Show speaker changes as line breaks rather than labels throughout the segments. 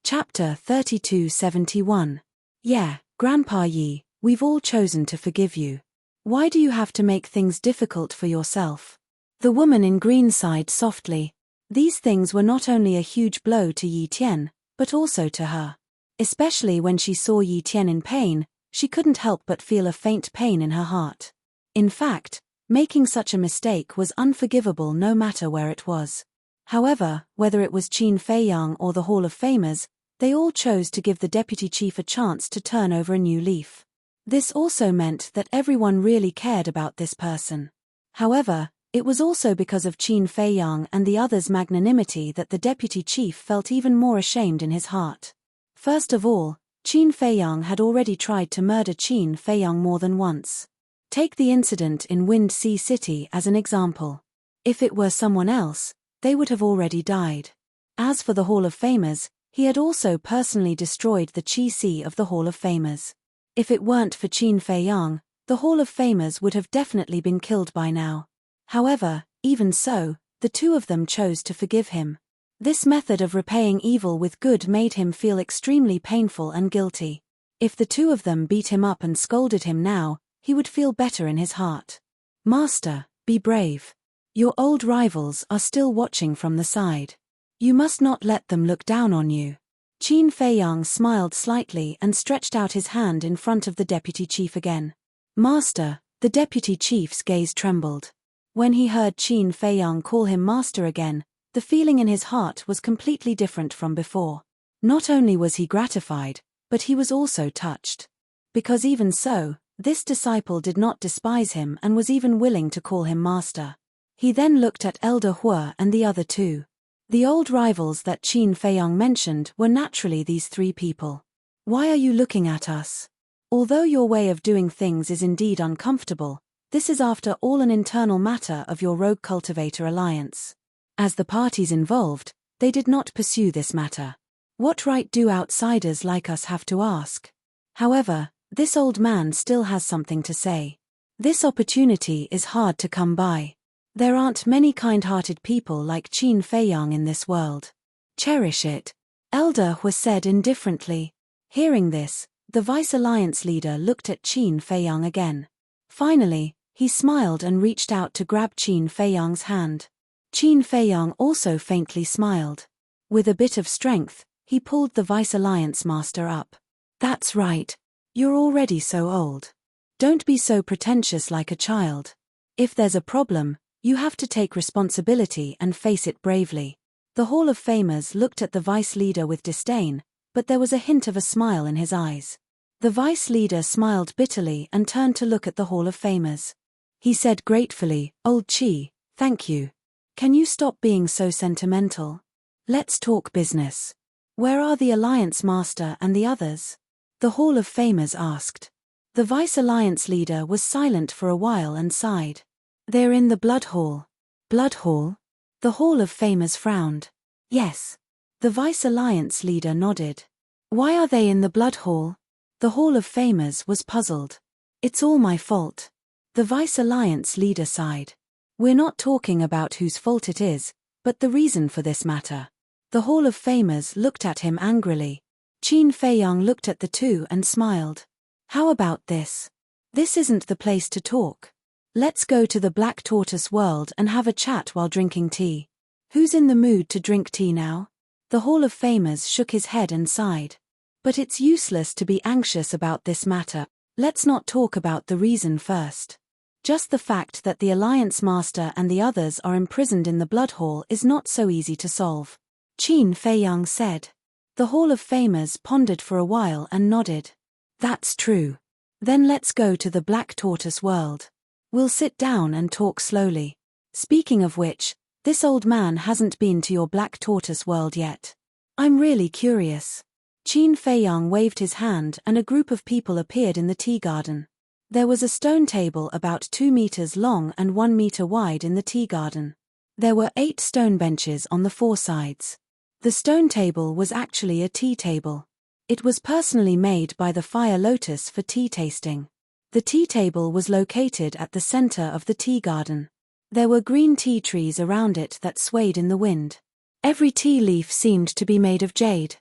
Chapter 3271. Yeah, Grandpa Yi, we've all chosen to forgive you. Why do you have to make things difficult for yourself? The woman in green sighed softly. These things were not only a huge blow to Yi Tian, but also to her. Especially when she saw Yi Tian in pain, she couldn't help but feel a faint pain in her heart. In fact, making such a mistake was unforgivable no matter where it was. However, whether it was Qin Feiyang or the Hall of Famers, they all chose to give the deputy chief a chance to turn over a new leaf. This also meant that everyone really cared about this person. However, it was also because of Qin Feiyang and the others' magnanimity that the deputy chief felt even more ashamed in his heart. First of all, Qin Feiyang had already tried to murder Qin Feiyang more than once. Take the incident in Wind Sea City as an example. If it were someone else, they would have already died. As for the Hall of Famers, he had also personally destroyed the Qi Si of the Hall of Famers. If it weren't for Qin Feiyang, the Hall of Famers would have definitely been killed by now. However, even so, the two of them chose to forgive him. This method of repaying evil with good made him feel extremely painful and guilty. If the two of them beat him up and scolded him now, he would feel better in his heart. Master, be brave. Your old rivals are still watching from the side. You must not let them look down on you. Qin Feiyang smiled slightly and stretched out his hand in front of the deputy chief again. Master, the deputy chief's gaze trembled. When he heard Qin Feiyang call him master again, the feeling in his heart was completely different from before. Not only was he gratified, but he was also touched. Because even so, this disciple did not despise him and was even willing to call him master. He then looked at Elder Hua and the other two. The old rivals that Qin Feiyang mentioned were naturally these three people. Why are you looking at us? Although your way of doing things is indeed uncomfortable, this is after all an internal matter of your Rogue Cultivator Alliance. As the parties involved, they did not pursue this matter. What right do outsiders like us have to ask? However, this old man still has something to say. This opportunity is hard to come by. There aren't many kind-hearted people like Qin Feiyang in this world. Cherish it, Elder Hua said indifferently. Hearing this, the Vice Alliance leader looked at Qin Feiyang again. Finally, he smiled and reached out to grab Qin Feiyang's hand. Qin Feiyang also faintly smiled. With a bit of strength, he pulled the Vice Alliance master up. That's right. You're already so old. Don't be so pretentious like a child. If there's a problem, you have to take responsibility and face it bravely. The Hall of Famers looked at the vice leader with disdain, but there was a hint of a smile in his eyes. The vice leader smiled bitterly and turned to look at the Hall of Famers. He said gratefully, Old Qi, thank you. Can you stop being so sentimental? Let's talk business. Where are the Alliance Master and the others? The Hall of Famers asked. The Vice Alliance leader was silent for a while and sighed. They're in the Blood Hall. Blood Hall? The Hall of Famers frowned. Yes. The Vice Alliance leader nodded. Why are they in the Blood Hall? The Hall of Famers was puzzled. It's all my fault. The Vice Alliance leader sighed. We're not talking about whose fault it is, but the reason for this matter. The Hall of Famers looked at him angrily. Qin Feiyang looked at the two and smiled. How about this? This isn't the place to talk. Let's go to the Black Tortoise world and have a chat while drinking tea. Who's in the mood to drink tea now? The Hall of Famers shook his head and sighed. But it's useless to be anxious about this matter. Let's not talk about the reason first. Just the fact that the Alliance Master and the others are imprisoned in the Blood Hall is not so easy to solve. Qin Feiyang said. The Hall of Famers pondered for a while and nodded. That's true. Then let's go to the Black Tortoise world. We'll sit down and talk slowly. Speaking of which, this old man hasn't been to your Black Tortoise world yet. I'm really curious. Qin Feiyang waved his hand and a group of people appeared in the tea garden. There was a stone table about 2 meters long and 1 meter wide in the tea garden. There were 8 stone benches on the 4 sides. The stone table was actually a tea table. It was personally made by the Fire Lotus for tea tasting. The tea table was located at the center of the tea garden. There were green tea trees around it that swayed in the wind. Every tea leaf seemed to be made of jade.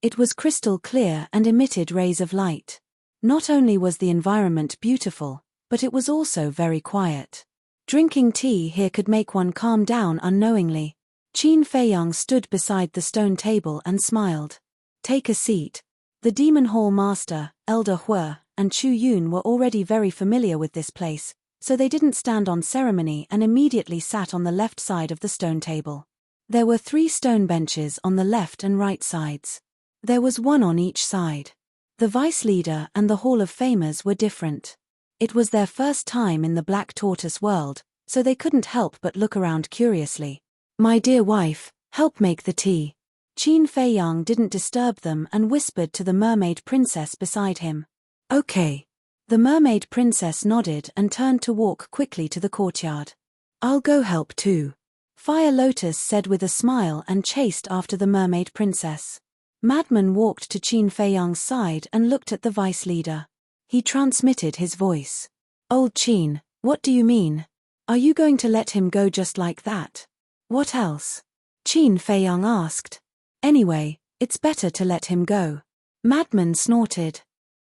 It was crystal clear and emitted rays of light. Not only was the environment beautiful, but it was also very quiet. Drinking tea here could make one calm down unknowingly. Qin Feiyang stood beside the stone table and smiled. Take a seat. The Demon Hall Master, Elder Hue, and Chu Yun were already very familiar with this place, so they didn't stand on ceremony and immediately sat on the left side of the stone table. There were 3 stone benches on the left and right sides. There was one on each side. The vice leader and the Hall of Famers were different. It was their first time in the Black Tortoise world, so they couldn't help but look around curiously. My dear wife, help make the tea. Qin Feiyang didn't disturb them and whispered to the mermaid princess beside him. Okay. The mermaid princess nodded and turned to walk quickly to the courtyard. I'll go help too. Fire Lotus said with a smile and chased after the mermaid princess. Madman walked to Qin Feiyang's side and looked at the vice leader. He transmitted his voice. Old Qin, what do you mean? Are you going to let him go just like that? What else? Qin Feiyang asked. Anyway, it's better to let him go. Madman snorted.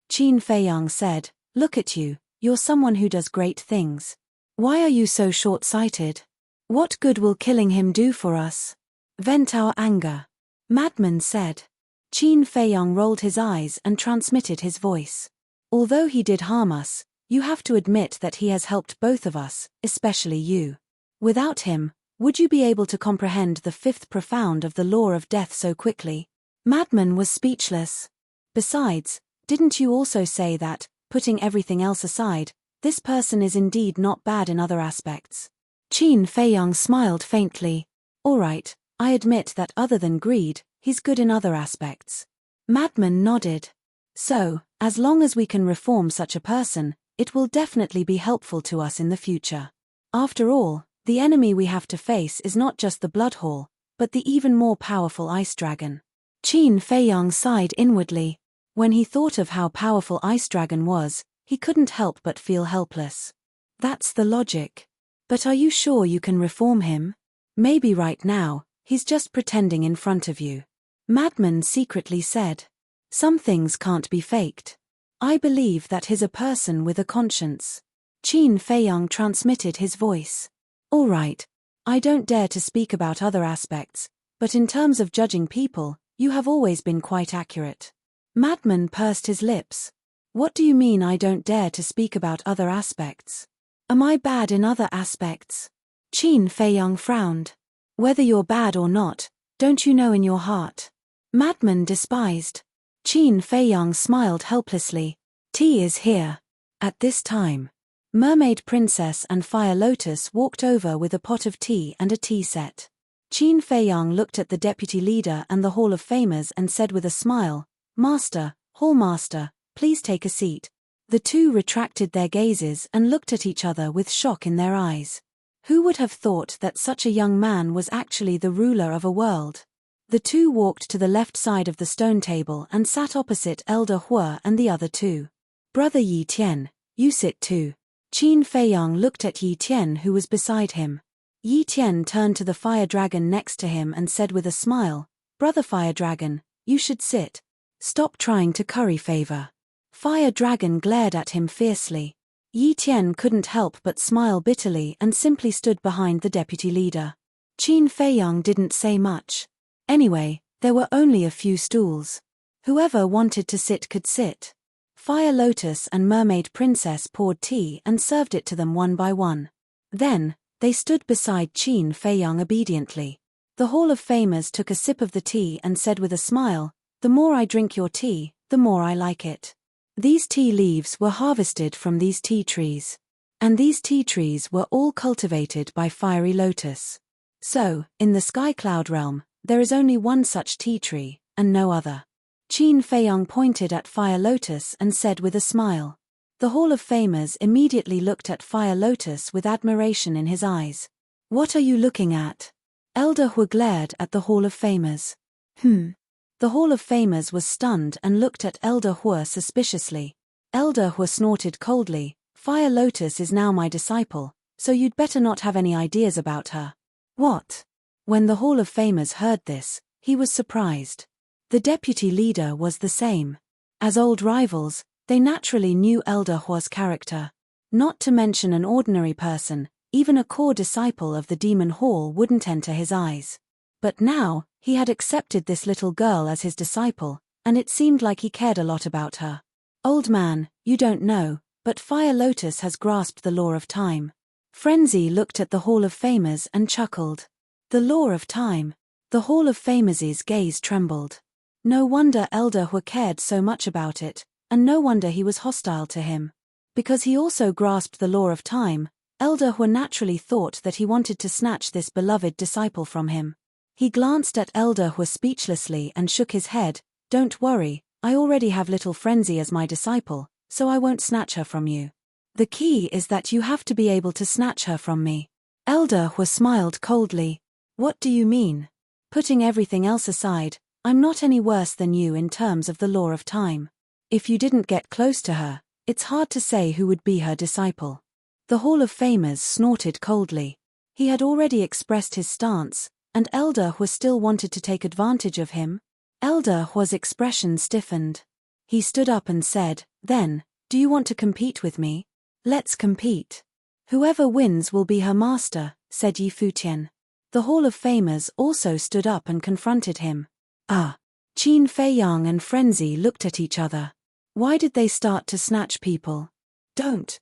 Qin Feiyang said, look at you, you're someone who does great things. Why are you so short-sighted? What good will killing him do for us? Vent our anger. Madman said. Qin Feiyang rolled his eyes and transmitted his voice. Although he did harm us, you have to admit that he has helped both of us, especially you. Without him, would you be able to comprehend the 5th profound of the law of death so quickly? Madman was speechless. Besides, didn't you also say that, putting everything else aside, this person is indeed not bad in other aspects? Qin Feiyang smiled faintly. All right, I admit that other than greed, he's good in other aspects. Madman nodded. So, as long as we can reform such a person, it will definitely be helpful to us in the future. After all, the enemy we have to face is not just the Blood Hall, but the even more powerful Ice Dragon. Qin Feiyang sighed inwardly. When he thought of how powerful Ice Dragon was, he couldn't help but feel helpless. That's the logic. But are you sure you can reform him? Maybe right now, he's just pretending in front of you. Madman secretly said. Some things can't be faked. I believe that he's a person with a conscience. Qin Feiyang transmitted his voice. All right, I don't dare to speak about other aspects, but in terms of judging people, you have always been quite accurate. Madman pursed his lips. What do you mean I don't dare to speak about other aspects? Am I bad in other aspects? Qin Feiyang frowned. Whether you're bad or not, don't you know in your heart? Madman despised. Qin Feiyang smiled helplessly. Tea is here. At this time, Mermaid Princess and Fire Lotus walked over with a pot of tea and a tea set. Qin Feiyang looked at the deputy leader and the Hall of Famers and said with a smile, Master, Hall Master, please take a seat. The two retracted their gazes and looked at each other with shock in their eyes. Who would have thought that such a young man was actually the ruler of a world? The two walked to the left side of the stone table and sat opposite Elder Hue and the other two. Brother Yi Tian, you sit too. Qin Feiyang looked at Yi Tian who was beside him. Yi Tian turned to the fire dragon next to him and said with a smile, Brother Fire Dragon, you should sit. Stop trying to curry favor. Fire Dragon glared at him fiercely. Yi Tian couldn't help but smile bitterly and simply stood behind the deputy leader. Qin Feiyang didn't say much. Anyway, there were only a few stools. Whoever wanted to sit could sit. Fire Lotus and Mermaid Princess poured tea and served it to them one by one. Then, they stood beside Qin Feiyang obediently. The Hall of Famers took a sip of the tea and said with a smile, The more I drink your tea, the more I like it. These tea leaves were harvested from these tea trees. And these tea trees were all cultivated by Fiery Lotus. So, in the Sky Cloud realm, there is only one such tea tree, and no other. Qin Feiyang pointed at Fire Lotus and said with a smile. The Hall of Famers immediately looked at Fire Lotus with admiration in his eyes. What are you looking at? Elder Hue glared at the Hall of Famers. The Hall of Famers was stunned and looked at Elder Hue suspiciously. Elder Hue snorted coldly, Fire Lotus is now my disciple, so you'd better not have any ideas about her. What? When the Hall of Famers heard this, he was surprised. The deputy leader was the same. As old rivals, they naturally knew Elder Hua's character. Not to mention an ordinary person, even a core disciple of the Demon Hall wouldn't enter his eyes. But now, he had accepted this little girl as his disciple, and it seemed like he cared a lot about her. Old man, you don't know, but Fire Lotus has grasped the law of time. Frenzy looked at the Hall of Famers and chuckled. The law of time. The Hall of Famers' gaze trembled. No wonder Elder Hua cared so much about it, and no wonder he was hostile to him. Because he also grasped the law of time, Elder Hua naturally thought that he wanted to snatch this beloved disciple from him. He glanced at Elder Hua speechlessly and shook his head. Don't worry, I already have little Frenzy as my disciple, so I won't snatch her from you. The key is that you have to be able to snatch her from me. Elder Hua smiled coldly. What do you mean? Putting everything else aside, I'm not any worse than you in terms of the law of time. If you didn't get close to her, it's hard to say who would be her disciple. The Hall of Famers snorted coldly. He had already expressed his stance, and Elder Hua still wanted to take advantage of him. Elder Hua's expression stiffened. He stood up and said, Then, do you want to compete with me? Let's compete. Whoever wins will be her master, said Yi Futian. The Hall of Famers also stood up and confronted him. Qin Feiyang and Frenzy looked at each other. Why did they start to snatch people? Don't.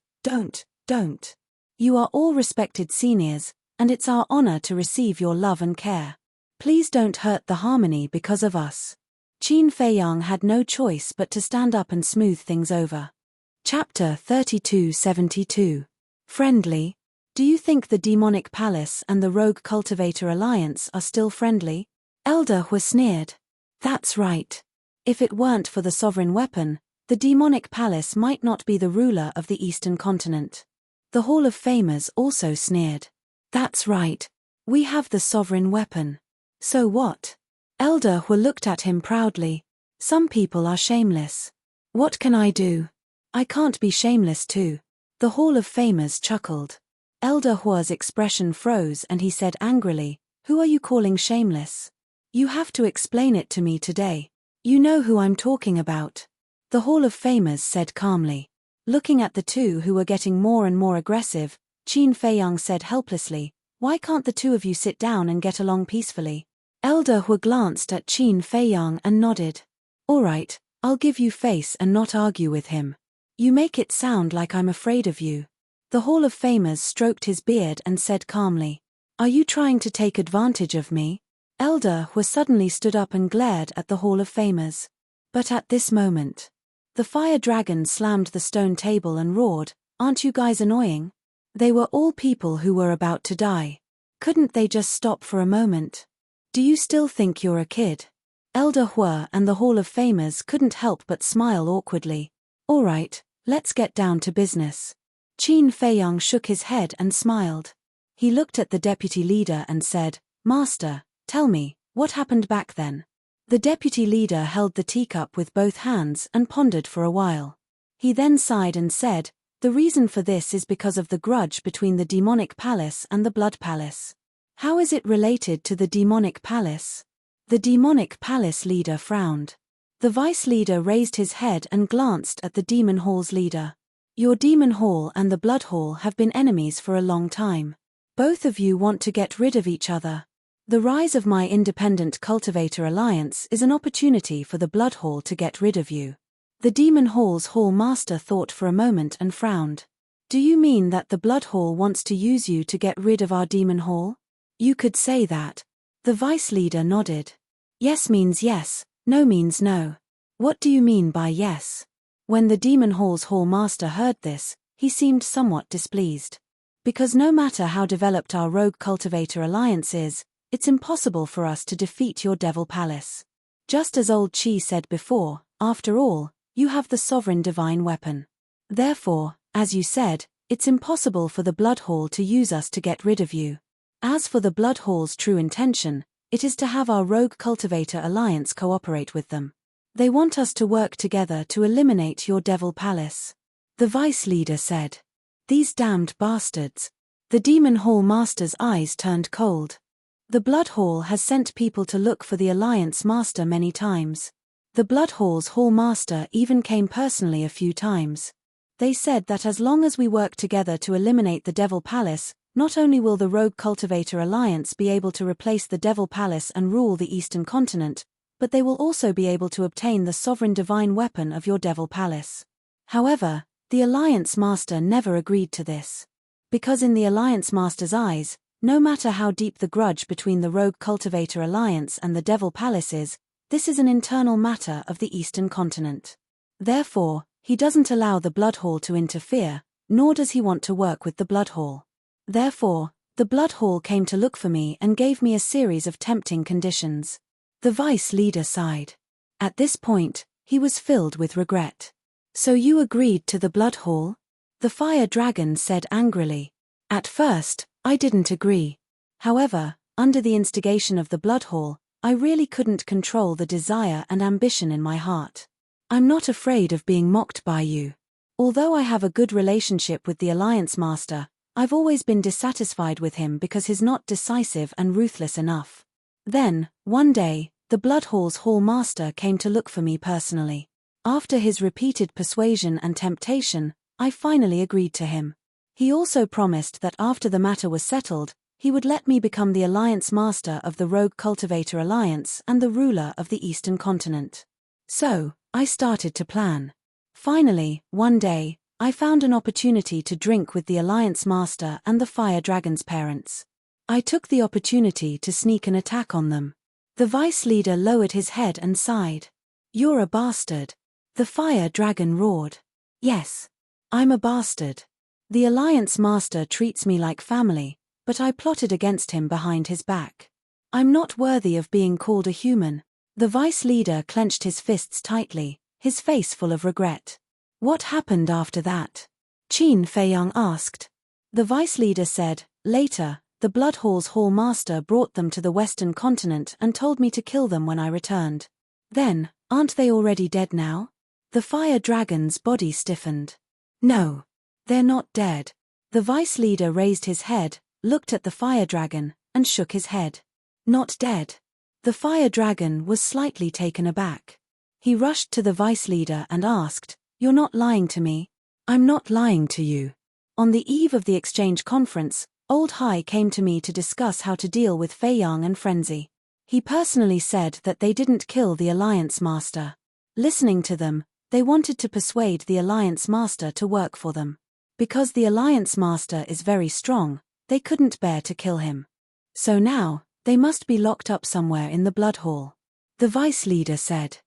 You are all respected seniors, and it's our honor to receive your love and care. Please don't hurt the harmony because of us. Qin Feiyang had no choice but to stand up and smooth things over. Chapter 3272. Friendly? Do you think the Demonic Palace and the Rogue Cultivator Alliance are still friendly? Elder Hua sneered. That's right. If it weren't for the sovereign weapon, the Demonic Palace might not be the ruler of the Eastern Continent. The Hall of Famers also sneered. That's right. We have the sovereign weapon. So what? Elder Hua looked at him proudly. Some people are shameless. What can I do? I can't be shameless too. The Hall of Famers chuckled. Elder Hua's expression froze and he said angrily, Who are you calling shameless? You have to explain it to me today. You know who I'm talking about. The Hall of Famers said calmly. Looking at the two who were getting more and more aggressive, Qin Feiyang said helplessly, Why can't the two of you sit down and get along peacefully? Elder Hua glanced at Qin Feiyang and nodded. All right, I'll give you face and not argue with him. You make it sound like I'm afraid of you. The Hall of Famers stroked his beard and said calmly, Are you trying to take advantage of me? Elder Hua suddenly stood up and glared at the Hall of Famers. But at this moment, the fire dragon slammed the stone table and roared, Aren't you guys annoying? They were all people who were about to die. Couldn't they just stop for a moment? Do you still think you're a kid? Elder Hua and the Hall of Famers couldn't help but smile awkwardly. All right, let's get down to business. Qin Feiyang shook his head and smiled. He looked at the deputy leader and said, Master, tell me, what happened back then? The deputy leader held the teacup with both hands and pondered for a while. He then sighed and said, The reason for this is because of the grudge between the Demonic Palace and the Blood Palace. How is it related to the Demonic Palace? The Demonic Palace leader frowned. The vice leader raised his head and glanced at the Demon Hall's leader. Your Demon Hall and the Blood Hall have been enemies for a long time. Both of you want to get rid of each other. The rise of my independent cultivator alliance is an opportunity for the Blood Hall to get rid of you. The Demon Hall's Hall Master thought for a moment and frowned. Do you mean that the Blood Hall wants to use you to get rid of our Demon Hall? You could say that. The vice leader nodded. Yes means yes, no means no. What do you mean by yes? When the Demon Hall's Hall Master heard this, he seemed somewhat displeased. Because no matter how developed our Rogue Cultivator Alliance is, it's impossible for us to defeat your Devil Palace. Just as old Qi said before, after all, you have the sovereign divine weapon. Therefore, as you said, it's impossible for the Blood Hall to use us to get rid of you. As for the Blood Hall's true intention, it is to have our Rogue Cultivator Alliance cooperate with them. They want us to work together to eliminate your Devil Palace. The vice leader said. These damned bastards. The Demon Hall Master's eyes turned cold. The Blood Hall has sent people to look for the Alliance Master many times. The Blood Hall's Hall Master even came personally a few times. They said that as long as we work together to eliminate the Devil Palace, not only will the Rogue Cultivator Alliance be able to replace the Devil Palace and rule the Eastern Continent, but they will also be able to obtain the sovereign divine weapon of your Devil Palace. However, the Alliance Master never agreed to this. Because in the Alliance Master's eyes, no matter how deep the grudge between the Rogue Cultivator Alliance and the Devil Palace is, this is an internal matter of the Eastern Continent. Therefore, he doesn't allow the Blood Hall to interfere, nor does he want to work with the Blood Hall. Therefore, the Blood Hall came to look for me and gave me a series of tempting conditions. The Vice Leader sighed. At this point, he was filled with regret. So you agreed to the Blood Hall? The Fire Dragon said angrily. At first, I didn't agree. However, under the instigation of the Blood Hall, I really couldn't control the desire and ambition in my heart. I'm not afraid of being mocked by you. Although I have a good relationship with the Alliance Master, I've always been dissatisfied with him because he's not decisive and ruthless enough. Then, one day, the Blood Hall's Hall Master came to look for me personally. After his repeated persuasion and temptation, I finally agreed to him. He also promised that after the matter was settled, he would let me become the Alliance Master of the Rogue Cultivator Alliance and the ruler of the Eastern Continent. So, I started to plan. Finally, one day, I found an opportunity to drink with the Alliance Master and the Fire Dragon's parents. I took the opportunity to sneak an attack on them. The Vice Leader lowered his head and sighed. You're a bastard. The Fire Dragon roared. Yes. I'm a bastard. The Alliance Master treats me like family, but I plotted against him behind his back. I'm not worthy of being called a human. The Vice Leader clenched his fists tightly, his face full of regret. What happened after that? Qin Feiyang asked. The Vice Leader said, later, the Blood Hall's Hall Master brought them to the Western Continent and told me to kill them when I returned. Then, aren't they already dead now? The Fire Dragon's body stiffened. No. They're not dead. The Vice Leader raised his head, looked at the Fire Dragon, and shook his head. Not dead. The Fire Dragon was slightly taken aback. He rushed to the Vice Leader and asked, You're not lying to me? I'm not lying to you. On the eve of the exchange conference, Old Hai came to me to discuss how to deal with Feiyang and Frenzy. He personally said that they didn't kill the Alliance Master. Listening to them, they wanted to persuade the Alliance Master to work for them. Because the Alliance Master is very strong, they couldn't bear to kill him. So now, they must be locked up somewhere in the Blood Hall. The Vice Leader said.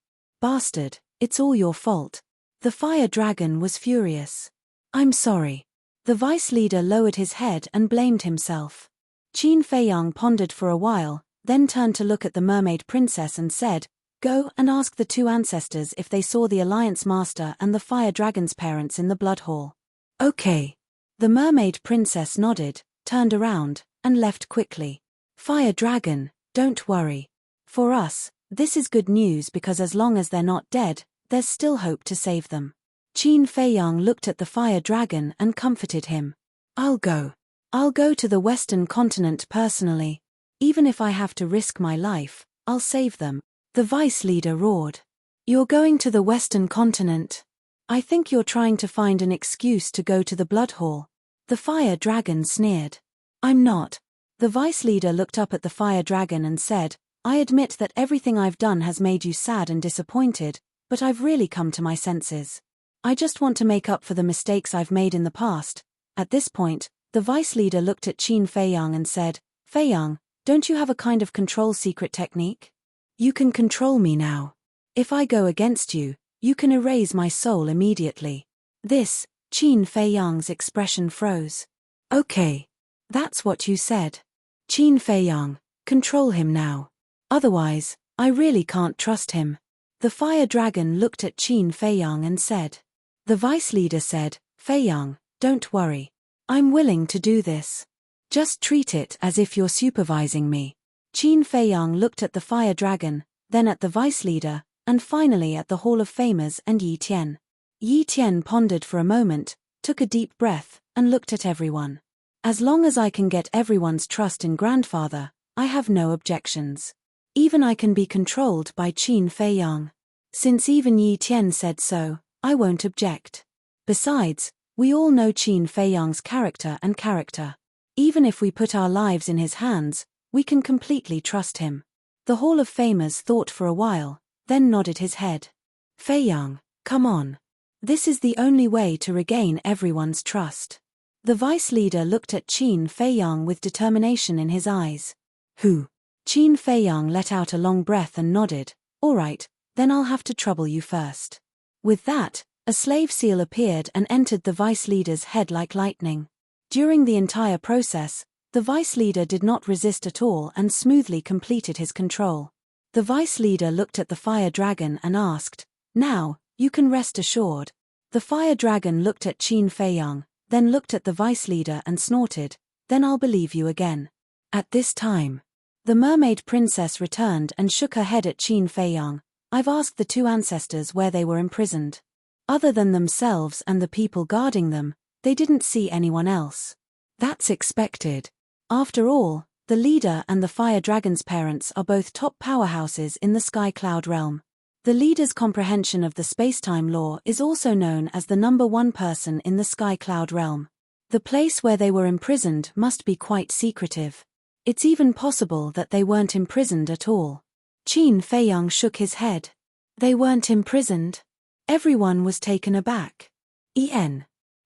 Bastard, it's all your fault. The Fire Dragon was furious. I'm sorry. The Vice Leader lowered his head and blamed himself. Qin Feiyang pondered for a while, then turned to look at the Mermaid Princess and said, Go and ask the two ancestors if they saw the Alliance Master and the Fire Dragon's parents in the Blood Hall. Okay. The Mermaid Princess nodded, turned around, and left quickly. Fire Dragon, don't worry. For us, this is good news because as long as they're not dead, there's still hope to save them. Qin Feiyang looked at the Fire Dragon and comforted him. I'll go. I'll go to the Western Continent personally. Even if I have to risk my life, I'll save them. The Vice Leader roared. You're going to the Western Continent? I think you're trying to find an excuse to go to the Blood Hall. The Fire Dragon sneered. I'm not. The Vice Leader looked up at the Fire Dragon and said, I admit that everything I've done has made you sad and disappointed, but I've really come to my senses. I just want to make up for the mistakes I've made in the past. At this point, the Vice Leader looked at Qin Feiyang and said, Feiyang, don't you have a kind of control secret technique? You can control me now. If I go against you, you can erase my soul immediately. Qin Feiyang's expression froze. Okay. That's what you said. Qin Feiyang, control him now. Otherwise, I really can't trust him. The Fire Dragon looked at Qin Feiyang and said. The Vice Leader said, Feiyang, don't worry. I'm willing to do this. Just treat it as if you're supervising me. Qin Feiyang looked at the Fire Dragon, then at the Vice Leader, and finally at the Hall of Famers and Yi Tian. Yi Tian pondered for a moment, took a deep breath, and looked at everyone. As long as I can get everyone's trust in Grandfather, I have no objections. Even I can be controlled by Qin Fei Yang. Since even Yi Tian said so, I won't object. Besides, we all know Qin Fei Yang's character. Even if we put our lives in his hands, we can completely trust him. The Hall of Famers thought for a while, then nodded his head. Fei Yang, come on. This is the only way to regain everyone's trust. The vice leader looked at Qin Fei Yang with determination in his eyes. Who? Qin Fei Yang let out a long breath and nodded. All right, then I'll have to trouble you first. With that, a slave seal appeared and entered the vice leader's head like lightning. During the entire process, the vice leader did not resist at all and smoothly completed his control. The vice leader looked at the fire dragon and asked, "Now, you can rest assured." The fire dragon looked at Qin Fei Yang, then looked at the vice leader and snorted, "Then I'll believe you again." At this time, the mermaid princess returned and shook her head at Qin Fei Yang. I've asked the two ancestors where they were imprisoned. Other than themselves and the people guarding them, they didn't see anyone else. That's expected. After all, the leader and the fire dragon's parents are both top powerhouses in the Sky Cloud realm. The leader's comprehension of the space-time law is also known as the #1 person in the Sky Cloud realm. The place where they were imprisoned must be quite secretive. It's even possible that they weren't imprisoned at all. Qin Fei Yang shook his head. They weren't imprisoned? Everyone was taken aback.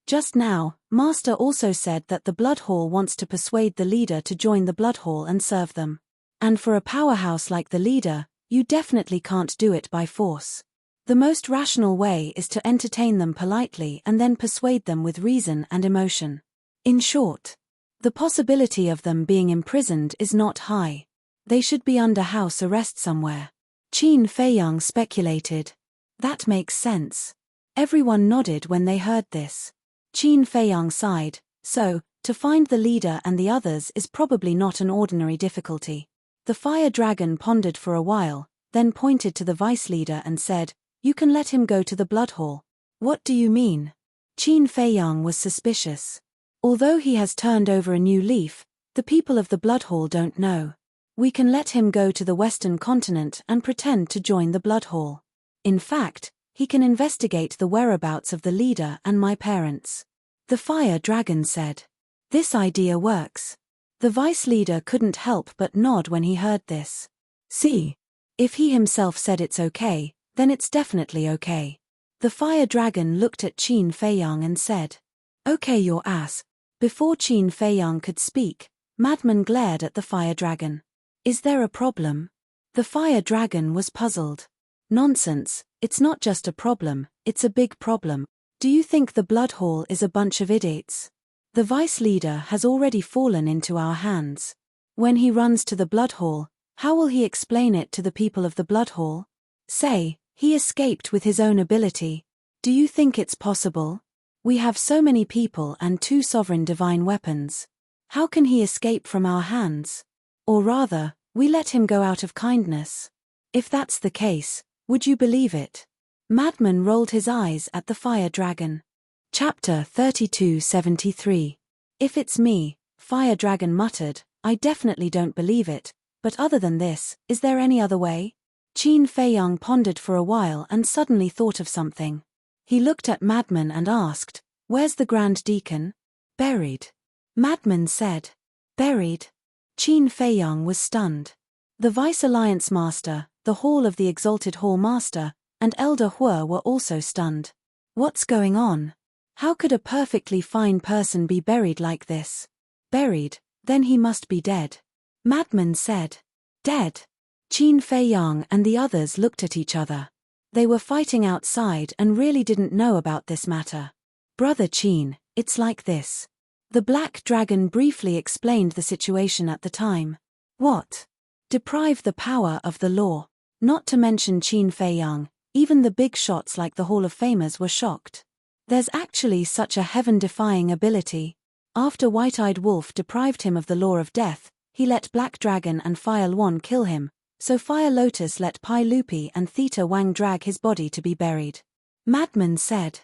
Just now, Master also said that the Blood Hall wants to persuade the leader to join the Blood Hall and serve them. And for a powerhouse like the leader, you definitely can't do it by force. The most rational way is to entertain them politely and then persuade them with reason and emotion. In short, the possibility of them being imprisoned is not high. They should be under house arrest somewhere. Qin Fei Yang speculated. That makes sense. Everyone nodded when they heard this. Qin Fei Yang sighed. So, to find the leader and the others is probably not an ordinary difficulty. The fire dragon pondered for a while, then pointed to the vice leader and said, "You can let him go to the Blood Hall." What do you mean? Qin Fei Yang was suspicious. Although he has turned over a new leaf, the people of the Blood Hall don't know. We can let him go to the Western continent and pretend to join the Blood Hall. In fact, he can investigate the whereabouts of the leader and my parents. The fire dragon said. This idea works. The vice leader couldn't help but nod when he heard this. See, if he himself said it's okay, then it's definitely okay. The fire dragon looked at Qin Fei Yang and said, "Okay, your ass." Before Qin Fei Yang could speak, Madman glared at the fire dragon. Is there a problem? The fire dragon was puzzled. Nonsense, it's not just a problem, it's a big problem. Do you think the Blood Hall is a bunch of idiots? The vice leader has already fallen into our hands. When he runs to the Blood Hall, how will he explain it to the people of the Blood Hall? Say, he escaped with his own ability. Do you think it's possible? We have so many people and 2 sovereign divine weapons. How can he escape from our hands? Or rather, we let him go out of kindness. If that's the case, would you believe it? Madman rolled his eyes at the fire dragon. Chapter 3273. If it's me, Fire Dragon muttered, I definitely don't believe it, but other than this, is there any other way? Qin Fei Yang pondered for a while and suddenly thought of something. He looked at Madman and asked, "Where's the Grand Deacon?" "Buried." Madman said. "Buried?" Qin Fei Yang was stunned. The Vice Alliance Master, the Hall of the Exalted Hall Master, and Elder Hua were also stunned. What's going on? How could a perfectly fine person be buried like this? Buried, then he must be dead. Madman said. Dead? Qin Fei Yang and the others looked at each other. They were fighting outside and really didn't know about this matter. Brother Qin, it's like this. The Black Dragon briefly explained the situation at the time. What? Deprive the power of the law. Not to mention Qin Fei Yang, even the big shots like the Hall of Famers were shocked. There's actually such a heaven-defying ability. After White-Eyed Wolf deprived him of the law of death, he let Black Dragon and Fire Luan kill him, so Fire Lotus let Pai Lupi and Theta Wang drag his body to be buried. Madman said.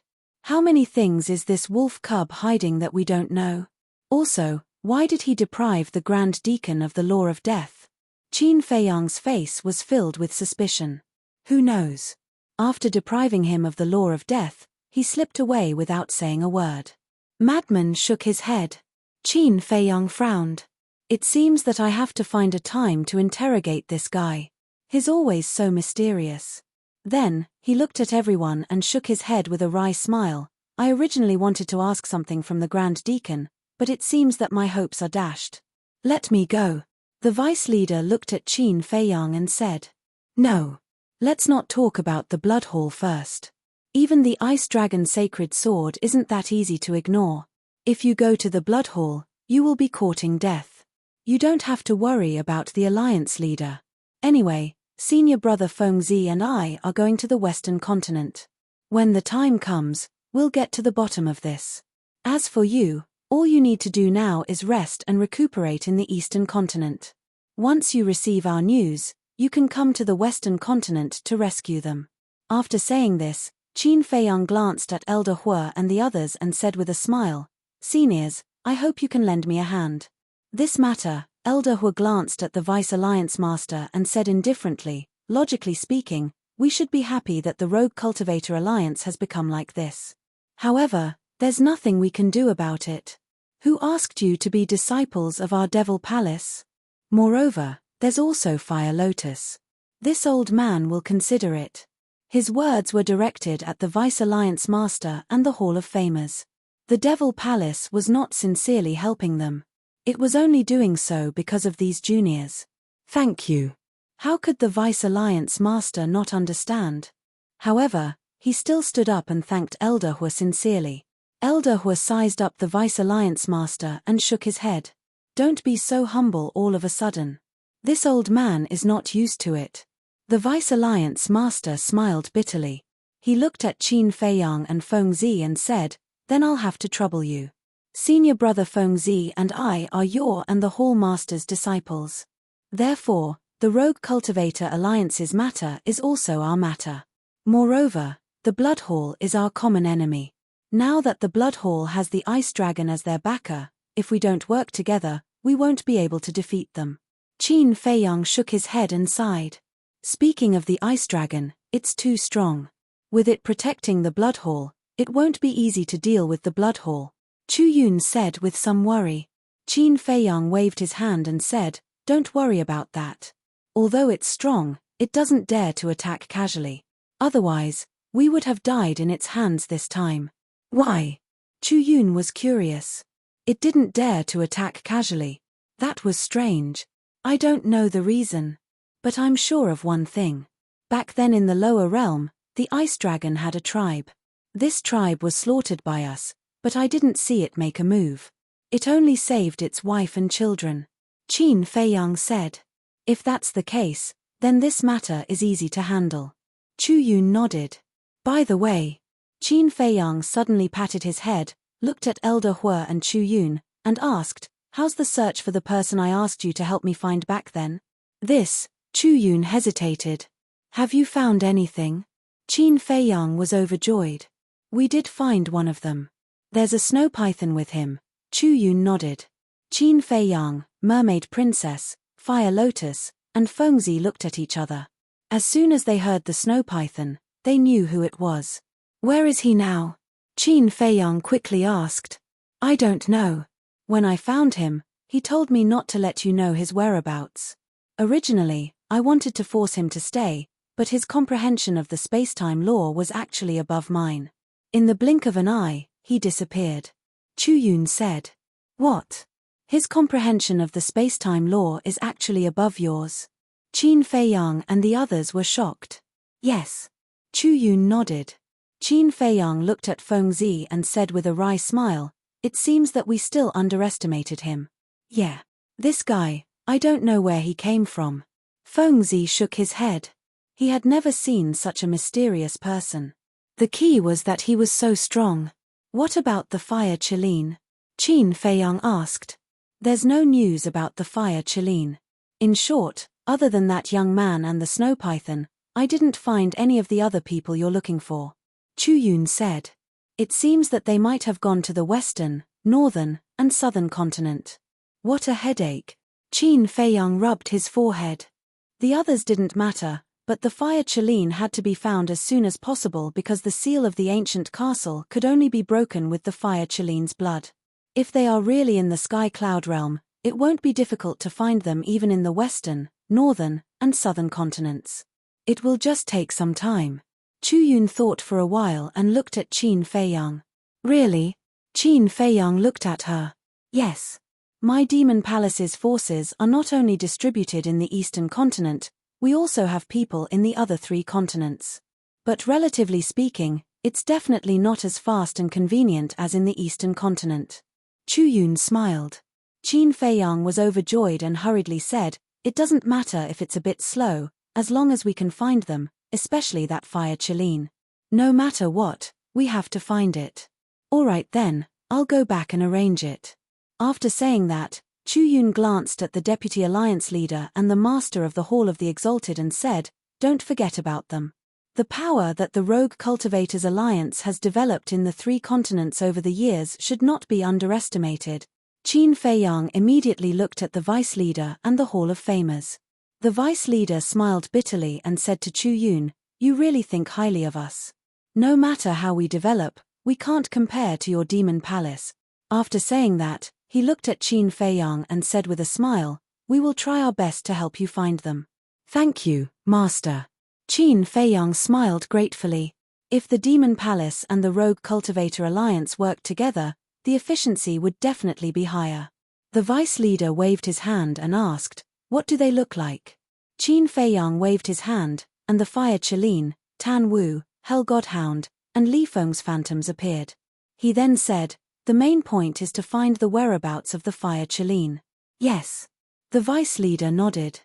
How many things is this wolf cub hiding that we don't know? Also, why did he deprive the Grand Deacon of the law of death? Qin Feiyang's face was filled with suspicion. Who knows? After depriving him of the law of death, he slipped away without saying a word. Madman shook his head. Qin Feiyang frowned. It seems that I have to find a time to interrogate this guy. He's always so mysterious. Then, he looked at everyone and shook his head with a wry smile. I originally wanted to ask something from the Grand Deacon, but it seems that my hopes are dashed. Let me go. The vice leader looked at Qin Feiyang and said. No. Let's not talk about the Blood Hall first. Even the Ice Dragon Sacred Sword isn't that easy to ignore. If you go to the Blood Hall, you will be courting death. You don't have to worry about the Alliance leader. Anyway, senior brother Fengzi and I are going to the Western continent. When the time comes, we'll get to the bottom of this. As for you, all you need to do now is rest and recuperate in the Eastern continent. Once you receive our news, you can come to the Western continent to rescue them. After saying this, Qin Feiyang glanced at Elder Hua and the others and said with a smile, Seniors, I hope you can lend me a hand. This matter, Elder Hua glanced at the Vice Alliance Master and said indifferently, logically speaking, we should be happy that the Rogue Cultivator Alliance has become like this. However, there's nothing we can do about it. Who asked you to be disciples of our Devil Palace? Moreover, there's also Fire Lotus. This old man will consider it. His words were directed at the Vice Alliance Master and the Hall of Famers. The Devil Palace was not sincerely helping them. It was only doing so because of these juniors. Thank you. How could the Vice Alliance Master not understand? However, he still stood up and thanked Elder Hua sincerely. Elder Hua sized up the Vice Alliance Master and shook his head. Don't be so humble all of a sudden. This old man is not used to it. The Vice Alliance Master smiled bitterly. He looked at Qin Feiyang and Fengzi and said, Then I'll have to trouble you. Senior brother Fengzi and I are your and the Hall Master's disciples. Therefore, the Rogue Cultivator Alliance's matter is also our matter. Moreover, the Blood Hall is our common enemy. Now that the Blood Hall has the Ice Dragon as their backer, if we don't work together, we won't be able to defeat them. Qin Feiyang shook his head and sighed. Speaking of the Ice Dragon, it's too strong. With it protecting the Blood Hall, it won't be easy to deal with the Blood Hall. Chu Yun said with some worry. Qin Feiyang waved his hand and said, Don't worry about that. Although it's strong, it doesn't dare to attack casually. Otherwise, we would have died in its hands this time. Why? Chu Yun was curious. It didn't dare to attack casually. That was strange. I don't know the reason. But I'm sure of one thing. Back then in the lower realm, the Ice Dragon had a tribe. This tribe was slaughtered by us, but I didn't see it make a move. It only saved its wife and children. Qin Feiyang said. If that's the case, then this matter is easy to handle. Chu Yun nodded. By the way, Qin Feiyang suddenly patted his head, looked at Elder Hua and Chu Yun, and asked, How's the search for the person I asked you to help me find back then? Chu Yun hesitated. Have you found anything? Qin Feiyang was overjoyed. We did find one of them. There's a snow python with him. Chu Yun nodded. Qin Feiyang, Mermaid Princess, Fire Lotus, and Fengzi looked at each other. As soon as they heard the snow python, they knew who it was. Where is he now? Qin Feiyang quickly asked. I don't know. When I found him, he told me not to let you know his whereabouts. Originally, I wanted to force him to stay, but his comprehension of the space-time law was actually above mine. In the blink of an eye, he disappeared. Chu Yun said. What? His comprehension of the space-time law is actually above yours. Qin Feiyang and the others were shocked. Yes. Chu Yun nodded. Qin Feiyang looked at Fengzi and said with a wry smile, It seems that we still underestimated him. Yeah. This guy, I don't know where he came from. Fengzi shook his head. He had never seen such a mysterious person. The key was that he was so strong. What about the Fire Qilin? Qin Feiyang asked. There's no news about the Fire Qilin. In short, other than that young man and the snow python, I didn't find any of the other people you're looking for. Chu Yun said. It seems that they might have gone to the western, northern, and southern continent. What a headache. Qin Feiyang rubbed his forehead. The others didn't matter, but the fire Qilin had to be found as soon as possible because the seal of the ancient castle could only be broken with the fire Qilin's blood. If they are really in the sky cloud realm, it won't be difficult to find them even in the western, northern, and southern continents. It will just take some time. Chu Yun thought for a while and looked at Qin Feiyang. Really? Qin Feiyang looked at her. Yes. My Demon Palace's forces are not only distributed in the eastern continent, we also have people in the other 3 continents. But relatively speaking, it's definitely not as fast and convenient as in the eastern continent. Chu Yun smiled. Qin Feiyang was overjoyed and hurriedly said, "It doesn't matter if it's a bit slow, as long as we can find them, especially that fire Qilin. No matter what, we have to find it." "All right then, I'll go back and arrange it." After saying that, Chu Yun glanced at the deputy alliance leader and the master of the Hall of the Exalted and said, "Don't forget about them." The power that the Rogue Cultivators Alliance has developed in the 3 continents over the years should not be underestimated. Qin Feiyang immediately looked at the vice leader and the Hall of Famers. The vice leader smiled bitterly and said to Chu Yun, "You really think highly of us. No matter how we develop, we can't compare to your Demon Palace." After saying that, he looked at Qin Feiyang and said with a smile, "We will try our best to help you find them." "Thank you, Master." Qin Feiyang smiled gratefully. If the Demon Palace and the Rogue Cultivator Alliance worked together, the efficiency would definitely be higher. The vice leader waved his hand and asked, "What do they look like?" Qin Feiyang waved his hand, and the fire Qilin, Tan Wu, Hell Godhound, and Li Feng's phantoms appeared. He then said, "The main point is to find the whereabouts of the fire Qilin." "Yes." The vice leader nodded.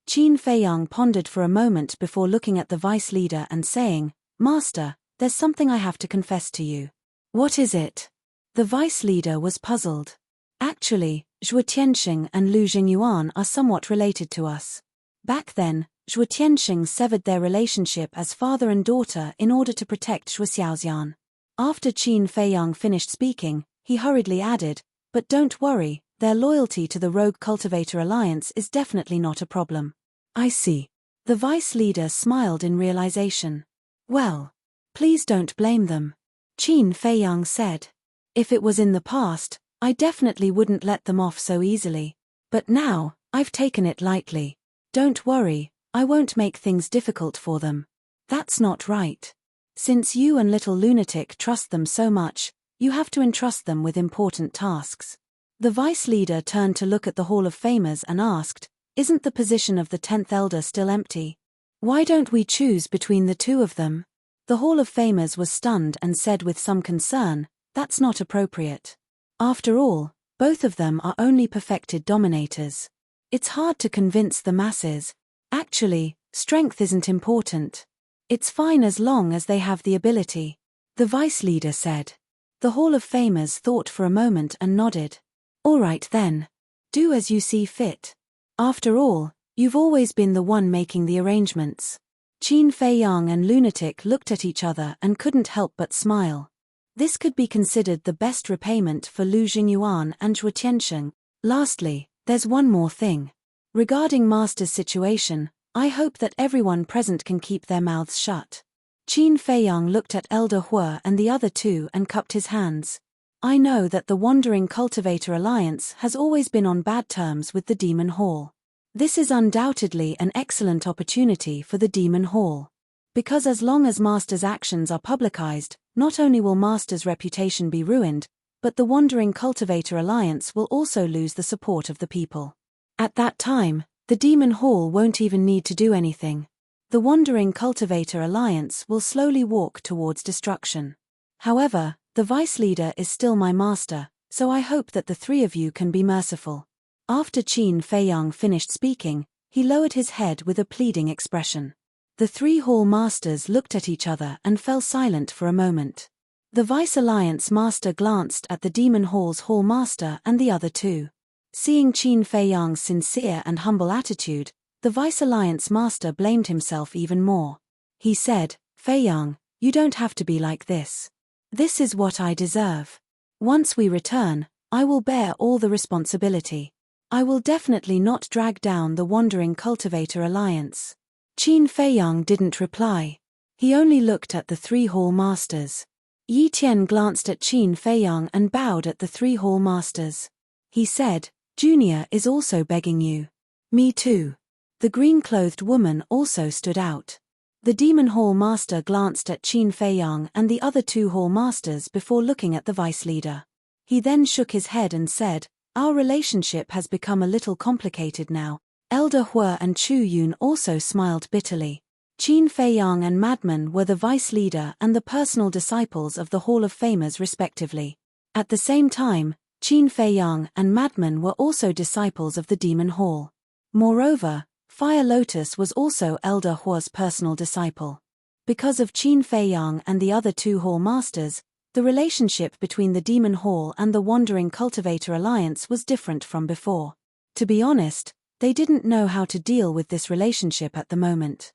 Qin Feiyang pondered for a moment before looking at the vice leader and saying, "Master, there's something I have to confess to you." "What is it?" The vice leader was puzzled. "Actually, Zhuo Tianxing and Lu Jingyuan are somewhat related to us. Back then, Zhuo Tianxing severed their relationship as father and daughter in order to protect Zhuo Xiaoxian." After Qin Feiyang finished speaking, he hurriedly added, "But don't worry, their loyalty to the Rogue Cultivator Alliance is definitely not a problem." "I see." The vice leader smiled in realization. "Well, please don't blame them," Qin Feiyang said. "If it was in the past, I definitely wouldn't let them off so easily. But now, I've taken it lightly. Don't worry, I won't make things difficult for them." "That's not right. Since you and Little Lunatic trust them so much, you have to entrust them with important tasks." The vice leader turned to look at the Hall of Famers and asked, "Isn't the position of the 10th Elder still empty? Why don't we choose between the 2 of them?" The Hall of Famers was stunned and said with some concern, "That's not appropriate. After all, both of them are only perfected dominators. It's hard to convince the masses. Actually, strength isn't important. It's fine as long as they have the ability," the vice leader said. The Hall of Famers thought for a moment and nodded. "All right then. Do as you see fit. After all, you've always been the one making the arrangements." Qin Feiyang and Lunatic looked at each other and couldn't help but smile. This could be considered the best repayment for Lu Jingyuan and Zhuo Tianxing. "Lastly, there's one more thing. Regarding Master's situation, I hope that everyone present can keep their mouths shut." Qin Feiyang looked at Elder Hua and the other 2 and cupped his hands. "I know that the Wandering Cultivator Alliance has always been on bad terms with the Demon Hall. This is undoubtedly an excellent opportunity for the Demon Hall. Because as long as Master's actions are publicized, not only will Master's reputation be ruined, but the Wandering Cultivator Alliance will also lose the support of the people. At that time, the Demon Hall won't even need to do anything. The Wandering Cultivator Alliance will slowly walk towards destruction. However, the vice leader is still my master, so I hope that the 3 of you can be merciful." After Qin Feiyang finished speaking, he lowered his head with a pleading expression. The 3 hall masters looked at each other and fell silent for a moment. The Vice Alliance master glanced at the Demon Hall's hall master and the other 2. Seeing Qin Feiyang's sincere and humble attitude, the Vice Alliance master blamed himself even more. He said, "Feiyang, you don't have to be like this. This is what I deserve. Once we return, I will bear all the responsibility." I will definitely not drag down the Wandering Cultivator Alliance. Qin Feiyang didn't reply. He only looked at the 3 Hall Masters. Yi Tian glanced at Qin Feiyang and bowed at the 3 Hall Masters. He said, Junior is also begging you. Me too. The green-clothed woman also stood out. The Demon Hall Master glanced at Qin Feiyang and the other 2 Hall Masters before looking at the Vice Leader. He then shook his head and said, Our relationship has become a little complicated now. Elder Hua and Chu Yun also smiled bitterly. Qin Feiyang and Madman were the Vice Leader and the personal disciples of the Hall of Famers respectively. At the same time, Qin Feiyang and Madman were also disciples of the Demon Hall. Moreover, Fire Lotus was also Elder Hua's personal disciple. Because of Qin Feiyang and the other 2 Hall Masters, the relationship between the Demon Hall and the Wandering Cultivator Alliance was different from before. To be honest, they didn't know how to deal with this relationship at the moment.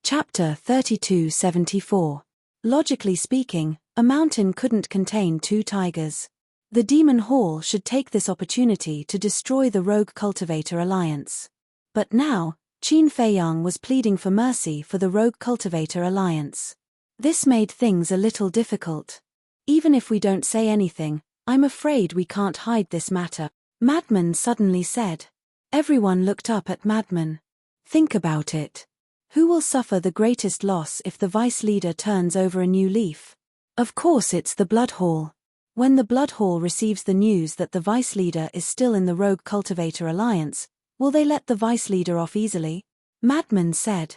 Chapter 3274. Logically speaking, a mountain couldn't contain 2 tigers. The Demon Hall should take this opportunity to destroy the Rogue Cultivator Alliance. But now, Qin Feiyang was pleading for mercy for the Rogue Cultivator Alliance. This made things a little difficult. Even if we don't say anything, I'm afraid we can't hide this matter, Madman suddenly said. Everyone looked up at Madman. Think about it. Who will suffer the greatest loss if the Vice Leader turns over a new leaf? Of course it's the Blood Hall. When the Blood Hall receives the news that the Vice Leader is still in the Rogue Cultivator Alliance, will they let the Vice Leader off easily? Madman said.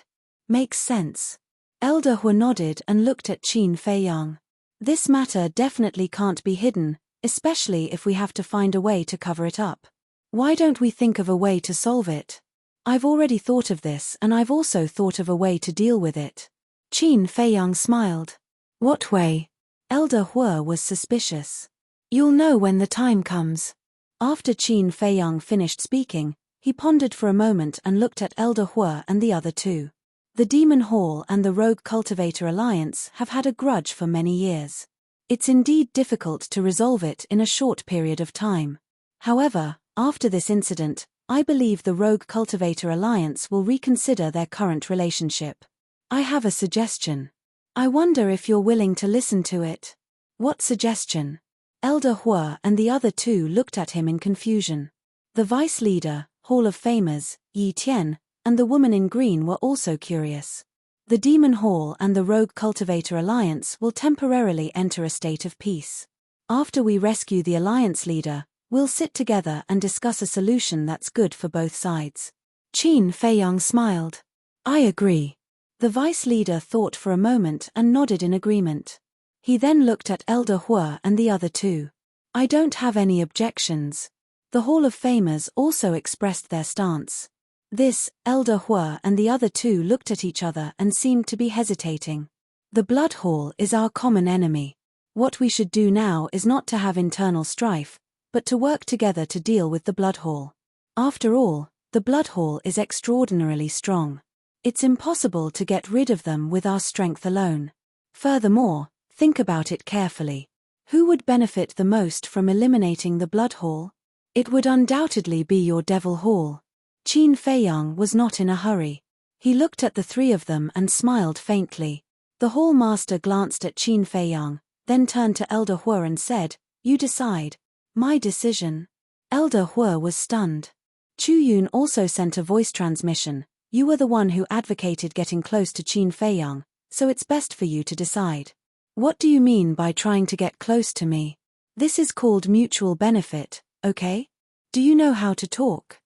Makes sense. Elder Hua nodded and looked at Qin Feiyang. This matter definitely can't be hidden, especially if we have to find a way to cover it up. Why don't we think of a way to solve it? I've already thought of this and I've also thought of a way to deal with it. Qin Feiyang smiled. What way? Elder Hua was suspicious. You'll know when the time comes. After Qin Feiyang finished speaking, he pondered for a moment and looked at Elder Hua and the other 2. The Demon Hall and the Rogue Cultivator Alliance have had a grudge for many years. It's indeed difficult to resolve it in a short period of time. However, after this incident, I believe the Rogue Cultivator Alliance will reconsider their current relationship. I have a suggestion. I wonder if you're willing to listen to it. What suggestion? Elder Hua and the other 2 looked at him in confusion. The Vice Leader, Hall of Famers, Yi Tian, and the woman in green were also curious. The Demon Hall and the Rogue Cultivator Alliance will temporarily enter a state of peace. After we rescue the Alliance Leader, we'll sit together and discuss a solution that's good for both sides. Qin Feiyang smiled. I agree. The Vice Leader thought for a moment and nodded in agreement. He then looked at Elder Hua and the other 2. I don't have any objections. The Hall of Famers also expressed their stance. This, Elder Hua and the other 2 looked at each other and seemed to be hesitating. The Blood Hall is our common enemy. What we should do now is not to have internal strife, but to work together to deal with the Blood Hall. After all, the Blood Hall is extraordinarily strong. It's impossible to get rid of them with our strength alone. Furthermore, think about it carefully. Who would benefit the most from eliminating the Blood Hall? It would undoubtedly be your Devil Hall. Qin Feiyang was not in a hurry. He looked at the 3 of them and smiled faintly. The Hall Master glanced at Qin Feiyang, then turned to Elder Hua and said, You decide. My decision. Elder Hua was stunned. Chu Yun also sent a voice transmission. You were the one who advocated getting close to Qin Feiyang, so it's best for you to decide. What do you mean by trying to get close to me? This is called mutual benefit, okay? Do you know how to talk?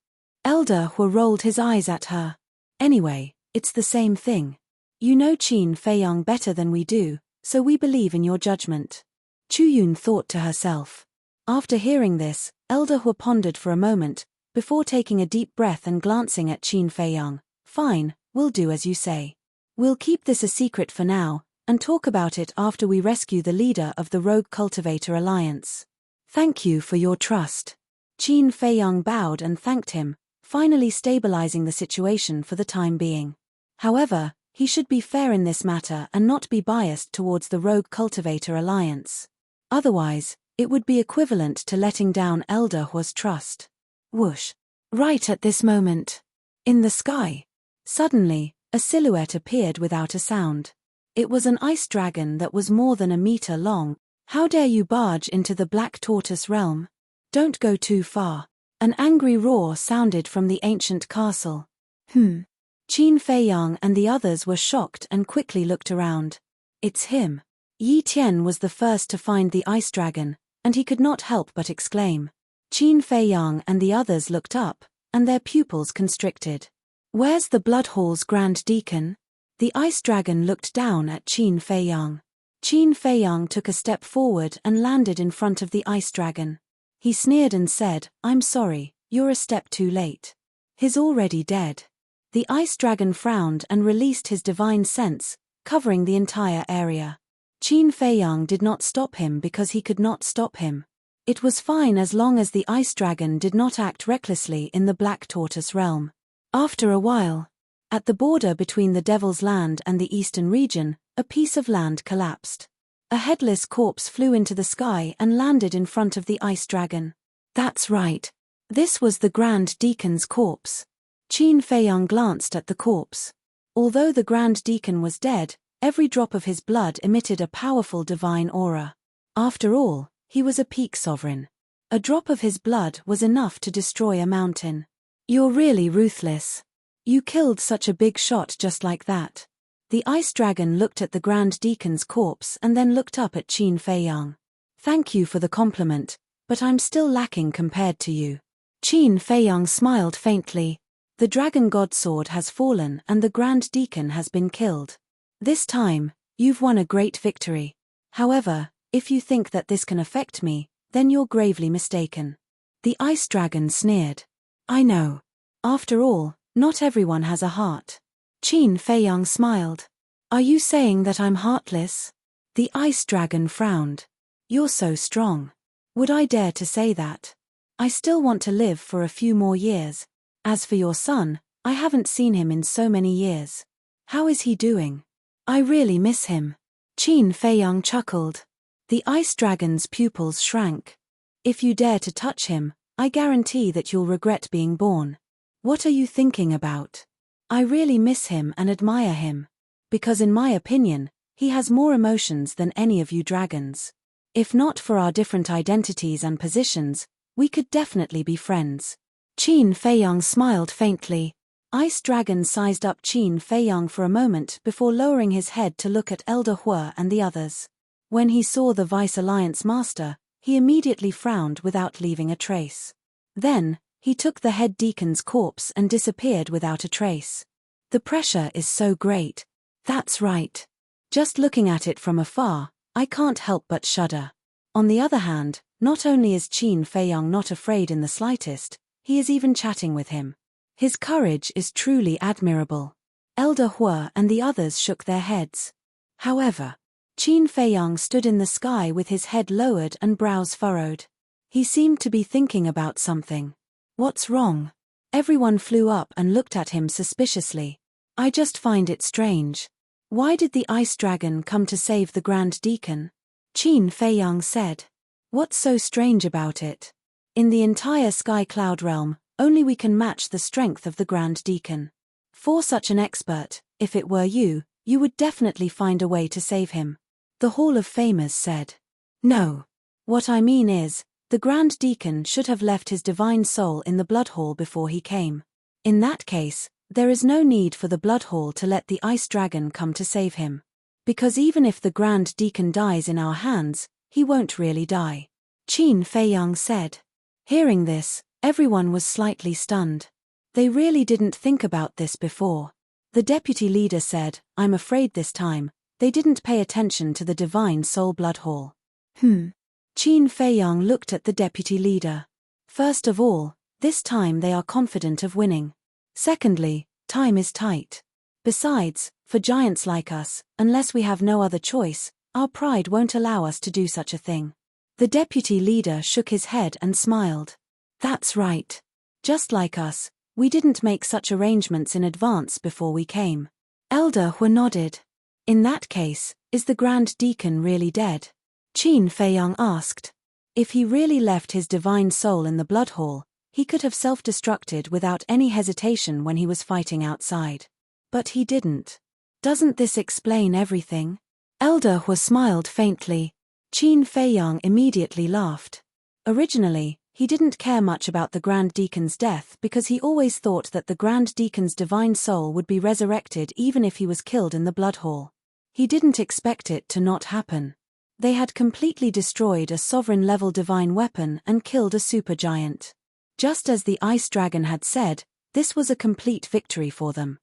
Elder Hua rolled his eyes at her. Anyway, it's the same thing. You know Qin Feiyang better than we do, so we believe in your judgment. Chu Yun thought to herself. After hearing this, Elder Hua pondered for a moment, before taking a deep breath and glancing at Qin Feiyang. Fine, we'll do as you say. We'll keep this a secret for now, and talk about it after we rescue the leader of the Rogue Cultivator Alliance. Thank you for your trust. Qin Feiyang bowed and thanked him, finally stabilizing the situation for the time being. However, he should be fair in this matter and not be biased towards the Rogue Cultivator Alliance. Otherwise, it would be equivalent to letting down Elder Hua's trust. Whoosh. Right at this moment. In the sky. Suddenly, a silhouette appeared without a sound. It was an ice dragon that was more than a meter long. How dare you barge into the Black Tortoise realm? Don't go too far. An angry roar sounded from the ancient castle. Qin Feiyang and the others were shocked and quickly looked around. It's him. Yi Tian was the first to find the ice dragon, and he could not help but exclaim. Qin Feiyang and the others looked up, and their pupils constricted. Where's the Blood Hall's Grand Deacon? The ice dragon looked down at Qin Feiyang. Qin Feiyang took a step forward and landed in front of the ice dragon. He sneered and said, I'm sorry, you're a step too late. He's already dead. The ice dragon frowned and released his divine sense, covering the entire area. Qin Feiyang did not stop him because he could not stop him. It was fine as long as the ice dragon did not act recklessly in the Black Tortoise realm. After a while, at the border between the Devil's Land and the eastern region, a piece of land collapsed. A headless corpse flew into the sky and landed in front of the ice dragon. That's right. This was the Grand Deacon's corpse. Qin Feiyang glanced at the corpse. Although the Grand Deacon was dead, every drop of his blood emitted a powerful divine aura. After all, he was a peak sovereign. A drop of his blood was enough to destroy a mountain. You're really ruthless. You killed such a big shot just like that. The ice dragon looked at the Grand Deacon's corpse and then looked up at Qin Feiyang. Thank you for the compliment, but I'm still lacking compared to you. Qin Feiyang smiled faintly. The Dragon God Sword has fallen and the Grand Deacon has been killed. This time, you've won a great victory. However, if you think that this can affect me, then you're gravely mistaken. The ice dragon sneered. I know. After all, not everyone has a heart. Qin Feiyang smiled. Are you saying that I'm heartless? The ice dragon frowned. You're so strong. Would I dare to say that? I still want to live for a few more years. As for your son, I haven't seen him in so many years. How is he doing? I really miss him. Qin Feiyang chuckled. The ice dragon's pupils shrank. If you dare to touch him, I guarantee that you'll regret being born. What are you thinking about? I really miss him and admire him. Because in my opinion, he has more emotions than any of you dragons. If not for our different identities and positions, we could definitely be friends. Qin Feiyang smiled faintly. Ice Dragon sized up Qin Feiyang for a moment before lowering his head to look at Elder Hua and the others. When he saw the Vice Alliance Master, he immediately frowned without leaving a trace. Then, he took the head deacon's corpse and disappeared without a trace. The pressure is so great. That's right. Just looking at it from afar, I can't help but shudder. On the other hand, not only is Qin Feiyang not afraid in the slightest, he is even chatting with him. His courage is truly admirable. Elder Hua and the others shook their heads. However, Qin Feiyang stood in the sky with his head lowered and brows furrowed. He seemed to be thinking about something. What's wrong? Everyone flew up and looked at him suspiciously. I just find it strange. Why did the ice dragon come to save the Grand Deacon? Qin Feiyang said. What's so strange about it? In the entire Sky Cloud realm, only we can match the strength of the Grand Deacon. For such an expert, if it were you would definitely find a way to save him. The Hall of Famers said. No. What I mean is, the Grand Deacon should have left his divine soul in the Blood Hall before he came. In that case, there is no need for the Blood Hall to let the Ice Dragon come to save him. Because even if the Grand Deacon dies in our hands, he won't really die. Qin Feiyang said. Hearing this, everyone was slightly stunned. They really didn't think about this before. The deputy leader said, I'm afraid this time, they didn't pay attention to the Divine Soul Blood Hall. Qin Feiyang looked at the deputy leader. First of all, this time they are confident of winning. Secondly, time is tight. Besides, for giants like us, unless we have no other choice, our pride won't allow us to do such a thing. The deputy leader shook his head and smiled. That's right. Just like us, we didn't make such arrangements in advance before we came. Elder Hua nodded. In that case, is the Grand Deacon really dead? Qin Feiyang asked. If he really left his divine soul in the Blood Hall, He could have self-destructed without any hesitation when he was fighting outside. But he didn't. Doesn't this explain everything? Elder Hua smiled faintly. Qin Feiyang immediately laughed. Originally, he didn't care much about the Grand Deacon's death because he always thought that the Grand Deacon's divine soul would be resurrected even if he was killed in the Blood Hall. He didn't expect it to not happen. They had completely destroyed a sovereign-level divine weapon and killed a supergiant. Just as the Ice Dragon had said, this was a complete victory for them.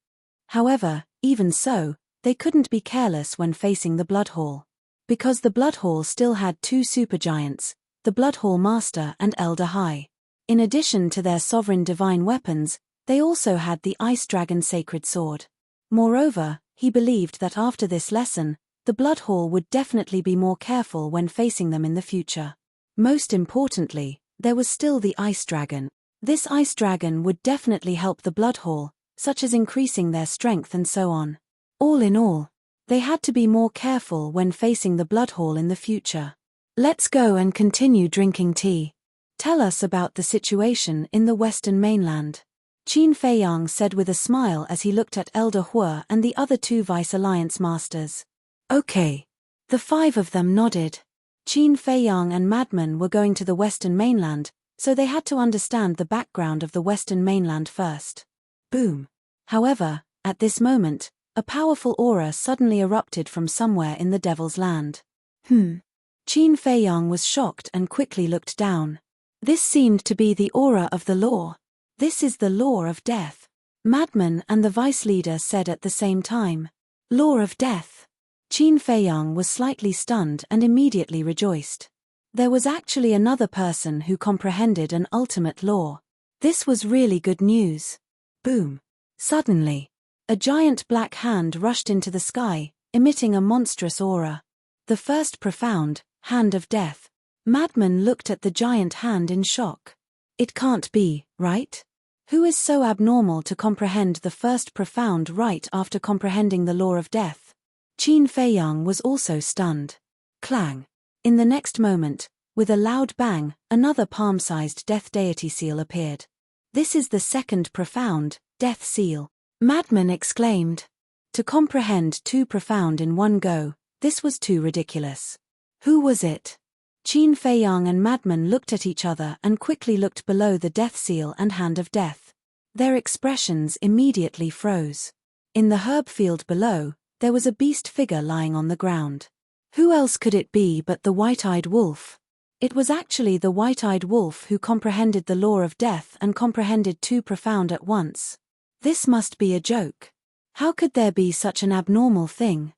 However, even so, they couldn't be careless when facing the Blood Hall. Because the Blood Hall still had two supergiants, the Blood Hall Master and Elder High. In addition to their sovereign divine weapons, they also had the Ice Dragon Sacred Sword. Moreover, he believed that after this lesson, the Blood Hall would definitely be more careful when facing them in the future. Most importantly, there was still the Ice Dragon. This Ice Dragon would definitely help the Blood Hall, such as increasing their strength and so on. All in all, they had to be more careful when facing the Blood Hall in the future. Let's go and continue drinking tea. Tell us about the situation in the Western mainland. Qin Feiyang said with a smile as he looked at Elder Hua and the other two Vice Alliance Masters. Okay. The five of them nodded. Qin Feiyang and Madman were going to the Western mainland, so they had to understand the background of the Western mainland first. Boom. However, at this moment, a powerful aura suddenly erupted from somewhere in the Devil's Land. Qin Feiyang was shocked and quickly looked down. This seemed to be the aura of the law. This is the law of death. Madman and the vice leader said at the same time. Law of death. Qin Feiyang was slightly stunned and immediately rejoiced. There was actually another person who comprehended an ultimate law. This was really good news. Boom. Suddenly, a giant black hand rushed into the sky, emitting a monstrous aura. The first profound, hand of death. Madman looked at the giant hand in shock. It can't be, right? Who is so abnormal to comprehend the first profound right after comprehending the law of death? Qin Feiyang was also stunned. Clang. In the next moment, with a loud bang, another palm-sized death deity seal appeared. This is the second profound, death seal. Madman exclaimed. To comprehend two profound in one go, this was too ridiculous. Who was it? Qin Feiyang and Madman looked at each other and quickly looked below the death seal and hand of death. Their expressions immediately froze. In the herb field below, there was a beast figure lying on the ground. Who else could it be but the white-eyed wolf? It was actually the white-eyed wolf who comprehended the law of death and comprehended two profound at once. This must be a joke. How could there be such an abnormal thing?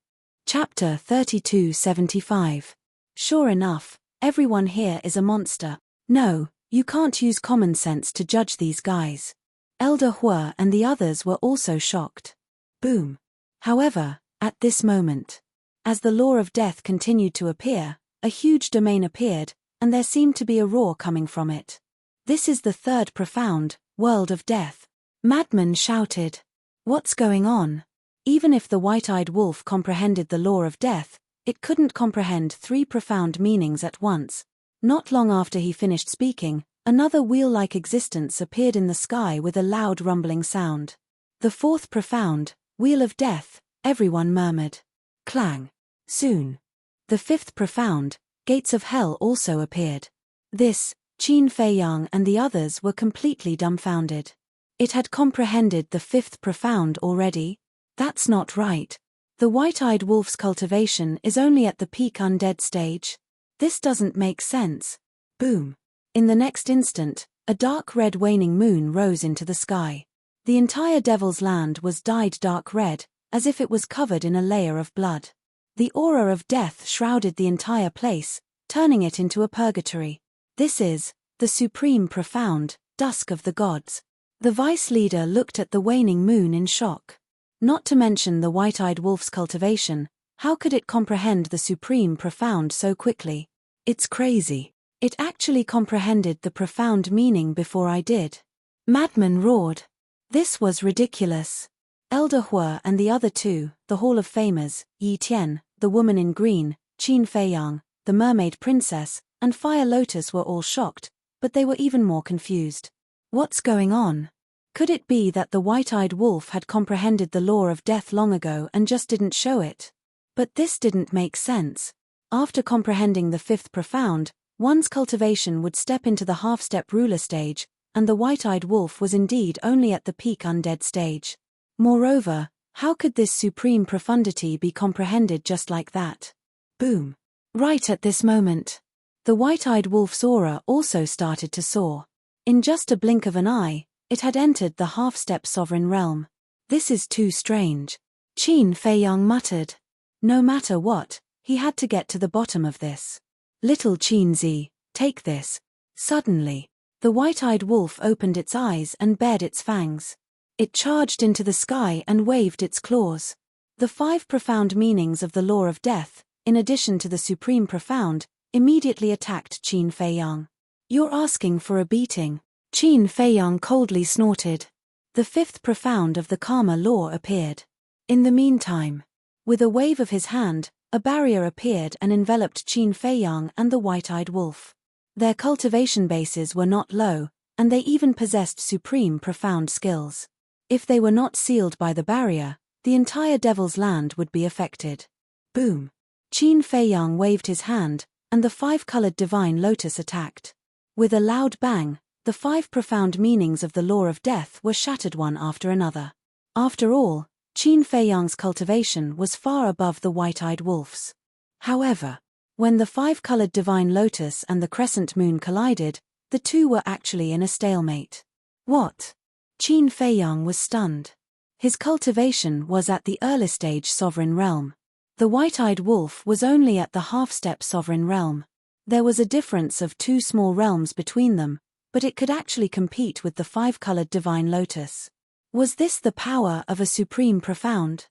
Chapter 3275. Sure enough, everyone here is a monster. No, you can't use common sense to judge these guys. Elder Hua and the others were also shocked. Boom. However, at this moment, as the law of death continued to appear, a huge domain appeared, and there seemed to be a roar coming from it. This is the third profound, world of death. Madman shouted. What's going on? Even if the white-eyed wolf comprehended the law of death, it couldn't comprehend three profound meanings at once. Not long after he finished speaking, another wheel-like existence appeared in the sky with a loud rumbling sound. The fourth profound, wheel of death, everyone murmured. Clang. Soon. The fifth profound, gates of hell also appeared. This, Qin Feiyang and the others were completely dumbfounded. It had comprehended the fifth profound already? That's not right. The white-eyed wolf's cultivation is only at the peak undead stage. This doesn't make sense. Boom. In the next instant, a dark red waning moon rose into the sky. The entire Devil's Land was dyed dark red, as if it was covered in a layer of blood. The aura of death shrouded the entire place, turning it into a purgatory. This is the supreme profound, dusk of the gods. The vice leader looked at the waning moon in shock. Not to mention the white-eyed wolf's cultivation, how could it comprehend the supreme profound so quickly? It's crazy. It actually comprehended the profound meaning before I did. Madman roared. This was ridiculous. Elder Hua and the other two, the Hall of Famers, Yi Tian, the woman in green, Qin Feiyang, the mermaid princess, and Fire Lotus were all shocked, but they were even more confused. What's going on? Could it be that the white-eyed wolf had comprehended the law of death long ago and just didn't show it? But this didn't make sense. After comprehending the fifth profound, one's cultivation would step into the half-step ruler stage, and the white-eyed wolf was indeed only at the peak undead stage. Moreover, how could this supreme profundity be comprehended just like that? Boom. Right at this moment, the white-eyed wolf's aura also started to soar. In just a blink of an eye, it had entered the half-step sovereign realm. This is too strange. Qin Feiyang muttered. No matter what, he had to get to the bottom of this. Little Qinzi, take this. Suddenly, the white-eyed wolf opened its eyes and bared its fangs. It charged into the sky and waved its claws. The 5 profound meanings of the law of death, in addition to the supreme profound, immediately attacked Qin Feiyang. You're asking for a beating. Qin Feiyang coldly snorted. The 5th profound of the karma law appeared. In the meantime, with a wave of his hand, a barrier appeared and enveloped Qin Feiyang and the white-eyed wolf. Their cultivation bases were not low, and they even possessed supreme profound skills. If they were not sealed by the barrier, the entire Devil's Land would be affected. Boom. Qin Feiyang waved his hand, and the 5-colored divine lotus attacked. With a loud bang, the 5 profound meanings of the law of death were shattered one after another. After all, Qin Feiyang's cultivation was far above the white-eyed wolf's. However, when the 5-colored divine lotus and the crescent moon collided, the two were actually in a stalemate. What? Qin Feiyang was stunned. His cultivation was at the early stage sovereign realm. The white-eyed wolf was only at the half-step sovereign realm. There was a difference of 2 small realms between them, but it could actually compete with the 5-colored divine lotus. Was this the power of a supreme profound?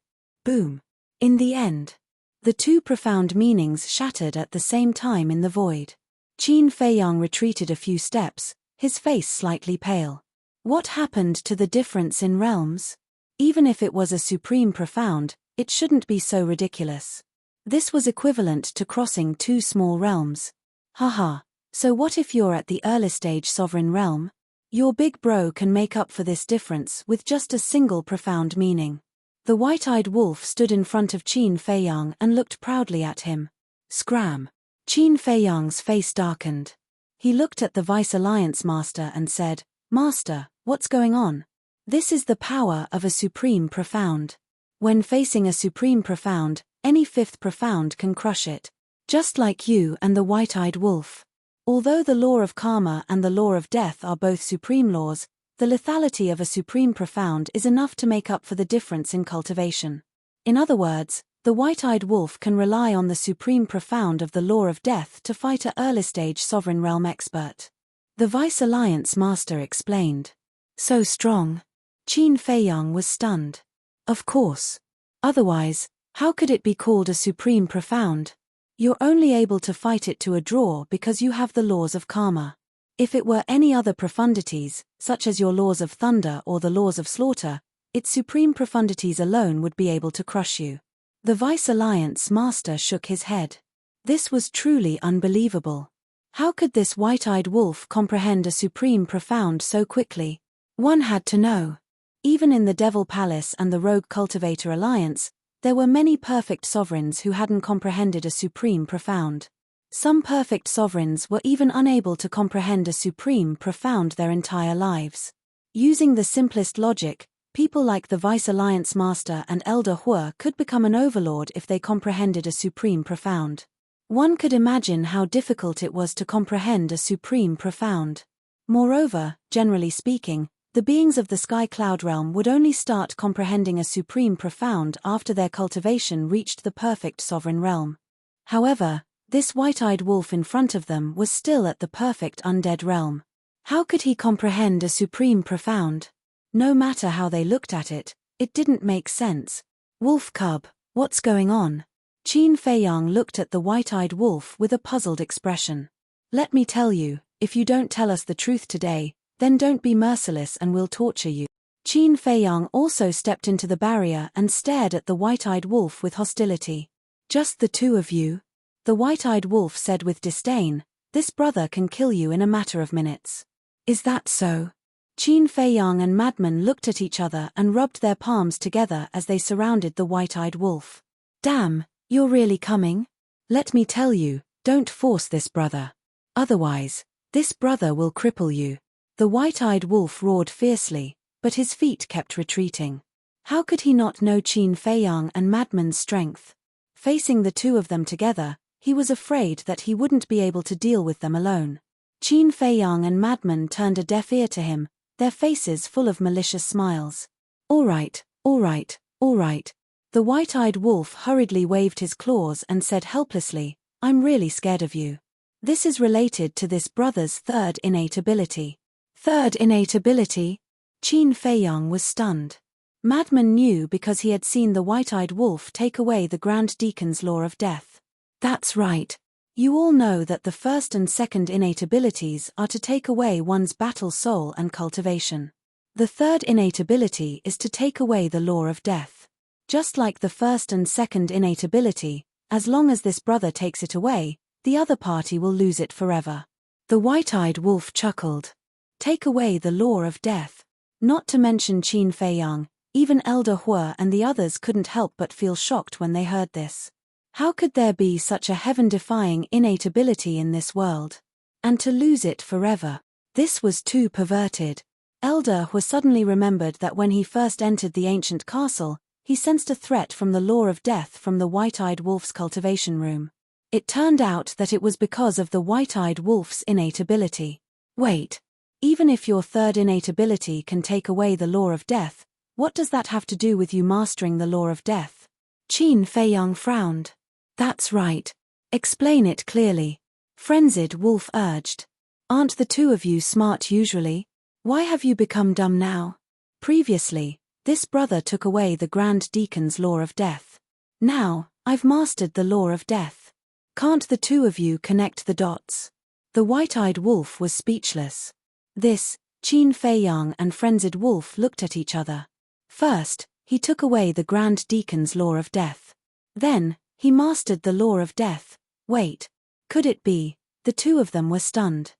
Boom. In the end, the 2 profound meanings shattered at the same time in the void. Qin Feiyang retreated a few steps, his face slightly pale. What happened to the difference in realms? Even if it was a supreme profound, it shouldn't be so ridiculous. This was equivalent to crossing 2 small realms. Haha, so what if you're at the early stage sovereign realm? Your big bro can make up for this difference with just a single profound meaning. The white-eyed wolf stood in front of Qin Feiyang and looked proudly at him. Scram. Qin Feiyang's face darkened. He looked at the Vice Alliance Master and said, Master, what's going on? This is the power of a supreme profound. When facing a supreme profound, any 5th profound can crush it. Just like you and the white-eyed wolf. Although the law of karma and the law of death are both supreme laws, the lethality of a supreme profound is enough to make up for the difference in cultivation. In other words, the white-eyed wolf can rely on the supreme profound of the law of death to fight a early-stage sovereign realm expert. The Vice Alliance Master explained. So strong. Qin Feiyang was stunned. Of course. Otherwise, how could it be called a supreme profound? You're only able to fight it to a draw because you have the laws of karma. If it were any other profundities, such as your laws of thunder or the laws of slaughter, its supreme profundities alone would be able to crush you. The Vice Alliance Master shook his head. This was truly unbelievable. How could this white-eyed wolf comprehend a supreme profound so quickly? One had to know. Even in the Devil Palace and the Rogue Cultivator Alliance, there were many perfect sovereigns who hadn't comprehended a supreme profound. Some perfect sovereigns were even unable to comprehend a supreme profound their entire lives. Using the simplest logic, people like the Vice Alliance Master and Elder Hua could become an overlord if they comprehended a supreme profound. One could imagine how difficult it was to comprehend a supreme profound. Moreover, generally speaking, the beings of the Sky Cloud realm would only start comprehending a supreme profound after their cultivation reached the perfect sovereign realm. However, this white-eyed wolf in front of them was still at the perfect undead realm. How could he comprehend a supreme profound? No matter how they looked at it, it didn't make sense. Wolf cub, what's going on? Qin Feiyang looked at the white-eyed wolf with a puzzled expression. Let me tell you, if you don't tell us the truth today, then don't be merciless and we'll torture you. Qin Feiyang also stepped into the barrier and stared at the white-eyed wolf with hostility. Just the 2 of you? The white-eyed wolf said with disdain, this brother can kill you in a matter of minutes. Is that so? Qin Feiyang and Madman looked at each other and rubbed their palms together as they surrounded the white-eyed wolf. Damn, you're really coming? Let me tell you, don't force this, brother. Otherwise, this brother will cripple you. The white-eyed wolf roared fiercely, but his feet kept retreating. How could he not know Qin Feiyang and Madman's strength? Facing the two of them together, he was afraid that he wouldn't be able to deal with them alone. Qin Feiyang and Madman turned a deaf ear to him, their faces full of malicious smiles. All right, all right, all right. The white-eyed wolf hurriedly waved his claws and said helplessly, I'm really scared of you. This is related to this brother's third innate ability. Third innate ability? Qin Feiyang was stunned. Madman knew because he had seen the white-eyed wolf take away the Grand Deacon's law of death. That's right. You all know that the first and second innate abilities are to take away one's battle soul and cultivation. The third innate ability is to take away the law of death. Just like the first and second innate ability, as long as this brother takes it away, the other party will lose it forever. The white-eyed wolf chuckled. Take away the law of death. Not to mention Qin Feiyang, even Elder Hua and the others couldn't help but feel shocked when they heard this. How could there be such a heaven-defying innate ability in this world? And to lose it forever. This was too perverted. Elder Hua suddenly remembered that when he first entered the ancient castle, he sensed a threat from the law of death from the white-eyed wolf's cultivation room. It turned out that it was because of the white-eyed wolf's innate ability. Wait. Even if your third innate ability can take away the law of death, what does that have to do with you mastering the law of death? Qin Feiyang frowned. That's right. Explain it clearly. Frenzied Wolf urged. Aren't the two of you smart usually? Why have you become dumb now? Previously, this brother took away the Grand Deacon's law of death. Now, I've mastered the law of death. Can't the two of you connect the dots? The white-eyed wolf was speechless. This, Qin Feiyang and Frenzied Wolf looked at each other. First, he took away the Grand Deacon's law of death. Then, he mastered the law of death. Wait. Could it be? The two of them were stunned.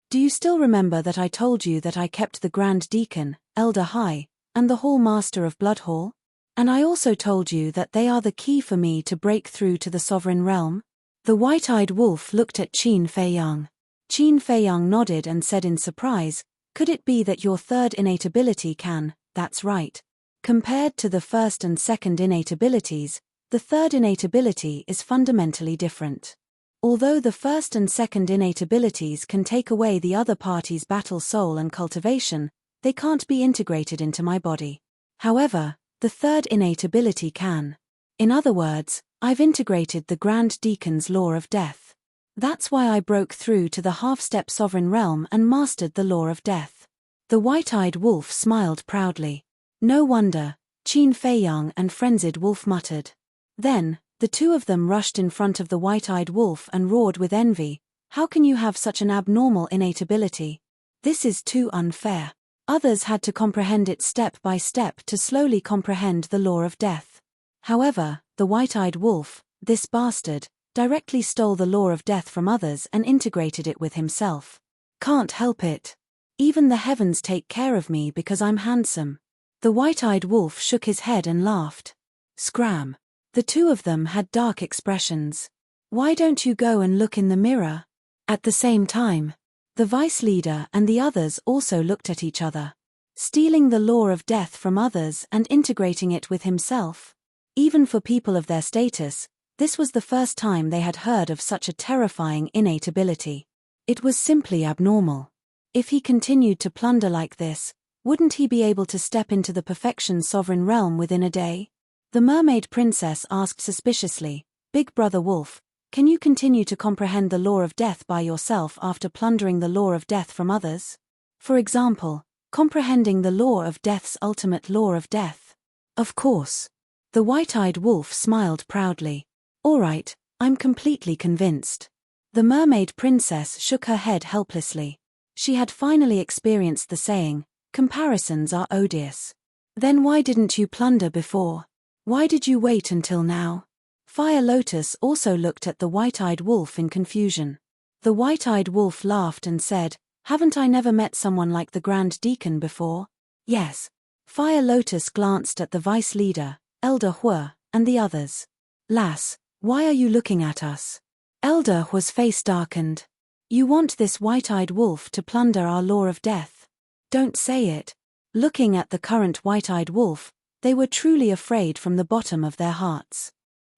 Do you still remember that I told you that I kept the Grand Deacon, Elder High, and the Hall Master of Blood Hall? And I also told you that they are the key for me to break through to the Sovereign Realm? The white-eyed wolf looked at Qin Feiyang. Qin Feiyang nodded and said in surprise, could it be that your third innate ability can? That's right. Compared to the first and second innate abilities, the third innate ability is fundamentally different. Although the first and second innate abilities can take away the other party's battle soul and cultivation, they can't be integrated into my body. However, the third innate ability can. In other words, I've integrated the Grand Deacon's law of death. That's why I broke through to the half-step Sovereign Realm and mastered the law of death. The white-eyed wolf smiled proudly. No wonder, Qin Feiyang and Frenzied Wolf muttered. Then, the two of them rushed in front of the white-eyed wolf and roared with envy. How can you have such an abnormal innate ability? This is too unfair. Others had to comprehend it step by step to slowly comprehend the law of death. However, the white-eyed wolf, this bastard, directly stole the law of death from others and integrated it with himself. Can't help it. Even the heavens take care of me because I'm handsome. The white-eyed wolf shook his head and laughed. Scram. The two of them had dark expressions. Why don't you go and look in the mirror? At the same time, the vice leader and the others also looked at each other. Stealing the law of death from others and integrating it with himself. Even for people of their status, this was the first time they had heard of such a terrifying innate ability. It was simply abnormal. If he continued to plunder like this, wouldn't he be able to step into the perfection Sovereign Realm within a day? The mermaid princess asked suspiciously, Big Brother Wolf, can you continue to comprehend the law of death by yourself after plundering the law of death from others? For example, comprehending the law of death's ultimate law of death. Of course. The white-eyed wolf smiled proudly. All right, I'm completely convinced. The mermaid princess shook her head helplessly. She had finally experienced the saying, comparisons are odious. Then why didn't you plunder before? Why did you wait until now? Fire Lotus also looked at the white-eyed wolf in confusion. The white-eyed wolf laughed and said, Haven't I never met someone like the Grand Deacon before? Yes. Fire Lotus glanced at the vice leader, Elder Hua, and the others. Lass, why are you looking at us? Elder Hua's face darkened. You want this white-eyed wolf to plunder our law of death. Don't say it. Looking at the current white-eyed wolf, they were truly afraid from the bottom of their hearts.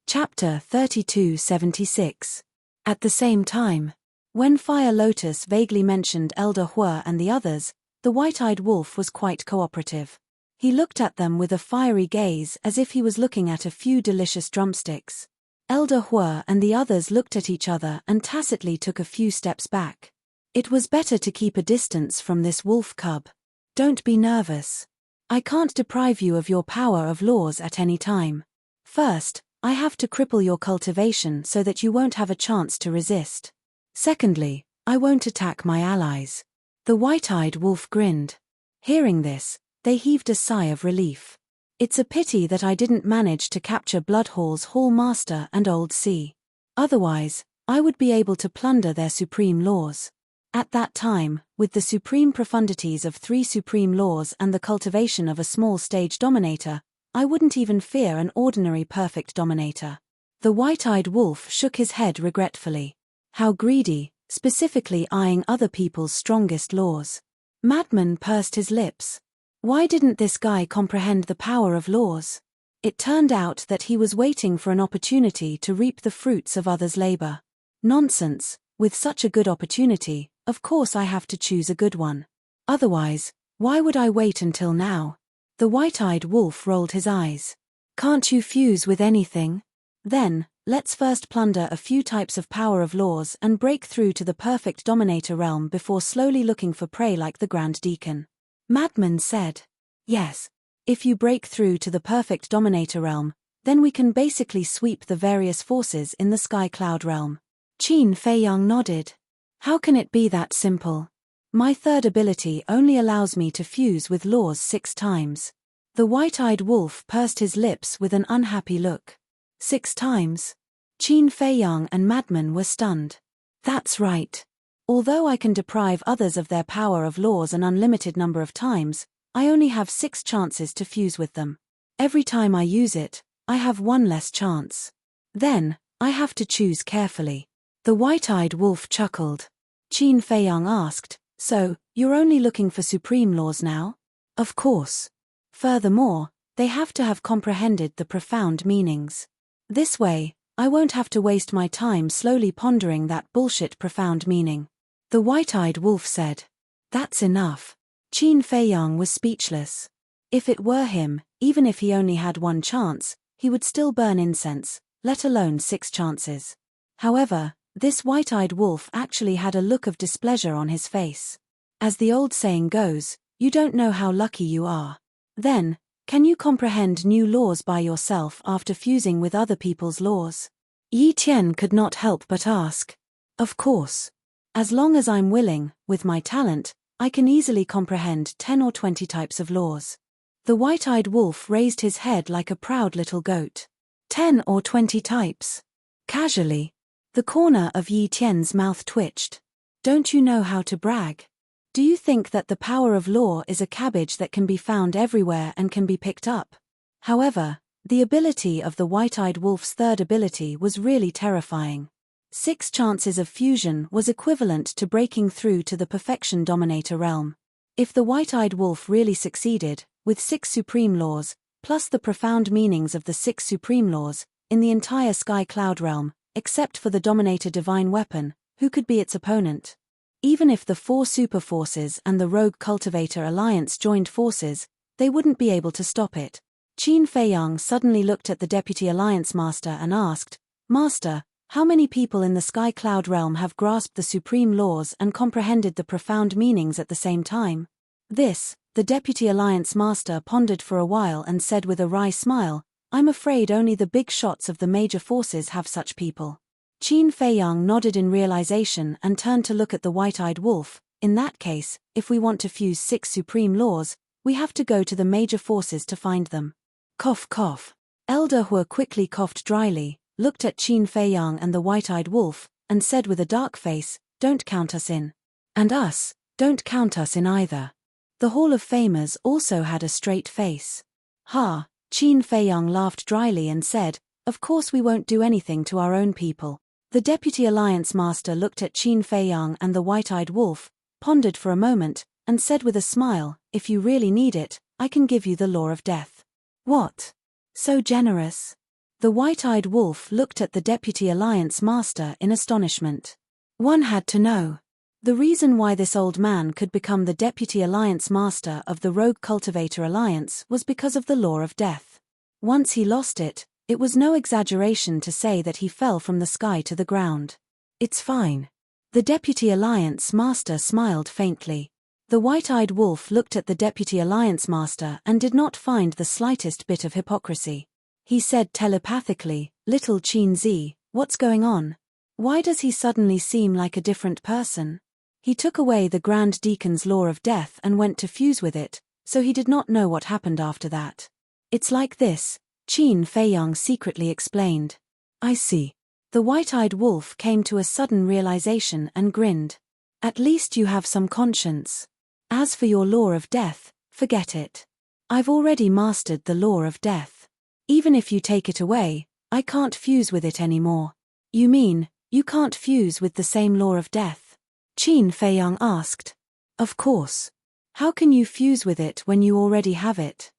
Chapter 3276. At the same time, when Fire Lotus vaguely mentioned Elder Hua and the others, the white-eyed wolf was quite cooperative. He looked at them with a fiery gaze as if he was looking at a few delicious drumsticks. Elder Hua and the others looked at each other and tacitly took a few steps back. It was better to keep a distance from this wolf cub. Don't be nervous. I can't deprive you of your power of laws at any time. First, I have to cripple your cultivation so that you won't have a chance to resist. Secondly, I won't attack my allies. The white-eyed wolf grinned. Hearing this, they heaved a sigh of relief. It's a pity that I didn't manage to capture Bloodhall's Hall Master and Old Sea. Otherwise, I would be able to plunder their supreme laws. At that time, with the supreme profundities of 3 supreme laws and the cultivation of a small stage dominator, I wouldn't even fear an ordinary perfect dominator. The white-eyed wolf shook his head regretfully. How greedy, specifically eyeing other people's strongest laws. Madman pursed his lips. Why didn't this guy comprehend the power of laws? It turned out that he was waiting for an opportunity to reap the fruits of others' labor. Nonsense, with such a good opportunity, of course I have to choose a good one. Otherwise, why would I wait until now? The white-eyed wolf rolled his eyes. Can't you fuse with anything? Then, let's first plunder a few types of power of laws and break through to the perfect dominator realm before slowly looking for prey like the Grand Deacon. Madman said. Yes. If you break through to the perfect dominator realm, then we can basically sweep the various forces in the sky cloud realm. Qin Feiyang nodded. How can it be that simple? My third ability only allows me to fuse with laws 6 times. The white-eyed wolf pursed his lips with an unhappy look. 6 times? Qin Feiyang and Madman were stunned. That's right. Although I can deprive others of their power of laws an unlimited number of times, I only have 6 chances to fuse with them. Every time I use it, I have 1 less chance. Then, I have to choose carefully. The white-eyed wolf chuckled. Qin Feiyang asked, so, you're only looking for supreme laws now? Of course. Furthermore, they have to have comprehended the profound meanings. This way, I won't have to waste my time slowly pondering that bullshit profound meaning. The white-eyed wolf said. That's enough. Qin Feiyang was speechless. If it were him, even if he only had 1 chance, he would still burn incense, let alone 6 chances. However, this white-eyed wolf actually had a look of displeasure on his face. As the old saying goes, you don't know how lucky you are. Then, can you comprehend new laws by yourself after fusing with other people's laws? Yi Tian could not help but ask. Of course. As long as I'm willing, with my talent, I can easily comprehend 10 or 20 types of laws. The white-eyed wolf raised his head like a proud little goat. 10 or 20 types. Casually. The corner of Yi Tian's mouth twitched. Don't you know how to brag? Do you think that the power of law is a cabbage that can be found everywhere and can be picked up? However, the ability of the white-eyed wolf's third ability was really terrifying. 6 chances of fusion was equivalent to breaking through to the perfection dominator realm. If the white-eyed wolf really succeeded, with 6 supreme laws, plus the profound meanings of the 6 supreme laws, in the entire sky cloud realm, except for the dominator divine weapon, who could be its opponent? Even if the 4 super forces and the rogue cultivator alliance joined forces, they wouldn't be able to stop it. Qin Feiyang suddenly looked at the deputy alliance master and asked, Master, how many people in the sky cloud realm have grasped the supreme laws and comprehended the profound meanings at the same time? This, the deputy alliance master pondered for a while and said with a wry smile, I'm afraid only the big shots of the major forces have such people. Qin Feiyang nodded in realization and turned to look at the white-eyed wolf. In that case, if we want to fuse 6 supreme laws, we have to go to the major forces to find them. Cough cough. Elder Hua quickly coughed dryly, looked at Qin Feiyang and the white-eyed wolf, and said with a dark face, don't count us in. And us, Don't count us in either. The Hall of Famers also had a straight face. Ha, Qin Feiyang laughed dryly and said, of course we won't do anything to our own people. The Deputy Alliance Master looked at Qin Feiyang and the White-Eyed Wolf, pondered for a moment, and said with a smile, if you really need it, I can give you the Law of Death. What? So generous? The White-Eyed Wolf looked at the Deputy Alliance Master in astonishment. One had to know. The reason why this old man could become the Deputy Alliance Master of the Rogue Cultivator Alliance was because of the Law of Death. Once he lost it, it was no exaggeration to say that he fell from the sky to the ground. It's fine. The Deputy Alliance Master smiled faintly. The White-Eyed Wolf looked at the Deputy Alliance Master and did not find the slightest bit of hypocrisy. He said telepathically, Little Qin Zi, what's going on? Why does he suddenly seem like a different person? He took away the Grand Deacon's Law of Death and went to fuse with it, so he did not know what happened after that. It's like this, Qin Feiyang secretly explained. I see. The White-Eyed Wolf came to a sudden realization and grinned. At least you have some conscience. As for your Law of Death, forget it. I've already mastered the Law of Death. Even if you take it away, I can't fuse with it anymore. You mean, you can't fuse with the same Law of Death? Qin Feiyang asked. Of course. How can you fuse with it when you already have it?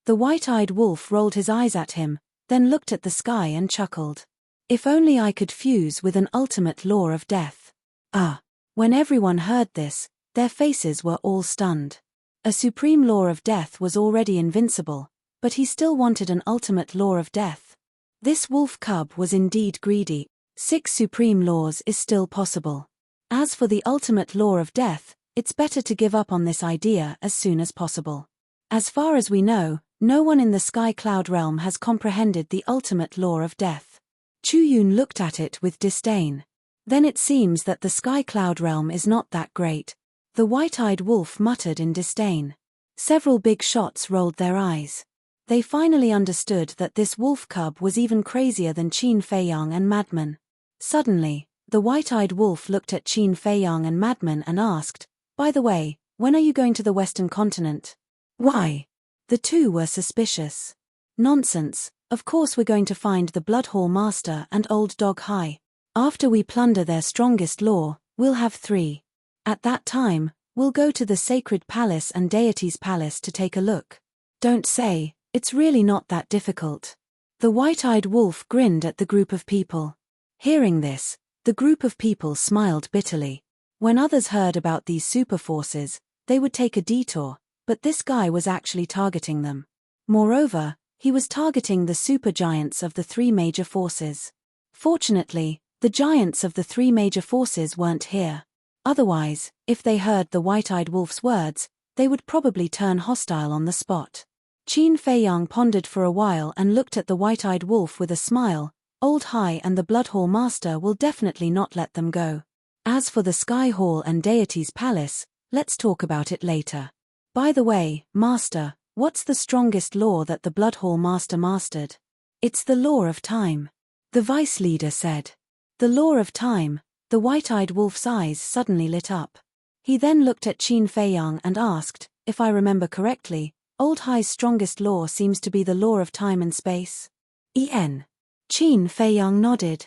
The White-Eyed Wolf rolled his eyes at him, then looked at the sky and chuckled. If only I could fuse with an ultimate Law of Death. Ah. When everyone heard this, their faces were all stunned. A supreme Law of Death was already invincible, but he still wanted an ultimate Law of Death. This wolf cub was indeed greedy. 6 supreme laws is still possible. As for the ultimate Law of Death, it's better to give up on this idea as soon as possible. As far as we know, no one in the Sky Cloud realm has comprehended the ultimate Law of Death. Chu Yun looked at it with disdain. Then it seems that the Sky Cloud realm is not that great. The White-Eyed Wolf muttered in disdain. Several big shots rolled their eyes. They finally understood that this wolf cub was even crazier than Qin Feiyang and Madman. Suddenly, the White-Eyed Wolf looked at Qin Feiyang and Madman and asked, by the way, when are you going to the Western continent? Why? The two were suspicious. Nonsense, of course we're going to find the Blood Hall Master and Old Dog Hai. After we plunder their strongest law, we'll have 3. At that time, we'll go to the Sacred Palace and Deity's Palace to take a look. Don't say, it's really not that difficult. The White-Eyed Wolf grinned at the group of people. Hearing this, the group of people smiled bitterly. When others heard about these super forces, they would take a detour, but this guy was actually targeting them. Moreover, he was targeting the supergiants of the 3 major forces. Fortunately, the giants of the 3 major forces weren't here. Otherwise, if they heard the White-Eyed Wolf's words, they would probably turn hostile on the spot. Qin Feiyang pondered for a while and looked at the White-Eyed Wolf with a smile. Old Hai and the Blood Hall Master will definitely not let them go. As for the Sky Hall and Deity's Palace, let's talk about it later. By the way, Master, what's the strongest law that the Blood Hall Master mastered? It's the Law of Time. The Vice Leader said. The Law of Time. The White-Eyed Wolf's eyes suddenly lit up. He then looked at Qin Feiyang and asked, if I remember correctly, Old Hai's strongest law seems to be the Law of Time and Space. Qin Feiyang nodded.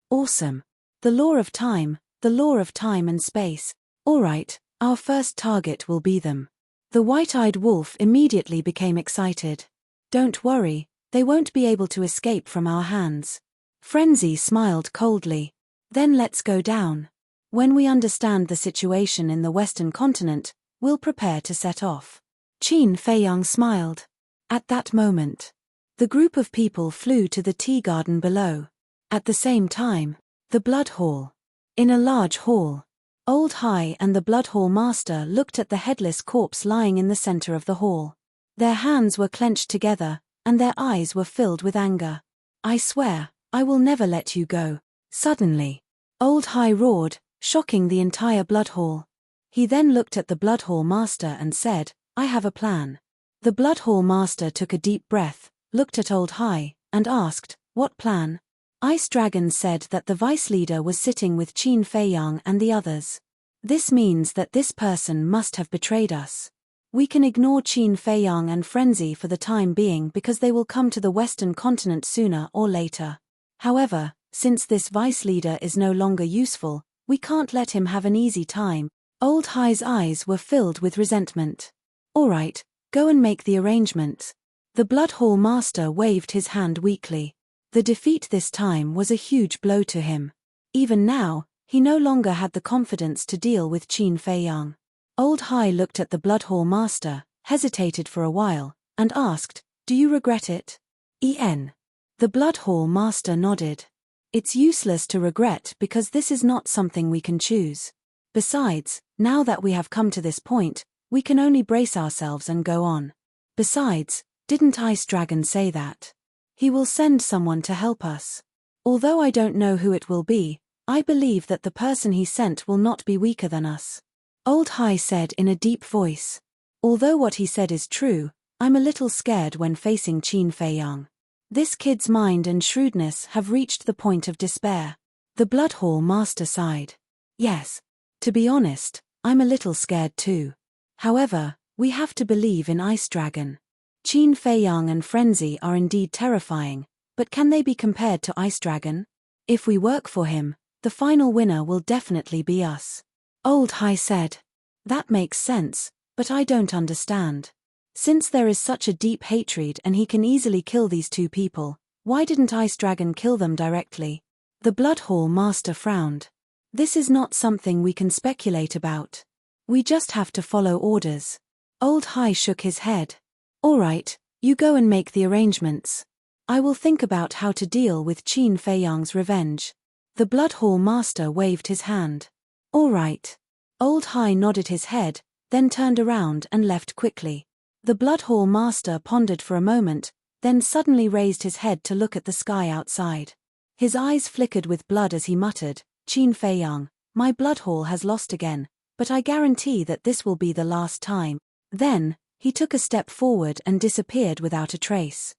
Awesome. The Law of Time and Space. Alright, our first target will be them. The White-Eyed Wolf immediately became excited. Don't worry, they won't be able to escape from our hands. Frenzy smiled coldly. Then let's go down. When we understand the situation in the Western continent, we'll prepare to set off. Qin Feiyang smiled. At that moment, the group of people flew to the tea garden below. At the same time, the Blood Hall. In a large hall, Old Hai and the Blood Hall Master looked at the headless corpse lying in the center of the hall. Their hands were clenched together, and their eyes were filled with anger. I swear, I will never let you go. Suddenly, Old Hai roared, shocking the entire Blood Hall. He then looked at the Blood Hall Master and said, I have a plan. The Blood Hall Master took a deep breath, looked at Old Hai, and asked, what plan? Ice Dragon said that the Vice Leader was sitting with Qin Feiyang and the others. This means that this person must have betrayed us. We can ignore Qin Feiyang and Frenzy for the time being because they will come to the Western continent sooner or later. However, since this vice leader is no longer useful, we can't let him have an easy time. Old Hai's eyes were filled with resentment. Alright, go and make the arrangements. The Blood Hall Master waved his hand weakly. The defeat this time was a huge blow to him. Even now, he no longer had the confidence to deal with Qin Feiyang. Old Hai looked at the Blood Hall Master, hesitated for a while, and asked, "Do you regret it?" The Blood Hall Master nodded. It's useless to regret because this is not something we can choose. Besides, now that we have come to this point, we can only brace ourselves and go on. Besides, didn't Ice Dragon say that? He will send someone to help us. Although I don't know who it will be, I believe that the person he sent will not be weaker than us. Old Hai said in a deep voice. Although what he said is true, I'm a little scared when facing Qin Feiyang. This kid's mind and shrewdness have reached the point of despair. The Blood Hall Master sighed. Yes. To be honest, I'm a little scared too. However, we have to believe in Ice Dragon. Qin Feiyang and Frenzy are indeed terrifying, but can they be compared to Ice Dragon? If we work for him, the final winner will definitely be us. Old Hai said. That makes sense, but I don't understand. Since there is such a deep hatred and he can easily kill these two people, why didn't Ice Dragon kill them directly? The Blood Hall Master frowned. This is not something we can speculate about. We just have to follow orders. Old Hai shook his head. Alright, you go and make the arrangements. I will think about how to deal with Qin Feiyang's revenge. The Blood Hall Master waved his hand. Alright. Old Hai nodded his head, then turned around and left quickly. The Blood Hall Master pondered for a moment, then suddenly raised his head to look at the sky outside. His eyes flickered with blood as he muttered, "Qin Feiyang, my Blood Hall has lost again, but I guarantee that this will be the last time." Then, he took a step forward and disappeared without a trace.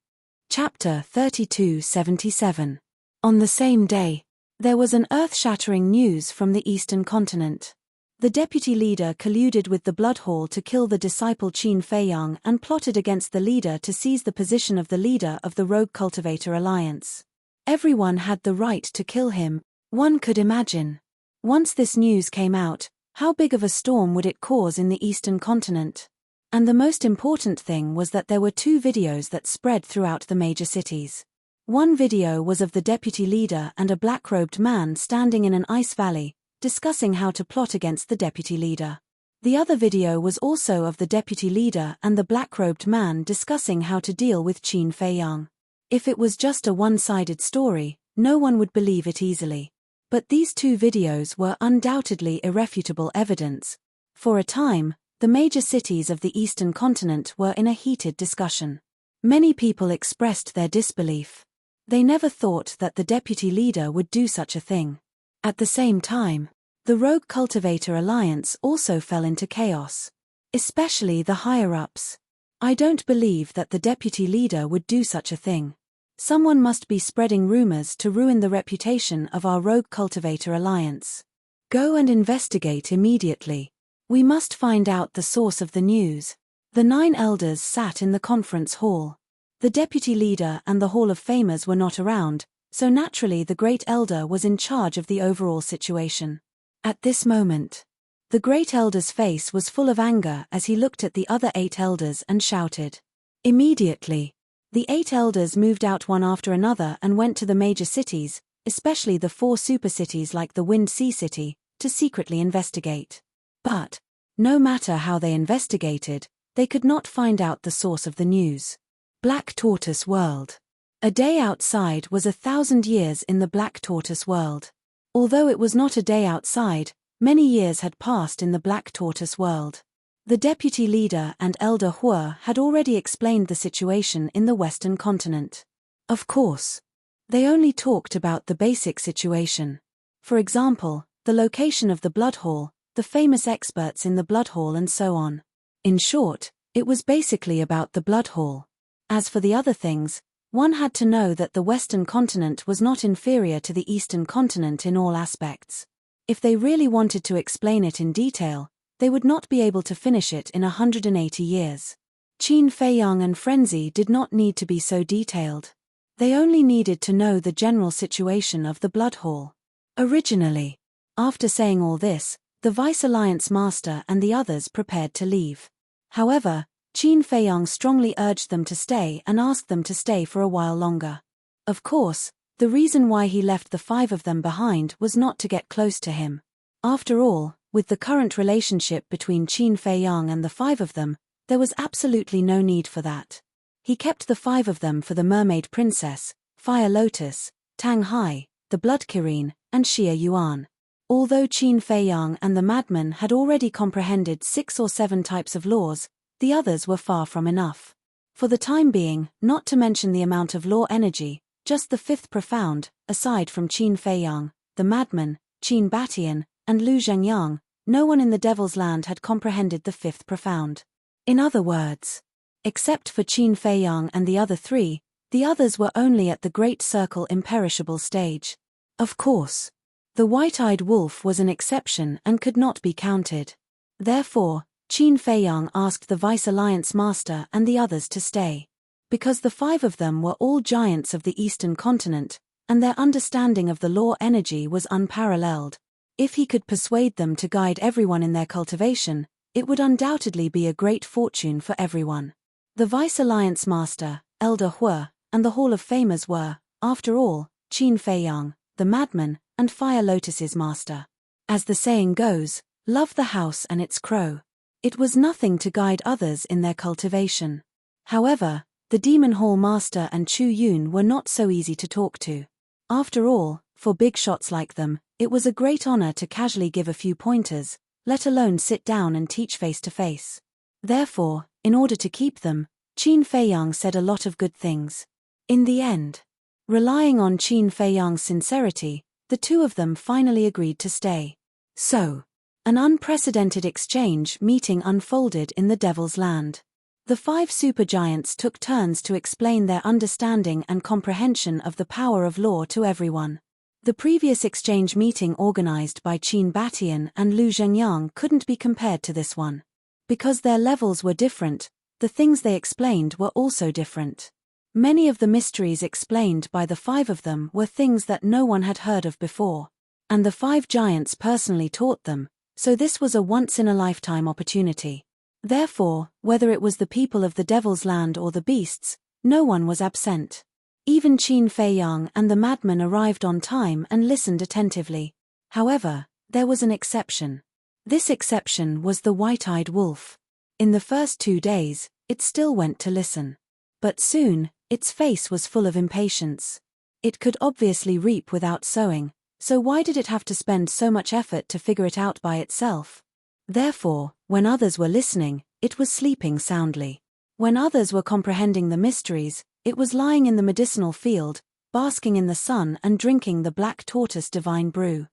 Chapter 3277. On the same day, there was an earth-shattering news from the Eastern continent. The deputy leader colluded with the Blood Hall to kill the disciple Qin Feiyang and plotted against the leader to seize the position of the leader of the Rogue Cultivator Alliance. Everyone had the right to kill him, one could imagine. Once this news came out, how big of a storm would it cause in the Eastern continent? And the most important thing was that there were two videos that spread throughout the major cities. One video was of the deputy leader and a black-robed man standing in an ice valley, discussing how to plot against the deputy leader. The other video was also of the deputy leader and the black-robed man discussing how to deal with Qin Feiyang. If it was just a one-sided story, no one would believe it easily. But these two videos were undoubtedly irrefutable evidence. For a time, the major cities of the Eastern continent were in a heated discussion. Many people expressed their disbelief. They never thought that the deputy leader would do such a thing. At the same time, the Rogue Cultivator Alliance also fell into chaos. Especially the higher-ups. I don't believe that the deputy leader would do such a thing. Someone must be spreading rumors to ruin the reputation of our Rogue Cultivator Alliance. Go and investigate immediately. We must find out the source of the news. The 9 elders sat in the conference hall. The deputy leader and the Hall of Famers were not around, so naturally the Great Elder was in charge of the overall situation. At this moment, the Great Elder's face was full of anger as he looked at the other 8 elders and shouted. Immediately, the 8 elders moved out one after another and went to the major cities, especially the 4 super cities like the Wind Sea City, to secretly investigate. But, no matter how they investigated, they could not find out the source of the news. Black Tortoise World. A day outside was 1,000 years in the Black Tortoise World. Although it was not a day outside, many years had passed in the Black Tortoise World. The deputy leader and Elder Hua had already explained the situation in the Western continent. Of course, they only talked about the basic situation. For example, the location of the Blood Hall, the famous experts in the Blood Hall and so on. In short, it was basically about the Blood Hall. As for the other things, one had to know that the Western continent was not inferior to the Eastern continent in all aspects. If they really wanted to explain it in detail, they would not be able to finish it in 180 years. Qin Feiyang and Frenzy did not need to be so detailed. They only needed to know the general situation of the Blood Hall. Originally, after saying all this, the Vice Alliance Master and the others prepared to leave. However, Qin Feiyang strongly urged them to stay and asked them to stay for a while longer. Of course, the reason why he left the 5 of them behind was not to get close to him. After all, with the current relationship between Qin Feiyang and the 5 of them, there was absolutely no need for that. He kept the 5 of them for the Mermaid Princess, Fire Lotus, Tang Hai, the Blood Kirin, and Xia Yuan. Although Qin Feiyang and the madman had already comprehended 6 or 7 types of laws, the others were far from enough. For the time being, not to mention the amount of law energy, just the 5th profound, aside from Qin Feiyang, the madman, Qin Batian, and Lu Zhengyang, no one in the Devil's Land had comprehended the 5th profound. In other words, except for Qin Feiyang and the other 3, the others were only at the Great Circle imperishable stage. Of course, the White-Eyed Wolf was an exception and could not be counted. Therefore, Qin Feiyang asked the Vice Alliance Master and the others to stay. Because the 5 of them were all giants of the Eastern continent, and their understanding of the law energy was unparalleled. If he could persuade them to guide everyone in their cultivation, it would undoubtedly be a great fortune for everyone. The Vice Alliance Master, Elder Hua, and the Hall of Famers were, after all, Qin Feiyang, the madman, and Fire Lotus's master. As the saying goes, love the house and its crow. It was nothing to guide others in their cultivation. However, the Demon Hall Master and Chu Yun were not so easy to talk to. After all, for big shots like them, it was a great honor to casually give a few pointers, let alone sit down and teach face to face. Therefore, in order to keep them, Qin Feiyang said a lot of good things. In the end, relying on Qin Feiyang's sincerity, the 2 of them finally agreed to stay. So, an unprecedented exchange meeting unfolded in the Devil's Land. The 5 supergiants took turns to explain their understanding and comprehension of the power of law to everyone. The previous exchange meeting organized by Qin Batian and Lu Zhengyang couldn't be compared to this one. Because their levels were different, the things they explained were also different. Many of the mysteries explained by the 5 of them were things that no one had heard of before. And the 5 giants personally taught them, so this was a once-in-a-lifetime opportunity. Therefore, whether it was the people of the Devil's Land or the beasts, no one was absent. Even Qin Feiyang and the madman arrived on time and listened attentively. However, there was an exception. This exception was the White-Eyed Wolf. In the first 2 days, it still went to listen. But soon, its face was full of impatience. It could obviously reap without sowing, so why did it have to spend so much effort to figure it out by itself? Therefore, when others were listening, it was sleeping soundly. When others were comprehending the mysteries, it was lying in the medicinal field, basking in the sun and drinking the black tortoise divine brew.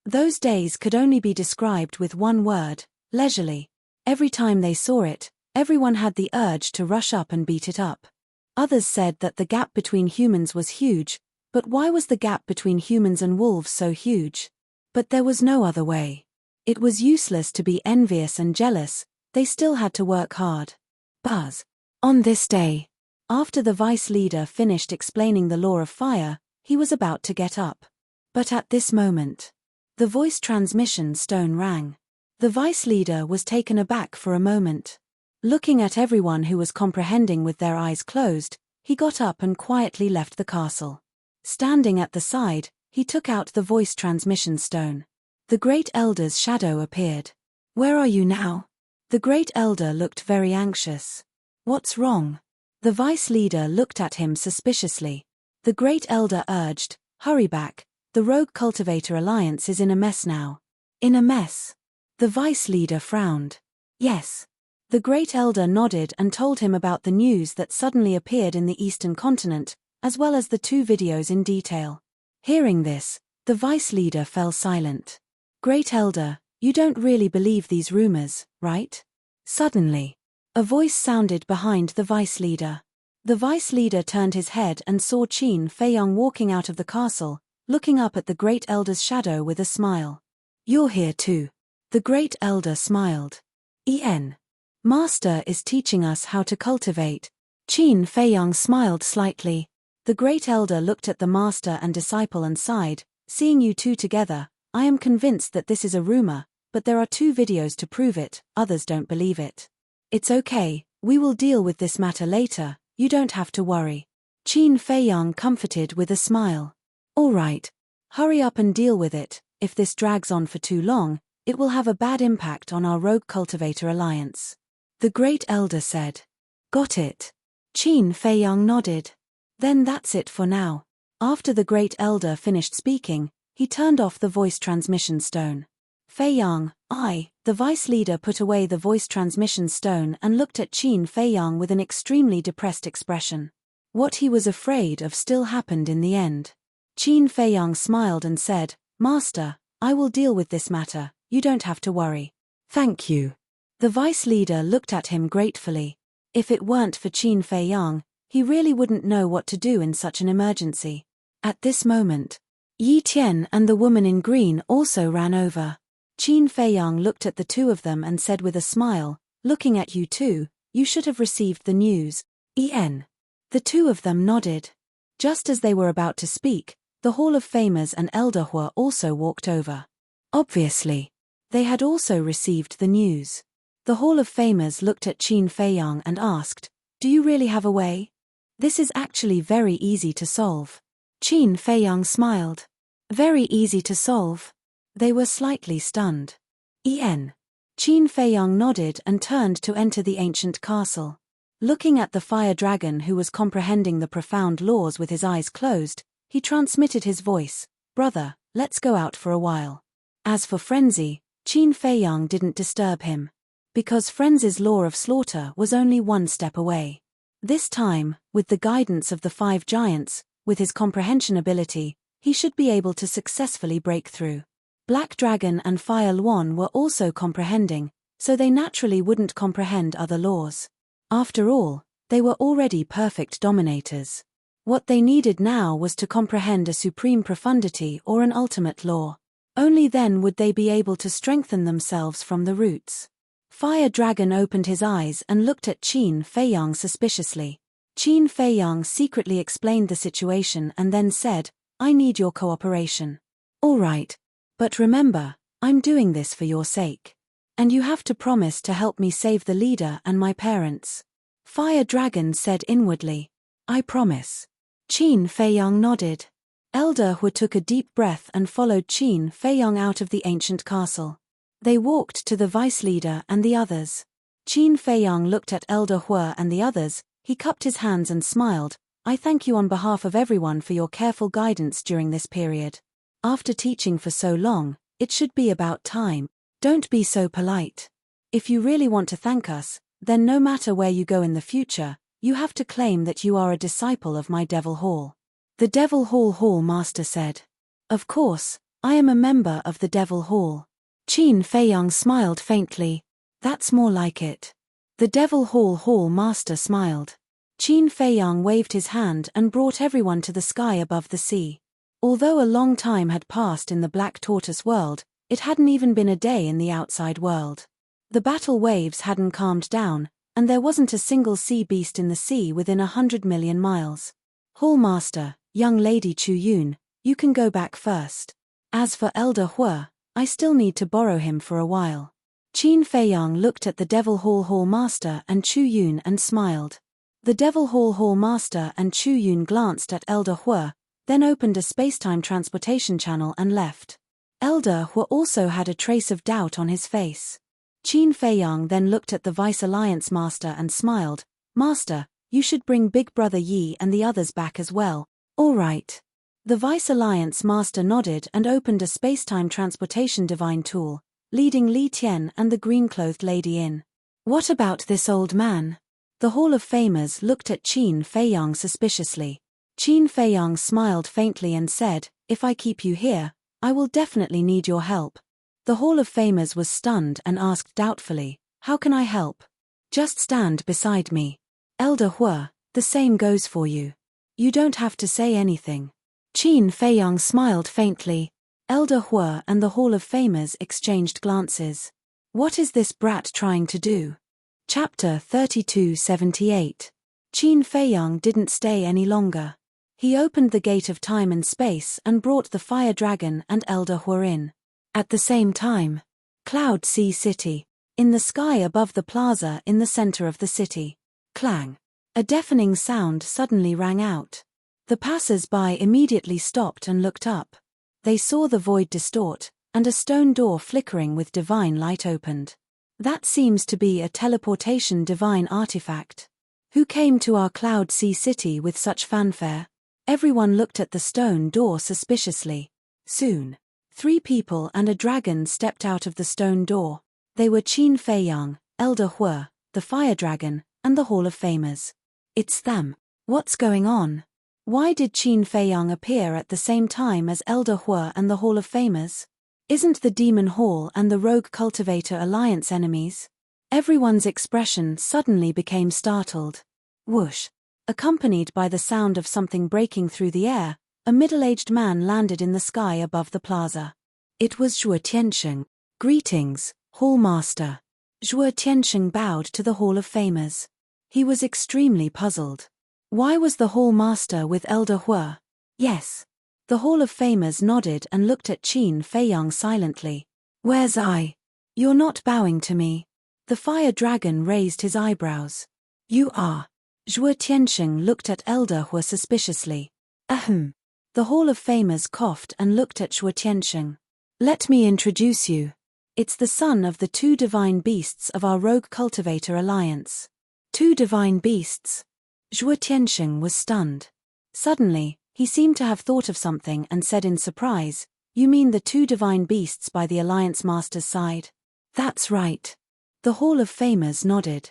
Those days could only be described with one word: leisurely. Every time they saw it, everyone had the urge to rush up and beat it up. Others said that the gap between humans was huge, but why was the gap between humans and wolves so huge? But there was no other way. It was useless to be envious and jealous, they still had to work hard. Buzz. On this day, after the vice leader finished explaining the law of fire, he was about to get up. But at this moment, the voice transmission stone rang. The vice leader was taken aback for a moment. Looking at everyone who was comprehending with their eyes closed, he got up and quietly left the castle. Standing at the side, he took out the voice transmission stone. The Great Elder's shadow appeared. "Where are you now?" The Great Elder looked very anxious. "What's wrong?" The vice leader looked at him suspiciously. The Great Elder urged, "Hurry back, the Rogue Cultivator Alliance is in a mess now." "In a mess?" The vice leader frowned. "Yes." The Great Elder nodded and told him about the news that suddenly appeared in the Eastern continent, as well as the 2 videos in detail. Hearing this, the vice leader fell silent. "Great Elder, you don't really believe these rumors, right?" Suddenly, a voice sounded behind the vice leader. The vice leader turned his head and saw Qin Feiyang walking out of the castle, looking up at the Great Elder's shadow with a smile. You're here too. The great elder smiled. Master is teaching us how to cultivate. Qin Feiyang smiled slightly. The great elder looked at the master and disciple and sighed, seeing you two together, I am convinced that this is a rumor, but there are 2 videos to prove it, others don't believe it. It's okay, we will deal with this matter later, you don't have to worry. Qin Feiyang comforted with a smile. All right. Hurry up and deal with it, if this drags on for too long, it will have a bad impact on our Rogue Cultivator Alliance. The great elder said. Got it. Qin Feiyang nodded. Then that's it for now. After the great elder finished speaking, he turned off the voice transmission stone. Feiyang, the vice leader put away the voice transmission stone and looked at Qin Feiyang with an extremely depressed expression. What he was afraid of still happened in the end. Qin Feiyang smiled and said, Master, I will deal with this matter, you don't have to worry. Thank you. The vice leader looked at him gratefully. If it weren't for Qin Feiyang, he really wouldn't know what to do in such an emergency. At this moment, Yi Tian and the woman in green also ran over. Qin Feiyang looked at the 2 of them and said with a smile, looking at you two, you should have received the news. The 2 of them nodded. Just as they were about to speak, the Hall of Famers and Elder Hua also walked over. Obviously, they had also received the news. The Hall of Famers looked at Qin Feiyang and asked, do you really have a way? This is actually very easy to solve. Qin Feiyang smiled. Very easy to solve. They were slightly stunned. Qin Feiyang nodded and turned to enter the ancient castle. Looking at the fire dragon who was comprehending the profound laws with his eyes closed, he transmitted his voice, brother, let's go out for a while. As for Frenzy, Qin Feiyang didn't disturb him. Because Frenzy's law of slaughter was only 1 step away. This time, with the guidance of the 5 giants, with his comprehension ability, he should be able to successfully break through. Black Dragon and Fire Luan were also comprehending, so they naturally wouldn't comprehend other laws. After all, they were already perfect dominators. What they needed now was to comprehend a supreme profundity or an ultimate law. Only then would they be able to strengthen themselves from the roots. Fire Dragon opened his eyes and looked at Qin Feiyang suspiciously. Qin Feiyang secretly explained the situation and then said, I need your cooperation. All right. But remember, I'm doing this for your sake. And you have to promise to help me save the leader and my parents. Fire Dragon said inwardly. I promise. Qin Feiyang nodded. Elder Hua took a deep breath and followed Qin Feiyang out of the ancient castle. They walked to the vice leader and the others. Qin Feiyang looked at Elder Hua and the others, he cupped his hands and smiled, I thank you on behalf of everyone for your careful guidance during this period. After teaching for so long, it should be about time. Don't be so polite. If you really want to thank us, then no matter where you go in the future, you have to claim that you are a disciple of my Devil Hall. The Devil Hall Master said. Of course, I am a member of the Devil Hall. Qin Feiyang smiled faintly. That's more like it. The Devil Hall Master smiled. Qin Feiyang waved his hand and brought everyone to the sky above the sea. Although a long time had passed in the Black Tortoise world, it hadn't even been a day in the outside world. The battle waves hadn't calmed down, and there wasn't a single sea beast in the sea within 100 million miles. Hall Master, young lady Chu Yun, you can go back first. As for Elder Hua, I still need to borrow him for a while. Qin Feiyang looked at the Devil Hall Master and Chu Yun and smiled. The Devil Hall Master and Chu Yun glanced at Elder Hua, then opened a space-time transportation channel and left. Elder Hua also had a trace of doubt on his face. Qin Feiyang then looked at the Vice Alliance Master and smiled, Master, you should bring Big Brother Yi and the others back as well. All right. The Vice Alliance Master nodded and opened a space-time transportation divine tool, leading Li Tian and the green-clothed lady in. What about this old man? The Hall of Famers looked at Qin Feiyang suspiciously. Qin Feiyang smiled faintly and said, if I keep you here, I will definitely need your help. The Hall of Famers was stunned and asked doubtfully, how can I help? Just stand beside me. Elder Hua, the same goes for you. You don't have to say anything. Qin Feiyang smiled faintly. Elder Hua and the Hall of Famers exchanged glances. What is this brat trying to do? Chapter 3278. Qin Feiyang didn't stay any longer. He opened the gate of time and space and brought the fire dragon and Elder Hua in. At the same time, Cloud Sea City. In the sky above the plaza in the center of the city. Clang. A deafening sound suddenly rang out. The passers-by immediately stopped and looked up. They saw the void distort, and a stone door flickering with divine light opened. That seems to be a teleportation divine artifact. Who came to our Cloud Sea City with such fanfare? Everyone looked at the stone door suspiciously. Soon, 3 people and a dragon stepped out of the stone door. They were Qin Feiyang, Elder Hua, the Fire Dragon, and the Hall of Famers. It's them. What's going on? Why did Qin Feiyang appear at the same time as Elder Hua and the Hall of Famers? Isn't the Demon Hall and the Rogue Cultivator Alliance enemies? Everyone's expression suddenly became startled. Whoosh! Accompanied by the sound of something breaking through the air, a middle-aged man landed in the sky above the plaza. It was Zhuo Tiansheng. Greetings, Hallmaster. Zhuo Tiansheng bowed to the Hall of Famers. He was extremely puzzled. Why was the Hallmaster with Elder Hua? Yes. The Hall of Famers nodded and looked at Qin Feiyang silently. Where's I? You're not bowing to me. The fire dragon raised his eyebrows. You are. Zhuo Tiansheng looked at Elder Hua suspiciously. Ahem. The Hall of Famers coughed and looked at Zhuo Tiansheng. Let me introduce you. It's the son of the 2 divine beasts of our Rogue Cultivator Alliance. 2 divine beasts? Zhuo Tiansheng was stunned. Suddenly, he seemed to have thought of something and said in surprise, You mean the 2 divine beasts by the Alliance Master's side? That's right. The Hall of Famers nodded.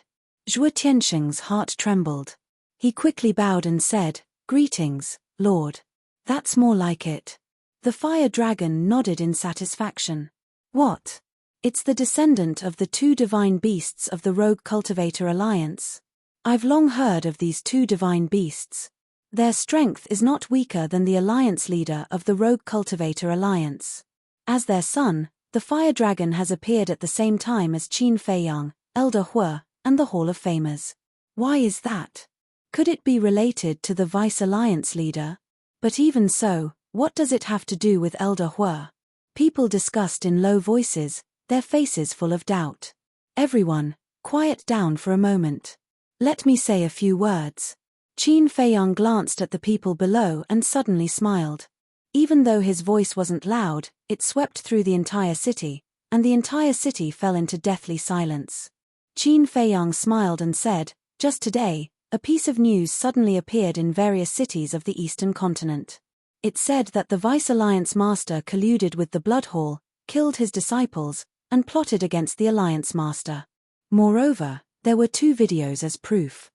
Zhuo Tiansheng's heart trembled. He quickly bowed and said, Greetings, Lord. That's more like it. The fire dragon nodded in satisfaction. What? It's the descendant of the 2 divine beasts of the Rogue Cultivator Alliance. I've long heard of these 2 divine beasts. Their strength is not weaker than the alliance leader of the Rogue Cultivator Alliance. As their son, the fire dragon has appeared at the same time as Qin Feiyang, Elder Hua, and the Hall of Famers. Why is that? Could it be related to the Vice Alliance leader? But even so, what does it have to do with Elder Hua? People discussed in low voices, their faces full of doubt. Everyone, quiet down for a moment. Let me say a few words. Qin Feiyang glanced at the people below and suddenly smiled. Even though his voice wasn't loud, it swept through the entire city, and the entire city fell into deathly silence. Qin Feiyang smiled and said, Just today, a piece of news suddenly appeared in various cities of the Eastern continent. It said that the Vice Alliance Master colluded with the Blood Hall, killed his disciples, and plotted against the Alliance Master. Moreover, there were 2 videos as proof.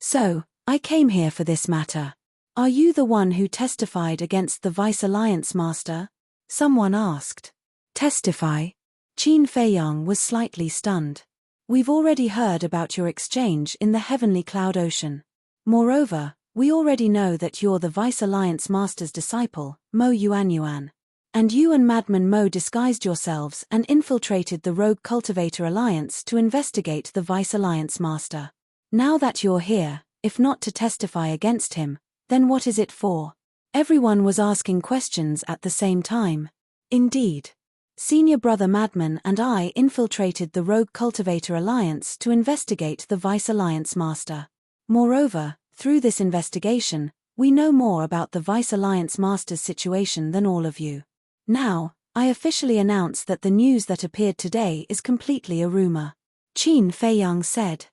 So, I came here for this matter. Are you the one who testified against the Vice Alliance Master? Someone asked. Testify? Qin Feiyang was slightly stunned. We've already heard about your exchange in the Heavenly Cloud Ocean. Moreover, we already know that you're the Vice Alliance Master's disciple, Mo Yuanyuan. And you and Madman Mo disguised yourselves and infiltrated the Rogue Cultivator Alliance to investigate the Vice Alliance Master. Now that you're here, if not to testify against him, then what is it for? Everyone was asking questions at the same time. Indeed. Senior Brother Madman and I infiltrated the Rogue Cultivator Alliance to investigate the Vice Alliance Master. Moreover, through this investigation, we know more about the Vice Alliance Master's situation than all of you. Now, I officially announce that the news that appeared today is completely a rumor. Qin Feiyang said.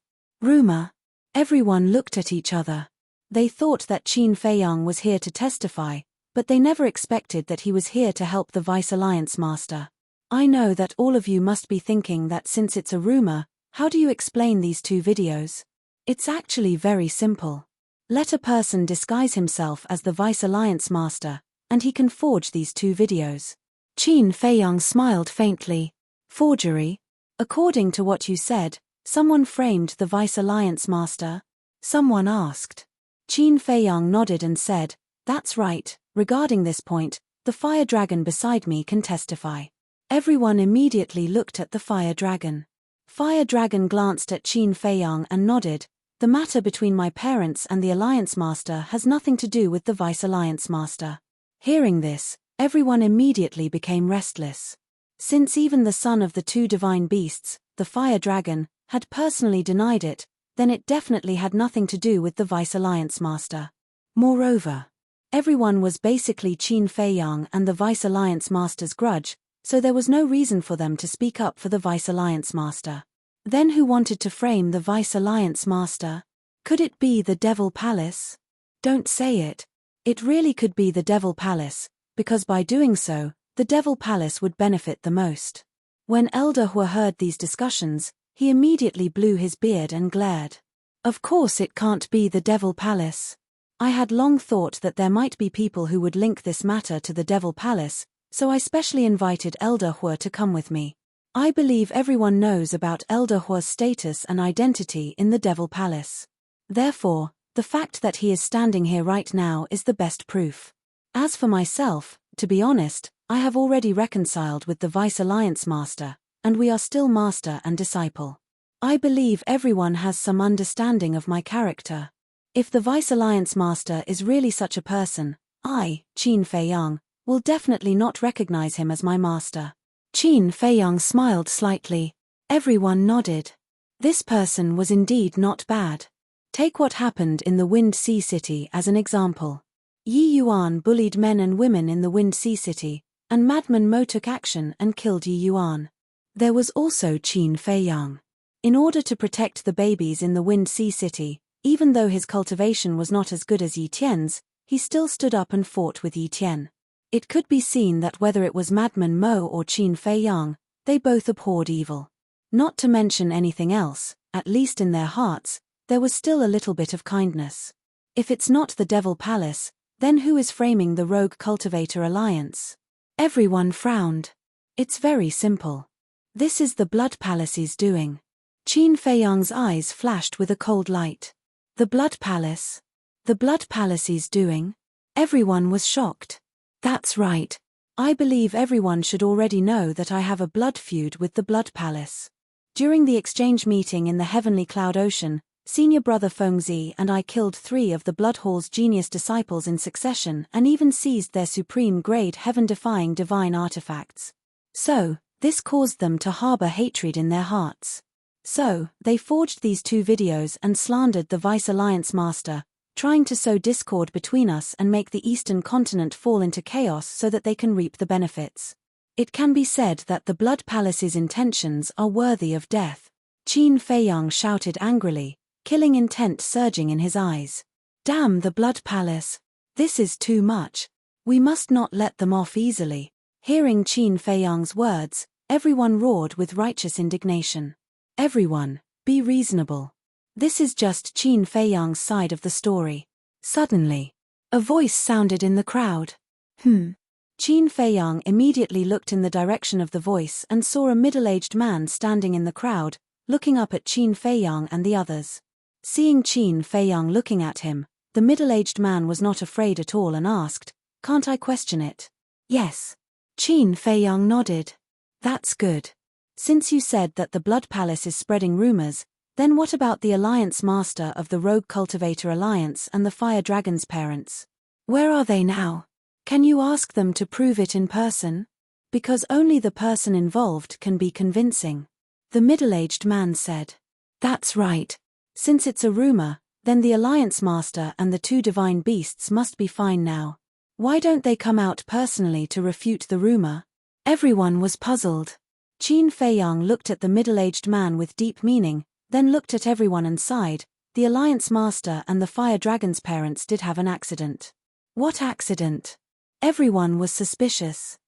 Rumor? Everyone looked at each other. They thought that Qin Feiyang was here to testify, but they never expected that he was here to help the Vice Alliance Master. I know that all of you must be thinking that since it's a rumor, how do you explain these 2 videos? It's actually very simple. Let a person disguise himself as the Vice Alliance Master, and he can forge these 2 videos. Qin Feiyang smiled faintly. Forgery? According to what you said, someone framed the Vice Alliance Master? Someone asked. Qin Feiyang nodded and said, That's right. Regarding this point, The fire dragon beside me can testify. Everyone immediately looked at the fire dragon. Fire dragon glanced at Qin Feiyang and nodded. The matter between my parents and the Alliance Master has nothing to do with the Vice Alliance Master. Hearing this, everyone immediately became restless. Since even the son of the two divine beasts, the fire dragon, had personally denied it, then it definitely had nothing to do with the Vice Alliance Master. Moreover, everyone was basically Qin Feiyang and the Vice Alliance Master's grudge, so there was no reason for them to speak up for the Vice Alliance Master. Then who wanted to frame the Vice Alliance Master? Could it be the Devil Palace? Don't say it. It really could be the Devil Palace, because by doing so, the Devil Palace would benefit the most. When Elder Hua heard these discussions, he immediately blew his beard and glared. Of course it can't be the Devil Palace. I had long thought that there might be people who would link this matter to the Devil Palace, so I specially invited Elder Hua to come with me. I believe everyone knows about Elder Hua's status and identity in the Devil Palace. Therefore, the fact that he is standing here right now is the best proof. As for myself, to be honest, I have already reconciled with the Vice Alliance Master, and we are still master and disciple. I believe everyone has some understanding of my character. If the Vice Alliance Master is really such a person, I, Qin Feiyang, will definitely not recognize him as my master. Qin Feiyang smiled slightly. Everyone nodded. This person was indeed not bad. Take what happened in the Wind Sea City as an example. Yi Yuan bullied men and women in the Wind Sea City, and Madman Mo took action and killed Yi Yuan. There was also Qin Feiyang. In order to protect the babies in the Wind Sea City, even though his cultivation was not as good as Yi Tian's, he still stood up and fought with Yi Tian. It could be seen that whether it was Madman Mo or Qin Feiyang, they both abhorred evil. Not to mention anything else, at least in their hearts, there was still a little bit of kindness. If it's not the Devil Palace, then who is framing the Rogue Cultivator Alliance? Everyone frowned. It's very simple. This is the Blood Palace's doing. Qin Feiyang's eyes flashed with a cold light. The Blood Palace? The Blood Palace's doing? Everyone was shocked. That's right. I believe everyone should already know that I have a blood feud with the Blood Palace. During the exchange meeting in the Heavenly Cloud Ocean, Senior Brother Fengzi and I killed 3 of the Blood Hall's genius disciples in succession and even seized their supreme-grade heaven-defying divine artifacts. So, this caused them to harbor hatred in their hearts. So, they forged these 2 videos and slandered the Vice Alliance Master, trying to sow discord between us and make the Eastern continent fall into chaos so that they can reap the benefits. It can be said that the Blood Palace's intentions are worthy of death. Qin Feiyang shouted angrily, killing intent surging in his eyes. Damn the Blood Palace! This is too much. We must not let them off easily. Hearing Qin Feiyang's words, everyone roared with righteous indignation. Everyone, be reasonable. This is just Qin Feiyang's side of the story. Suddenly, a voice sounded in the crowd. Qin Feiyang immediately looked in the direction of the voice and saw a middle-aged man standing in the crowd, looking up at Qin Feiyang and the others. Seeing Qin Feiyang looking at him, the middle-aged man was not afraid at all and asked, "Can't I question it?" "Yes." Qin Feiyang nodded. "That's good. Since you said that the Blood Palace is spreading rumors, then what about the Alliance Master of the Rogue Cultivator Alliance and the Fire Dragon's parents? Where are they now? Can you ask them to prove it in person? Because only the person involved can be convincing." The middle-aged man said. "That's right. Since it's a rumor, then the Alliance Master and the 2 divine beasts must be fine now. Why don't they come out personally to refute the rumor?" Everyone was puzzled. Qin Feiyang looked at the middle-aged man with deep meaning, then looked at everyone and sighed. The Alliance Master and the Fire Dragon's parents did have an accident. What accident? Everyone was suspicious.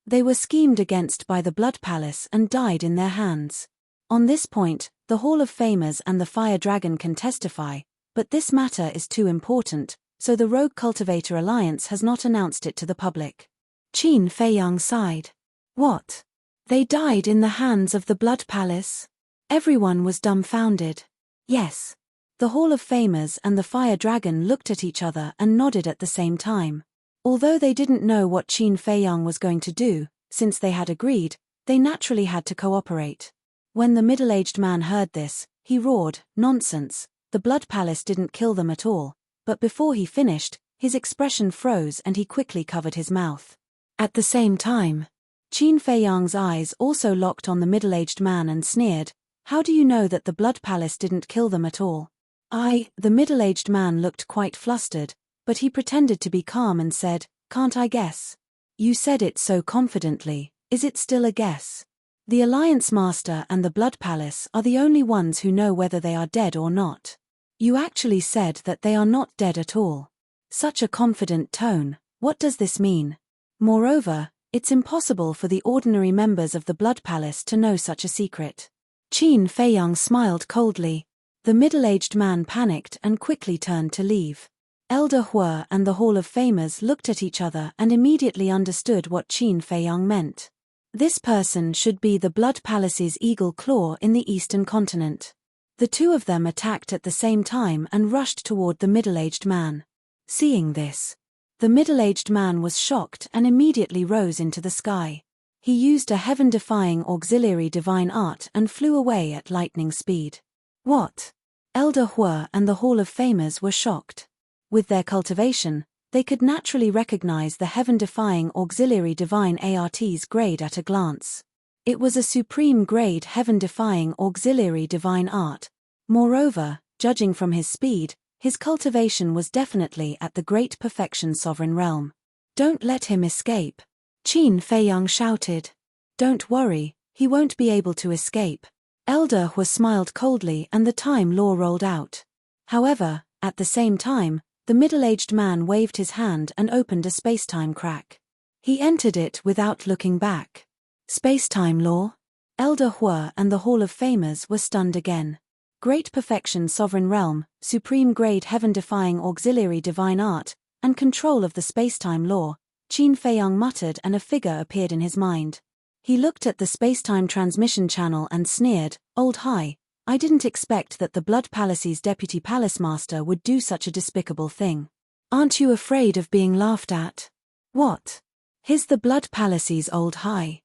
They were schemed against by the Blood Palace and died in their hands. On this point, the Hall of Famers and the Fire Dragon can testify, but this matter is too important, so the Rogue Cultivator Alliance has not announced it to the public. Qin Feiyang sighed. What? They died in the hands of the Blood Palace? Everyone was dumbfounded. Yes. The Hall of Famers and the Fire Dragon looked at each other and nodded at the same time. Although they didn't know what Qin Feiyang was going to do, since they had agreed, they naturally had to cooperate. When the middle-aged man heard this, he roared, "Nonsense, the Blood Palace didn't kill them at all," but before he finished, his expression froze and he quickly covered his mouth. At the same time, Qin Feiyang's eyes also locked on the middle-aged man and sneered, "How do you know that the Blood Palace didn't kill them at all?" The middle-aged man looked quite flustered, but he pretended to be calm and said, "Can't I guess? You said it so confidently, is it still a guess? The Alliance Master and the Blood Palace are the only ones who know whether they are dead or not. You actually said that they are not dead at all. Such a confident tone, what does this mean? Moreover, it's impossible for the ordinary members of the Blood Palace to know such a secret." Qin Feiyang smiled coldly. The middle-aged man panicked and quickly turned to leave. Elder Hua and the Hall of Famers looked at each other and immediately understood what Qin Feiyang meant. This person should be the Blood Palace's Eagle Claw in the Eastern Continent. The two of them attacked at the same time and rushed toward the middle-aged man. Seeing this, the middle-aged man was shocked and immediately rose into the sky. He used a heaven-defying auxiliary divine art and flew away at lightning speed. What? Elder Hua and the Hall of Famers were shocked. With their cultivation, they could naturally recognize the heaven-defying auxiliary divine art's grade at a glance. It was a supreme grade heaven-defying auxiliary divine art. Moreover, judging from his speed, his cultivation was definitely at the great perfection sovereign realm. "Don't let him escape," Qin Feiyang shouted. "Don't worry, he won't be able to escape." Elder Hua smiled coldly and the time law rolled out. However, at the same time, the middle-aged man waved his hand and opened a space-time crack. He entered it without looking back. Space-time law? Elder Hua and the Hall of Famers were stunned again. Great perfection sovereign realm, supreme grade heaven-defying auxiliary divine art, and control of the space-time law, Qin Feiyang muttered and a figure appeared in his mind. He looked at the space-time transmission channel and sneered, "Old High, I didn't expect that the Blood Palace's deputy palace master would do such a despicable thing. Aren't you afraid of being laughed at?" "What? He's the Blood Palace's Old High."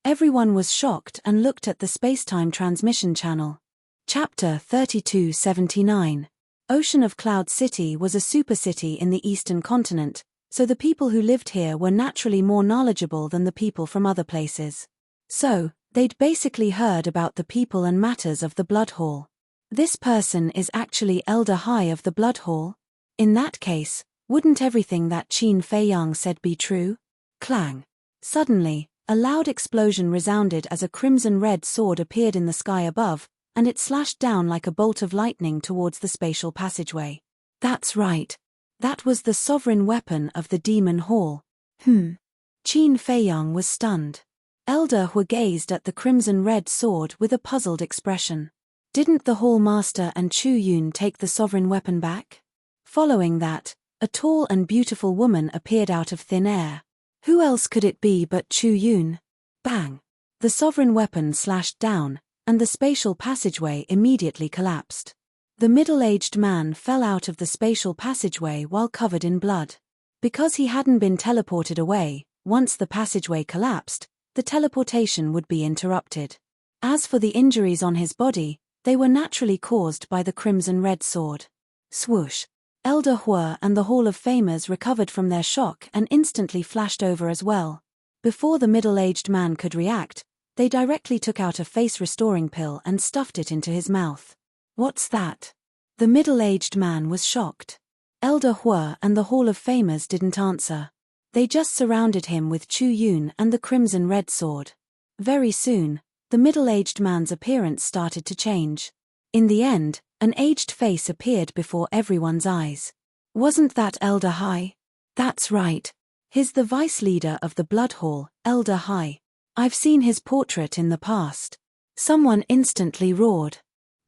Everyone was shocked and looked at the space-time transmission channel. Chapter 3279. Ocean of Cloud City was a supercity in the Eastern Continent, so the people who lived here were naturally more knowledgeable than the people from other places. So, they'd basically heard about the people and matters of the Blood Hall. This person is actually Elder High of the Blood Hall? In that case, wouldn't everything that Qin Feiyang said be true? Clang. Suddenly, a loud explosion resounded as a crimson-red sword appeared in the sky above, and it slashed down like a bolt of lightning towards the spatial passageway. That's right. That was the sovereign weapon of the Demon Hall. Qin Feiyang was stunned. Elder Hua gazed at the crimson-red sword with a puzzled expression. Didn't the Hall Master and Chu Yun take the sovereign weapon back? Following that, a tall and beautiful woman appeared out of thin air. Who else could it be but Chu Yun? Bang! The sovereign weapon slashed down, and the spatial passageway immediately collapsed. The middle-aged man fell out of the spatial passageway while covered in blood. Because he hadn't been teleported away, once the passageway collapsed, the teleportation would be interrupted. As for the injuries on his body, they were naturally caused by the crimson-red sword. Swoosh! Elder Hua and the Hall of Famers recovered from their shock and instantly flashed over as well. Before the middle-aged man could react, they directly took out a face-restoring pill and stuffed it into his mouth. What's that? The middle-aged man was shocked. Elder Hua and the Hall of Famers didn't answer. They just surrounded him with Chu Yun and the crimson-red sword. Very soon, the middle-aged man's appearance started to change. In the end, an aged face appeared before everyone's eyes. Wasn't that Elder High? That's right. He's the vice leader of the Blood Hall, Elder High. I've seen his portrait in the past. Someone instantly roared.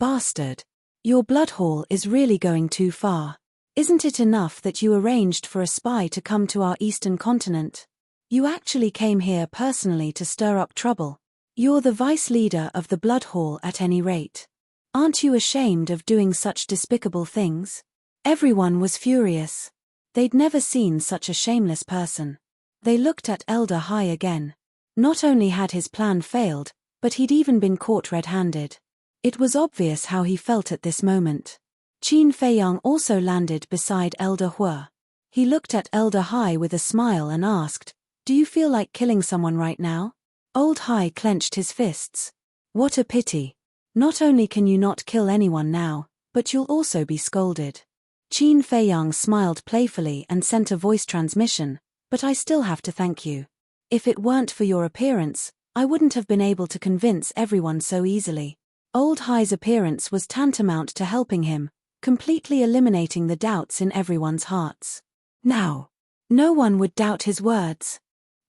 Bastard. Your Blood Hall is really going too far. Isn't it enough that you arranged for a spy to come to our Eastern Continent? You actually came here personally to stir up trouble. You're the vice leader of the Blood Hall at any rate. Aren't you ashamed of doing such despicable things? Everyone was furious. They'd never seen such a shameless person. They looked at Elder Hai again. Not only had his plan failed, but he'd even been caught red-handed. It was obvious how he felt at this moment. Qin Feiyang also landed beside Elder Hua. He looked at Elder Hai with a smile and asked, "Do you feel like killing someone right now?" Old Hai clenched his fists. "What a pity. Not only can you not kill anyone now, but you'll also be scolded." Qin Feiyang smiled playfully and sent a voice transmission, "But I still have to thank you. If it weren't for your appearance, I wouldn't have been able to convince everyone so easily." Old Hai's appearance was tantamount to helping him, completely eliminating the doubts in everyone's hearts. Now, no one would doubt his words.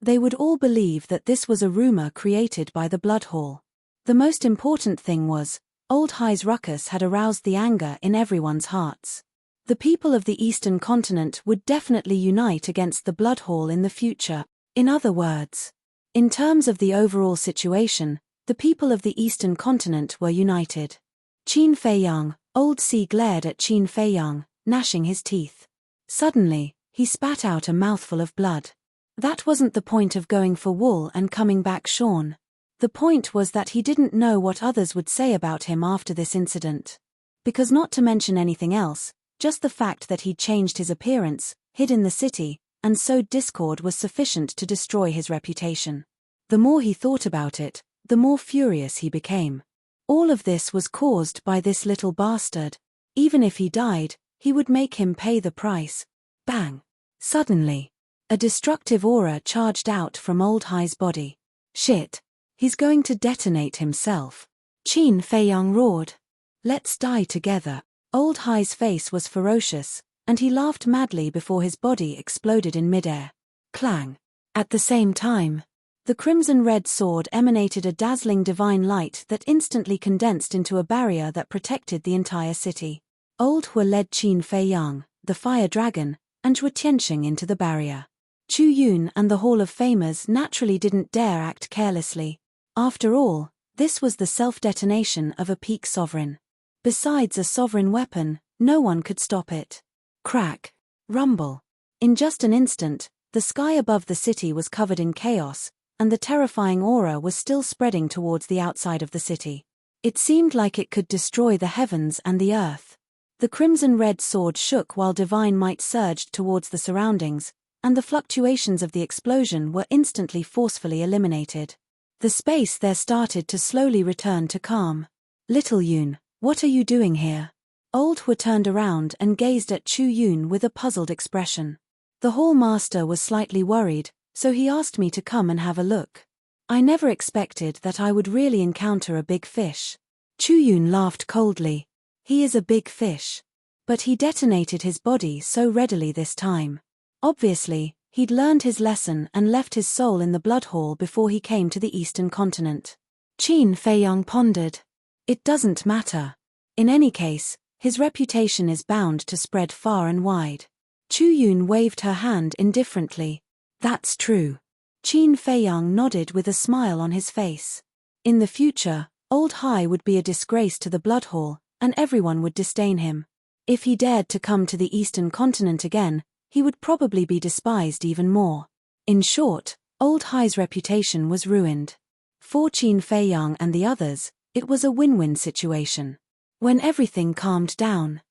They would all believe that this was a rumor created by the Blood Hall. The most important thing was, Old Hai's ruckus had aroused the anger in everyone's hearts. The people of the Eastern continent would definitely unite against the Blood Hall in the future. In other words, in terms of the overall situation, the people of the Eastern continent were united. Qin Feiyang, Old C glared at Qin Feiyang, gnashing his teeth. Suddenly, he spat out a mouthful of blood. That wasn't the point of going for wool and coming back shorn. The point was that he didn't know what others would say about him after this incident. Because not to mention anything else, just the fact that he'd changed his appearance, hid in the city, and sowed discord was sufficient to destroy his reputation. The more he thought about it, the more furious he became. All of this was caused by this little bastard. Even if he died, he would make him pay the price. Bang! Suddenly, a destructive aura charged out from Old Hai's body. Shit! He's going to detonate himself. Qin Feiyang roared. "Let's die together." Old Hai's face was ferocious, and he laughed madly before his body exploded in midair. Clang! At the same time, the crimson-red sword emanated a dazzling divine light that instantly condensed into a barrier that protected the entire city. Old Hua led Qin Feiyang, the fire dragon, and Zhuo Tianxing into the barrier. Chu Yun and the Hall of Famers naturally didn't dare act carelessly. After all, this was the self-detonation of a peak sovereign. Besides a sovereign weapon, no one could stop it. Crack! Rumble! In just an instant, the sky above the city was covered in chaos, and the terrifying aura was still spreading towards the outside of the city. It seemed like it could destroy the heavens and the earth. The crimson-red sword shook while divine might surged towards the surroundings, and the fluctuations of the explosion were instantly forcefully eliminated. The space there started to slowly return to calm. "Little Yun, what are you doing here?" Old Hua turned around and gazed at Chu Yun with a puzzled expression. "The Hall Master was slightly worried, so he asked me to come and have a look. I never expected that I would really encounter a big fish." Chu Yun laughed coldly. "He is a big fish. But he detonated his body so readily this time. Obviously, he'd learned his lesson and left his soul in the Blood Hall before he came to the Eastern continent." Qin Feiyang pondered. "It doesn't matter. In any case, his reputation is bound to spread far and wide." Chu Yun waved her hand indifferently. "That's true." Qin Feiyang nodded with a smile on his face. In the future, Old Hai would be a disgrace to the Blood Hall, and everyone would disdain him. If he dared to come to the Eastern continent again, he would probably be despised even more. In short, Old Hai's reputation was ruined. For Qin Feiyang and the others, it was a win-win situation. When everything calmed down,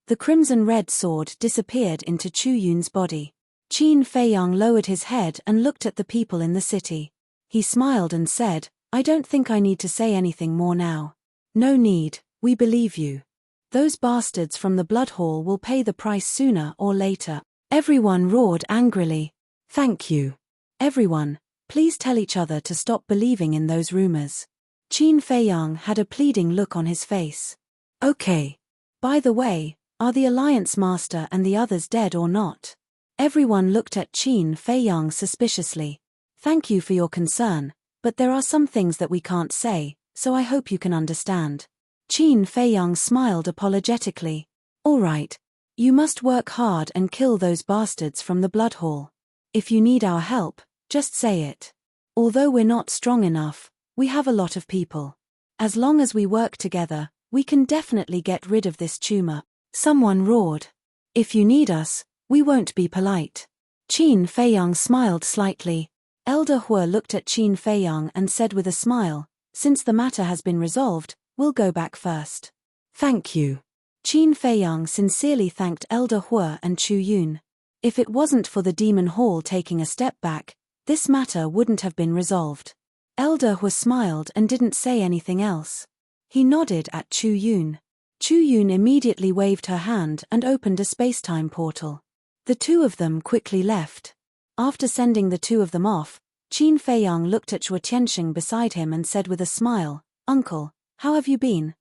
the crimson-red sword disappeared into Chu Yun's body. Qin Feiyang lowered his head and looked at the people in the city. He smiled and said, "I don't think I need to say anything more now." "No need, we believe you. Those bastards from the Blood Hall will pay the price sooner or later." Everyone roared angrily. "Thank you. Everyone, please tell each other to stop believing in those rumors." Qin Feiyang had a pleading look on his face. "Okay. By the way, are the Alliance Master and the others dead or not?" Everyone looked at Qin Feiyang suspiciously. "Thank you for your concern, but there are some things that we can't say, so I hope you can understand." Qin Feiyang smiled apologetically. "All right. You must work hard and kill those bastards from the Blood Hall. If you need our help, just say it. Although we're not strong enough, we have a lot of people. As long as we work together, we can definitely get rid of this tumor." Someone roared. "If you need us, We won't be polite. Qin Feiyang smiled slightly. Elder Hua looked at Qin Feiyang and said with a smile, since the matter has been resolved, we'll go back first. Thank you. Qin Feiyang sincerely thanked Elder Hua and Chu Yun. If it wasn't for the Demon Hall taking a step back, this matter wouldn't have been resolved. Elder Hua smiled and didn't say anything else. He nodded at Chu Yun. Chu Yun immediately waved her hand and opened a spacetime portal. The two of them quickly left. After sending the two of them off, Qin Feiyang looked at Zhuo Tianxing beside him and said with a smile, Uncle, how have you been?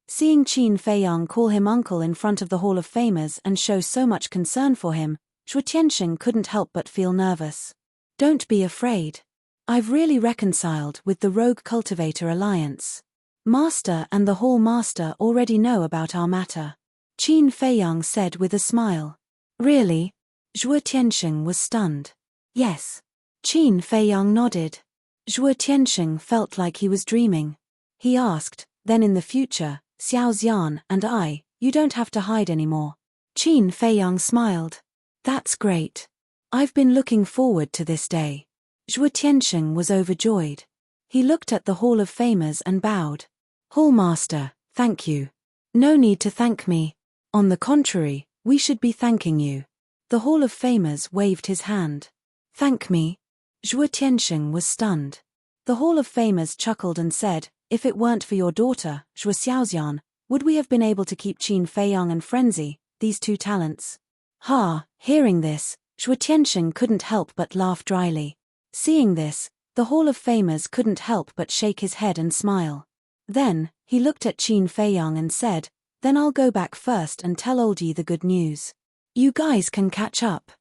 Seeing Qin Feiyang call him uncle in front of the Hall of Famers and show so much concern for him, Zhuo Tianxing couldn't help but feel nervous. Don't be afraid. I've really reconciled with the Rogue Cultivator Alliance. Master and the Hall Master already know about our matter. Qin Feiyang said with a smile. Really? Zhuo Tianxing was stunned. Yes. Qin Feiyang nodded. Zhuo Tianxing felt like he was dreaming. He asked, then in the future, Xiao Xian and I, you don't have to hide anymore. Qin Feiyang smiled. That's great. I've been looking forward to this day. Zhuo Tianxing was overjoyed. He looked at the Hall of Famers and bowed. Hall Master, thank you. No need to thank me. On the contrary, we should be thanking you. The Hall of Famers waved his hand. Thank me? Zhuo Tianxing was stunned. The Hall of Famers chuckled and said, if it weren't for your daughter, Zhuo Xiaoxian, would we have been able to keep Qin Feiyang and Frenzy, these two talents? Hearing this, Zhuo Tianxing couldn't help but laugh dryly. Seeing this, the Hall of Famers couldn't help but shake his head and smile. Then, he looked at Qin Feiyang and said, then I'll go back first and tell old Yi the good news. You guys can catch up.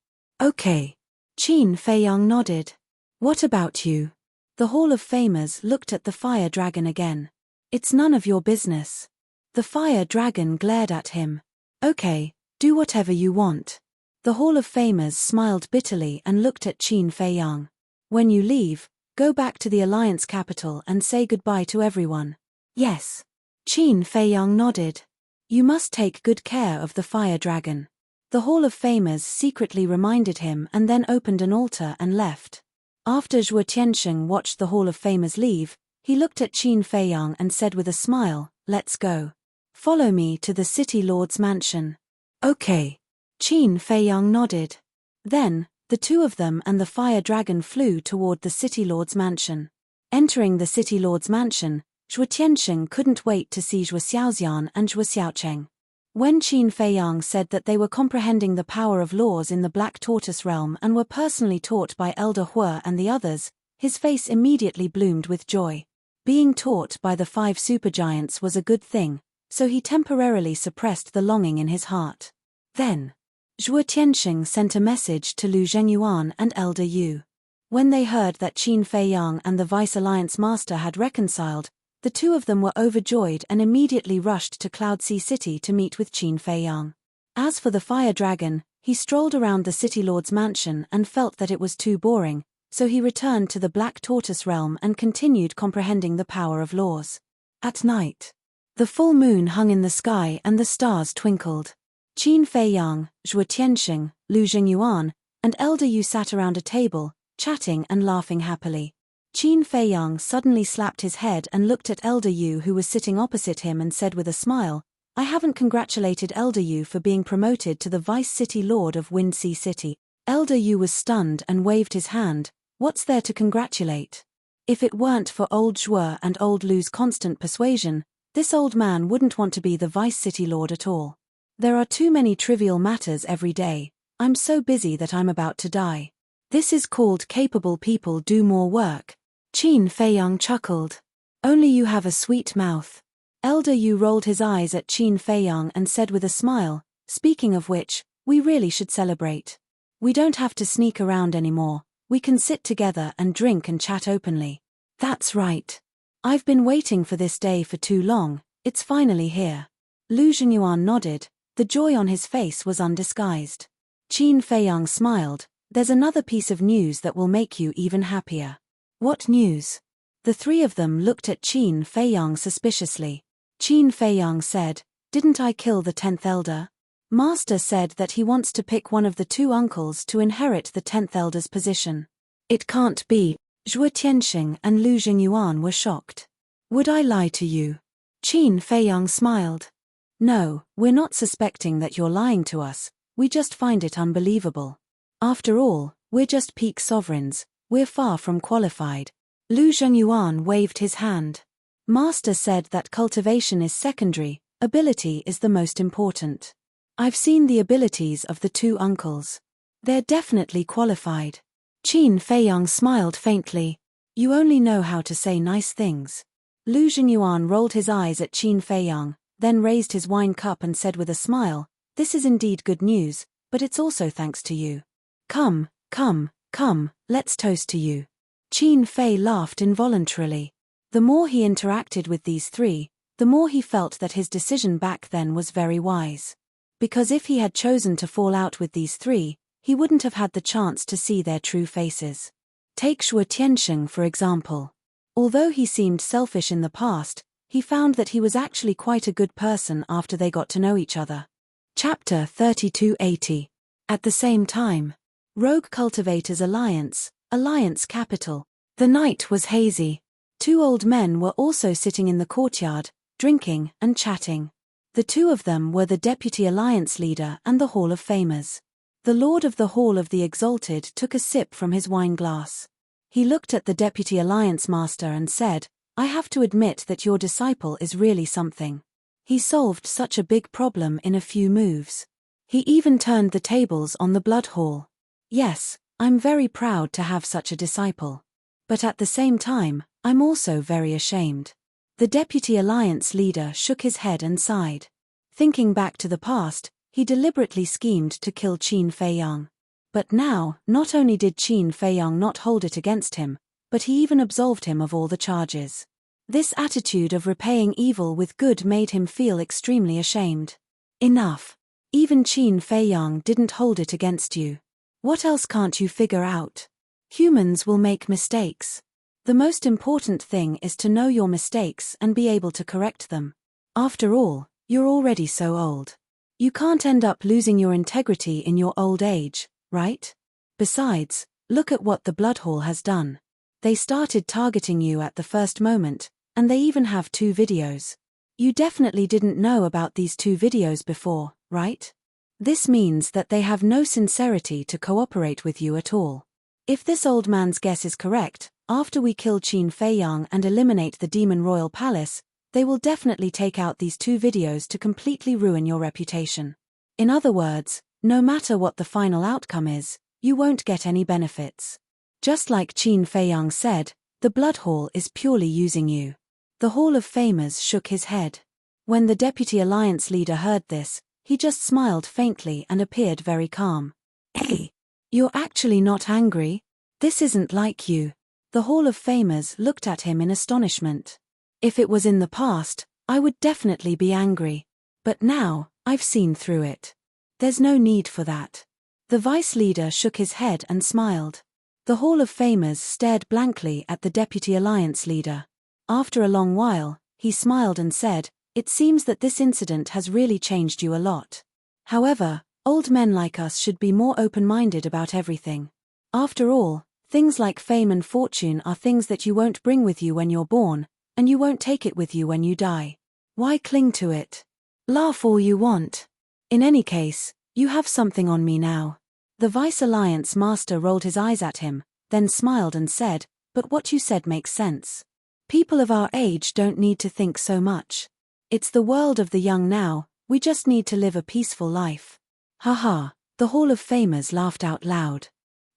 Okay. Qin Feiyang nodded. What about you? The Hall of Famers looked at the fire dragon again. It's none of your business. The fire dragon glared at him. Okay, do whatever you want. The Hall of Famers smiled bitterly and looked at Qin Feiyang. When you leave, go back to the Alliance capital and say goodbye to everyone. Yes. Qin Feiyang nodded. You must take good care of the fire dragon. The Hall of Famers secretly reminded him and then opened an altar and left. After Zhuo Tianxing watched the Hall of Famers leave, he looked at Qin Feiyang and said with a smile, let's go. Follow me to the City Lord's mansion. Okay. Qin Feiyang nodded. Then, the two of them and the fire dragon flew toward the City Lord's mansion. Entering the City Lord's mansion, Zhuo Tianxing couldn't wait to see Zhuo Xiaoxian and Zhuo Xiaocheng. When Qin Feiyang said that they were comprehending the power of laws in the Black Tortoise realm and were personally taught by Elder Hua and the others, his face immediately bloomed with joy. Being taught by the 5 supergiants was a good thing, so he temporarily suppressed the longing in his heart. Then, Zhuo Tianxing sent a message to Lu Zhengyuan and Elder Yu. When they heard that Qin Feiyang and the Vice Alliance Master had reconciled, the two of them were overjoyed and immediately rushed to Cloudsea City to meet with Qin Feiyang. As for the fire dragon, he strolled around the City Lord's mansion and felt that it was too boring, so he returned to the Black Tortoise realm and continued comprehending the power of laws. At night, the full moon hung in the sky and the stars twinkled. Qin Feiyang, Zhuo Tianxing, Lu Zhengyuan, and Elder Yu sat around a table, chatting and laughing happily. Qin Feiyang suddenly slapped his head and looked at Elder Yu who was sitting opposite him and said with a smile, I haven't congratulated Elder Yu for being promoted to the Vice City Lord of Windsea City. Elder Yu was stunned and waved his hand. What's there to congratulate? If it weren't for old Zhuo and old Lu's constant persuasion, this old man wouldn't want to be the Vice City Lord at all. There are too many trivial matters every day. I'm so busy that I'm about to die. This is called capable people do more work. Qin Feiyang chuckled. Only you have a sweet mouth. Elder Yu rolled his eyes at Qin Feiyang and said with a smile, speaking of which, we really should celebrate. We don't have to sneak around anymore, we can sit together and drink and chat openly. That's right. I've been waiting for this day for too long, it's finally here. Lu Zhengyuan nodded, the joy on his face was undisguised. Qin Feiyang smiled, there's another piece of news that will make you even happier. What news? The three of them looked at Qin Feiyang suspiciously. Qin Feiyang said, didn't I kill the 10th elder? Master said that he wants to pick one of the two uncles to inherit the 10th elder's position. It can't be. Zhuo Tianxing and Lu Jingyuan were shocked. Would I lie to you? Qin Feiyang smiled. No, we're not suspecting that you're lying to us, we just find it unbelievable. After all, we're just peak sovereigns, we're far from qualified. Lu Jingyuan waved his hand. Master said that cultivation is secondary, ability is the most important. I've seen the abilities of the two uncles. They're definitely qualified. Qin Feiyang smiled faintly. You only know how to say nice things. Lu Jingyuan rolled his eyes at Qin Feiyang, then raised his wine cup and said with a smile, this is indeed good news, but it's also thanks to you. Come, let's toast to you. Qin Fei laughed involuntarily. The more he interacted with these three, the more he felt that his decision back then was very wise. Because if he had chosen to fall out with these three, he wouldn't have had the chance to see their true faces. Take Zhuo Tianxing for example. Although he seemed selfish in the past, he found that he was actually quite a good person after they got to know each other. Chapter 3280. At the same time. Rogue Cultivators Alliance, Alliance Capital. The night was hazy. Two old men were also sitting in the courtyard, drinking and chatting. The two of them were the Deputy Alliance Leader and the Hall of Famers. The Lord of the Hall of the Exalted took a sip from his wine glass. He looked at the Deputy Alliance Master and said, I have to admit that your disciple is really something. He solved such a big problem in a few moves. He even turned the tables on the Blood Hall. Yes, I'm very proud to have such a disciple. But at the same time, I'm also very ashamed. The Deputy Alliance Leader shook his head and sighed. Thinking back to the past, he deliberately schemed to kill Qin Feiyang. But now, not only did Qin Feiyang not hold it against him, but he even absolved him of all the charges. This attitude of repaying evil with good made him feel extremely ashamed. Enough. Even Qin Feiyang didn't hold it against you. What else can't you figure out? Humans will make mistakes. The most important thing is to know your mistakes and be able to correct them. After all, you're already so old. You can't end up losing your integrity in your old age, right? Besides, look at what the Blood Hall has done. They started targeting you at the first moment, and they even have 2 videos. You definitely didn't know about these 2 videos before, right? This means that they have no sincerity to cooperate with you at all. If this old man's guess is correct, after we kill Qin Feiyang and eliminate the Demon Royal Palace, they will definitely take out these 2 videos to completely ruin your reputation. In other words, no matter what the final outcome is, you won't get any benefits. Just like Qin Feiyang said, the Blood Hall is purely using you. The Hall of Famers shook his head. When the Deputy Alliance Leader heard this, he just smiled faintly and appeared very calm. Hey, you're actually not angry? This isn't like you. The Hall of Famers looked at him in astonishment. If it was in the past, I would definitely be angry. But now, I've seen through it. There's no need for that. The Vice Leader shook his head and smiled. The Hall of Famers stared blankly at the Deputy Alliance Leader. After a long while, he smiled and said, it seems that this incident has really changed you a lot. However, old men like us should be more open-minded about everything. After all, things like fame and fortune are things that you won't bring with you when you're born, and you won't take it with you when you die. Why cling to it? Laugh all you want. In any case, you have something on me now. The Vice Alliance Master rolled his eyes at him, then smiled and said, but what you said makes sense. People of our age don't need to think so much. It's the world of the young now, we just need to live a peaceful life. Haha, the Hall of Famers laughed out loud.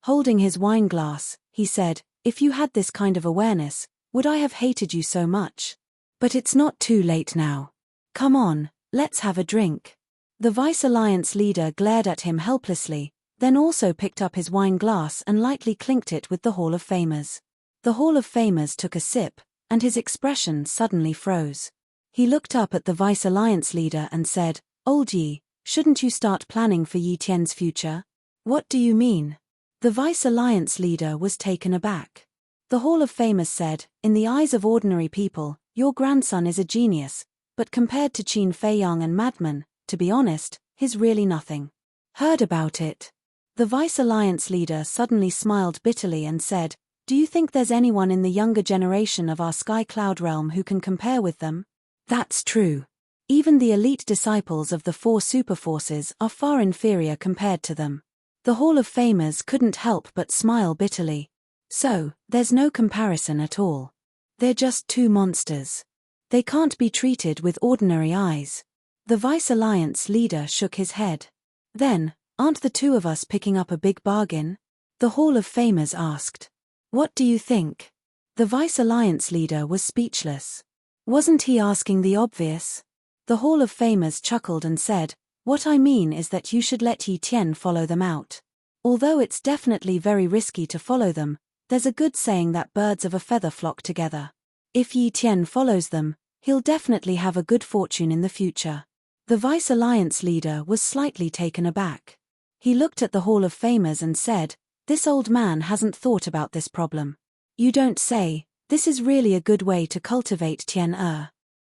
Holding his wine glass, he said, if you had this kind of awareness, would I have hated you so much? But it's not too late now. Come on, let's have a drink. The Vice Alliance Leader glared at him helplessly, then also picked up his wine glass and lightly clinked it with the Hall of Famers. The Hall of Famers took a sip, and his expression suddenly froze. He looked up at the Vice Alliance Leader and said, Old Yi, shouldn't you start planning for Yi Tian's future? What do you mean? The Vice Alliance Leader was taken aback. The Hall of Famers said, in the eyes of ordinary people, your grandson is a genius, but compared to Qin Feiyang and madmen, to be honest, He's really nothing. Heard about it. The Vice Alliance leader suddenly smiled bitterly and said, do you think there's anyone in the younger generation of our Sky Cloud realm who can compare with them? That's true. Even the elite disciples of the 4 superforces are far inferior compared to them. The Hall of Famers couldn't help but smile bitterly. So, there's no comparison at all. They're just 2 monsters. They can't be treated with ordinary eyes. The Vice Alliance leader shook his head. Then, aren't the 2 of us picking up a big bargain? The Hall of Famers asked. What do you think? The Vice Alliance leader was speechless. Wasn't he asking the obvious? The Hall of Famers chuckled and said, what I mean is that you should let Yi Tian follow them out. Although it's definitely very risky to follow them, there's a good saying that birds of a feather flock together. If Yi Tian follows them, he'll definitely have a good fortune in the future. The Vice Alliance leader was slightly taken aback. He looked at the Hall of Famers and said, this old man hasn't thought about this problem. You don't say, this is really a good way to cultivate Tian.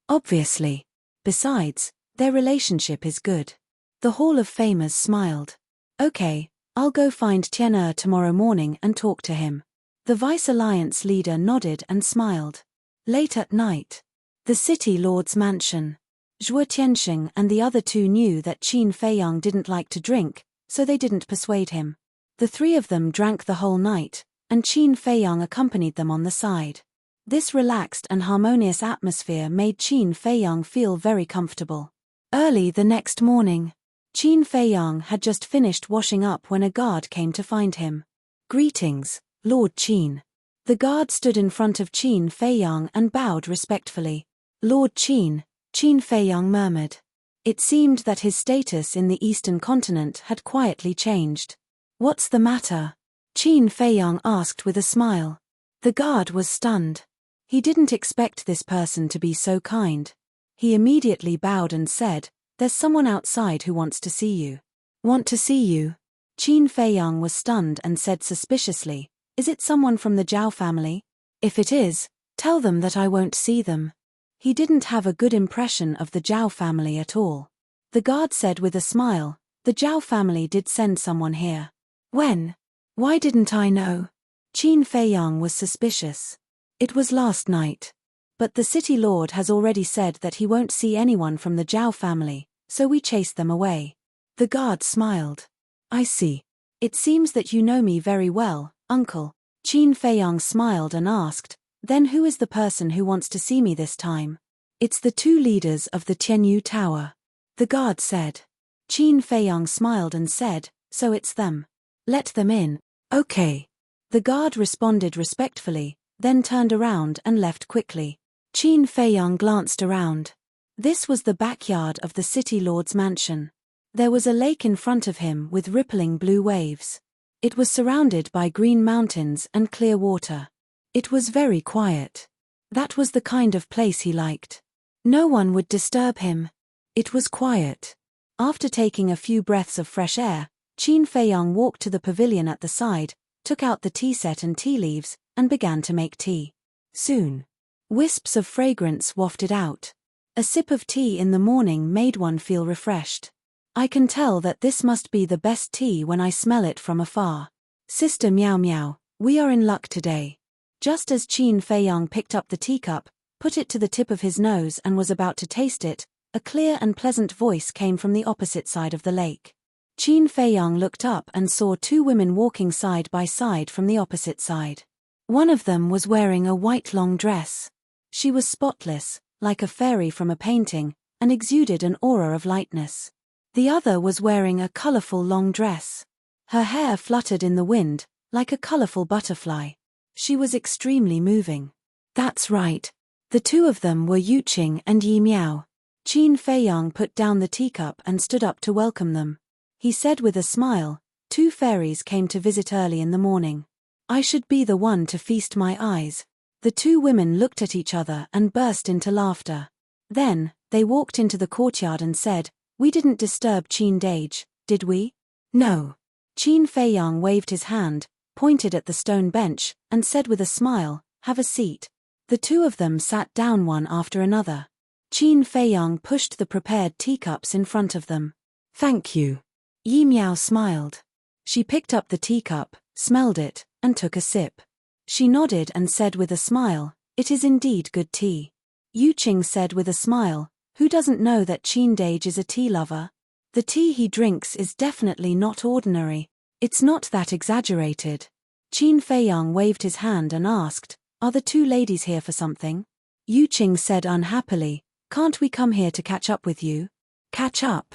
Obviously. Besides, their relationship is good. The Hall of Famers smiled. Okay, I'll go find Tian tomorrow morning and talk to him. The Vice Alliance leader nodded and smiled. Late at night. The City Lord's mansion. Zhuo Tianxing and the other 2 knew that Qin Feiyang didn't like to drink, so they didn't persuade him. The 3 of them drank the whole night, and Qin Feiyang accompanied them on the side. This relaxed and harmonious atmosphere made Qin Feiyang feel very comfortable. Early the next morning, Qin Feiyang had just finished washing up when a guard came to find him. Greetings, Lord Qin. The guard stood in front of Qin Feiyang and bowed respectfully. Lord Qin, Qin Feiyang murmured. It seemed that his status in the Eastern continent had quietly changed. What's the matter? Qin Feiyang asked with a smile. The guard was stunned. He didn't expect this person to be so kind. He immediately bowed and said, there's someone outside who wants to see you. Want to see you? Qin Feiyang was stunned and said suspiciously, is it someone from the Zhao family? If it is, tell them that I won't see them. He didn't have a good impression of the Zhao family at all. The guard said with a smile, the Zhao family did send someone here. When? Why didn't I know? Qin Feiyang was suspicious. It was last night. But the city lord has already said that he won't see anyone from the Zhao family, so we chased them away. The guard smiled. I see. It seems that you know me very well, uncle. Qin Feiyang smiled and asked, then who is the person who wants to see me this time? It's the 2 leaders of the Tianyu Tower. The guard said. Qin Feiyang smiled and said, so it's them. Let them in. Okay. The guard responded respectfully, then turned around and left quickly. Qin Feiyang glanced around. This was the backyard of the city lord's mansion. There was a lake in front of him with rippling blue waves. It was surrounded by green mountains and clear water. It was very quiet. That was the kind of place he liked. No one would disturb him. It was quiet. After taking a few breaths of fresh air, Qin Feiyang walked to the pavilion at the side, took out the tea set and tea leaves, and began to make tea. Soon, wisps of fragrance wafted out. A sip of tea in the morning made one feel refreshed. I can tell that this must be the best tea when I smell it from afar. Sister Miao Miao, we are in luck today. Just as Qin Feiyang picked up the teacup, put it to the tip of his nose and was about to taste it, a clear and pleasant voice came from the opposite side of the lake. Qin Feiyang looked up and saw 2 women walking side by side from the opposite side. One of them was wearing a white long dress. She was spotless, like a fairy from a painting, and exuded an aura of lightness. The other was wearing a colorful long dress. Her hair fluttered in the wind, like a colorful butterfly. She was extremely moving. That's right. The 2 of them were Yu Qing and Yi Miao. Qin Feiyang put down the teacup and stood up to welcome them. He said with a smile, 2 fairies came to visit early in the morning. I should be the one to feast my eyes. The 2 women looked at each other and burst into laughter. Then, they walked into the courtyard and said, we didn't disturb Qin Dage, did we? No. Qin Feiyang waved his hand, pointed at the stone bench, and said with a smile, have a seat. The 2 of them sat down one after another. Qin Feiyang pushed the prepared teacups in front of them. Thank you. Yi Miao smiled. She picked up the teacup, smelled it, and took a sip. She nodded and said with a smile, "It is indeed good tea." Yu Qing said with a smile, "Who doesn't know that Qin Dage is a tea lover? The tea he drinks is definitely not ordinary. It's not that exaggerated." Qin Feiyang waved his hand and asked, "Are the two ladies here for something?" Yu Qing said unhappily, "Can't we come here to catch up with you?" Catch up?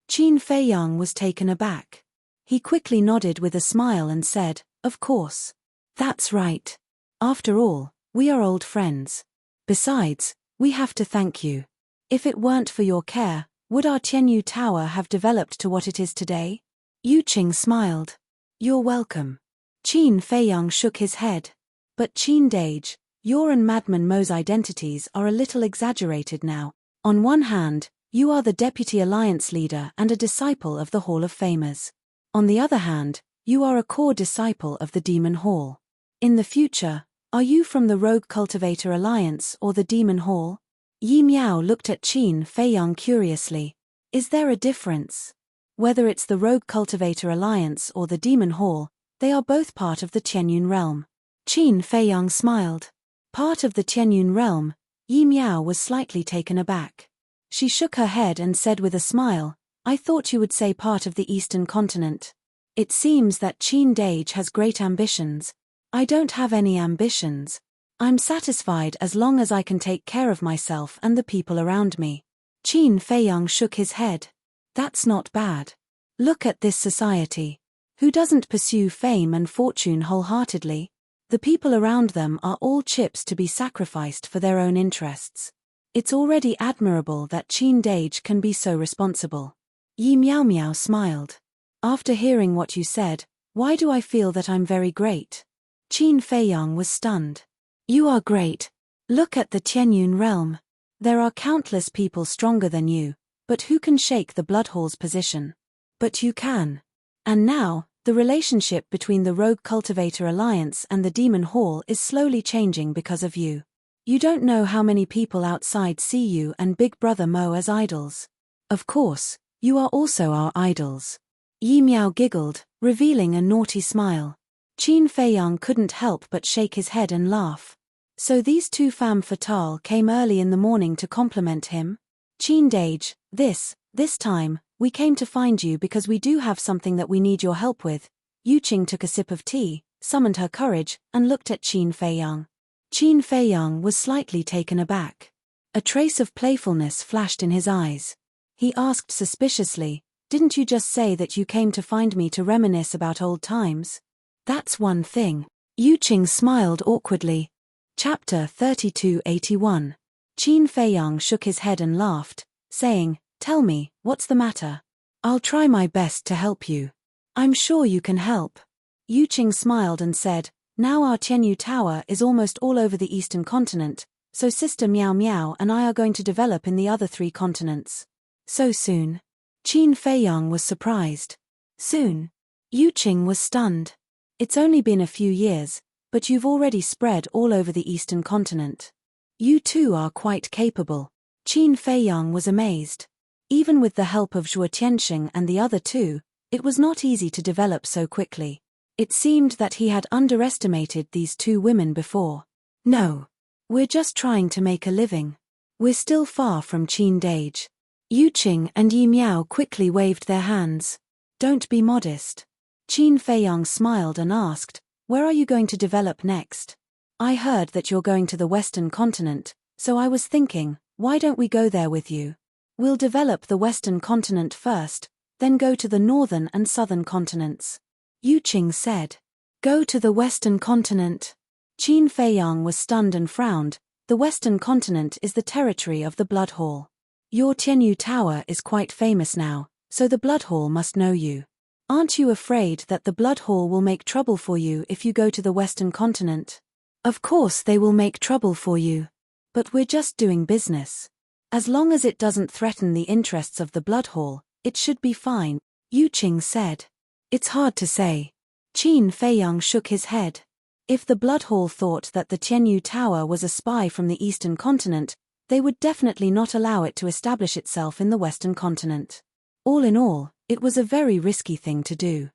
Qin Feiyang was taken aback. He quickly nodded with a smile and said, "Of course. That's right. After all, we are old friends. Besides, we have to thank you. If it weren't for your care, would our Tianyu Tower have developed to what it is today?" Yu Qing smiled. "You're welcome." Qin Feiyang shook his head. "But Qin Dage, your and Madman Mo's identities are a little exaggerated now. On one hand, you are the Deputy Alliance Leader and a disciple of the Hall of Famers. On the other hand, you are a core disciple of the Demon Hall. In the future, are you from the Rogue Cultivator Alliance or the Demon Hall?" Yi Miao looked at Qin Feiyang curiously. "Is there a difference? Whether it's the Rogue Cultivator Alliance or the Demon Hall, they are both part of the Tianyun realm." Qin Feiyang smiled. Part of the Tianyun realm? Yi Miao was slightly taken aback. She shook her head and said with a smile, "I thought you would say part of the Eastern continent. It seems that Qin Dage has great ambitions. I don't have any ambitions. I'm satisfied as long as I can take care of myself and the people around me." Qin Feiyang shook his head. "That's not bad. Look at this society. Who doesn't pursue fame and fortune wholeheartedly? The people around them are all chips to be sacrificed for their own interests. It's already admirable that Qin Dage can be so responsible." Yi Miao Miao smiled. "After hearing what you said, why do I feel that I'm very great?" Qin Feiyang was stunned. "You are great. Look at the Tianyun realm. There are countless people stronger than you, but who can shake the Blood Hall's position? But you can. And now, the relationship between the Rogue Cultivator Alliance and the Demon Hall is slowly changing because of you. You don't know how many people outside see you and Big Brother Mo as idols. Of course, you are also our idols." Yi Miao giggled, revealing a naughty smile. Qin Feiyang couldn't help but shake his head and laugh. "So these two femme fatale came early in the morning to compliment him? Qin Dage, this time, we came to find you because we do have something that we need your help with." Yu Qing took a sip of tea, summoned her courage, and looked at Qin Feiyang. Qin Feiyang was slightly taken aback. A trace of playfulness flashed in his eyes. He asked suspiciously, "Didn't you just say that you came to find me to reminisce about old times?" "That's one thing." Yu Qing smiled awkwardly. Chapter 3281. Qin Feiyang shook his head and laughed, saying, "Tell me, what's the matter? I'll try my best to help you." "I'm sure you can help." Yu Qing smiled and said, "Now our Tianyu Tower is almost all over the Eastern continent, so Sister Miao Miao and I are going to develop in the other 3 continents." "So soon?" Qin Feiyang was surprised. "Soon?" Yu Qing was stunned. "It's only been a few years, but you've already spread all over the Eastern continent. You two are quite capable." Qin Feiyang was amazed. Even with the help of Zhuo Tianxing and the other 2, it was not easy to develop so quickly. It seemed that he had underestimated these 2 women before. "No. We're just trying to make a living. We're still far from Qin Dage." Yu Qing and Yi Miao quickly waved their hands. "Don't be modest." Qin Feiyang smiled and asked, "Where are you going to develop next?" "I heard that you're going to the Western continent, so I was thinking, why don't we go there with you? We'll develop the Western continent first, then go to the Northern and Southern continents." Yu Qing said. "Go to the Western continent?" Qin Feiyang was stunned and frowned. "The Western continent is the territory of the Blood Hall. Your Tianyu Tower is quite famous now, so the Blood Hall must know you. Aren't you afraid that the Blood Hall will make trouble for you if you go to the Western continent?" "Of course they will make trouble for you. But we're just doing business. As long as it doesn't threaten the interests of the Blood Hall, it should be fine," Yu Qing said. "It's hard to say." Qin Feiyang shook his head. If the Blood Hall thought that the Tianyu Tower was a spy from the Eastern continent, they would definitely not allow it to establish itself in the Western continent. All in all, it was a very risky thing to do.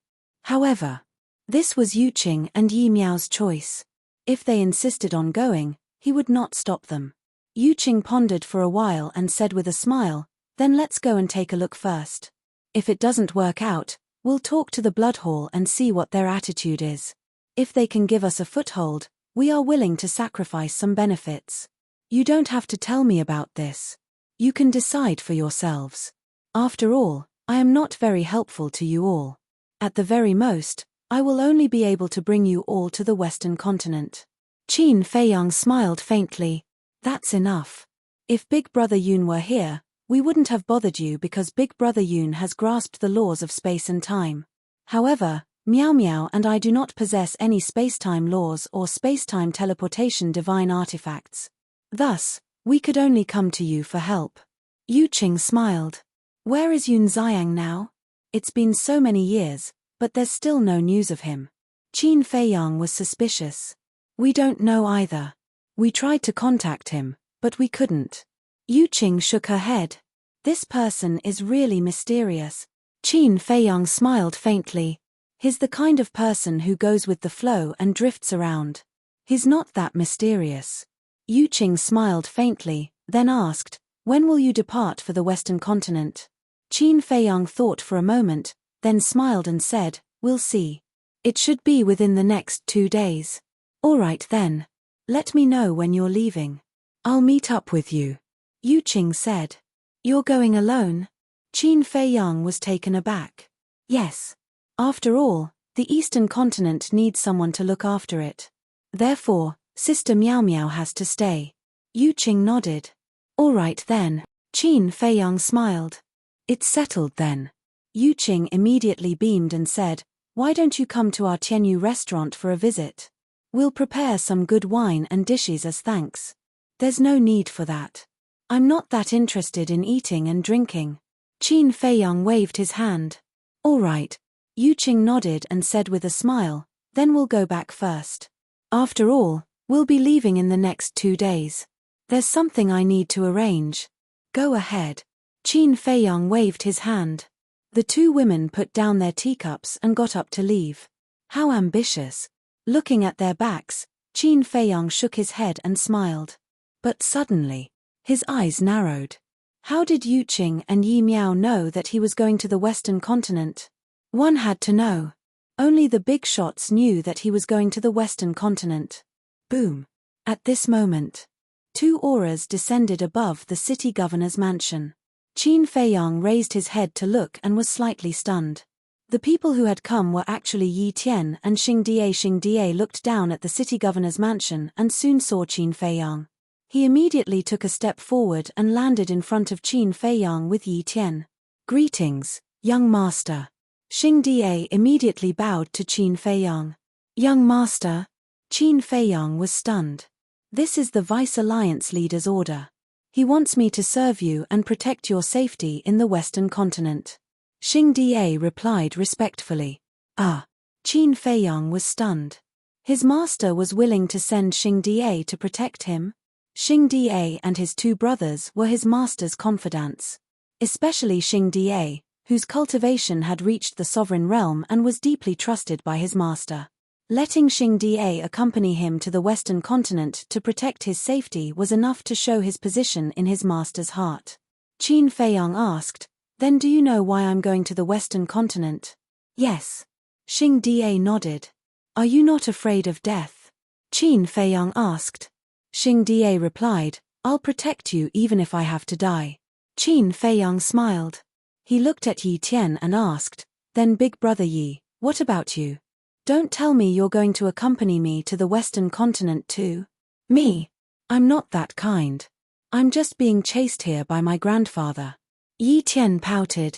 However, this was Yu Qing and Yi Miao's choice. If they insisted on going, he would not stop them. Yu Qing pondered for a while and said with a smile, "Then let's go and take a look first. If it doesn't work out, we'll talk to the Blood Hall and see what their attitude is. If they can give us a foothold, we are willing to sacrifice some benefits. You don't have to tell me about this. You can decide for yourselves. After all, I am not very helpful to you all. At the very most, I will only be able to bring you all to the Western continent." Qin Feiyang smiled faintly. "That's enough. If Big Brother Yun were here, we wouldn't have bothered you because Big Brother Yun has grasped the laws of space and time. However, Miao Miao and I do not possess any space-time laws or space-time teleportation divine artifacts. Thus, we could only come to you for help." Yu Qing smiled. "Where is Yun Xiang now? It's been so many years, but there's still no news of him." Qin Feiyang was suspicious. "We don't know either. We tried to contact him, but we couldn't." Yu Qing shook her head. "This person is really mysterious." Qin Feiyang smiled faintly. "He's the kind of person who goes with the flow and drifts around. He's not that mysterious." Yu Qing smiled faintly, then asked, "When will you depart for the Western continent?" Qin Feiyang thought for a moment, then smiled and said, "We'll see. It should be within the next 2 days." "All right then. Let me know when you're leaving. I'll meet up with you," Yu Qing said. "You're going alone?" Qin Feiyang was taken aback. "Yes. After all, the Eastern continent needs someone to look after it. Therefore, Sister Miao Miao has to stay." Yu Qing nodded. "All right then." Qin Feiyang smiled. "It's settled then." Yu Qing immediately beamed and said, "Why don't you come to our Tianyu restaurant for a visit? We'll prepare some good wine and dishes as thanks." "There's no need for that. I'm not that interested in eating and drinking." Qin Feiyang waved his hand. "All right." Yu Qing nodded and said with a smile, "Then we'll go back first. After all, we'll be leaving in the next 2 days. There's something I need to arrange." "Go ahead." Qin Feiyang waved his hand. The two women put down their teacups and got up to leave. How ambitious. Looking at their backs, Qin Feiyang shook his head and smiled. But suddenly, his eyes narrowed. How did Yu Qing and Yi Miao know that he was going to the Western continent? One had to know. Only the big shots knew that he was going to the Western continent. Boom. At this moment, 2 auras descended above the city governor's mansion. Qin Feiyang raised his head to look and was slightly stunned. The people who had come were actually Yi Tian and Xing Die. Xing Die looked down at the city governor's mansion and soon saw Qin Feiyang. He immediately took a step forward and landed in front of Qin Feiyang with Yi Tian. "Greetings, young master." Xing Die immediately bowed to Qin Feiyang. "Young master?" Qin Feiyang was stunned. "This is the Vice Alliance leader's order. He wants me to serve you and protect your safety in the Western continent." Xing Die replied respectfully. "Ah." Qin Feiyang was stunned. His master was willing to send Xing Die to protect him? Xing Die and his 2 brothers were his master's confidants. Especially Xing Die, whose cultivation had reached the sovereign realm and was deeply trusted by his master. Letting Xing Die accompany him to the Western continent to protect his safety was enough to show his position in his master's heart. Qin Feiyang asked, "Then do you know why I'm going to the Western continent?" "Yes." Xing Die nodded. "Are you not afraid of death?" Qin Feiyang asked. Xing Die replied, "I'll protect you even if I have to die." Qin Feiyang smiled. He looked at Yi Tian and asked, "Then Big Brother Yi, what about you? Don't tell me you're going to accompany me to the Western continent too?" "Me? I'm not that kind. I'm just being chased here by my grandfather." Yi Tian pouted.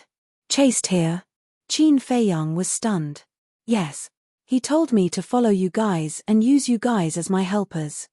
"Chased here?" Qin Feiyang was stunned. "Yes. He told me to follow you guys and use you guys as my helpers.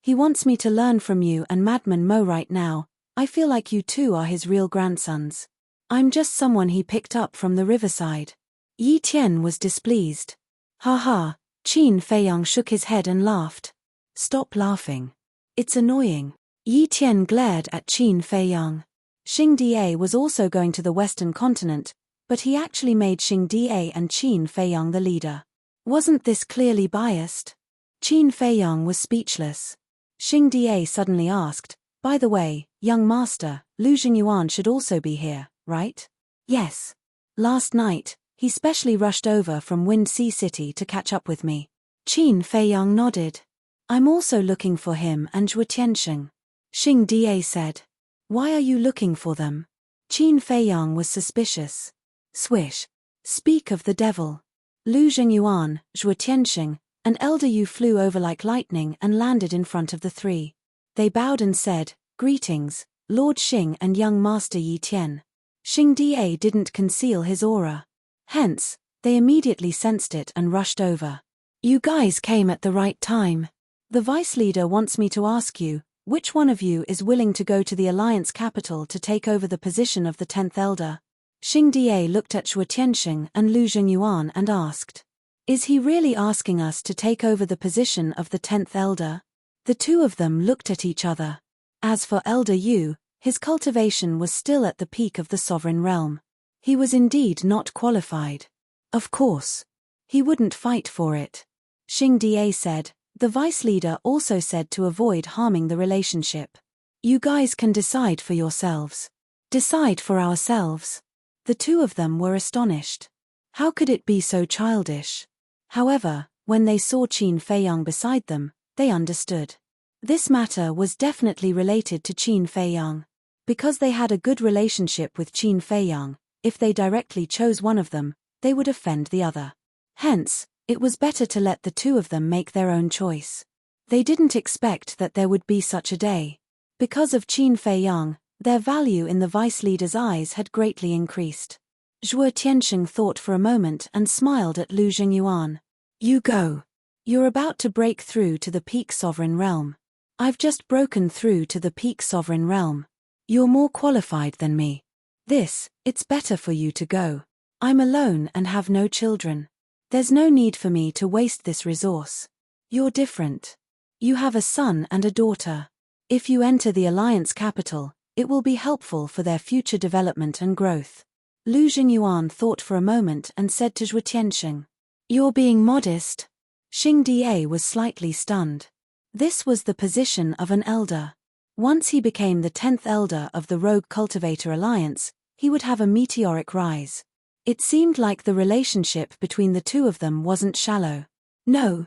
He wants me to learn from you and Madman Mo right now. I feel like you two are his real grandsons. I'm just someone he picked up from the riverside." Yi Tian was displeased. "Ha ha." Qin Feiyang shook his head and laughed. "Stop laughing. It's annoying." Yi Tian glared at Qin Feiyang. Xing Da was also going to the Western continent, but he actually made Xing Da and Qin Feiyang the leader. Wasn't this clearly biased? Qin Feiyang was speechless. Xing Da suddenly asked, "By the way, young master, Lu Xingyuan should also be here, right?" "Yes. Last night, he specially rushed over from Wind Sea City to catch up with me." Qin Feiyang nodded. "I'm also looking for him and Zhuo Tiansheng," Xing Da said. "Why are you looking for them?" Qin Feiyang was suspicious. Swish. Speak of the devil. Lu Xingyuan, Zhuo Tiansheng, and Elder Yu flew over like lightning and landed in front of the three. They bowed and said, "Greetings, Lord Xing and young Master Yi Tian." Xing Da didn't conceal his aura. Hence, they immediately sensed it and rushed over. "You guys came at the right time. The vice leader wants me to ask you, which one of you is willing to go to the Alliance capital to take over the position of the 10th Elder?" Xing Da looked at Zhuo Tiansheng and Lu Xingyuan and asked, "Is he really asking us to take over the position of the 10th Elder?" The two of them looked at each other. As for Elder Yu, his cultivation was still at the peak of the sovereign realm. He was indeed not qualified. Of course. He wouldn't fight for it. Xing Da said. The vice leader also said to avoid harming the relationship. "You guys can decide for yourselves." "Decide for ourselves." The two of them were astonished. How could it be so childish? However, when they saw Qin Feiyang beside them, they understood. This matter was definitely related to Qin Feiyang. Because they had a good relationship with Qin Feiyang, if they directly chose one of them, they would offend the other. Hence, it was better to let the two of them make their own choice. They didn't expect that there would be such a day. Because of Qin Feiyang, their value in the vice leader's eyes had greatly increased. Zhuo Tiansheng thought for a moment and smiled at Lu Xingyuan. "You go. You're about to break through to the peak sovereign realm. I've just broken through to the peak sovereign realm. You're more qualified than me. It's better for you to go. I'm alone and have no children. There's no need for me to waste this resource. You're different. You have a son and a daughter. If you enter the Alliance capital, it will be helpful for their future development and growth." Lu Xingyuan thought for a moment and said to Zhuo Tiansheng, "You're being modest." Xing Da was slightly stunned. This was the position of an elder. Once he became the 10th elder of the Rogue Cultivator Alliance, he would have a meteoric rise. It seemed like the relationship between the two of them wasn't shallow. No.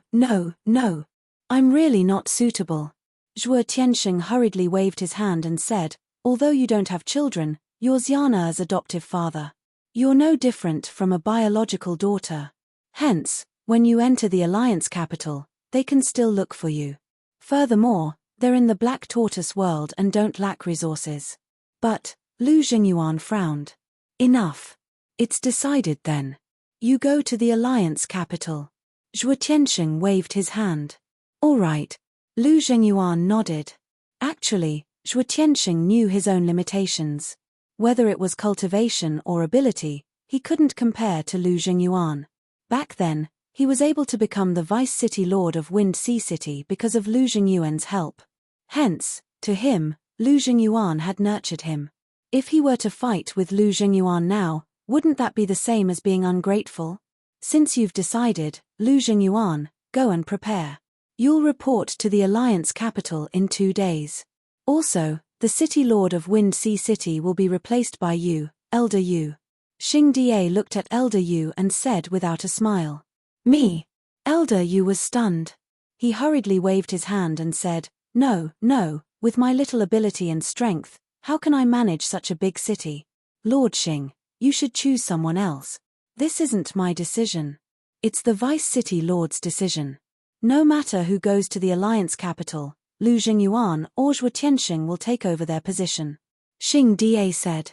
I'm really not suitable." Zhuo Tiansheng hurriedly waved his hand and said, "Although you don't have children, you're Xiana's adoptive father. You're no different from a biological daughter. Hence, when you enter the Alliance capital, they can still look for you. Furthermore, they're in the Black Tortoise world and don't lack resources." But, Lu Xingyuan frowned. "Enough. It's decided then. You go to the Alliance capital." Zhuo Tiansheng waved his hand. "All right." Lu Xingyuan nodded. Actually, Zhuo Tiansheng knew his own limitations. Whether it was cultivation or ability, he couldn't compare to Lu Xingyuan. Back then, he was able to become the Vice City Lord of Wind Sea City because of Lu Xingyuan's help. Hence, to him, Lu Xingyuan had nurtured him. If he were to fight with Lu Xingyuan now, wouldn't that be the same as being ungrateful? Since you've decided, Lu Xingyuan, go and prepare. You'll report to the Alliance capital in 2 days. Also, the City Lord of Wind Sea City will be replaced by you, Elder Yu. Xing Da looked at Elder Yu and said without a smile. "Me?" Elder Yu was stunned. He hurriedly waved his hand and said, No, with my little ability and strength, how can I manage such a big city? Lord Xing, you should choose someone else. This isn't my decision. It's the Vice City Lord's decision. No matter who goes to the Alliance capital, Lu Xingyuan or Zhuo Tiansheng will take over their position." Xing Da said.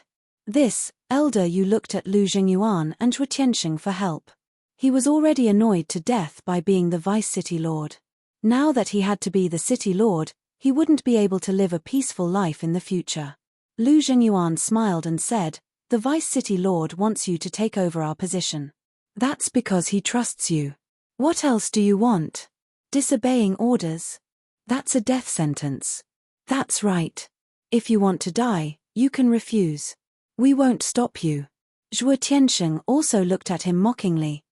Elder Yu looked at Lu Xingyuan and Zhuo Tiansheng for help. He was already annoyed to death by being the Vice City Lord. Now that he had to be the City Lord, he wouldn't be able to live a peaceful life in the future. Lu Xingyuan smiled and said, "The Vice City Lord wants you to take over our position. That's because he trusts you. What else do you want? Disobeying orders? That's a death sentence." "That's right. If you want to die, You can refuse. We won't stop you. Zhuo Tiansheng also looked at him mockingly.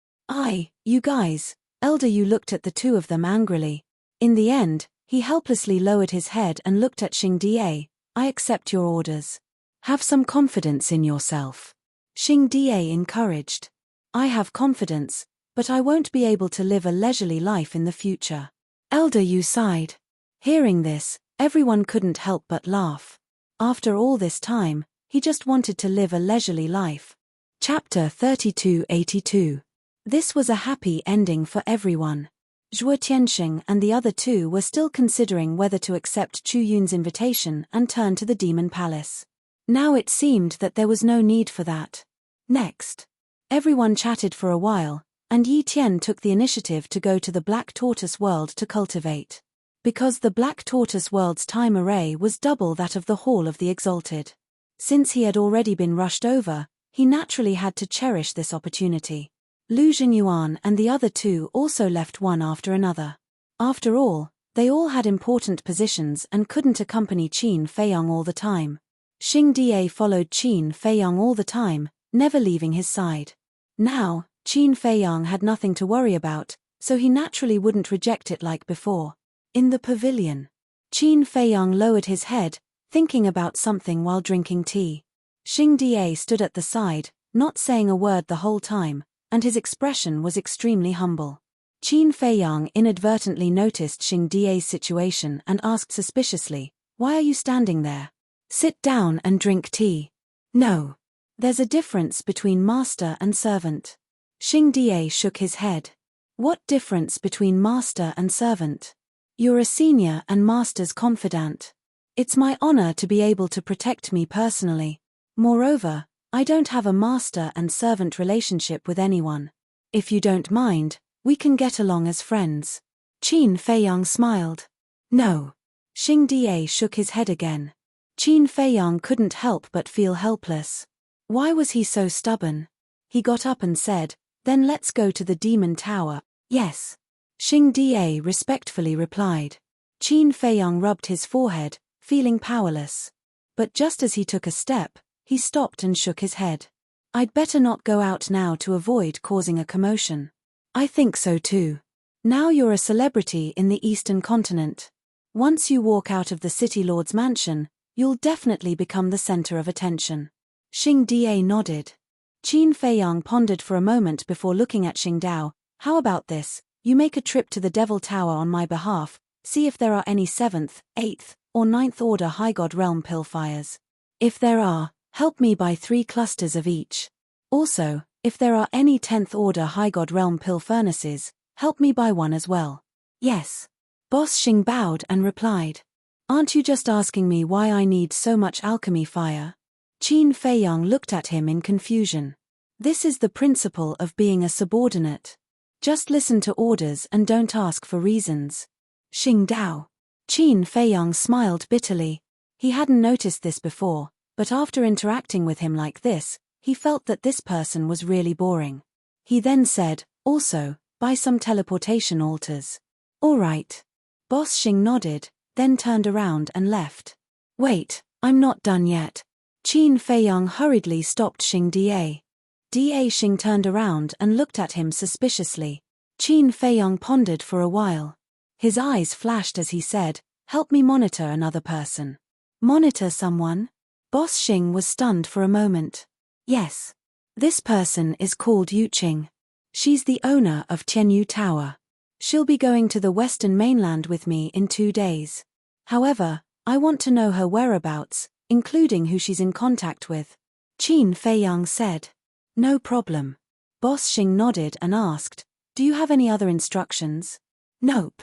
You guys. Elder Yu looked at the two of them angrily. In the end, he helplessly lowered his head and looked at Xing Da. I accept your orders. Have some confidence in yourself. Xing Da encouraged. I have confidence, but I won't be able to live a leisurely life in the future. Elder Yu sighed. Hearing this, everyone couldn't help but laugh. After all this time, he just wanted to live a leisurely life. Chapter 3282. This was a happy ending for everyone. Zhuo Tiansheng and the other two were still considering whether to accept Chu Yun's invitation and turn to the Demon Palace. Now it seemed that there was no need for that. Next. Everyone chatted for a while, and Yi Tian took the initiative to go to the Black Tortoise world to cultivate. Because the Black Tortoise world's time array was double that of the Hall of the Exalted. Since he had already been rushed over, he naturally had to cherish this opportunity. Lu Jingyuan and the other two also left one after another. After all, they all had important positions and couldn't accompany Qin Feiyang all the time. Xing Da followed Qin Feiyang all the time, never leaving his side. Now, Qin Feiyang had nothing to worry about, so he naturally wouldn't reject it like before. In the pavilion, Qin Feiyang lowered his head, thinking about something while drinking tea. Xing Da stood at the side, not saying a word the whole time, and his expression was extremely humble. Qin Feiyang inadvertently noticed Xing Da's situation and asked suspiciously, "Why are you standing there? Sit down and drink tea." "No. There's a difference between master and servant." Xing Da shook his head. "What difference between master and servant? You're a senior and master's confidant. It's my honor to be able to protect me personally. Moreover, I don't have a master and servant relationship with anyone. If you don't mind, we can get along as friends." Qin Feiyang smiled. "No." Xing Da shook his head again. Qin Feiyang couldn't help but feel helpless. Why was he so stubborn? He got up and said, "Then let's go to the Demon Tower." "Yes." Xing Da respectfully replied. Qin Feiyang rubbed his forehead, feeling powerless. But just as he took a step, he stopped and shook his head. "I'd better not go out now to avoid causing a commotion." "I think so too. Now you're a celebrity in the Eastern continent. Once you walk out of the City Lord's mansion, you'll definitely become the center of attention." Xing Da nodded. Qin Feiyang pondered for a moment before looking at Xing Dao. "How about this? You make a trip to the Devil Tower on my behalf, see if there are any 7th, 8th, or 9th order High God Realm Pillfires. If there are, help me buy 3 clusters of each. Also, if there are any 10th order High God Realm Pill Furnaces, help me buy one as well." "Yes." Boss Xing bowed and replied. "Aren't you just asking me why I need so much alchemy fire?" Qin Feiyang looked at him in confusion. This is the principle of being a subordinate. Just listen to orders and don't ask for reasons. Xing Dao. Qin Feiyang smiled bitterly. He hadn't noticed this before, but after interacting with him like this, he felt that this person was really boring. He then said, "Also, buy some teleportation altars." "All right." Boss Xing nodded, then turned around and left. "Wait, I'm not done yet." Qin Feiyang hurriedly stopped Xing Da. Xing turned around and looked at him suspiciously. Qin Feiyang pondered for a while. His eyes flashed as he said, "Help me monitor another person." "Monitor someone?" Boss Xing was stunned for a moment. "Yes. This person is called Yuqing. She's the owner of Tianyu Tower. She'll be going to the Western mainland with me in 2 days. However, I want to know her whereabouts, including who she's in contact with." Qin Feiyang said. "No problem." Boss Xing nodded and asked, "Do you have any other instructions?" "Nope."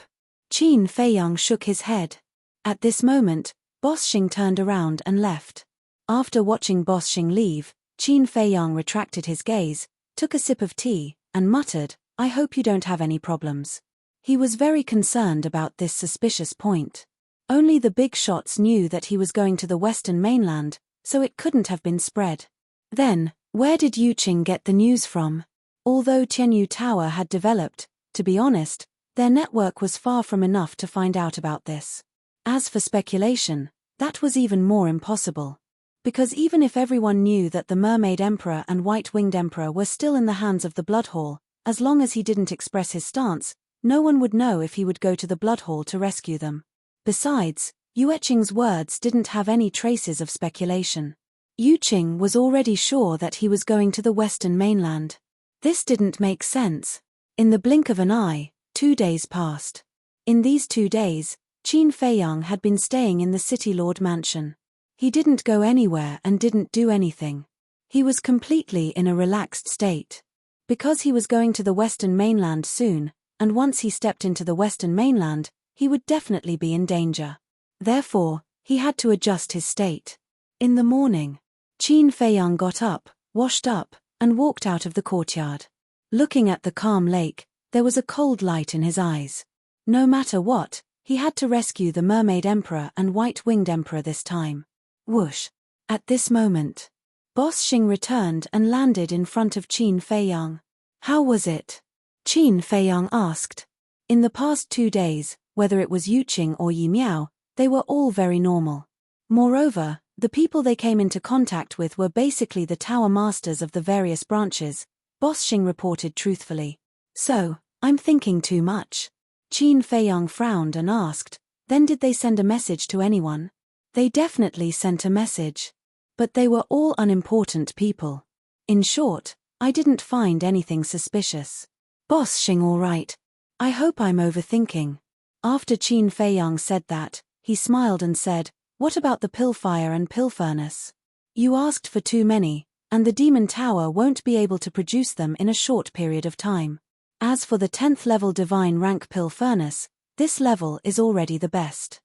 Qin Feiyang shook his head. At this moment, Boss Xing turned around and left. After watching Boss Xing leave, Qin Feiyang retracted his gaze, took a sip of tea, and muttered, "I hope you don't have any problems." He was very concerned about this suspicious point. Only the big shots knew that he was going to the Western mainland, so it couldn't have been spread. Then, where did Yuqing get the news from? Although Tianyu Tower had developed, to be honest, their network was far from enough to find out about this. As for speculation, that was even more impossible. Because even if everyone knew that the Mermaid Emperor and White-Winged Emperor were still in the hands of the Blood Hall, as long as he didn't express his stance, no one would know if he would go to the Blood Hall to rescue them. Besides, Yueqing's words didn't have any traces of speculation. Yuqing was already sure that he was going to the western mainland. This didn't make sense. In the blink of an eye, 2 days passed. In these 2 days, Qin Feiyang had been staying in the City Lord Mansion. He didn't go anywhere and didn't do anything. He was completely in a relaxed state. Because he was going to the western mainland soon, and once he stepped into the western mainland, he would definitely be in danger. Therefore, he had to adjust his state. In the morning, Qin Feiyang got up, washed up, and walked out of the courtyard. Looking at the calm lake, there was a cold light in his eyes. No matter what, he had to rescue the Mermaid Emperor and White-Winged Emperor this time. Whoosh! At this moment, Boss Xing returned and landed in front of Qin Feiyang. How was it? Qin Feiyang asked. In the past 2 days, whether it was Yuqing or Yi Miao, they were all very normal. Moreover, the people they came into contact with were basically the tower masters of the various branches, Boss Xing reported truthfully. So, I'm thinking too much. Qin Feiyang frowned and asked, then did they send a message to anyone? They definitely sent a message. But they were all unimportant people. In short, I didn't find anything suspicious. Boss Xing, all right. I hope I'm overthinking. After Qin Feiyang said that, he smiled and said, what about the pill fire and pill furnace? You asked for too many, and the Demon Tower won't be able to produce them in a short period of time. As for the 10th level divine rank pill furnace, this level is already the best.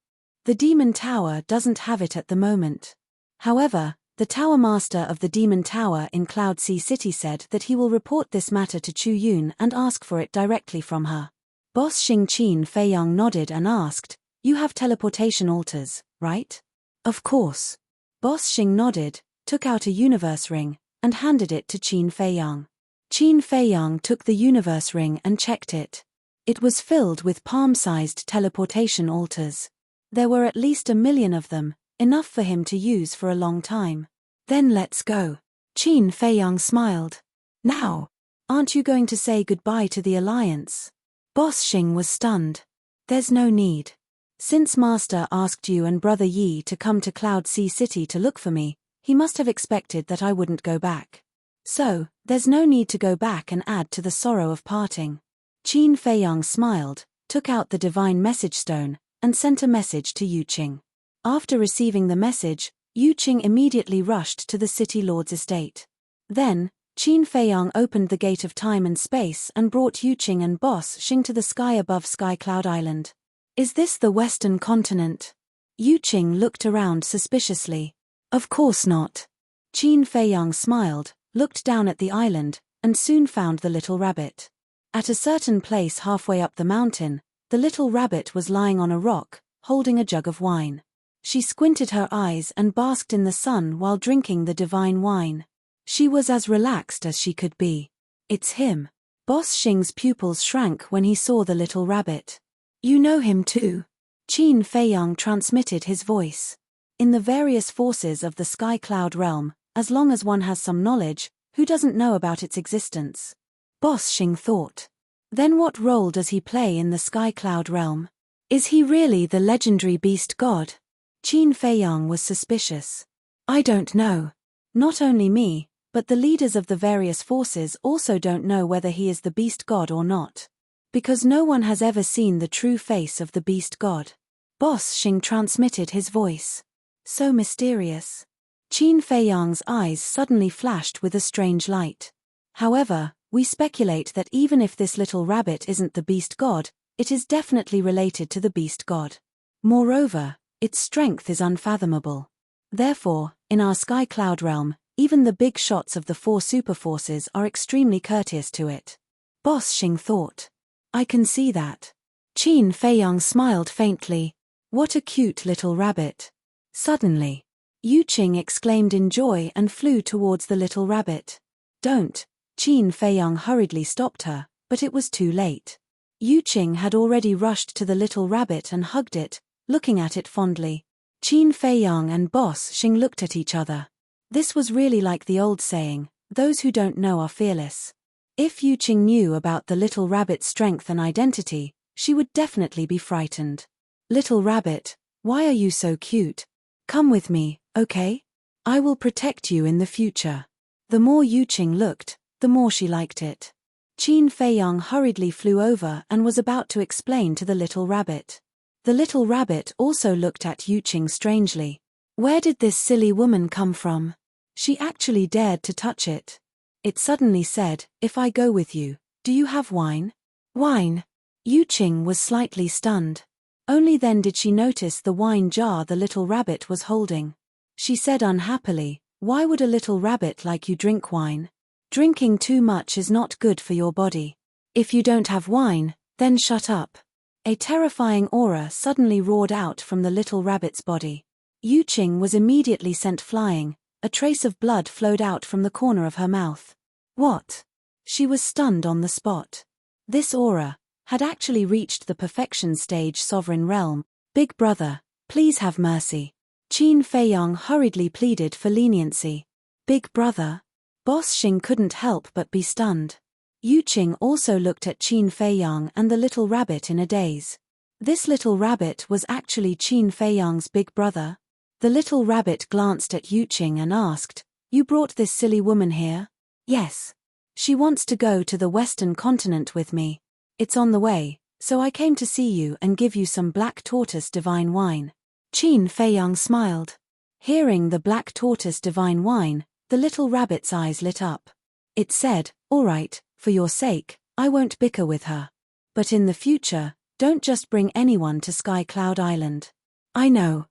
The Demon Tower doesn't have it at the moment. However, the Tower Master of the Demon Tower in Cloud Sea City said that he will report this matter to Chu Yun and ask for it directly from her. Boss Xing. Qin Feiyang nodded and asked, you have teleportation altars, right? Of course. Boss Xing nodded, took out a universe ring, and handed it to Qin Feiyang. Qin Feiyang took the universe ring and checked it. It was filled with palm-sized teleportation altars. There were at least 1 million of them, enough for him to use for a long time. Then let's go. Qin Feiyang smiled. Now, aren't you going to say goodbye to the Alliance? Boss Xing was stunned. There's no need. Since Master asked you and Brother Yi to come to Cloud Sea City to look for me, he must have expected that I wouldn't go back. So, there's no need to go back and add to the sorrow of parting. Qin Feiyang smiled, took out the divine message stone, and sent a message to Yuqing. After receiving the message, Yuqing immediately rushed to the City Lord's estate. Then, Qin Feiyang opened the gate of time and space and brought Yuqing and Boss Xing to the sky above Sky Cloud Island. Is this the Western continent? Yuqing looked around suspiciously. Of course not. Qin Feiyang smiled, looked down at the island, and soon found the little rabbit. At a certain place halfway up the mountain, the little rabbit was lying on a rock, holding a jug of wine. She squinted her eyes and basked in the sun while drinking the divine wine. She was as relaxed as she could be. It's him. Boss Xing's pupils shrank when he saw the little rabbit. You know him too? Qin Feiyang transmitted his voice. In the various forces of the Sky Cloud realm, as long as one has some knowledge, who doesn't know about its existence? Boss Xing thought. Then what role does he play in the Sky Cloud realm? Is he really the legendary beast god? Qin Feiyang was suspicious. I don't know. Not only me, but the leaders of the various forces also don't know whether he is the beast god or not. Because no one has ever seen the true face of the beast god. Boss Xing transmitted his voice. So mysterious. Qin Feiyang's eyes suddenly flashed with a strange light. However, we speculate that even if this little rabbit isn't the beast god, it is definitely related to the beast god. Moreover, its strength is unfathomable. Therefore, in our Sky Cloud realm, even the big shots of the 4 superforces are extremely courteous to it. Boss Xing thought. I can see that. Qin Feiyang smiled faintly. What a cute little rabbit. Suddenly, Yuqing exclaimed in joy and flew towards the little rabbit. Don't. Qin Feiyang hurriedly stopped her, but it was too late. Yuqing had already rushed to the little rabbit and hugged it, looking at it fondly. Qin Feiyang and Boss Xing looked at each other. This was really like the old saying, those who don't know are fearless. If Yu Qing knew about the little rabbit's strength and identity, she would definitely be frightened. Little rabbit, why are you so cute? Come with me, okay? I will protect you in the future. The more Yu Qing looked, the more she liked it. Qin Feiyang hurriedly flew over and was about to explain to the little rabbit. The little rabbit also looked at Yu Qing strangely. Where did this silly woman come from? She actually dared to touch it. It suddenly said, if I go with you, do you have wine? Wine? Yu Qing was slightly stunned. Only then did she notice the wine jar the little rabbit was holding. She said unhappily, why would a little rabbit like you drink wine? Drinking too much is not good for your body. If you don't have wine, then shut up. A terrifying aura suddenly roared out from the little rabbit's body. Yu Qing was immediately sent flying. A trace of blood flowed out from the corner of her mouth. What? She was stunned on the spot. This aura had actually reached the perfection stage sovereign realm. Big brother, please have mercy. Qin Feiyang hurriedly pleaded for leniency. Big brother? Boss Xing couldn't help but be stunned. Yu Qing also looked at Qin Feiyang and the little rabbit in a daze. This little rabbit was actually Qin Feiyang's big brother. The little rabbit glanced at Yu Qing and asked, you brought this silly woman here? Yes. She wants to go to the Western continent with me. It's on the way, so I came to see you and give you some black tortoise divine wine. Qin Feiyang smiled. Hearing the black tortoise divine wine, the little rabbit's eyes lit up. It said, all right, for your sake, I won't bicker with her. But in the future, don't just bring anyone to Sky Cloud Island. I know.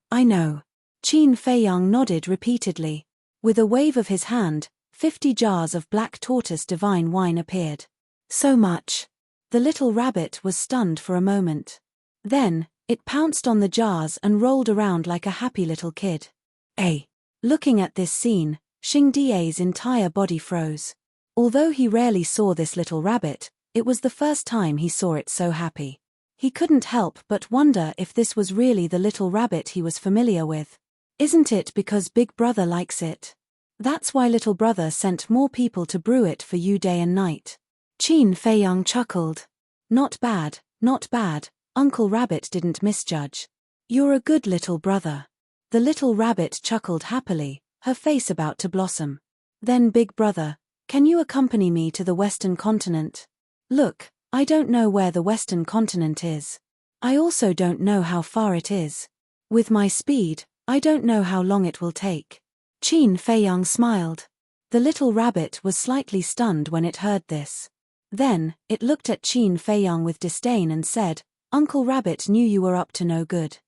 Qin Feiyang nodded repeatedly. With a wave of his hand, 50 jars of black tortoise divine wine appeared. So much. The little rabbit was stunned for a moment. Then, it pounced on the jars and rolled around like a happy little kid. Looking at this scene, Xing Die's entire body froze. Although he rarely saw this little rabbit, it was the first time he saw it so happy. He couldn't help but wonder if this was really the little rabbit he was familiar with. Isn't it because Big Brother likes it? That's why Little Brother sent more people to brew it for you day and night. Qin Feiyang chuckled. Not bad, Uncle Rabbit didn't misjudge. You're a good little brother. The little rabbit chuckled happily, her face about to blossom. Then Big Brother, can you accompany me to the Western continent? Look, I don't know where the Western continent is. I also don't know how far it is. With my speed, I don't know how long it will take. Qin Feiyang smiled. The little rabbit was slightly stunned when it heard this. Then, it looked at Qin Feiyang with disdain and said, Uncle Rabbit knew you were up to no good.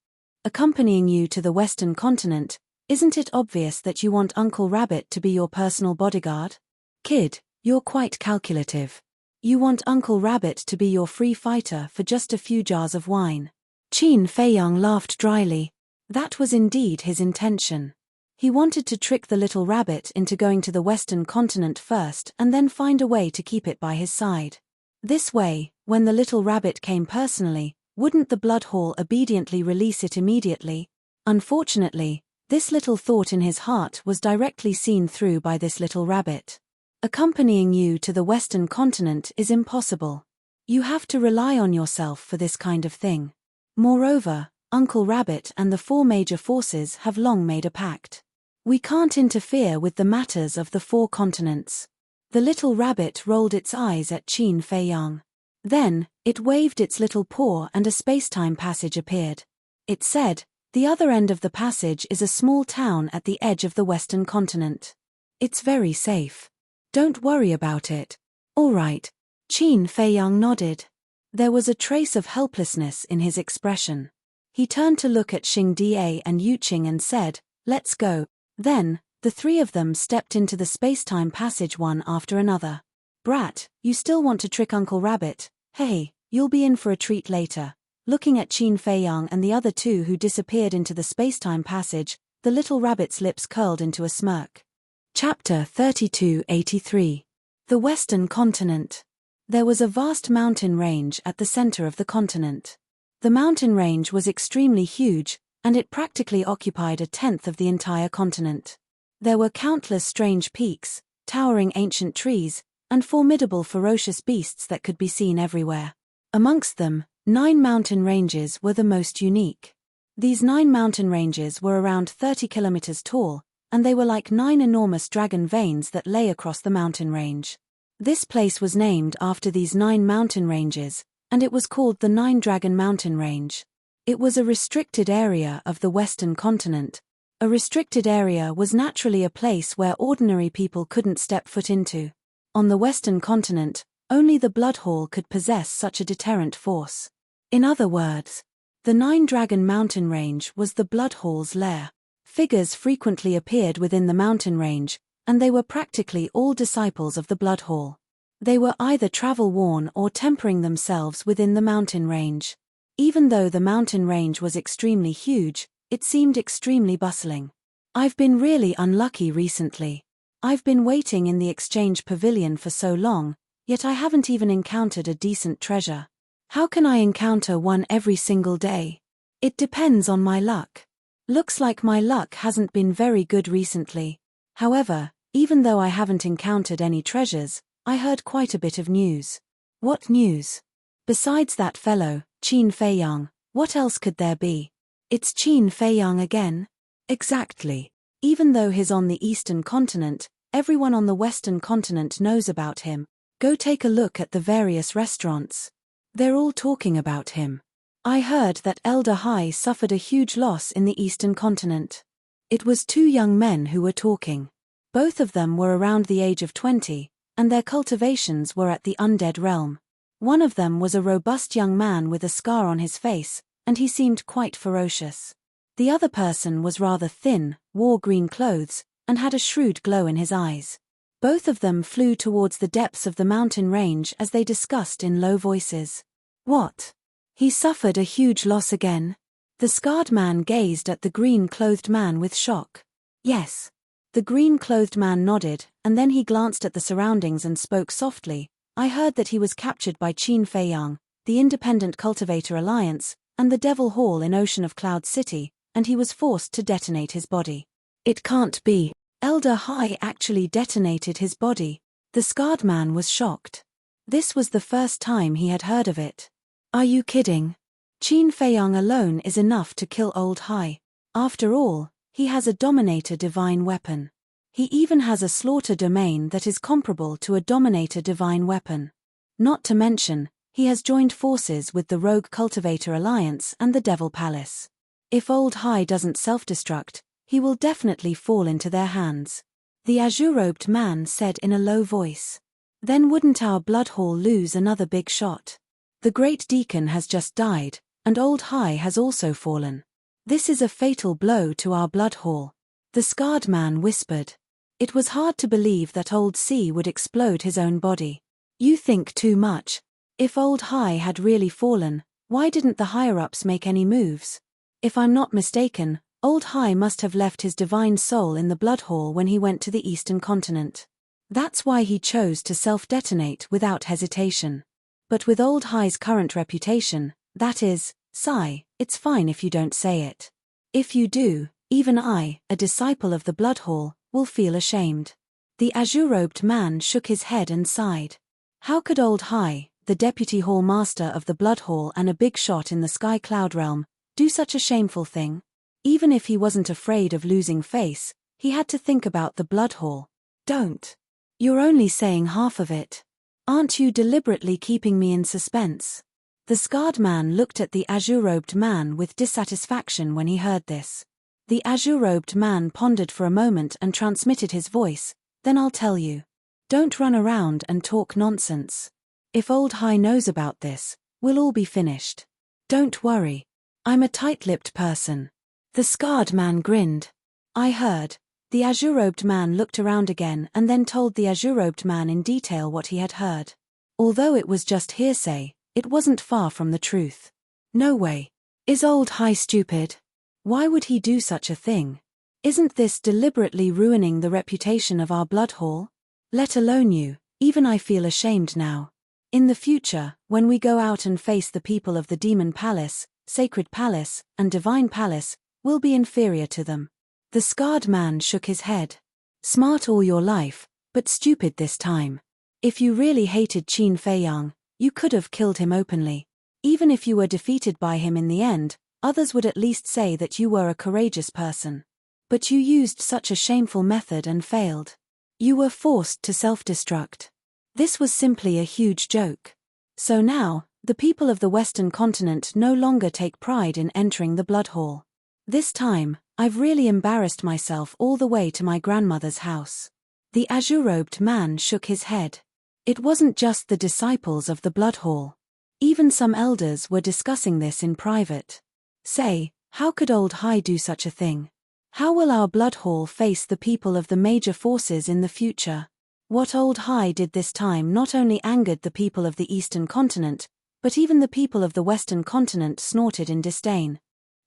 Accompanying you to the Western continent, isn't it obvious that you want Uncle Rabbit to be your personal bodyguard? Kid, you're quite calculative. You want Uncle Rabbit to be your free fighter for just a few jars of wine. Qin Feiyang laughed dryly. That was indeed his intention. He wanted to trick the little rabbit into going to the Western continent first and then find a way to keep it by his side. This way, when the little rabbit came personally, wouldn't the blood hall obediently release it immediately? Unfortunately, this little thought in his heart was directly seen through by this little rabbit. Accompanying you to the Western continent is impossible. You have to rely on yourself for this kind of thing. Moreover, Uncle Rabbit and the 4 major forces have long made a pact. We can't interfere with the matters of the 4 continents. The little rabbit rolled its eyes at Qin Feiyang. Then, it waved its little paw and a space-time passage appeared. It said, the other end of the passage is a small town at the edge of the Western continent. It's very safe. Don't worry about it. All right. Qin Feiyang nodded. There was a trace of helplessness in his expression. He turned to look at Xing Die and Yu Qing and said, let's go. Then, the 3 of them stepped into the space-time passage one after another. Brat, you still want to trick Uncle Rabbit? Hey, you'll be in for a treat later. Looking at Qin Feiyang and the other 2 who disappeared into the space-time passage, the little rabbit's lips curled into a smirk. Chapter 3283. The Western Continent. There was a vast mountain range at the center of the continent. The mountain range was extremely huge, and it practically occupied 1/10 of the entire continent. There were countless strange peaks, towering ancient trees, and formidable ferocious beasts that could be seen everywhere. Amongst them, 9 mountain ranges were the most unique. These 9 mountain ranges were around 30 kilometers tall, and they were like 9 enormous dragon veins that lay across the mountain range. This place was named after these 9 mountain ranges, and it was called the 9-Dragon Mountain Range. It was a restricted area of the Western continent. A restricted area was naturally a place where ordinary people couldn't step foot into. On the Western continent, only the Blood Hall could possess such a deterrent force. In other words, the 9-Dragon Mountain Range was the Blood Hall's lair. Figures frequently appeared within the mountain range, and they were practically all disciples of the Blood Hall. They were either travel-worn or tempering themselves within the mountain range. Even though the mountain range was extremely huge, it seemed extremely bustling. I've been really unlucky recently. I've been waiting in the exchange pavilion for so long, yet I haven't even encountered a decent treasure. How can I encounter one every single day? It depends on my luck. Looks like my luck hasn't been very good recently. However, even though I haven't encountered any treasures, I heard quite a bit of news. What news? Besides that fellow, Qin Feiyang, what else could there be? It's Qin Feiyang again? Exactly. Even though he's on the eastern continent, everyone on the western continent knows about him. Go take a look at the various restaurants. They're all talking about him. I heard that Elder Hai suffered a huge loss in the eastern continent. It was 2 young men who were talking. Both of them were around the age of 20, and their cultivations were at the undead realm. One of them was a robust young man with a scar on his face, and he seemed quite ferocious. The other person was rather thin, wore green clothes, and had a shrewd glow in his eyes. Both of them flew towards the depths of the mountain range as they discussed in low voices. What? He suffered a huge loss again? The scarred man gazed at the green-clothed man with shock. Yes. The green-clothed man nodded, and then he glanced at the surroundings and spoke softly. I heard that he was captured by Qin Feiyang, the Independent Cultivator Alliance, and the Devil Hall in Ocean of Cloud City, and he was forced to detonate his body. It can't be. Elder Hai actually detonated his body. The scarred man was shocked. This was the first time he had heard of it. Are you kidding? Qin Feiyang alone is enough to kill Old Hai. After all, he has a Dominator Divine weapon. He even has a Slaughter Domain that is comparable to a Dominator Divine weapon. Not to mention, he has joined forces with the Rogue Cultivator Alliance and the Devil Palace. If Old Hai doesn't self-destruct, he will definitely fall into their hands. The azure-robed man said in a low voice. Then wouldn't our Blood Hall lose another big shot? The Great Deacon has just died, and Old Hai has also fallen. This is a fatal blow to our Blood Hall. The scarred man whispered. It was hard to believe that Old C would explode his own body. You think too much. If Old Hai had really fallen, why didn't the higher-ups make any moves? If I'm not mistaken, Old Hai must have left his divine soul in the Blood Hall when he went to the eastern continent. That's why he chose to self-detonate without hesitation. But with Old Hai's current reputation, that is, sigh, it's fine if you don't say it. If you do, even I, a disciple of the Blood Hall, will feel ashamed. The azure-robed man shook his head and sighed. How could Old Hai, the Deputy Hall Master of the Blood Hall and a big shot in the Sky Cloud Realm, do such a shameful thing? Even if he wasn't afraid of losing face, he had to think about the Blood Hall. Don't. You're only saying half of it. Aren't you deliberately keeping me in suspense? The scarred man looked at the azure-robed man with dissatisfaction when he heard this. The azure-robed man pondered for a moment and transmitted his voice, then I'll tell you. Don't run around and talk nonsense. If Old Hai knows about this, we'll all be finished. Don't worry. I'm a tight-lipped person. The scarred man grinned. I heard. The azure-robed man looked around again and then told the azure-robed man in detail what he had heard. Although it was just hearsay, it wasn't far from the truth. No way. Is Old Hai stupid? Why would he do such a thing? Isn't this deliberately ruining the reputation of our Blood Hall? Let alone you, even I feel ashamed now. In the future, when we go out and face the people of the Demon Palace, Sacred Palace, and Divine Palace, will be inferior to them. The scarred man shook his head. Smart all your life, but stupid this time. If you really hated Qin Feiyang, you could have killed him openly. Even if you were defeated by him in the end, others would at least say that you were a courageous person. But you used such a shameful method and failed. You were forced to self-destruct. This was simply a huge joke. So now, the people of the Western continent no longer take pride in entering the blood hall. This time, I've really embarrassed myself all the way to my grandmother's house. The azure-robed man shook his head. It wasn't just the disciples of the blood hall. Even some elders were discussing this in private. Say, how could old Hai do such a thing? How will our blood hall face the people of the major forces in the future? What old Hai did this time not only angered the people of the Eastern continent, but even the people of the Western continent snorted in disdain.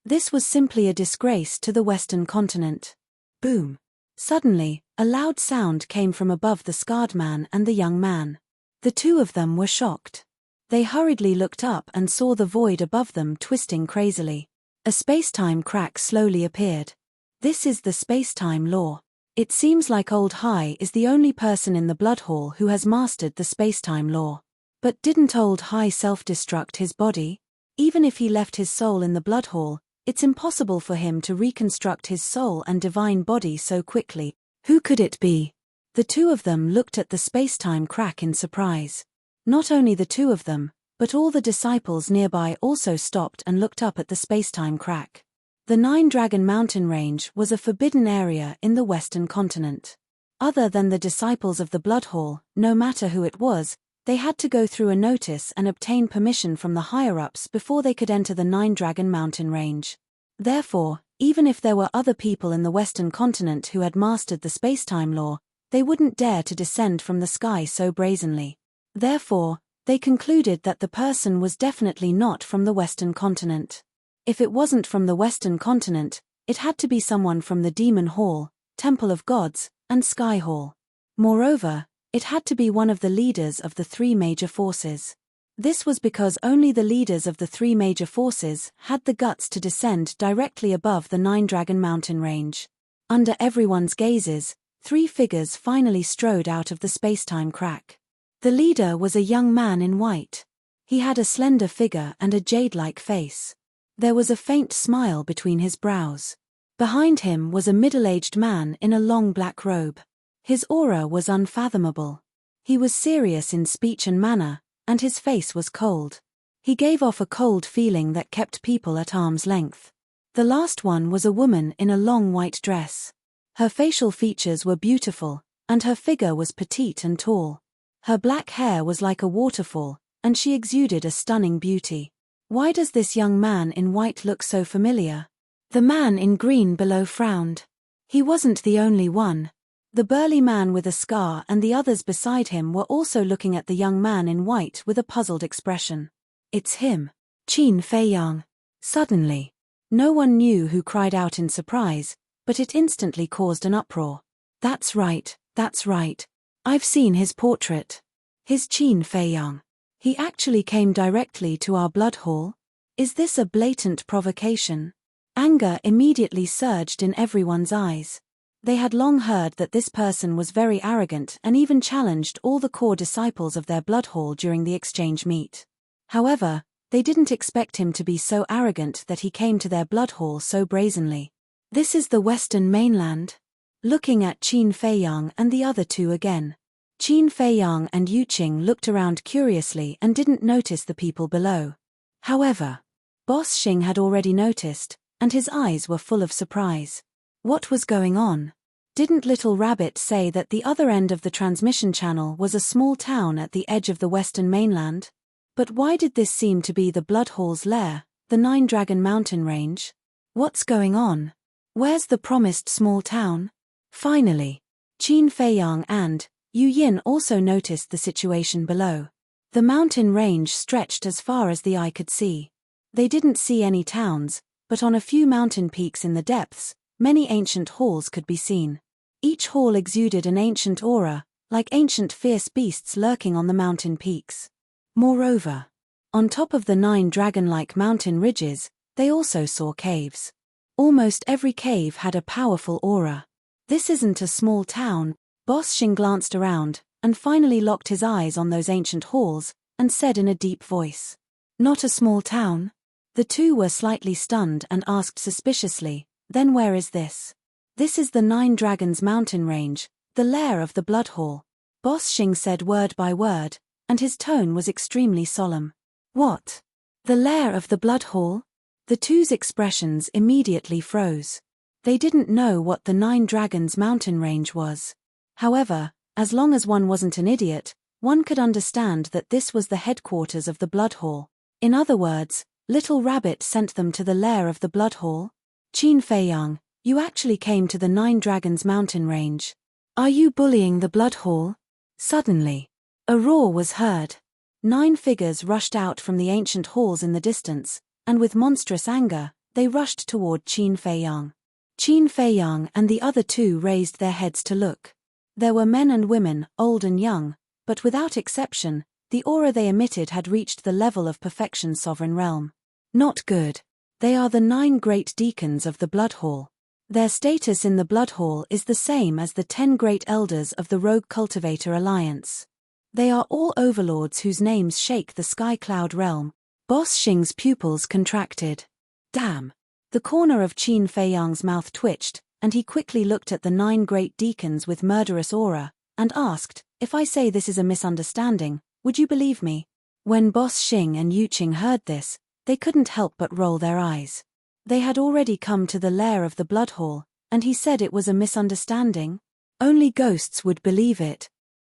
This was simply a disgrace to the Western continent. Boom! Suddenly, a loud sound came from above the scarred man and the young man. The two of them were shocked. They hurriedly looked up and saw the void above them twisting crazily. A space-time crack slowly appeared. This is the space-time law. It seems like old Hai is the only person in the blood hall who has mastered the space-time law. But didn't old Hai self-destruct his body? Even if he left his soul in the blood hall, it's impossible for him to reconstruct his soul and divine body so quickly. Who could it be? The two of them looked at the space-time crack in surprise. Not only the two of them, but all the disciples nearby also stopped and looked up at the space-time crack. The Nine-Dragon Mountain Range was a forbidden area in the Western continent. Other than the disciples of the blood hall, no matter who it was, they had to go through a notice and obtain permission from the higher-ups before they could enter the Nine-Dragon Mountain Range. Therefore, even if there were other people in the Western continent who had mastered the space-time law, they wouldn't dare to descend from the sky so brazenly. Therefore, they concluded that the person was definitely not from the Western continent. If it wasn't from the Western continent, it had to be someone from the Demon Hall, Temple of Gods, and Sky Hall. Moreover, it had to be one of the leaders of the three major forces. This was because only the leaders of the three major forces had the guts to descend directly above the Nine-Dragon Mountain Range. Under everyone's gazes, three figures finally strode out of the space-time crack. The leader was a young man in white. He had a slender figure and a jade-like face. There was a faint smile between his brows. Behind him was a middle-aged man in a long black robe. His aura was unfathomable. He was serious in speech and manner, and his face was cold. He gave off a cold feeling that kept people at arm's length. The last one was a woman in a long white dress. Her facial features were beautiful, and her figure was petite and tall. Her black hair was like a waterfall, and she exuded a stunning beauty. Why does this young man in white look so familiar? The man in green below frowned. He wasn't the only one. The burly man with a scar and the others beside him were also looking at the young man in white with a puzzled expression. It's him, Qin Feiyang. Suddenly, no one knew who cried out in surprise, but it instantly caused an uproar. That's right, that's right. I've seen his portrait. His Qin Feiyang. He actually came directly to our blood hall? Is this a blatant provocation? Anger immediately surged in everyone's eyes. They had long heard that this person was very arrogant and even challenged all the core disciples of their blood hall during the exchange meet. However, they didn't expect him to be so arrogant that he came to their blood hall so brazenly. This is the Western mainland? Looking at Qin Feiyang and the other two again. Qin Feiyang and Yuqing looked around curiously and didn't notice the people below. However, Boss Xing had already noticed, and his eyes were full of surprise. What was going on? Didn't Little Rabbit say that the other end of the transmission channel was a small town at the edge of the Western mainland? But why did this seem to be the Blood Hall's lair, the Nine-Dragon Mountain Range? What's going on? Where's the promised small town? Finally, Qin Feiyang and Yu Yin also noticed the situation below. The mountain range stretched as far as the eye could see. They didn't see any towns, but on a few mountain peaks in the depths, many ancient halls could be seen. Each hall exuded an ancient aura, like ancient fierce beasts lurking on the mountain peaks. Moreover, on top of the 9 dragon-like mountain ridges, they also saw caves. Almost every cave had a powerful aura. This isn't a small town. Boss Xing glanced around, and finally locked his eyes on those ancient halls, and said in a deep voice, "Not a small town?" The two were slightly stunned and asked suspiciously, "Then where is this?" "This is the Nine Dragons mountain range, the lair of the Blood Hall." Boss Xing said word by word, and his tone was extremely solemn. "What? The lair of the Blood Hall?" The two's expressions immediately froze. They didn't know what the Nine Dragons mountain range was. However, as long as one wasn't an idiot, one could understand that this was the headquarters of the Blood Hall. In other words, Little Rabbit sent them to the lair of the Blood Hall. "Qin Feiyang, you actually came to the Nine Dragons mountain range. Are you bullying the Blood Hall?" Suddenly, a roar was heard. 9 figures rushed out from the ancient halls in the distance, and with monstrous anger, they rushed toward Qin Feiyang. Qin Feiyang and the other two raised their heads to look. There were men and women, old and young, but without exception, the aura they emitted had reached the level of perfection sovereign realm. Not good. They are the 9 great deacons of the Blood Hall. Their status in the Blood Hall is the same as the 10 great elders of the Rogue Cultivator Alliance. They are all overlords whose names shake the sky cloud realm. Boss Xing's pupils contracted. Damn. The corner of Qin Feiyang's mouth twitched, and he quickly looked at the 9 great deacons with murderous aura, and asked, "If I say this is a misunderstanding, would you believe me?" When Boss Xing and Yu Qing heard this, they couldn't help but roll their eyes. They had already come to the lair of the Blood Hall, and he said it was a misunderstanding? Only ghosts would believe it.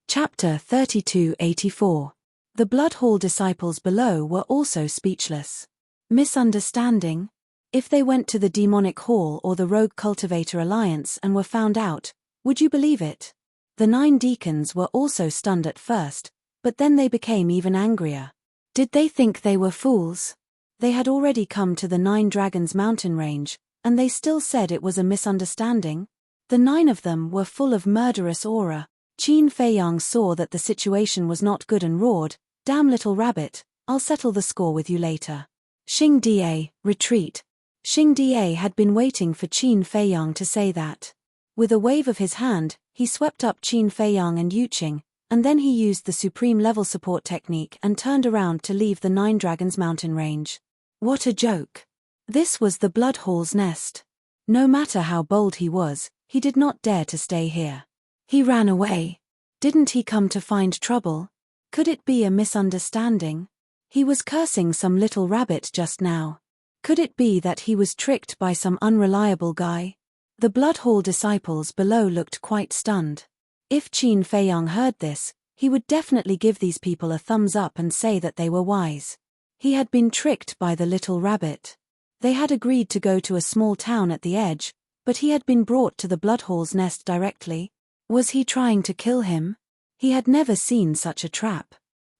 Chapter 3284. The Blood Hall disciples below were also speechless. Misunderstanding? If they went to the Demonic Hall or the Rogue Cultivator Alliance and were found out, would you believe it? The 9 deacons were also stunned at first, but then they became even angrier. Did they think they were fools? They had already come to the 9 Dragons mountain range, and they still said it was a misunderstanding? The 9 of them were full of murderous aura. Qin Feiyang saw that the situation was not good and roared, "Damn Little Rabbit, I'll settle the score with you later." Xing Da, retreat. Xing Da had been waiting for Qin Feiyang to say that. With a wave of his hand, he swept up Qin Feiyang and Yu Qing, and then he used the supreme level support technique and turned around to leave the 9 Dragons mountain range. What a joke. This was the Blood Hall's nest. No matter how bold he was, he did not dare to stay here. He ran away. Didn't he come to find trouble? Could it be a misunderstanding? He was cursing some little rabbit just now. Could it be that he was tricked by some unreliable guy? The Blood Hall disciples below looked quite stunned. If Qin Feiyang heard this, he would definitely give these people a thumbs up and say that they were wise. He had been tricked by the little rabbit. They had agreed to go to a small town at the edge, but he had been brought to the Blood Hall's nest directly. Was he trying to kill him? He had never seen such a trap.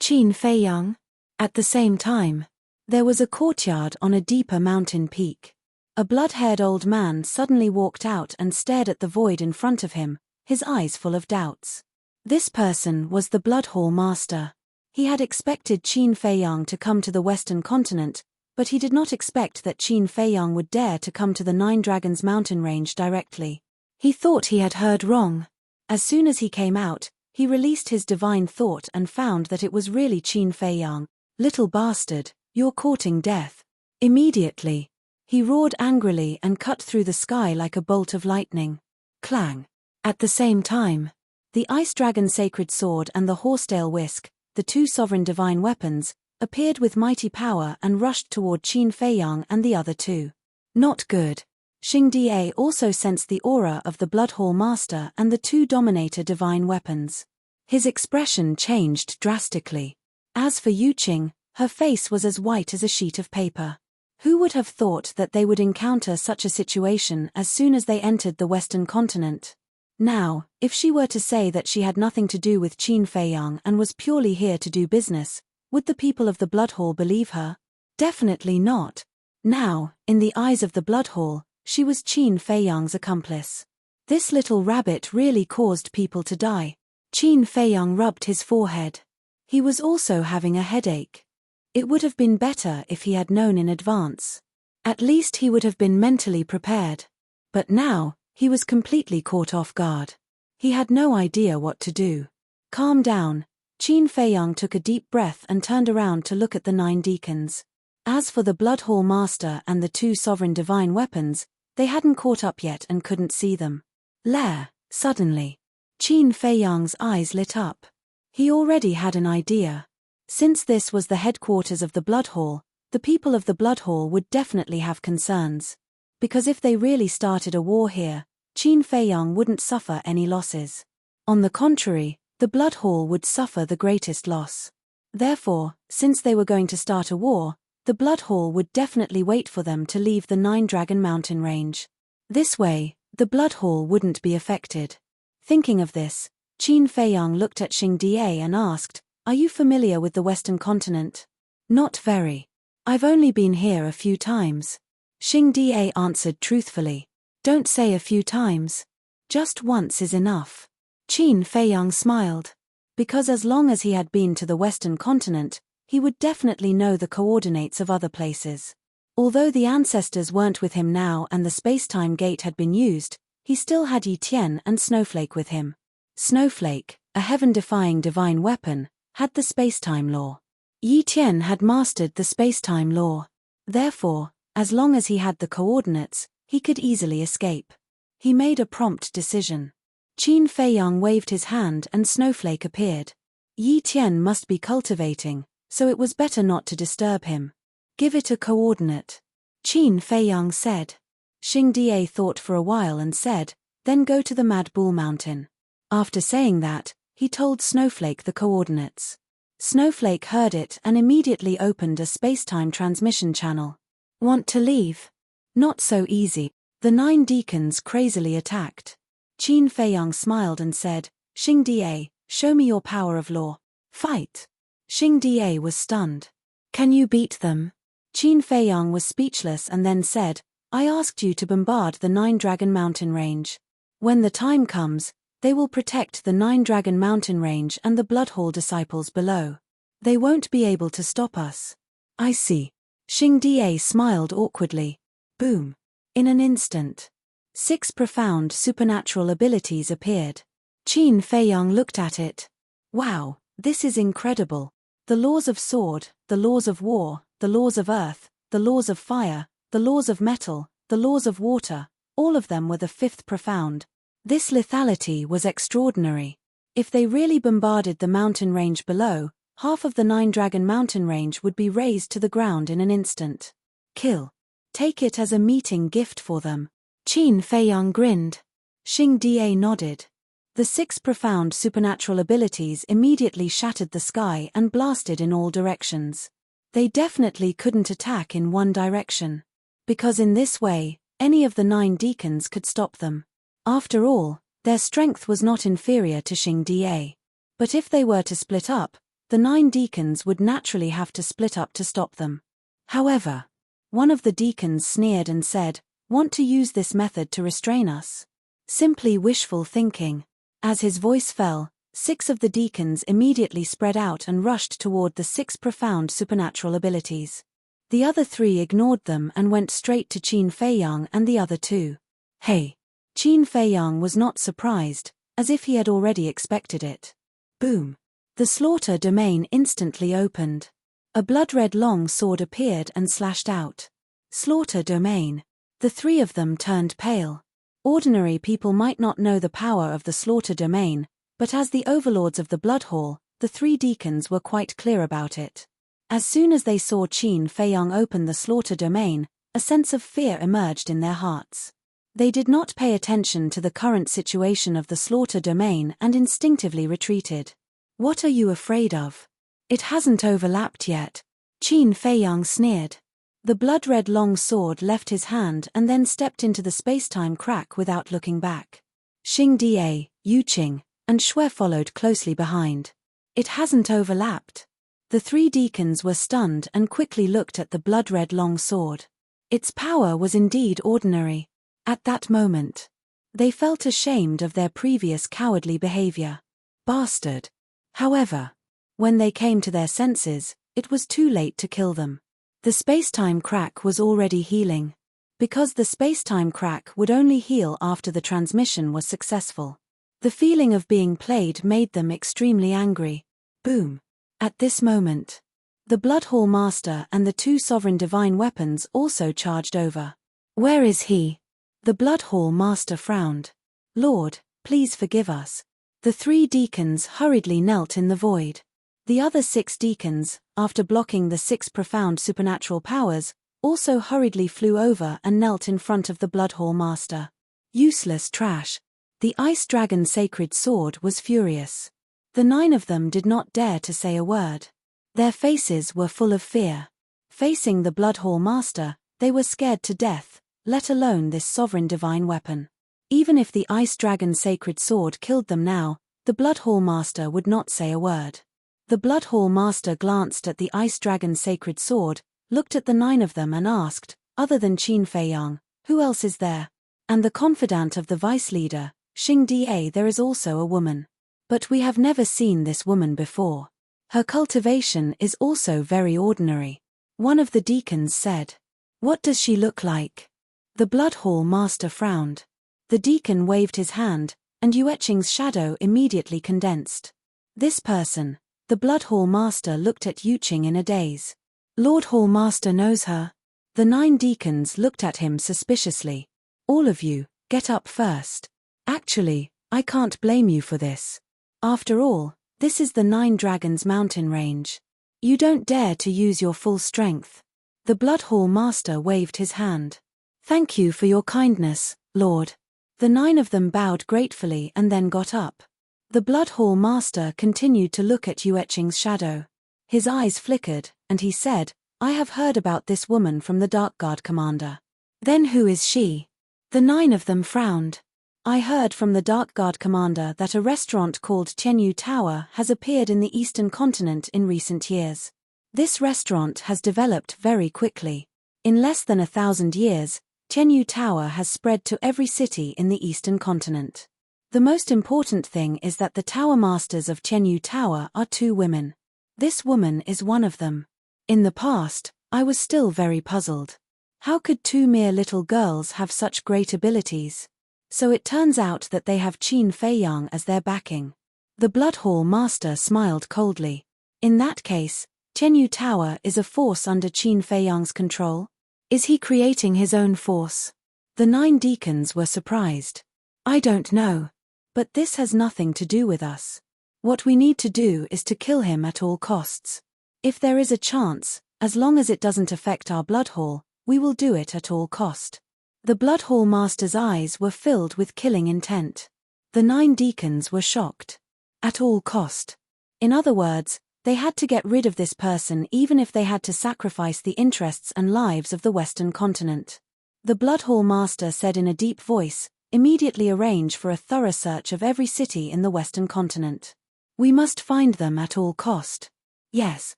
Qin Feiyang? At the same time, there was a courtyard on a deeper mountain peak. A blood-haired old man suddenly walked out and stared at the void in front of him, his eyes full of doubts. This person was the Blood Hall master. He had expected Qin Feiyang to come to the Western continent, but he did not expect that Qin Feiyang would dare to come to the 9 Dragons mountain range directly. He thought he had heard wrong. As soon as he came out, he released his divine thought and found that it was really Qin Feiyang. "Little bastard, you're courting death." Immediately, he roared angrily and cut through the sky like a bolt of lightning. Clang. At the same time, the Ice Dragon Sacred Sword and the Horsetail Whisk, the 2 sovereign divine weapons, appeared with mighty power and rushed toward Qin Feiyang and the other 2. Not good. Xing Da also sensed the aura of the Blood Hall master and the 2 Dominator divine weapons. His expression changed drastically. As for Yu Qing, her face was as white as a sheet of paper. Who would have thought that they would encounter such a situation as soon as they entered the Western continent? Now, if she were to say that she had nothing to do with Qin Feiyang and was purely here to do business, would the people of the Blood Hall believe her? Definitely not. Now, in the eyes of the Blood Hall, she was Qin Feiyang's accomplice. This little rabbit really caused people to die. Qin Feiyang rubbed his forehead. He was also having a headache. It would have been better if he had known in advance. At least he would have been mentally prepared. But now, he was completely caught off guard. He had no idea what to do. Calm down. Qin Feiyang took a deep breath and turned around to look at the 9 deacons. As for the Blood Hall Master and the 2 sovereign divine weapons, they hadn't caught up yet and couldn't see them. Lair, suddenly. Qin Feiyang's eyes lit up. He already had an idea. Since this was the headquarters of the Blood Hall, the people of the Blood Hall would definitely have concerns. Because if they really started a war here, Qin Feiyang wouldn't suffer any losses. On the contrary, the Blood Hall would suffer the greatest loss. Therefore, since they were going to start a war, the Blood Hall would definitely wait for them to leave the 9-Dragon Mountain range. This way, the Blood Hall wouldn't be affected. Thinking of this, Qin Feiyang looked at Xing Da and asked, "Are you familiar with the Western continent?" "Not very. I've only been here a few times." Xing Da answered truthfully. "Don't say a few times. Just once is enough." Qin Feiyang smiled. Because as long as he had been to the Western continent, he would definitely know the coordinates of other places. Although the ancestors weren't with him now and the space-time gate had been used, he still had Yi Tian and Snowflake with him. Snowflake, a heaven-defying divine weapon, had the space-time law. Yi Tian had mastered the space-time law. Therefore, as long as he had the coordinates, he could easily escape. He made a prompt decision. Qin Feiyang waved his hand and Snowflake appeared. Yi Tian must be cultivating, so it was better not to disturb him. "Give it a coordinate," Qin Feiyang said. Xing Da thought for a while and said, "Then go to the Mad Bull Mountain." After saying that, he told Snowflake the coordinates. Snowflake heard it and immediately opened a space-time transmission channel. "Want to leave?" "Not so easy." The 9 deacons crazily attacked. Qin Feiyang smiled and said, "Xing Da, show me your power of law. Fight." Xing Da was stunned. "Can you beat them?" Qin Feiyang was speechless and then said, "I asked you to bombard the 9-Dragon Mountain range. When the time comes, they will protect the 9-Dragon Mountain range and the Blood Hall disciples below. They won't be able to stop us." "I see." Xing Da smiled awkwardly. Boom. In an instant, 6 profound supernatural abilities appeared. Qin Feiyang looked at it. "Wow, this is incredible. The laws of sword, the laws of war, the laws of earth, the laws of fire, the laws of metal, the laws of water, all of them were the 5th profound. This lethality was extraordinary. If they really bombarded the mountain range below, half of the 9-Dragon Mountain range would be razed to the ground in an instant. Kill. Take it as a meeting gift for them." Qin Feiyang grinned. Xing Da nodded. The 6 profound supernatural abilities immediately shattered the sky and blasted in all directions. They definitely couldn't attack in one direction. Because in this way, any of the 9 deacons could stop them. After all, their strength was not inferior to Xing Da. But if they were to split up, the 9 deacons would naturally have to split up to stop them. However, one of the deacons sneered and said, "Want to use this method to restrain us?" Simply wishful thinking. As his voice fell, 6 of the deacons immediately spread out and rushed toward the 6 profound supernatural abilities. The other 3 ignored them and went straight to Qin Feiyang and the other 2. "Hey!" Qin Feiyang was not surprised, as if he had already expected it. Boom. The slaughter domain instantly opened. A blood-red long sword appeared and slashed out. Slaughter domain. The 3 of them turned pale. Ordinary people might not know the power of the slaughter domain, but as the overlords of the Blood Hall, the 3 deacons were quite clear about it. As soon as they saw Qin Feiyang open the slaughter domain, a sense of fear emerged in their hearts. They did not pay attention to the current situation of the slaughter domain and instinctively retreated. "What are you afraid of? It hasn't overlapped yet." Qin Feiyang sneered. The blood-red long sword left his hand and then stepped into the space-time crack without looking back. Xing Da, Yu Qing, and Shui followed closely behind. "It hasn't overlapped." The 3 deacons were stunned and quickly looked at the blood-red long sword. Its power was indeed ordinary. At that moment, they felt ashamed of their previous cowardly behavior. Bastard. However, when they came to their senses, it was too late to kill them. The space-time crack was already healing. Because the space-time crack would only heal after the transmission was successful. The feeling of being played made them extremely angry. Boom. At this moment, the Blood Hall Master and the two sovereign divine weapons also charged over. Where is he? The Blood Hall Master frowned. Lord, please forgive us. The 3 deacons hurriedly knelt in the void. The other 6 deacons, after blocking the 6 profound supernatural powers, also hurriedly flew over and knelt in front of the Blood Hall Master. Useless trash. The Ice Dragon Sacred Sword was furious. The 9 of them did not dare to say a word. Their faces were full of fear. Facing the Blood Hall Master, they were scared to death, let alone this sovereign divine weapon. Even if the Ice Dragon Sacred Sword killed them now, the Blood Hall Master would not say a word. The Blood Hall Master glanced at the Ice Dragon Sacred Sword, looked at the 9 of them and asked, other than Qin Fei Yang, who else is there? And the confidant of the vice leader, Xing Da, there is also a woman. But we have never seen this woman before. Her cultivation is also very ordinary. One of the deacons said. What does she look like? The Blood Hall Master frowned. The deacon waved his hand, and Yueqing's shadow immediately condensed. This person. The Blood Hall Master looked at Yueqing in a daze. Lord Hall Master knows her. The 9 deacons looked at him suspiciously. All of you, get up first. Actually, I can't blame you for this. After all, this is the 9 Dragons mountain range. You don't dare to use your full strength. The Blood Hall Master waved his hand. Thank you for your kindness, Lord. The 9 of them bowed gratefully and then got up. The Blood Hall Master continued to look at Yueqing's shadow. His eyes flickered, and he said, I have heard about this woman from the Dark Guard commander. Then who is she? The 9 of them frowned. I heard from the Dark Guard commander that a restaurant called Tianyu Tower has appeared in the Eastern continent in recent years. This restaurant has developed very quickly. In less than 1,000 years, Tianyu Tower has spread to every city in the Eastern continent. The most important thing is that the Tower Masters of Tianyu Tower are 2 women. This woman is one of them. In the past, I was still very puzzled. How could 2 mere little girls have such great abilities? So it turns out that they have Qin Fei Yang as their backing. The Blood Hall Master smiled coldly. In that case, Tianyu Tower is a force under Qin Fei Yang's control? Is he creating his own force? The 9 deacons were surprised. I don't know. But this has nothing to do with us. What we need to do is to kill him at all costs. If there is a chance, as long as it doesn't affect our Blood Hall, we will do it at all cost. The Blood Hall Master's eyes were filled with killing intent. The 9 deacons were shocked. At all cost. In other words, they had to get rid of this person even if they had to sacrifice the interests and lives of the Western continent. The Blood Hall Master said in a deep voice, immediately arrange for a thorough search of every city in the Western continent. We must find them at all cost. Yes.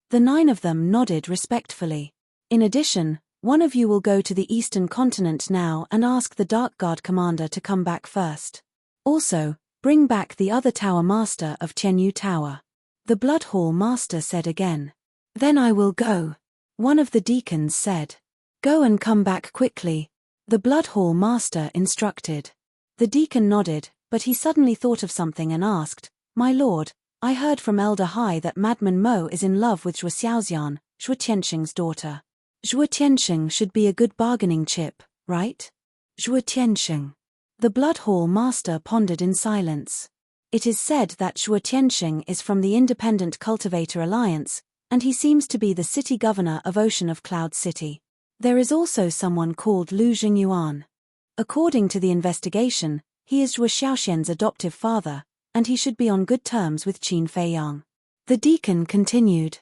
The 9 of them nodded respectfully. In addition, one of you will go to the Eastern continent now and ask the Dark Guard commander to come back first. Also, bring back the other Tower Master of Tianyu Tower. The Blood Hall Master said again. Then I will go. One of the deacons said. Go and come back quickly. The Blood Hall Master instructed. The deacon nodded, but he suddenly thought of something and asked, My lord, I heard from Elder Hai that Madman Mo is in love with Zhuo Xiaoxian, Zhuo Tianxing's daughter. Zhuo Tianxing should be a good bargaining chip, right? Zhuo Tianxing. The Blood Hall Master pondered in silence. It is said that Zhuo Tianxing is from the Independent Cultivator Alliance, and he seems to be the city governor of Ocean of Cloud City. There is also someone called Lu Jingyuan. According to the investigation, he is Zhuo Xiaoxian's adoptive father, and he should be on good terms with Qin Fei Yang. The deacon continued.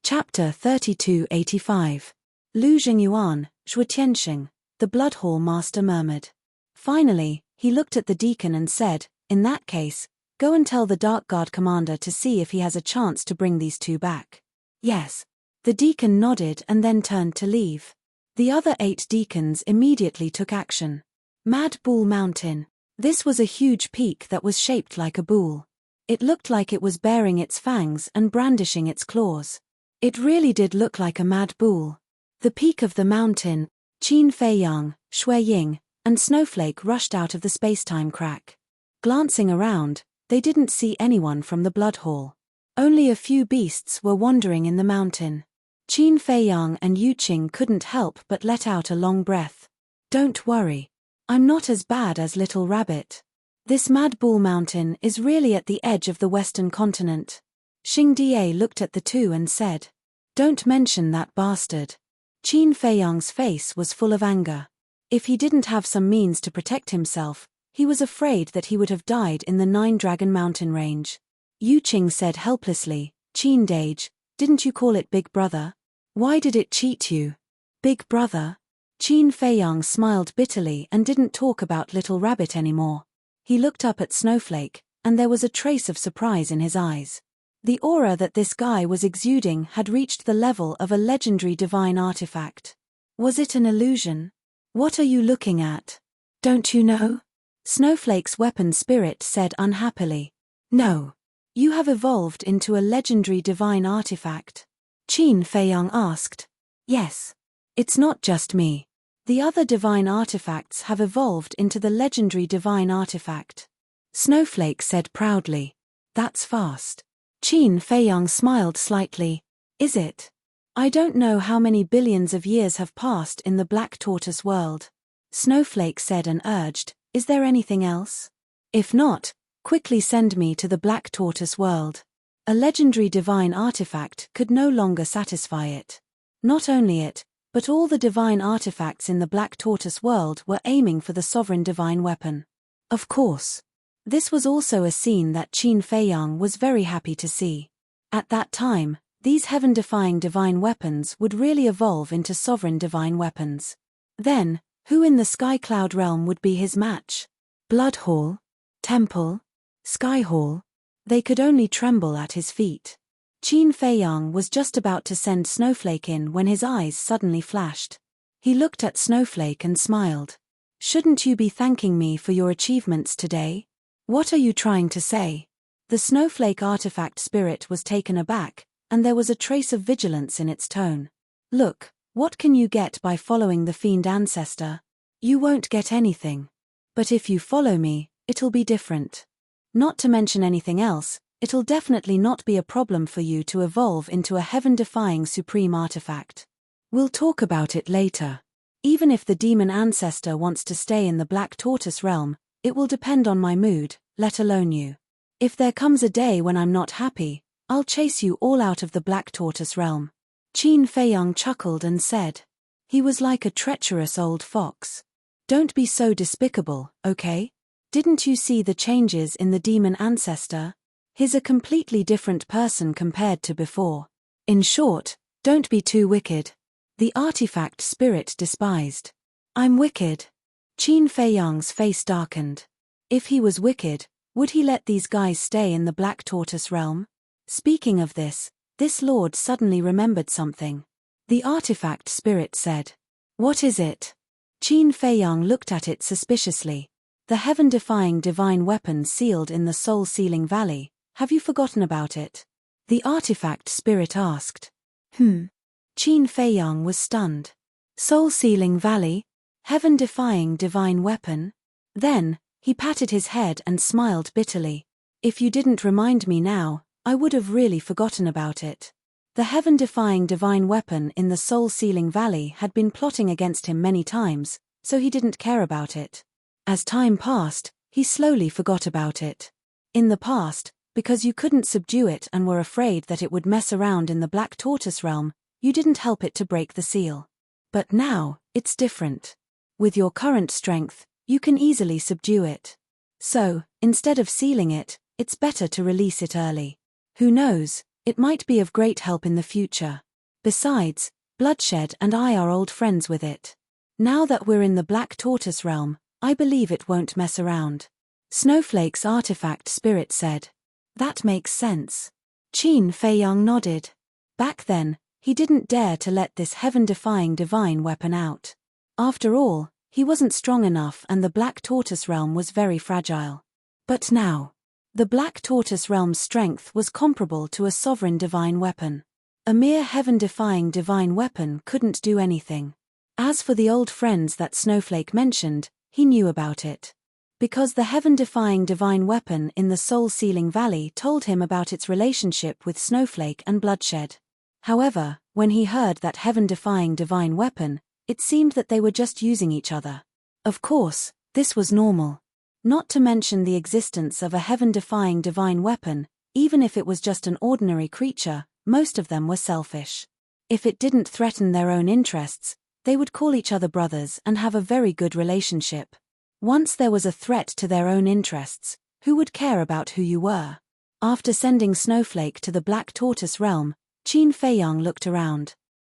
Chapter 3285. Lu Jingyuan, Zhuo Tianxing, the Blood Hall Master murmured. Finally, he looked at the deacon and said, in that case, go and tell the Dark Guard commander to see if he has a chance to bring these 2 back. Yes. The deacon nodded and then turned to leave. The other 8 deacons immediately took action. Mad Bull Mountain. This was a huge peak that was shaped like a bull. It looked like it was baring its fangs and brandishing its claws. It really did look like a mad bull. The peak of the mountain, Qin Feiyang, Shui Ying, and Snowflake rushed out of the spacetime crack. Glancing around, they didn't see anyone from the blood hall. Only a few beasts were wandering in the mountain. Qin Feiyang and Yuqing couldn't help but let out a long breath. Don't worry. I'm not as bad as Little Rabbit. This Mad Bull Mountain is really at the edge of the western continent. Xing Die looked at the two and said, Don't mention that bastard. Qin Feiyang's face was full of anger. If he didn't have some means to protect himself, he was afraid that he would have died in the Nine-Dragon Mountain range. Yuqing said helplessly, Qin Dage, didn't you call it Big Brother? Why did it cheat you? Big Brother? Qin Feiyang smiled bitterly and didn't talk about Little Rabbit anymore. He looked up at Snowflake, and there was a trace of surprise in his eyes. The aura that this guy was exuding had reached the level of a legendary divine artifact. Was it an illusion? What are you looking at? Don't you know? Snowflake's weapon spirit said unhappily. No. You have evolved into a legendary divine artifact. Qin Feiyang asked. Yes. It's not just me. The other divine artifacts have evolved into the legendary divine artifact. Snowflake said proudly. That's fast. Qin Feiyang smiled slightly. Is it? I don't know how many billions of years have passed in the Black Tortoise world. Snowflake said and urged, Is there anything else? If not, quickly send me to the Black Tortoise world. A legendary divine artifact could no longer satisfy it. Not only it, but all the divine artifacts in the Black Tortoise world were aiming for the sovereign divine weapon. Of course. This was also a scene that Qin Feiyang was very happy to see. At that time, these heaven-defying divine weapons would really evolve into sovereign divine weapons. Then, who in the Sky Cloud realm would be his match? Blood Hall? Temple? Sky Hall? They could only tremble at his feet. Qin Feiyang was just about to send Snowflake in when his eyes suddenly flashed. He looked at Snowflake and smiled. Shouldn't you be thanking me for your achievements today? What are you trying to say? The Snowflake artifact spirit was taken aback, and there was a trace of vigilance in its tone. Look, what can you get by following the fiend ancestor? You won't get anything. But if you follow me, it'll be different. Not to mention anything else, it'll definitely not be a problem for you to evolve into a heaven-defying supreme artifact. We'll talk about it later. Even if the demon ancestor wants to stay in the Black Tortoise realm, it will depend on my mood, let alone you. If there comes a day when I'm not happy, I'll chase you all out of the Black Tortoise realm. Qin Feiyang chuckled and said. He was like a treacherous old fox. Don't be so despicable, okay? Didn't you see the changes in the demon ancestor? He's a completely different person compared to before. In short, don't be too wicked. The artifact spirit despised. I'm wicked. Qin Feiyang's face darkened. If he was wicked, would he let these guys stay in the Black Tortoise realm? Speaking of this lord suddenly remembered something. The artifact spirit said. What is it? Qin Feiyang looked at it suspiciously. The heaven-defying divine weapon sealed in the soul-sealing valley. Have you forgotten about it? The artifact spirit asked. Qin Feiyang was stunned. Soul-sealing valley? Heaven-defying divine weapon? Then, he patted his head and smiled bitterly. If you didn't remind me now, I would have really forgotten about it. The heaven-defying divine weapon in the soul-sealing valley had been plotting against him many times, so he didn't care about it. As time passed, he slowly forgot about it. In the past, because you couldn't subdue it and were afraid that it would mess around in the Black Tortoise realm, you didn't help it to break the seal. But now, it's different. With your current strength, you can easily subdue it. So, instead of sealing it, it's better to release it early. Who knows, it might be of great help in the future. Besides, Bloodshed and I are old friends with it. Now that we're in the Black Tortoise realm, I believe it won't mess around. Snowflake's artifact spirit said. That makes sense. Qin Feiyang nodded. Back then, he didn't dare to let this heaven-defying divine weapon out. After all, he wasn't strong enough and the Black Tortoise realm was very fragile. But now, the Black Tortoise realm's strength was comparable to a sovereign divine weapon. A mere heaven-defying divine weapon couldn't do anything. As for the old friends that Snowflake mentioned, he knew about it. Because the heaven-defying divine weapon in the Soul-Sealing Valley told him about its relationship with Snowflake and bloodshed. However, when he heard that heaven-defying divine weapon, it seemed that they were just using each other. Of course, this was normal. Not to mention the existence of a heaven-defying divine weapon, even if it was just an ordinary creature, most of them were selfish. If it didn't threaten their own interests, they would call each other brothers and have a very good relationship. Once there was a threat to their own interests, who would care about who you were? After sending Snowflake to the Black Tortoise realm, Qin Feiyang looked around.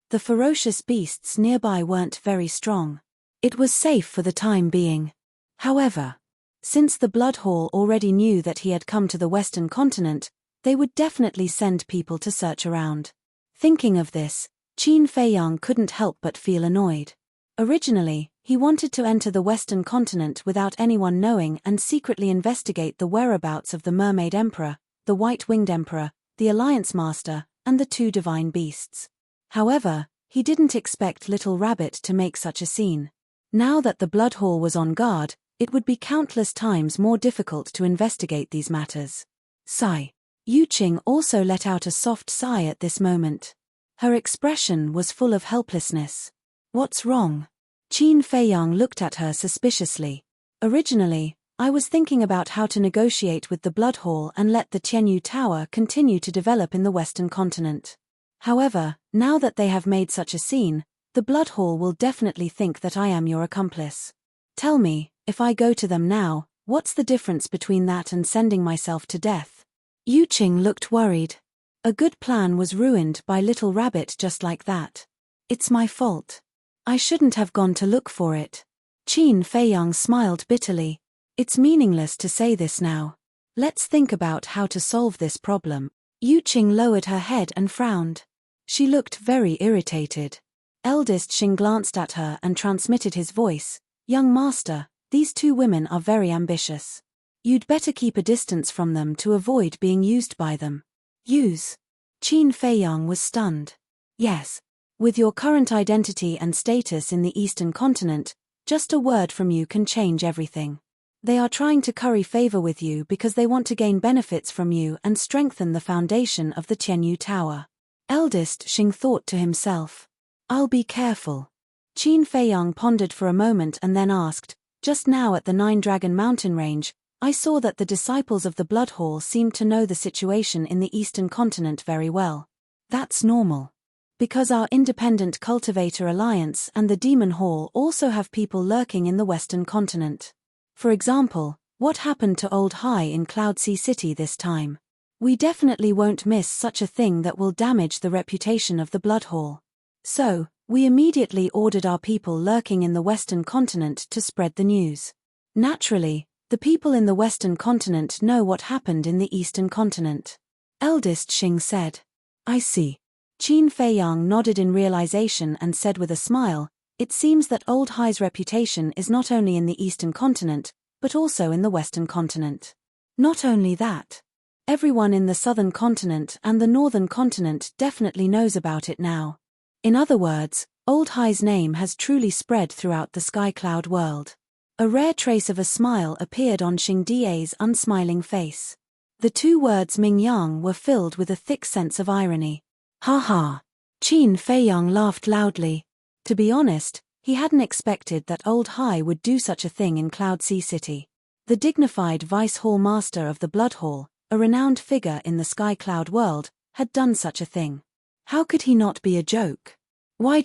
The ferocious beasts nearby weren't very strong. It was safe for the time being. However, since the Blood Hall already knew that he had come to the Western continent, they would definitely send people to search around. Thinking of this, Qin Feiyang couldn't help but feel annoyed. Originally, he wanted to enter the Western continent without anyone knowing and secretly investigate the whereabouts of the Mermaid Emperor, the White-Winged Emperor, the Alliance Master, and the two divine beasts. However, he didn't expect Little Rabbit to make such a scene. Now that the Blood Hall was on guard, it would be countless times more difficult to investigate these matters. Sigh. Yuqing also let out a soft sigh at this moment. Her expression was full of helplessness. What's wrong? Qin Feiyang looked at her suspiciously. Originally, I was thinking about how to negotiate with the Blood Hall and let the Tianyu Tower continue to develop in the Western continent. However, now that they have made such a scene, the Blood Hall will definitely think that I am your accomplice. Tell me, if I go to them now, what's the difference between that and sending myself to death? Yuqing looked worried. A good plan was ruined by Little Rabbit just like that. It's my fault. I shouldn't have gone to look for it. Qin Feiyang smiled bitterly. It's meaningless to say this now. Let's think about how to solve this problem. Yuqing lowered her head and frowned. She looked very irritated. Eldest Xing glanced at her and transmitted his voice. Young master, these two women are very ambitious. You'd better keep a distance from them to avoid being used by them. Use? Qin Feiyang was stunned. Yes. With your current identity and status in the Eastern continent, just a word from you can change everything. They are trying to curry favor with you because they want to gain benefits from you and strengthen the foundation of the Tianyu Tower. Eldest Xing thought to himself. I'll be careful. Qin Feiyang pondered for a moment and then asked, just now at the Nine Dragon Mountain Range, I saw that the disciples of the Blood Hall seemed to know the situation in the Eastern continent very well. That's normal. Because our Independent Cultivator Alliance and the Demon Hall also have people lurking in the Western continent. For example, what happened to Old High in Cloudsea City this time? We definitely won't miss such a thing that will damage the reputation of the Blood Hall. So, we immediately ordered our people lurking in the Western continent to spread the news. Naturally, the people in the Western continent know what happened in the Eastern continent. Eldest Xing said. I see. Qin Feiyang nodded in realization and said with a smile, it seems that Old High's reputation is not only in the Eastern continent, but also in the Western continent. Not only that. Everyone in the Southern continent and the Northern continent definitely knows about it now. In other words, Old High's name has truly spread throughout the Sky Cloud world. A rare trace of a smile appeared on Xing Die's unsmiling face. The two words Ming Yang were filled with a thick sense of irony. Ha ha! Qin Feiyang laughed loudly. To be honest, he hadn't expected that Old High would do such a thing in Cloudsea City. The dignified Vice Hall Master of the Blood Hall, a renowned figure in the Sky Cloud world, had done such a thing. How could he not be a joke? Why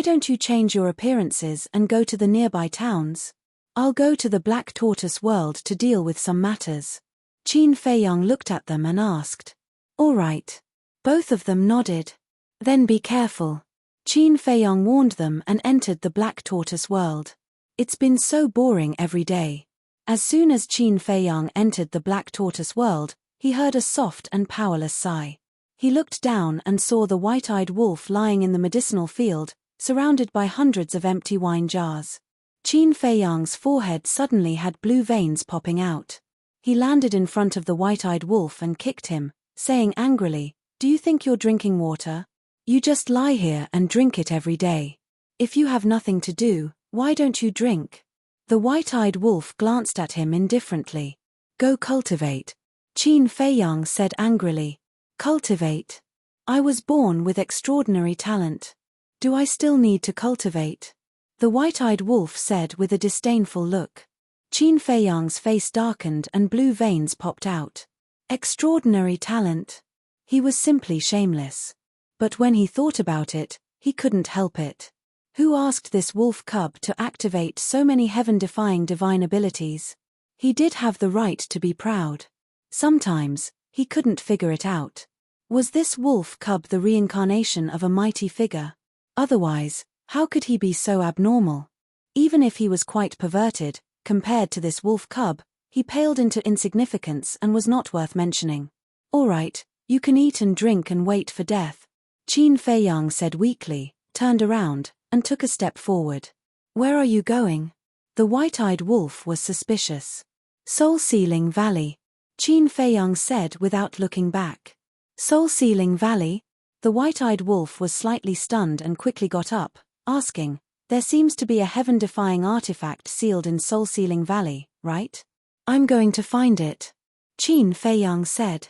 don't you change your appearances and go to the nearby towns? I'll go to the Black Tortoise world to deal with some matters. Qin Feiyang looked at them and asked. All right. Both of them nodded. Then be careful. Qin Feiyang warned them and entered the Black Tortoise world. It's been so boring every day. As soon as Qin Feiyang entered the Black Tortoise world, he heard a soft and powerless sigh. He looked down and saw the white-eyed wolf lying in the medicinal field, surrounded by hundreds of empty wine jars. Qin Feiyang's forehead suddenly had blue veins popping out. He landed in front of the white-eyed wolf and kicked him, saying angrily, Do you think you're drinking water? You just lie here and drink it every day. If you have nothing to do, why don't you drink? The white-eyed wolf glanced at him indifferently. Go cultivate. Qin Feiyang said angrily. Cultivate? I was born with extraordinary talent. Do I still need to cultivate? The white-eyed wolf said with a disdainful look. Qin Feiyang's face darkened and blue veins popped out. Extraordinary talent. He was simply shameless. But when he thought about it, he couldn't help it. Who asked this wolf cub to activate so many heaven-defying divine abilities? He did have the right to be proud. Sometimes, he couldn't figure it out. Was this wolf cub the reincarnation of a mighty figure? Otherwise, how could he be so abnormal? Even if he was quite perverted, compared to this wolf cub, he paled into insignificance and was not worth mentioning. All right, you can eat and drink and wait for death. Qin Feiyang said weakly, turned around, and took a step forward. Where are you going? The white-eyed wolf was suspicious. Soul-Sealing Valley. Qin Feiyang said without looking back. Soul-Sealing Valley? The white-eyed wolf was slightly stunned and quickly got up, asking, there seems to be a heaven-defying artifact sealed in Soul-Sealing Valley, right? I'm going to find it. Qin Feiyang said.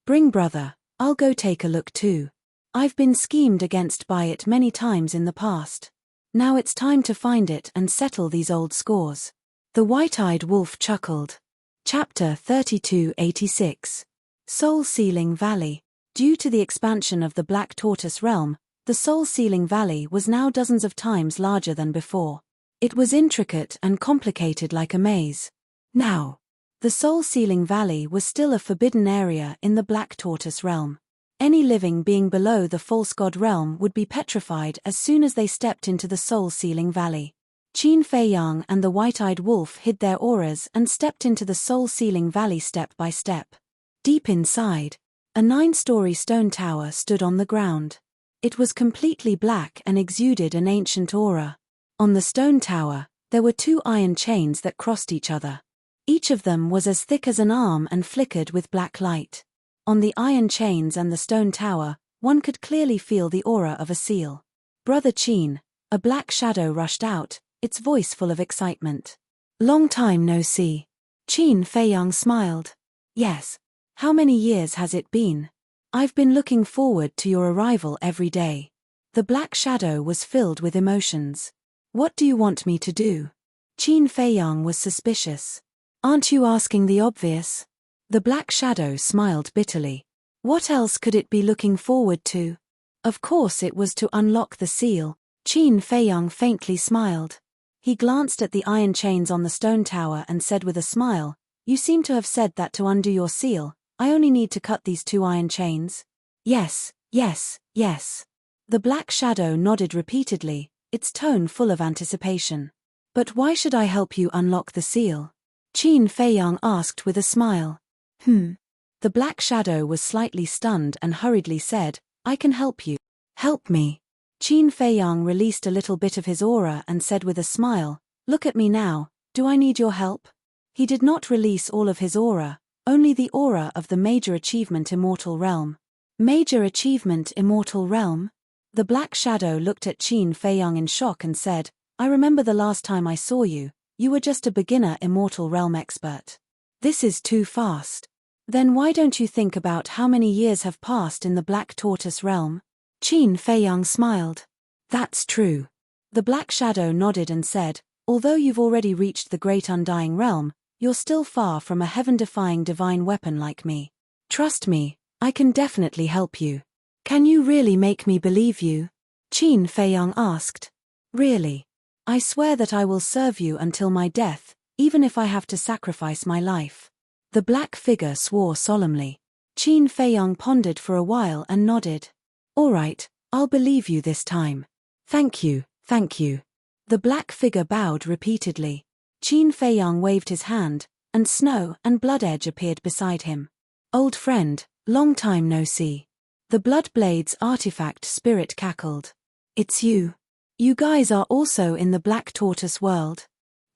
Bring brother, I'll go take a look too. I've been schemed against by it many times in the past. Now it's time to find it and settle these old scores. The white-eyed wolf chuckled. Chapter 3286. Soul-Sealing Valley. Due to the expansion of the Black Tortoise realm, the Soul-Sealing Valley was now dozens of times larger than before. It was intricate and complicated like a maze. Now, the Soul-Sealing Valley was still a forbidden area in the Black Tortoise realm. Any living being below the False God realm would be petrified as soon as they stepped into the Soul-Sealing Valley. Qin Feiyang and the white-eyed wolf hid their auras and stepped into the Soul-Sealing Valley step by step. Deep inside, a 9-story stone tower stood on the ground. It was completely black and exuded an ancient aura. On the stone tower, there were 2 iron chains that crossed each other. Each of them was as thick as an arm and flickered with black light. On the iron chains and the stone tower, one could clearly feel the aura of a seal. Brother Qin, a black shadow rushed out, its voice full of excitement. Long time no see. Qin Feiyang smiled. Yes. How many years has it been? I've been looking forward to your arrival every day. The black shadow was filled with emotions. What do you want me to do? Qin Feiyang was suspicious. Aren't you asking the obvious? The black shadow smiled bitterly. What else could it be looking forward to? Of course it was to unlock the seal. Qin Feiyang faintly smiled. He glanced at the iron chains on the stone tower and said with a smile, You seem to have said that to undo your seal, I only need to cut these 2 iron chains. Yes, yes, yes. The black shadow nodded repeatedly, its tone full of anticipation. But why should I help you unlock the seal? Qin Feiyang asked with a smile. The black shadow was slightly stunned and hurriedly said, I can help you. Help me. Qin Feiyang released a little bit of his aura and said with a smile, Look at me now, do I need your help? He did not release all of his aura, only the aura of the Major Achievement Immortal Realm. Major Achievement Immortal Realm? The black shadow looked at Qin Feiyang in shock and said, I remember the last time I saw you, you were just a beginner Immortal Realm expert. This is too fast. Then why don't you think about how many years have passed in the Black Tortoise realm? Qin Feiyang smiled. That's true. The black shadow nodded and said, although you've already reached the great undying realm, you're still far from a heaven-defying divine weapon like me. Trust me, I can definitely help you. Can you really make me believe you? Qin Feiyang asked. Really? I swear that I will serve you until my death, even if I have to sacrifice my life. The black figure swore solemnly. Qin Feiyang pondered for a while and nodded. All right, I'll believe you this time. Thank you, thank you. The black figure bowed repeatedly. Qin Feiyang waved his hand, and Snow and Blood Edge appeared beside him. Old friend, long time no see. The Bloodblade's artifact spirit cackled. It's you. You guys are also in the Black Tortoise world.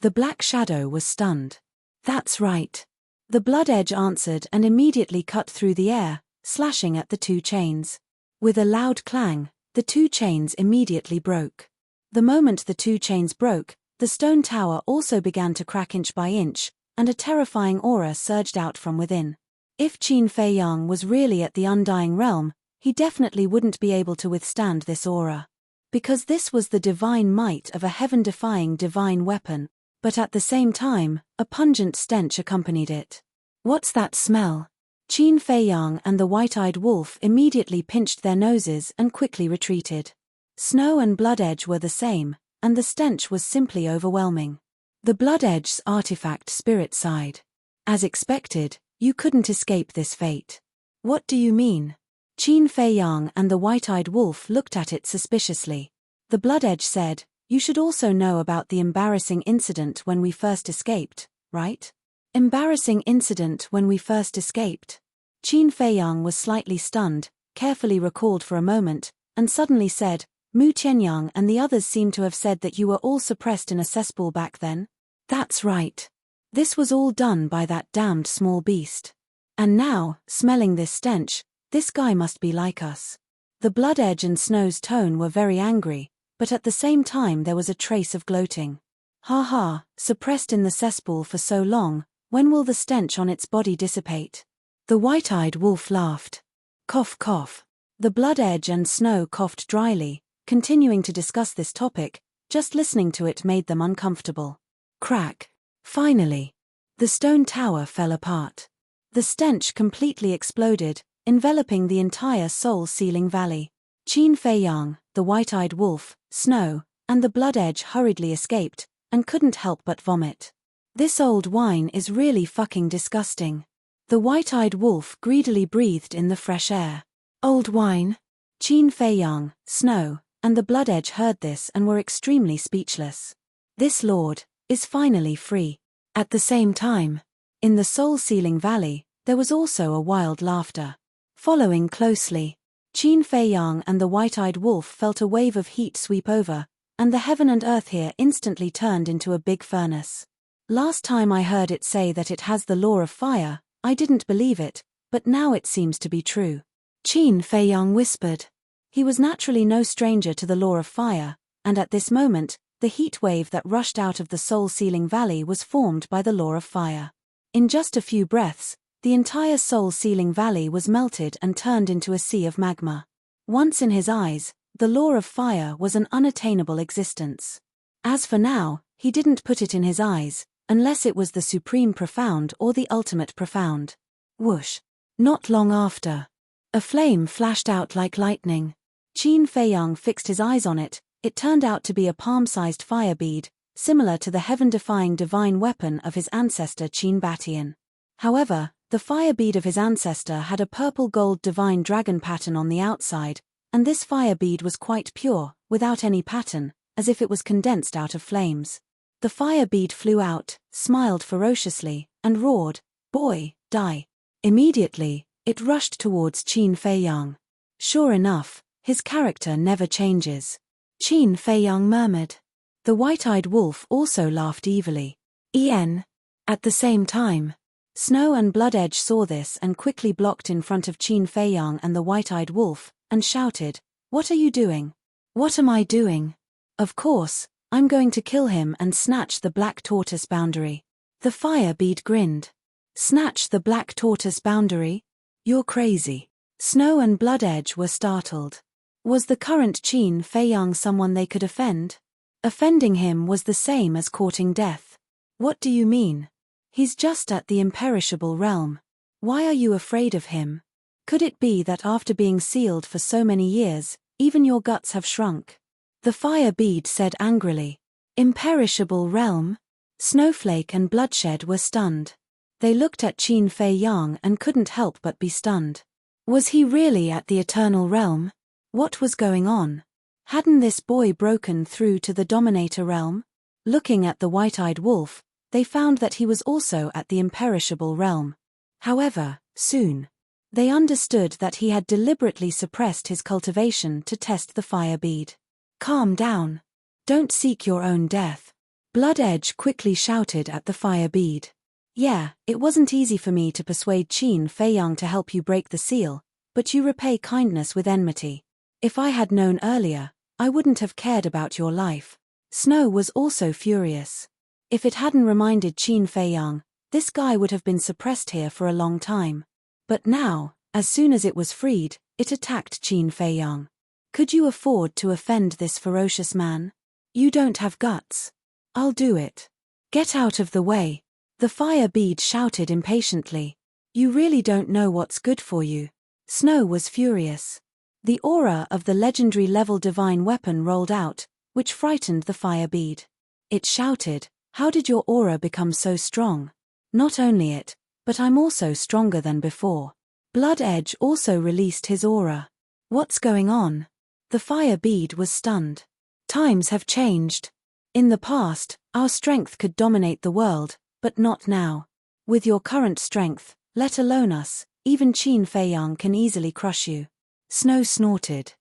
The black shadow was stunned. That's right. The Blood Edge answered and immediately cut through the air, slashing at the two chains. With a loud clang, the two chains immediately broke. The moment the two chains broke, the stone tower also began to crack inch by inch, and a terrifying aura surged out from within. If Qin Fei Yang was really at the Undying Realm, he definitely wouldn't be able to withstand this aura. Because this was the divine might of a heaven-defying divine weapon, but at the same time, a pungent stench accompanied it. What's that smell? Qin Fei Yang and the white-eyed wolf immediately pinched their noses and quickly retreated. Snow and Blood Edge were the same, and the stench was simply overwhelming. The Blood Edge's artifact spirit sighed. As expected, you couldn't escape this fate. What do you mean? Qin Fei Yang and the white-eyed wolf looked at it suspiciously. The Blood Edge said, "You should also know about the embarrassing incident when we first escaped, right?" Embarrassing incident when we first escaped? Qin Fei Yang was slightly stunned, carefully recalled for a moment, and suddenly said, "Mu Tianyang and the others seem to have said that you were all suppressed in a cesspool back then?" "That's right. This was all done by that damned small beast. And now, smelling this stench, this guy must be like us." The Blood Edge and Snow's tone were very angry, but at the same time there was a trace of gloating. "Ha ha, suppressed in the cesspool for so long, when will the stench on its body dissipate?" The white-eyed wolf laughed. Cough cough. The Blood Edge and Snow coughed dryly, continuing to discuss this topic. Just listening to it made them uncomfortable. Crack. Finally. The stone tower fell apart. The stench completely exploded, enveloping the entire soul-sealing valley. Qin Fei Yang, the white-eyed wolf, Snow, and the Blood Edge hurriedly escaped, and couldn't help but vomit. "This old wine is really fucking disgusting." The white-eyed wolf greedily breathed in the fresh air. "Old wine?" Qin Fei Yang, Snow, and the Blood Edge heard this and were extremely speechless. This lord is finally free. At the same time, in the soul-sealing valley, there was also a wild laughter. Following closely, Qin Fei Yang and the white-eyed wolf felt a wave of heat sweep over, and the heaven and earth here instantly turned into a big furnace. Last time I heard it say that it has the law of fire, I didn't believe it, but now it seems to be true. Qin Fei Yang whispered. He was naturally no stranger to the law of fire, and at this moment, the heat wave that rushed out of the soul-sealing valley was formed by the law of fire. In just a few breaths, the entire soul-sealing valley was melted and turned into a sea of magma. Once in his eyes, the law of fire was an unattainable existence. As for now, he didn't put it in his eyes, unless it was the supreme profound or the ultimate profound. Whoosh. Not long after, a flame flashed out like lightning. Qin Fei Yang fixed his eyes on it. It turned out to be a palm-sized fire bead, similar to the heaven-defying divine weapon of his ancestor Qin Batian. However, the fire bead of his ancestor had a purple-gold divine dragon pattern on the outside, and this fire bead was quite pure, without any pattern, as if it was condensed out of flames. The fire bead flew out, smiled ferociously, and roared, "Boy, die." Immediately, it rushed towards Qin Fei Yang. Sure enough, his character never changes. Qin Fei Yang murmured. The white-eyed wolf also laughed evilly. "En." At the same time, Snow and Blood Edge saw this and quickly blocked in front of Qin Fei Yang and the white-eyed wolf, and shouted, "What are you doing?" "What am I doing? Of course, I'm going to kill him and snatch the black tortoise boundary." The fire bead grinned. "Snatch the black tortoise boundary? You're crazy." Snow and Blood Edge were startled. Was the current Qin Fei Yang someone they could offend? Offending him was the same as courting death. What do you mean? He's just at the imperishable realm. Why are you afraid of him? Could it be that after being sealed for so many years, even your guts have shrunk? The fire bead said angrily. Imperishable realm? Snowflake and Bloodshed were stunned. They looked at Qin Fei Yang and couldn't help but be stunned. Was he really at the eternal realm? What was going on? Hadn't this boy broken through to the Dominator realm? Looking at the white-eyed wolf, they found that he was also at the imperishable realm. However, soon, they understood that he had deliberately suppressed his cultivation to test the fire bead. "Calm down. Don't seek your own death." Blood Edge quickly shouted at the fire bead. "Yeah, it wasn't easy for me to persuade Qin Fei Yang to help you break the seal, but you repay kindness with enmity. If I had known earlier, I wouldn't have cared about your life. Snow was also furious. If it hadn't reminded Qin Feiyang, this guy would have been suppressed here for a long time. But now, as soon as it was freed, it attacked Qin Feiyang. Could you afford to offend this ferocious man? You don't have guts. I'll do it. Get out of the way. The fire bead shouted impatiently. You really don't know what's good for you. Snow was furious. The aura of the legendary level divine weapon rolled out, which frightened the fire bead. It shouted, "How did your aura become so strong? Not only it, but I'm also stronger than before." Blood Edge also released his aura. What's going on? The fire bead was stunned. Times have changed. In the past, our strength could dominate the world, but not now. With your current strength, let alone us, even Qin Feiyang can easily crush you. Snow snorted.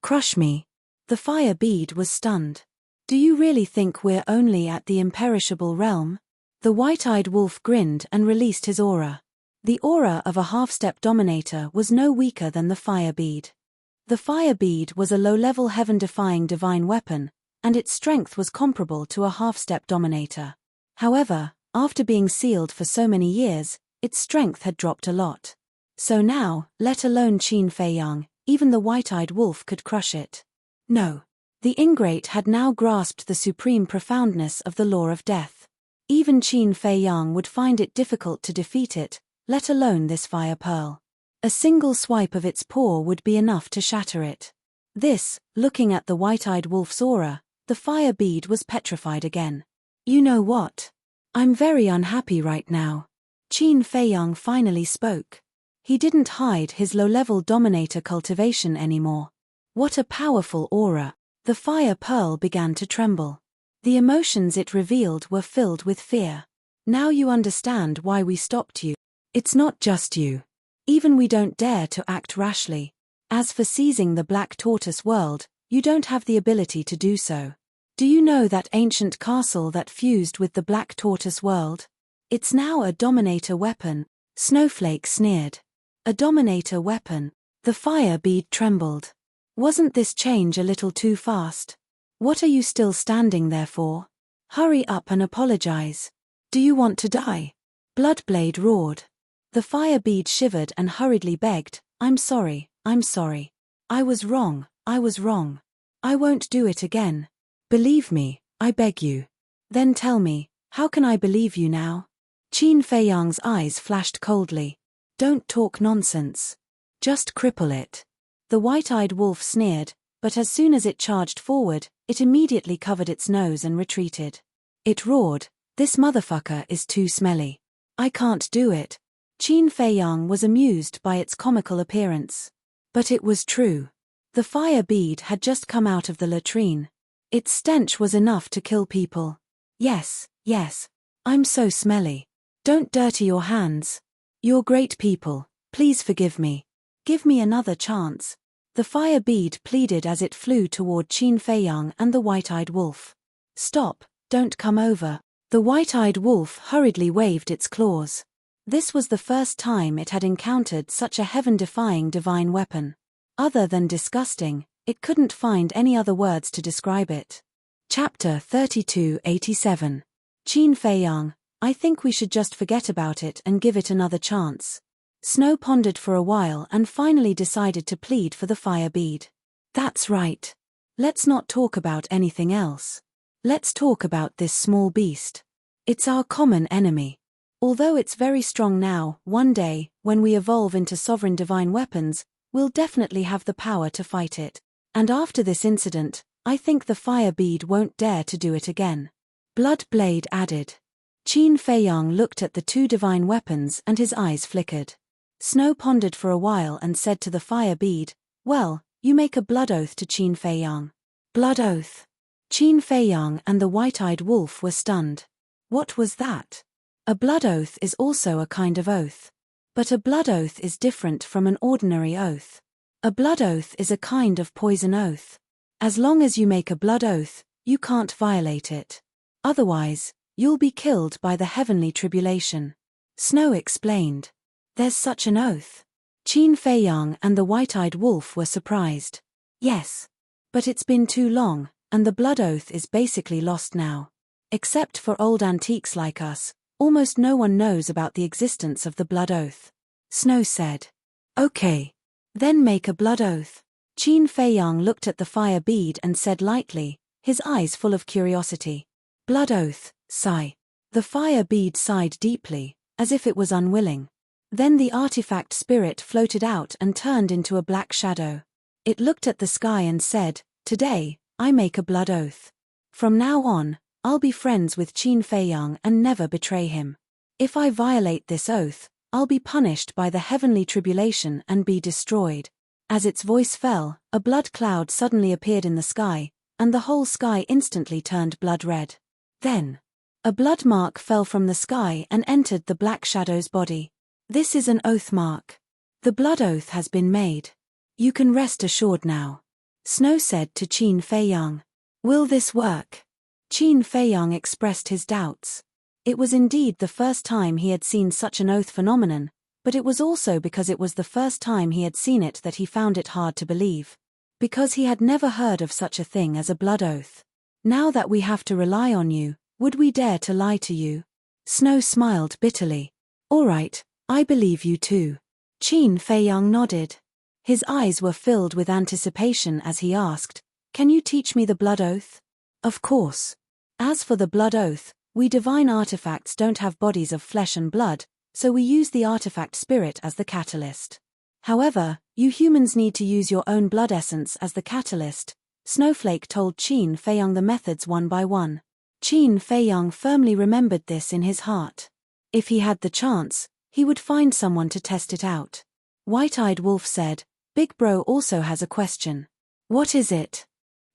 Crush me? The fire bead was stunned. Do you really think we're only at the imperishable realm? The white-eyed wolf grinned and released his aura. The aura of a half-step dominator was no weaker than the fire bead. The fire bead was a low-level heaven-defying divine weapon, and its strength was comparable to a half-step dominator. However, after being sealed for so many years, its strength had dropped a lot. So now, let alone Qin Feiyang, even the white-eyed wolf could crush it. No. The ingrate had now grasped the supreme profoundness of the law of death. Even Qin Feiyang would find it difficult to defeat it, let alone this fire pearl. A single swipe of its paw would be enough to shatter it. This, looking at the white-eyed wolf's aura, the fire bead was petrified again. You know what? I'm very unhappy right now. Qin Feiyang finally spoke. He didn't hide his low-level dominator cultivation anymore. What a powerful aura! The fire pearl began to tremble. The emotions it revealed were filled with fear. Now you understand why we stopped you. It's not just you. Even we don't dare to act rashly. As for seizing the Black Tortoise world, you don't have the ability to do so. Do you know that ancient castle that fused with the Black Tortoise world? It's now a dominator weapon. Snowflake sneered. A dominator weapon. The fire bead trembled. Wasn't this change a little too fast? What are you still standing there for? Hurry up and apologize. Do you want to die? Bloodblade roared. The fire bead shivered and hurriedly begged, I'm sorry. I was wrong. I won't do it again. Believe me, I beg you. Then tell me, how can I believe you now? Qin Feiyang's eyes flashed coldly. Don't talk nonsense. Just cripple it. The white-eyed wolf sneered, but as soon as it charged forward, it immediately covered its nose and retreated. It roared, this motherfucker is too smelly. I can't do it. Qin Feiyang was amused by its comical appearance. But it was true. The fire bead had just come out of the latrine. Its stench was enough to kill people. Yes, I'm so smelly. Don't dirty your hands. You're great people, please forgive me. Give me another chance. The fire bead pleaded as it flew toward Qin Feiyang and the white-eyed wolf. Stop, don't come over. The white-eyed wolf hurriedly waved its claws. This was the first time it had encountered such a heaven-defying divine weapon. Other than disgusting, it couldn't find any other words to describe it. Chapter 3287. Qin Feiyang, I think we should just forget about it and give it another chance. Snow pondered for a while and finally decided to plead for the fire bead. That's right. Let's not talk about anything else. Let's talk about this small beast. It's our common enemy. Although it's very strong now, one day, when we evolve into sovereign divine weapons, we'll definitely have the power to fight it. And after this incident, I think the fire bead won't dare to do it again. Bloodblade added. Qin Feiyang looked at the two divine weapons and his eyes flickered. Snow pondered for a while and said to the fire bead, well, you make a blood oath to Qin Feiyang. Blood oath. Qin Feiyang and the white-eyed wolf were stunned. What was that? A blood oath is also a kind of oath. But a blood oath is different from an ordinary oath. A blood oath is a kind of poison oath. As long as you make a blood oath, you can't violate it. Otherwise, you'll be killed by the heavenly tribulation. Snow explained. There's such an oath. Qin Feiyang and the white-eyed wolf were surprised. Yes. But it's been too long, and the blood oath is basically lost now. Except for old antiques like us, almost no one knows about the existence of the blood oath. Snow said. Okay. Then make a blood oath. Qin Feiyang looked at the fire bead and said lightly, his eyes full of curiosity. Blood oath, sigh. The fire bead sighed deeply, as if it was unwilling. Then the artifact spirit floated out and turned into a black shadow. It looked at the sky and said, Today, I make a blood oath. From now on, I'll be friends with Qin Feiyang and never betray him. If I violate this oath, I'll be punished by the heavenly tribulation and be destroyed. As its voice fell, a blood cloud suddenly appeared in the sky, and the whole sky instantly turned blood red. Then, a blood mark fell from the sky and entered the black shadow's body. This is an oath mark. The blood oath has been made. You can rest assured now. Snow said to Qin Feiyang. Will this work? Qin Feiyang expressed his doubts. It was indeed the first time he had seen such an oath phenomenon, but it was also because it was the first time he had seen it that he found it hard to believe. Because he had never heard of such a thing as a blood oath. Now that we have to rely on you, would we dare to lie to you? Snow smiled bitterly. All right, I believe you too. Qin Feiyang nodded. His eyes were filled with anticipation as he asked, Can you teach me the blood oath? Of course. As for the blood oath, we divine artifacts don't have bodies of flesh and blood, so we use the artifact spirit as the catalyst. However, you humans need to use your own blood essence as the catalyst. Snowflake told Qin Feiyang the methods one by one. Qin Feiyang firmly remembered this in his heart. If he had the chance, he would find someone to test it out. White-eyed Wolf said, Big Bro also has a question. What is it?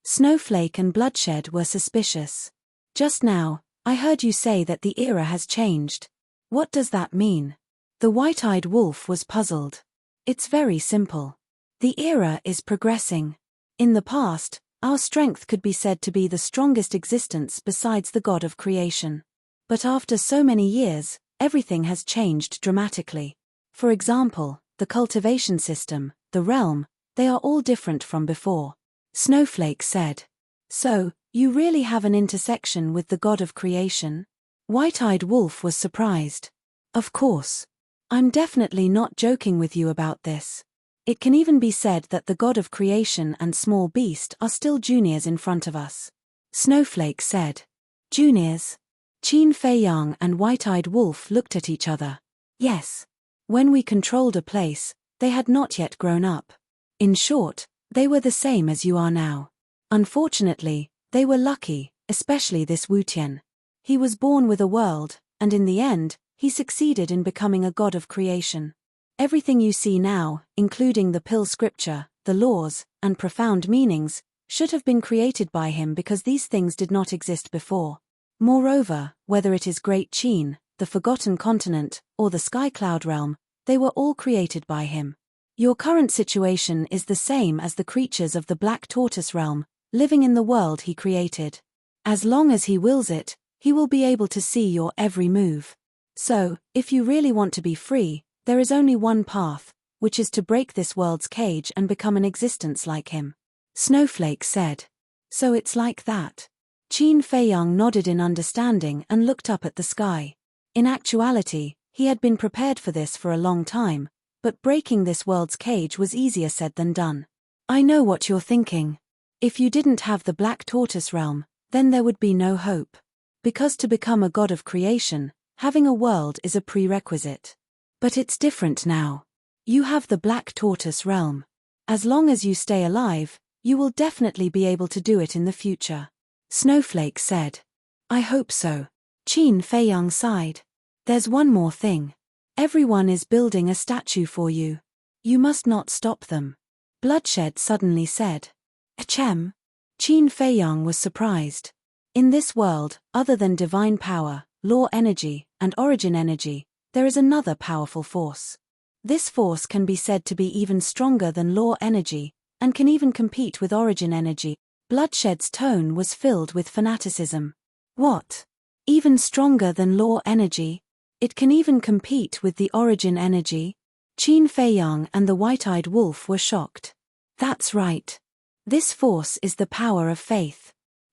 Snowflake and Bloodshed were suspicious. Just now, I heard you say that the era has changed. What does that mean? The white-eyed wolf was puzzled. It's very simple. The era is progressing. In the past, our strength could be said to be the strongest existence besides the god of creation. But after so many years, everything has changed dramatically. For example, the cultivation system, the realm, they are all different from before. Snowflake said. So, you really have an intersection with the god of creation? White-eyed Wolf was surprised. Of course. I'm definitely not joking with you about this. It can even be said that the god of creation and small beast are still juniors in front of us. Snowflake said. Juniors? Qin Feiyang and White-eyed Wolf looked at each other. Yes. When we controlled a place, they had not yet grown up. In short, they were the same as you are now. Unfortunately, they were lucky, especially this Wu Tian. He was born with a world, and in the end, he succeeded in becoming a god of creation. Everything you see now, including the pill scripture, the laws, and profound meanings, should have been created by him because these things did not exist before. Moreover, whether it is Great Qin, the Forgotten Continent, or the Sky Cloud Realm, they were all created by him. Your current situation is the same as the creatures of the Black Tortoise Realm, living in the world he created. As long as he wills it, he will be able to see your every move. So, if you really want to be free, there is only one path, which is to break this world's cage and become an existence like him. Snowflake said. So it's like that. Qin Feiyang nodded in understanding and looked up at the sky. In actuality, he had been prepared for this for a long time, but breaking this world's cage was easier said than done. I know what you're thinking. If you didn't have the Black Tortoise Realm, then there would be no hope. Because to become a god of creation, having a world is a prerequisite. But it's different now. You have the Black Tortoise Realm. As long as you stay alive, you will definitely be able to do it in the future. Snowflake said. I hope so. Qin Feiyang sighed. There's one more thing. Everyone is building a statue for you. You must not stop them. Bloodshed suddenly said. Achem? Qin Feiyang was surprised. In this world, other than divine power, law energy, and origin energy, there is another powerful force. This force can be said to be even stronger than law energy, and can even compete with origin energy. Bloodshed's tone was filled with fanaticism. What? Even stronger than law energy? It can even compete with the origin energy? Qin Feiyang and the white-eyed wolf were shocked. That's right. This force is the power of faith.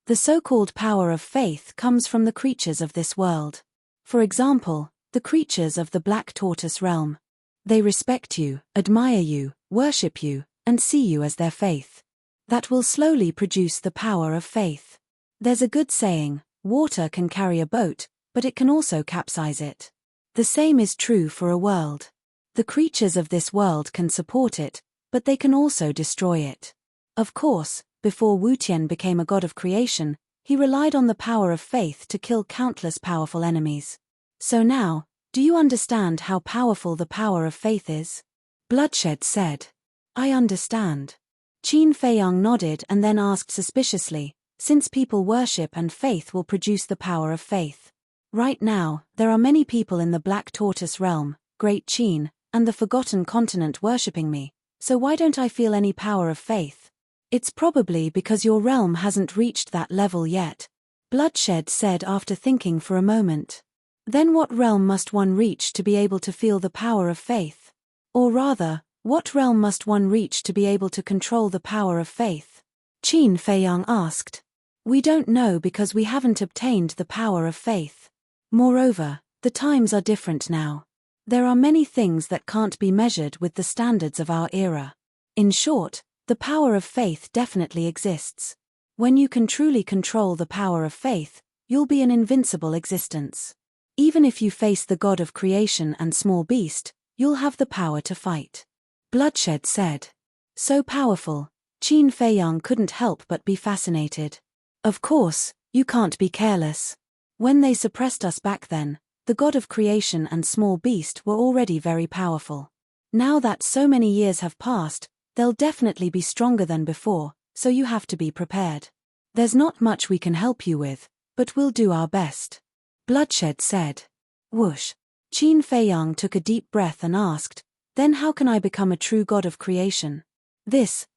The so-called power of faith comes from the creatures of this world. For example, the creatures of the Black Tortoise realm. They respect you, admire you, worship you, and see you as their faith. That will slowly produce the power of faith. There's a good saying, water can carry a boat, but it can also capsize it. The same is true for a world. The creatures of this world can support it, but they can also destroy it. Of course, before Wu Tian became a god of creation, he relied on the power of faith to kill countless powerful enemies. So now, do you understand how powerful the power of faith is? Bloodshed said. I understand. Qin Feiyang nodded and then asked suspiciously, since people worship and faith will produce the power of faith. Right now, there are many people in the Black Tortoise realm, Great Qin, and the Forgotten Continent worshipping me, so why don't I feel any power of faith? It's probably because your realm hasn't reached that level yet, Bloodshed said after thinking for a moment. Then what realm must one reach to be able to feel the power of faith? Or rather, what realm must one reach to be able to control the power of faith? Qin Feiyang asked. We don't know because we haven't obtained the power of faith. Moreover, the times are different now. There are many things that can't be measured with the standards of our era. In short, the power of faith definitely exists. When you can truly control the power of faith, you'll be an invincible existence. Even if you face the god of creation and small beast, you'll have the power to fight. Bloodshed said. So powerful, Qin Feiyang couldn't help but be fascinated. Of course, you can't be careless. When they suppressed us back then, the god of creation and small beast were already very powerful. Now that so many years have passed, they'll definitely be stronger than before, so you have to be prepared. There's not much we can help you with, but we'll do our best. Bloodshed said. Whoosh. Qin Feiyang took a deep breath and asked, then how can I become a true god of creation?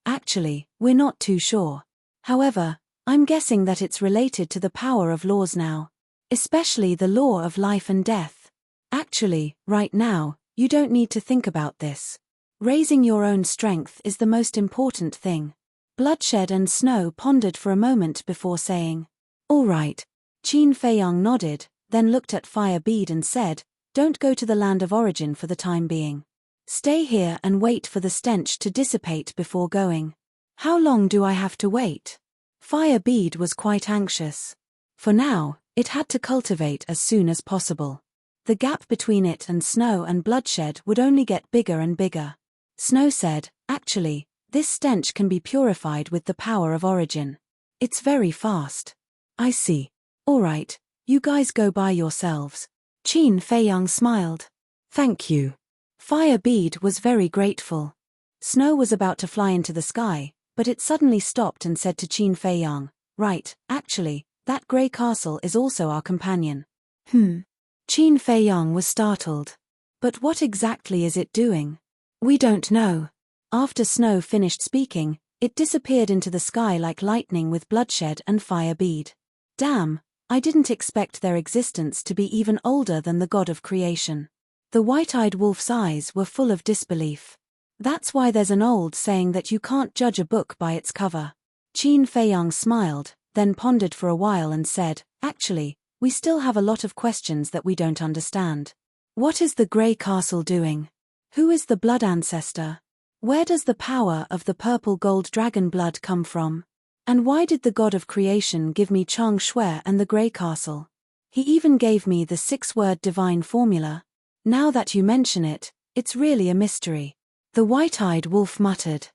Actually, we're not too sure. However, I'm guessing that it's related to the power of laws now. Especially the law of life and death. Actually, right now, you don't need to think about this. Raising your own strength is the most important thing. Bloodshed and Snow pondered for a moment before saying, all right. Qin Feiyang nodded, then looked at Fire Bead and said, don't go to the land of origin for the time being. Stay here and wait for the stench to dissipate before going. How long do I have to wait? Fire Bead was quite anxious. For now, it had to cultivate as soon as possible. The gap between it and Snow and Bloodshed would only get bigger and bigger. Snow said, actually, this stench can be purified with the power of origin. It's very fast. I see. All right, you guys go by yourselves. Qin Feiyang smiled. Thank you. Fire Bead was very grateful. Snow was about to fly into the sky, but it suddenly stopped and said to Qin Feiyang, right, actually, that grey castle is also our companion. Qin Feiyang was startled. But what exactly is it doing? We don't know. After Snow finished speaking, it disappeared into the sky like lightning with Bloodshed and Fire Bead. Damn, I didn't expect their existence to be even older than the god of creation. The white-eyed wolf's eyes were full of disbelief. That's why there's an old saying that you can't judge a book by its cover. Qin Feiyang smiled, then pondered for a while and said, actually, we still have a lot of questions that we don't understand. What is the Grey Castle doing? Who is the blood ancestor? Where does the power of the purple gold dragon blood come from? And why did the god of creation give me Chang Shui and the Grey Castle? He even gave me the 6-word divine formula. Now that you mention it, it's really a mystery. The white-eyed wolf muttered.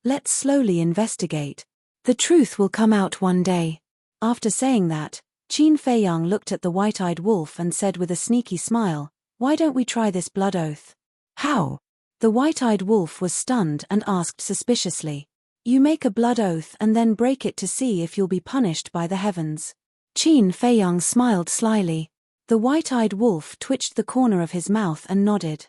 Let's slowly investigate. The truth will come out one day. After saying that, Qin Feiyang looked at the white-eyed wolf and said with a sneaky smile, why don't we try this blood oath? How? The white-eyed wolf was stunned and asked suspiciously. You make a blood oath and then break it to see if you'll be punished by the heavens. Qin Feiyang smiled slyly. The white-eyed wolf twitched the corner of his mouth and nodded.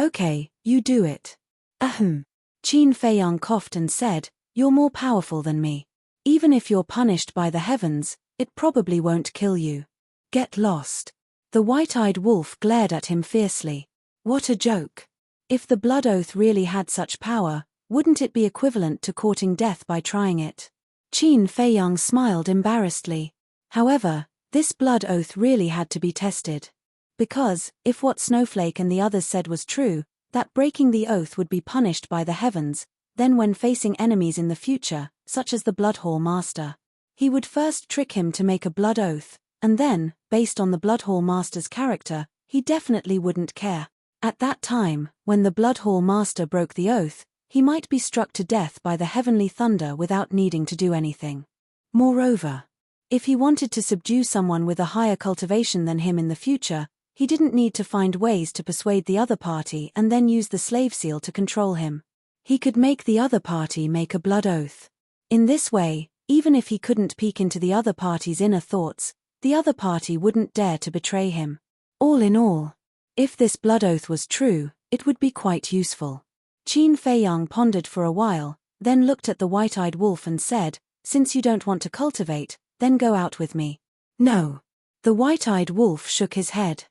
Okay, you do it. Ahem. Qin Feiyang coughed and said, you're more powerful than me. Even if you're punished by the heavens, it probably won't kill you. Get lost. The white-eyed wolf glared at him fiercely. What a joke. If the blood oath really had such power, wouldn't it be equivalent to courting death by trying it? Qin Feiyang smiled embarrassedly. However, this blood oath really had to be tested. Because, if what Snowflake and the others said was true, that breaking the oath would be punished by the heavens, then when facing enemies in the future, such as the Bloodhall Master, he would first trick him to make a blood oath, and then, based on the Bloodhall Master's character, he definitely wouldn't care. At that time, when the Bloodhall Master broke the oath, he might be struck to death by the heavenly thunder without needing to do anything. Moreover, if he wanted to subdue someone with a higher cultivation than him in the future, he didn't need to find ways to persuade the other party and then use the slave seal to control him. He could make the other party make a blood oath. In this way, even if he couldn't peek into the other party's inner thoughts, the other party wouldn't dare to betray him. All in all, if this blood oath was true, it would be quite useful. Qin Feiyang pondered for a while, then looked at the white-eyed wolf and said, "Since you don't want to cultivate, then go out with me." "No." The white-eyed wolf shook his head.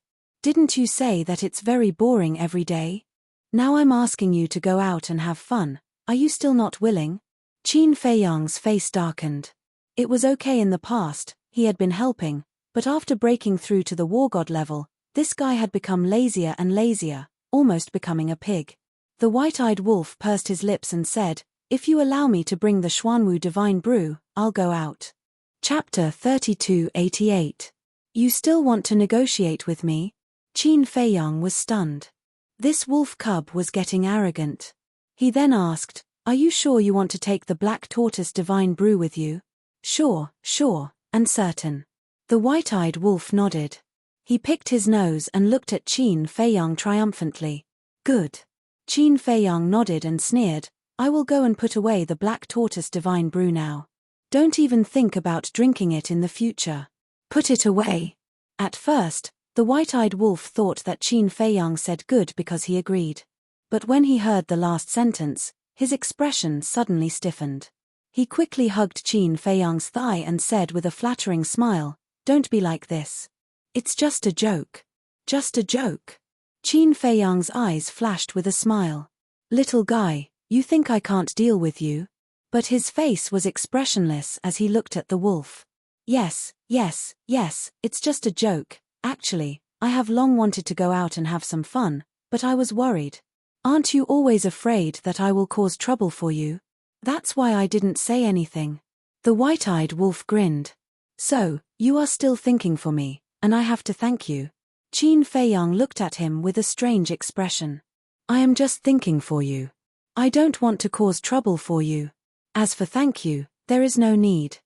"Didn't you say that it's very boring every day? Now I'm asking you to go out and have fun. Are you still not willing?" Qin Feiyang's face darkened. It was okay in the past, he had been helping, but after breaking through to the war god level, this guy had become lazier and lazier, almost becoming a pig. The white-eyed wolf pursed his lips and said, "If you allow me to bring the Xuanwu divine brew, I'll go out." Chapter 3288. You still want to negotiate with me? Qin Feiyang was stunned. This wolf cub was getting arrogant. He then asked, "Are you sure you want to take the black tortoise divine brew with you?" Sure, and certain." The white-eyed wolf nodded. He picked his nose and looked at Qin Feiyang triumphantly. "Good." Qin Feiyang nodded and sneered, "I will go and put away the black tortoise divine brew now. Don't even think about drinking it in the future. Put it away." At first, the white-eyed wolf thought that Qin Feiyang said good because he agreed. But when he heard the last sentence, his expression suddenly stiffened. He quickly hugged Qin Feiyang's thigh and said with a flattering smile, "Don't be like this. It's just a joke. Just a joke." Qin Feiyang's eyes flashed with a smile. "Little guy, you think I can't deal with you?" But his face was expressionless as he looked at the wolf. Yes, it's just a joke. Actually, I have long wanted to go out and have some fun, but I was worried. Aren't you always afraid that I will cause trouble for you? That's why I didn't say anything." The white-eyed wolf grinned. "So, you are still thinking for me, and I have to thank you." Qin Feiyang looked at him with a strange expression. "I am just thinking for you. I don't want to cause trouble for you. As for thank you, there is no need.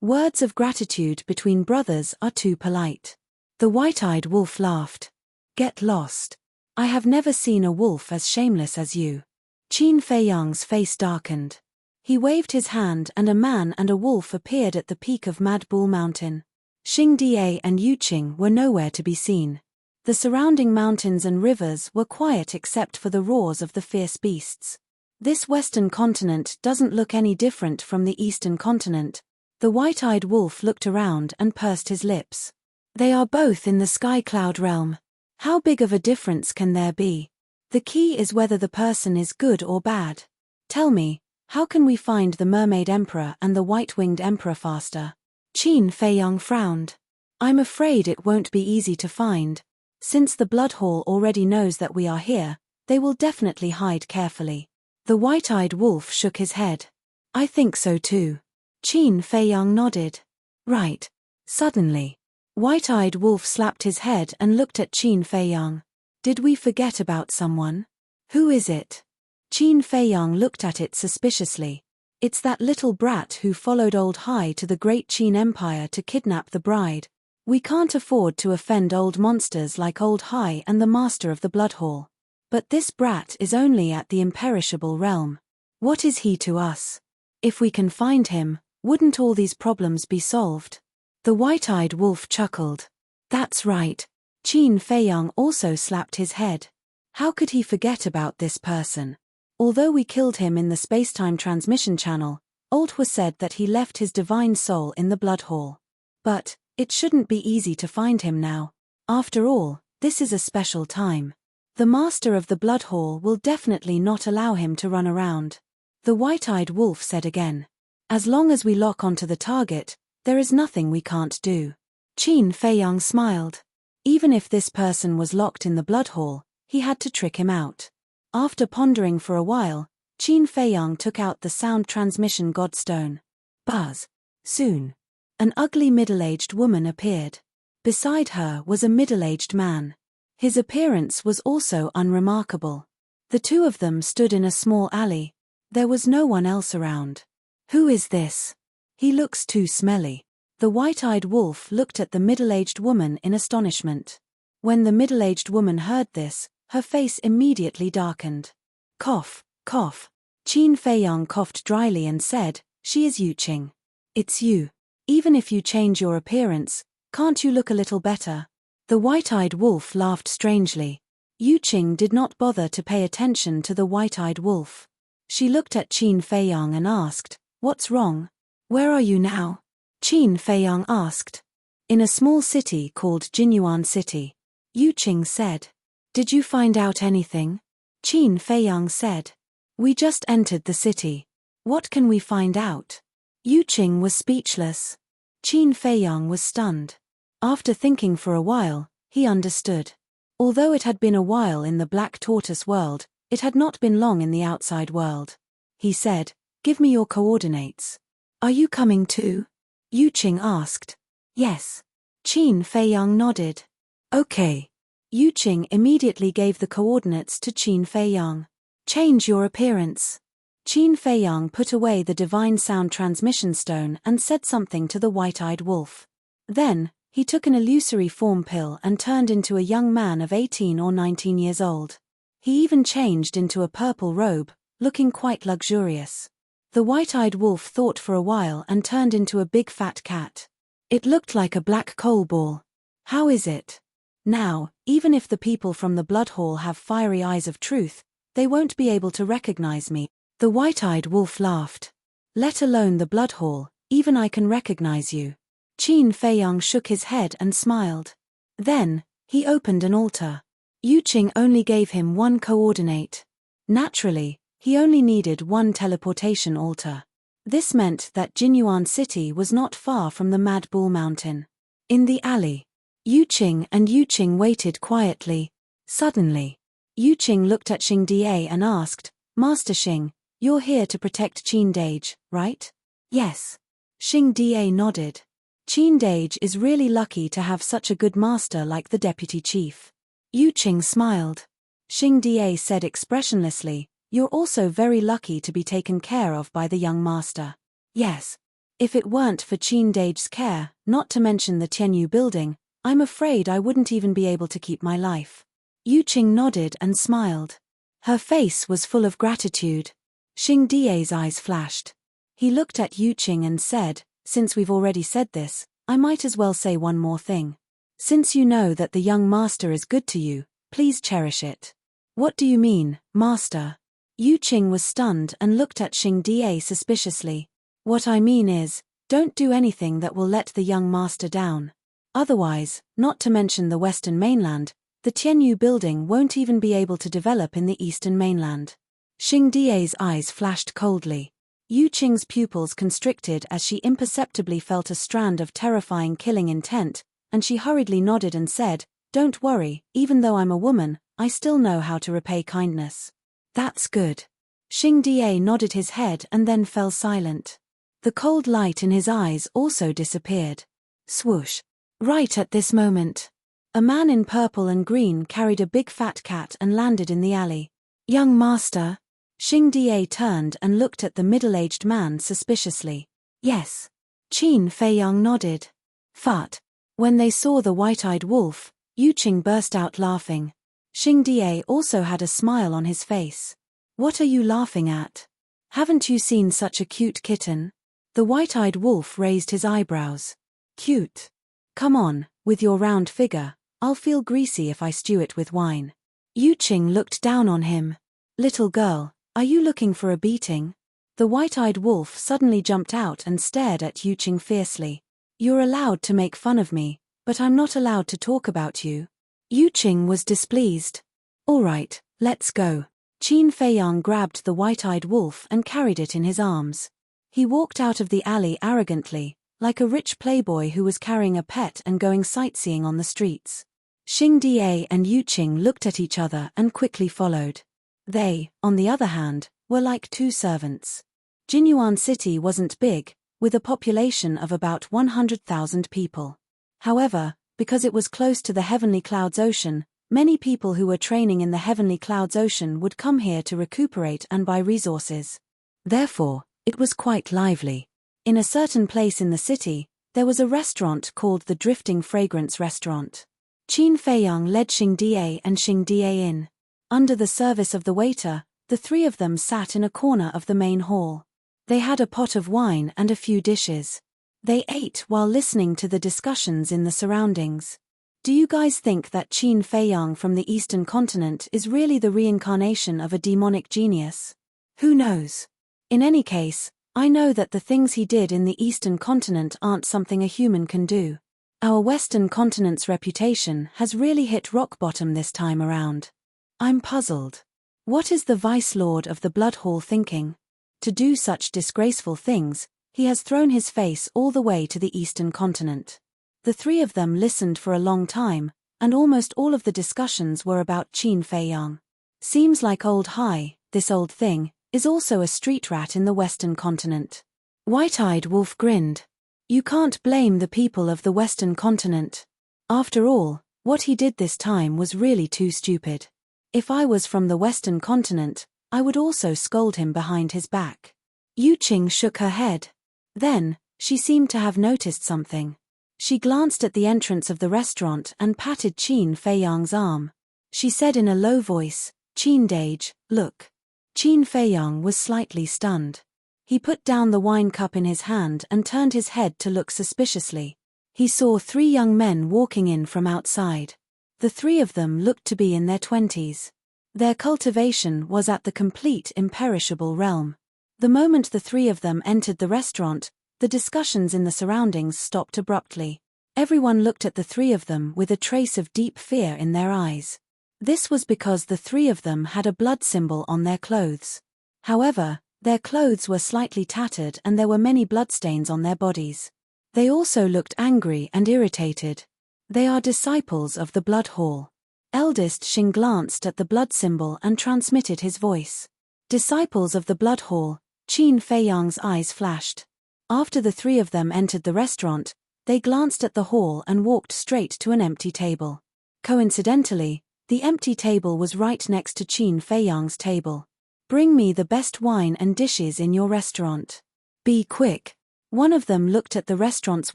Words of gratitude between brothers are too polite." The white-eyed wolf laughed. "Get lost. I have never seen a wolf as shameless as you." Qin Feiyang's face darkened. He waved his hand and a man and a wolf appeared at the peak of Mad Bull Mountain. Xing Die and Yuqing were nowhere to be seen. The surrounding mountains and rivers were quiet except for the roars of the fierce beasts. This western continent doesn't look any different from the eastern continent. The white-eyed wolf looked around and pursed his lips. They are both in the sky cloud realm. How big of a difference can there be? The key is whether the person is good or bad. Tell me, how can we find the Mermaid Emperor and the White-Winged Emperor faster? Qin Feiyang frowned. I'm afraid it won't be easy to find. Since the Bloodhall already knows that we are here, they will definitely hide carefully. The white-eyed wolf shook his head. I think so too. Qin Feiyang nodded. Right. Suddenly, White-eyed wolf slapped his head and looked at Qin Feiyang. Did we forget about someone? Who is it? Qin Feiyang looked at it suspiciously. It's that little brat who followed Old Hai to the great Qin Empire to kidnap the bride. We can't afford to offend old monsters like Old Hai and the master of the Bloodhall. But this brat is only at the imperishable realm. What is he to us? If we can find him, wouldn't all these problems be solved? The white-eyed wolf chuckled. That's right. Qin Feiyang also slapped his head. How could he forget about this person? Although we killed him in the space-time transmission channel, Old Hua said that he left his divine soul in the Bloodhall. But it shouldn't be easy to find him now. After all, this is a special time. The master of the blood hall will definitely not allow him to run around. The white-eyed wolf said again. As long as we lock onto the target, there is nothing we can't do. Qin Feiyang smiled. Even if this person was locked in the blood hall, he had to trick him out. After pondering for a while, Qin Feiyang took out the sound transmission godstone. Buzz. Soon. An ugly middle-aged woman appeared. Beside her was a middle-aged man. His appearance was also unremarkable. The two of them stood in a small alley. There was no one else around. Who is this? He looks too smelly. The white-eyed wolf looked at the middle-aged woman in astonishment. When the middle-aged woman heard this, her face immediately darkened. Cough, cough. Qin Feiyang coughed dryly and said, "She is Yuqing. It's you. Even if you change your appearance, can't you look a little better?" The white-eyed wolf laughed strangely. Yuqing did not bother to pay attention to the white-eyed wolf. She looked at Qin Feiyang and asked, "What's wrong? Where are you now?" Qin Feiyang asked. "In a small city called Jinyuan City." Yuqing said. "Did you find out anything?" Qin Feiyang said. "We just entered the city. What can we find out?" Yuqing was speechless. Qin Feiyang was stunned. After thinking for a while, he understood. Although it had been a while in the Black Tortoise world, it had not been long in the outside world. He said, "Give me your coordinates." "Are you coming too?" Yuqing asked. "Yes." Qin Feiyang nodded. "Okay." Yuqing immediately gave the coordinates to Qin Feiyang. "Change your appearance." Qin Feiyang put away the divine sound transmission stone and said something to the white-eyed wolf. Then, he took an illusory form pill and turned into a young man of 18 or 19 years old. He even changed into a purple robe, looking quite luxurious. The white-eyed wolf thought for a while and turned into a big fat cat. It looked like a black coal ball. "How is it? Now, even if the people from the blood hall have fiery eyes of truth, they won't be able to recognize me." The white-eyed wolf laughed. "Let alone the blood hall, even I can recognize you." Qin Feiyang shook his head and smiled. Then, he opened an altar. Yuqing only gave him one coordinate. Naturally, he only needed one teleportation altar. This meant that Jinyuan City was not far from the Mad Bull Mountain. In the alley, Yuqing waited quietly. Suddenly, Yuqing looked at Xing Da and asked, "Master Xing, you're here to protect Qin Dage, right?" "Yes." Xing Da nodded. Qin Dage is really lucky to have such a good master like the deputy chief. Yuqing smiled. Xing Da said expressionlessly, "You're also very lucky to be taken care of by the young master." "Yes. If it weren't for Qin Dage's care, not to mention the Tianyu building, I'm afraid I wouldn't even be able to keep my life." Yuqing nodded and smiled. Her face was full of gratitude. Xing Da's eyes flashed. He looked at Yuqing and said, "Since we've already said this, I might as well say one more thing. Since you know that the young master is good to you, please cherish it." "What do you mean, master?" Yuqing was stunned and looked at Xing Da suspiciously. "What I mean is, don't do anything that will let the young master down. Otherwise, not to mention the Western mainland, the Tianyu building won't even be able to develop in the Eastern mainland." Xing Da's eyes flashed coldly. Yuqing's pupils constricted as she imperceptibly felt a strand of terrifying killing intent, and she hurriedly nodded and said, "Don't worry, even though I'm a woman, I still know how to repay kindness." "That's good." Xing Da nodded his head and then fell silent. The cold light in his eyes also disappeared. Swoosh. Right at this moment, a man in purple and green carried a big fat cat and landed in the alley. "Young master?" Xing Da turned and looked at the middle-aged man suspiciously. "Yes." Qin Feiyang nodded. "Fat." When they saw the white-eyed wolf, Yuqing burst out laughing. Xing Da also had a smile on his face. "What are you laughing at? Haven't you seen such a cute kitten?" The white-eyed wolf raised his eyebrows. "Cute? Come on, with your round figure, I'll feel greasy if I stew it with wine." Yuqing looked down on him. "Little girl, are you looking for a beating?" The white-eyed wolf suddenly jumped out and stared at Yuqing fiercely. "You're allowed to make fun of me, but I'm not allowed to talk about you." Yuqing was displeased. All right, let's go. Qin Feiyang grabbed the white-eyed wolf and carried it in his arms. He walked out of the alley arrogantly, like a rich playboy who was carrying a pet and going sightseeing on the streets. Xing Da and Yu Qing looked at each other and quickly followed. They, on the other hand, were like two servants. Jinyuan City wasn't big, with a population of about 100,000 people. However, because it was close to the Heavenly Clouds Ocean, many people who were training in the Heavenly Clouds Ocean would come here to recuperate and buy resources. Therefore, it was quite lively. In a certain place in the city, there was a restaurant called the Drifting Fragrance Restaurant. Qin Feiyang led Xing Da and Xing Da in. Under the service of the waiter, the three of them sat in a corner of the main hall. They had a pot of wine and a few dishes. They ate while listening to the discussions in the surroundings. Do you guys think that Qin Feiyang from the Eastern continent is really the reincarnation of a demonic genius? Who knows? In any case, I know that the things he did in the Eastern continent aren't something a human can do. Our Western continent's reputation has really hit rock bottom this time around. I'm puzzled. What is the Vice Lord of the Blood Hall thinking? To do such disgraceful things, he has thrown his face all the way to the Eastern continent. The three of them listened for a long time, and almost all of the discussions were about Qin Feiyang. Seems like old Hai, this old thing, is also a street rat in the Western continent. White-eyed Wolf grinned. You can't blame the people of the Western continent. After all, what he did this time was really too stupid. If I was from the Western continent, I would also scold him behind his back. Yu Qing shook her head. Then, she seemed to have noticed something. She glanced at the entrance of the restaurant and patted Qin Feiyang's arm. She said in a low voice, "Qin Dage, look." Qin Feiyang was slightly stunned. He put down the wine cup in his hand and turned his head to look suspiciously. He saw three young men walking in from outside. The three of them looked to be in their 20s. Their cultivation was at the complete imperishable realm. The moment the three of them entered the restaurant, the discussions in the surroundings stopped abruptly. Everyone looked at the three of them with a trace of deep fear in their eyes. This was because the three of them had a blood symbol on their clothes. However, their clothes were slightly tattered and there were many bloodstains on their bodies. They also looked angry and irritated. They are disciples of the Blood Hall. Eldest Xing glanced at the blood symbol and transmitted his voice. Disciples of the Blood Hall. Qin Feiyang's eyes flashed. After the three of them entered the restaurant, they glanced at the hall and walked straight to an empty table. Coincidentally, the empty table was right next to Qin Feiyang's table. Bring me the best wine and dishes in your restaurant. Be quick. One of them looked at the restaurant's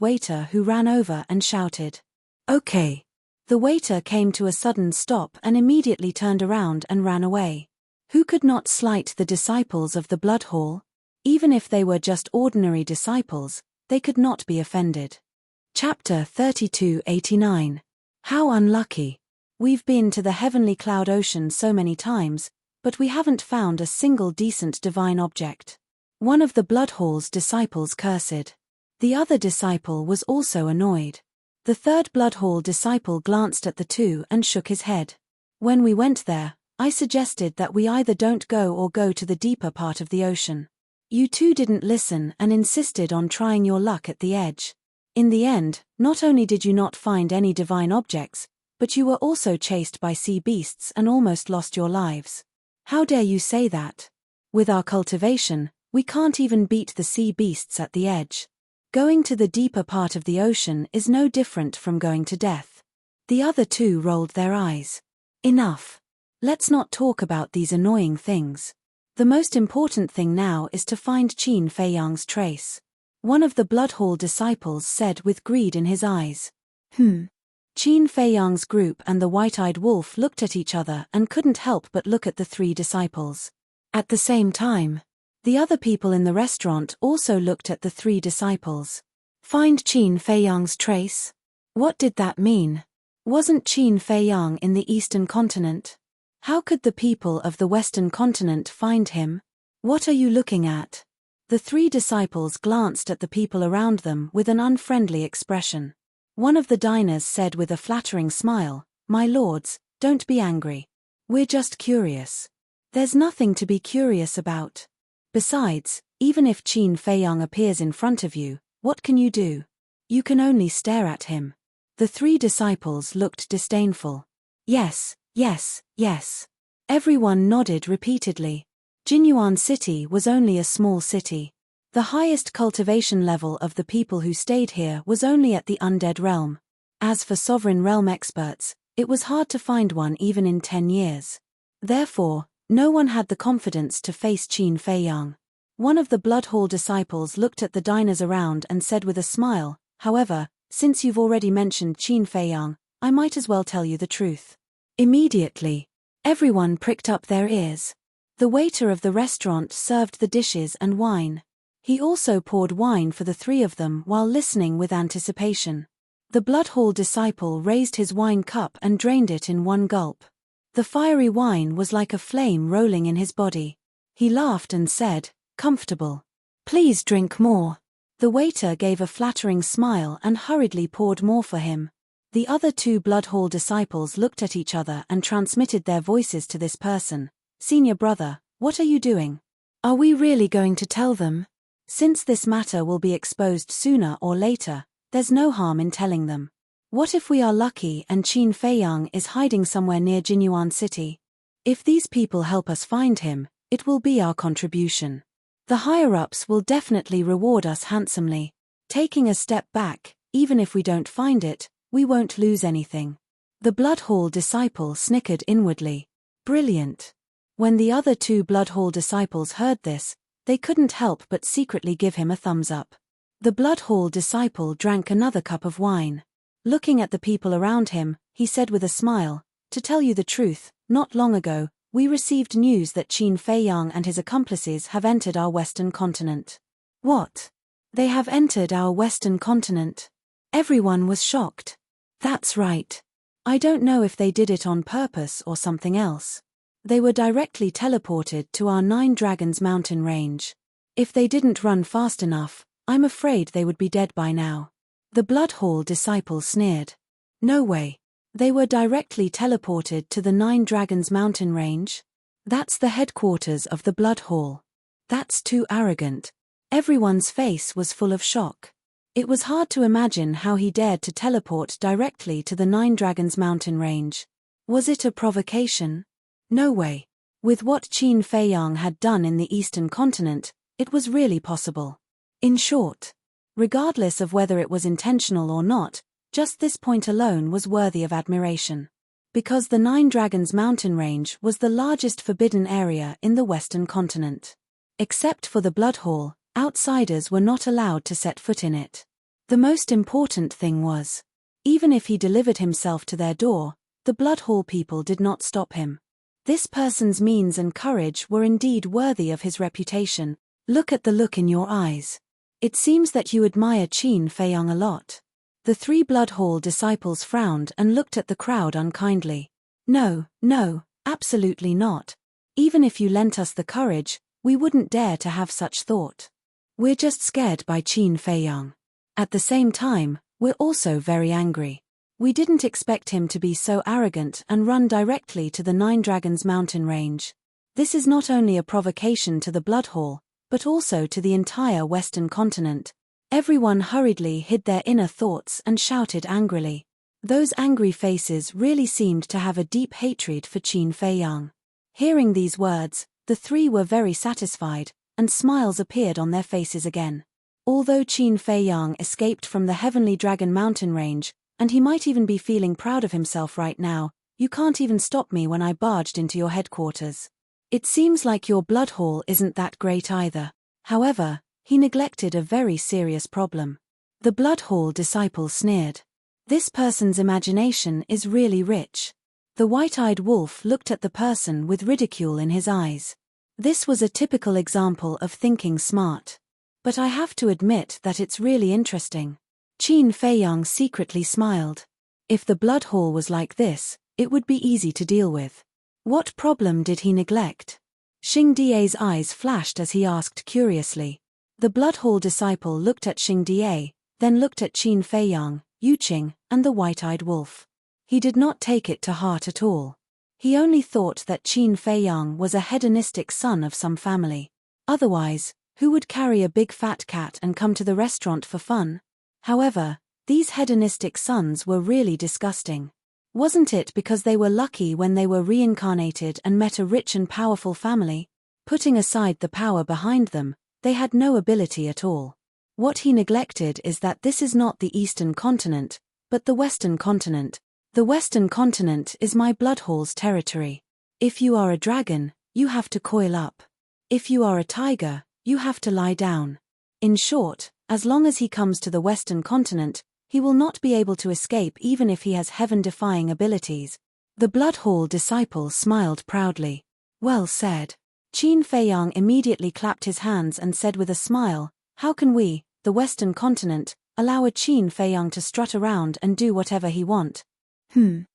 waiter who ran over and shouted. Okay. The waiter came to a sudden stop and immediately turned around and ran away. Who could not slight the disciples of the Blood Hall? Even if they were just ordinary disciples, they could not be offended. Chapter 3289. How unlucky. We've been to the Heavenly Cloud Ocean so many times, but we haven't found a single decent divine object. One of the Blood Hall's disciples cursed. The other disciple was also annoyed. The third Blood Hall disciple glanced at the two and shook his head. When we went there, I suggested that we either don't go or go to the deeper part of the ocean. You two didn't listen and insisted on trying your luck at the edge. In the end, not only did you not find any divine objects, but you were also chased by sea beasts and almost lost your lives. How dare you say that? With our cultivation, we can't even beat the sea beasts at the edge. Going to the deeper part of the ocean is no different from going to death. The other two rolled their eyes. Enough. Let's not talk about these annoying things. The most important thing now is to find Qin Feiyang's trace. One of the Blood Hall disciples said with greed in his eyes. Qin Feiyang's group and the white-eyed wolf looked at each other and couldn't help but look at the three disciples. At the same time, the other people in the restaurant also looked at the three disciples. Find Qin Feiyang's trace? What did that mean? Wasn't Qin Feiyang in the Eastern continent? How could the people of the Western continent find him? What are you looking at? The three disciples glanced at the people around them with an unfriendly expression. One of the diners said with a flattering smile, "My lords, don't be angry. We're just curious. There's nothing to be curious about. Besides, even if Qin Feiyang appears in front of you, what can you do? You can only stare at him. The three disciples looked disdainful. Yes, yes, yes. Everyone nodded repeatedly. Jinyuan City was only a small city. The highest cultivation level of the people who stayed here was only at the undead realm. As for sovereign realm experts, it was hard to find one even in 10 years. Therefore, no one had the confidence to face Qin Feiyang. One of the Blood Hall disciples looked at the diners around and said with a smile, "However, since you've already mentioned Qin Feiyang, I might as well tell you the truth." Immediately, everyone pricked up their ears. The waiter of the restaurant served the dishes and wine. He also poured wine for the three of them while listening with anticipation. The Blood Hall disciple raised his wine cup and drained it in one gulp. The fiery wine was like a flame rolling in his body. He laughed and said, "Comfortable. Please drink more." The waiter gave a flattering smile and hurriedly poured more for him. The other two Blood Hall disciples looked at each other and transmitted their voices to this person. "Senior brother, what are you doing? Are we really going to tell them? Since this matter will be exposed sooner or later, there's no harm in telling them. What if we are lucky and Qin Feiyang is hiding somewhere near Jinyuan City? If these people help us find him, it will be our contribution. The higher-ups will definitely reward us handsomely. Taking a step back, even if we don't find it, we won't lose anything." The Blood Hall disciple snickered inwardly. Brilliant. When the other two Blood Hall disciples heard this, they couldn't help but secretly give him a thumbs up. The Blood Hall disciple drank another cup of wine. Looking at the people around him, he said with a smile, "To tell you the truth, not long ago, we received news that Qin Feiyang and his accomplices have entered our western continent." "What? They have entered our western continent?" Everyone was shocked. "That's right. I don't know if they did it on purpose or something else. They were directly teleported to our Nine Dragons mountain range. If they didn't run fast enough, I'm afraid they would be dead by now." The Blood Hall disciple sneered. "No way. They were directly teleported to the Nine Dragons mountain range? That's the headquarters of the Blood Hall. That's too arrogant." Everyone's face was full of shock. It was hard to imagine how he dared to teleport directly to the Nine Dragons mountain range. Was it a provocation? No way. With what Qin Feiyang had done in the eastern continent, it was really possible. In short, regardless of whether it was intentional or not, just this point alone was worthy of admiration. Because the Nine Dragons mountain range was the largest forbidden area in the western continent. Except for the Blood Hall, outsiders were not allowed to set foot in it. The most important thing was, even if he delivered himself to their door, the Blood Hall people did not stop him. This person's means and courage were indeed worthy of his reputation. Look at the look in your eyes. It seems that you admire Qin Feiyang a lot. The three Blood Hall disciples frowned and looked at the crowd unkindly. No, absolutely not. Even if you lent us the courage, we wouldn't dare to have such thought. We're just scared by Qin Feiyang. At the same time, we're also very angry. We didn't expect him to be so arrogant and run directly to the Nine Dragons mountain range. This is not only a provocation to the Blood Hall, but also to the entire western continent. Everyone hurriedly hid their inner thoughts and shouted angrily. Those angry faces really seemed to have a deep hatred for Qin Feiyang. Hearing these words, the three were very satisfied, and smiles appeared on their faces again. Although Qin Feiyang escaped from the Heavenly Dragon mountain range, and he might even be feeling proud of himself right now, you can't even stop me when I barged into your headquarters. It seems like your Blood Hall isn't that great either. However, he neglected a very serious problem. The Blood Hall disciple sneered. This person's imagination is really rich. The white-eyed wolf looked at the person with ridicule in his eyes. This was a typical example of thinking smart. But I have to admit that it's really interesting. Qin Feiyang secretly smiled. If the Blood Hall was like this, it would be easy to deal with. What problem did he neglect? Xing Die's eyes flashed as he asked curiously. The Blood Hall disciple looked at Xing Die, then looked at Qin Feiyang, Yu Qing, and the white-eyed wolf. He did not take it to heart at all. He only thought that Qin Feiyang was a hedonistic son of some family. Otherwise, who would carry a big fat cat and come to the restaurant for fun? However, these hedonistic sons were really disgusting. Wasn't it because they were lucky when they were reincarnated and met a rich and powerful family? Putting aside the power behind them, they had no ability at all. What he neglected is that this is not the Eastern continent, but the Western continent. The Western continent is my bloodhall's territory. If you are a dragon, you have to coil up. If you are a tiger, you have to lie down. In short, as long as he comes to the Western continent, he will not be able to escape even if he has heaven-defying abilities. The bloodhall disciple smiled proudly. Well said. Qin Feiyang immediately clapped his hands and said with a smile, how can we, the Western continent, allow a Qin Feiyang to strut around and do whatever he want? The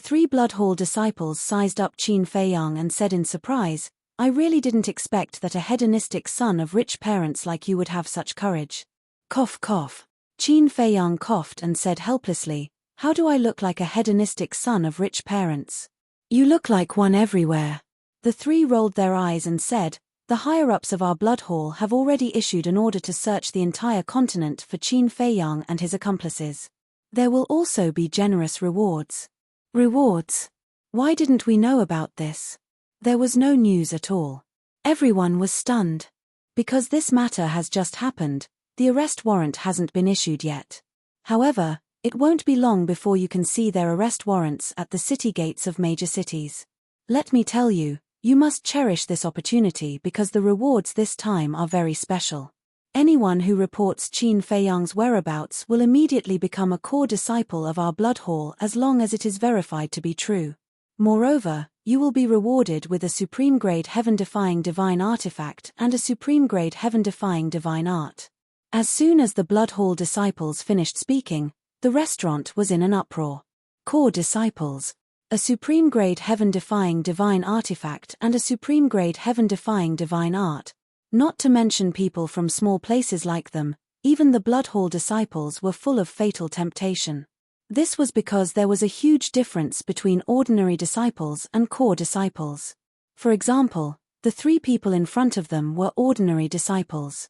3 bloodhall disciples sized up Qin Feiyang and said in surprise, I really didn't expect that a hedonistic son of rich parents like you would have such courage. Cough cough. Qin Feiyang coughed and said helplessly, how do I look like a hedonistic son of rich parents? You look like one everywhere. The 3 rolled their eyes and said, the higher-ups of our bloodhall have already issued an order to search the entire continent for Qin Feiyang and his accomplices. There will also be generous rewards. Rewards? Why didn't we know about this? There was no news at all. Everyone was stunned. Because this matter has just happened, the arrest warrant hasn't been issued yet. However, it won't be long before you can see their arrest warrants at the city gates of major cities. Let me tell you, you must cherish this opportunity because the rewards this time are very special. Anyone who reports Qin Feiyang's whereabouts will immediately become a core disciple of our bloodhall as long as it is verified to be true. Moreover, you will be rewarded with a supreme-grade heaven-defying divine artifact and a supreme-grade heaven-defying divine art. As soon as the bloodhall disciples finished speaking, the restaurant was in an uproar. Core disciples. A supreme-grade heaven-defying divine artifact and a supreme-grade heaven-defying divine art. Not to mention people from small places like them, even the bloodhall disciples were full of fatal temptation. This was because there was a huge difference between ordinary disciples and core disciples. For example, the 3 people in front of them were ordinary disciples.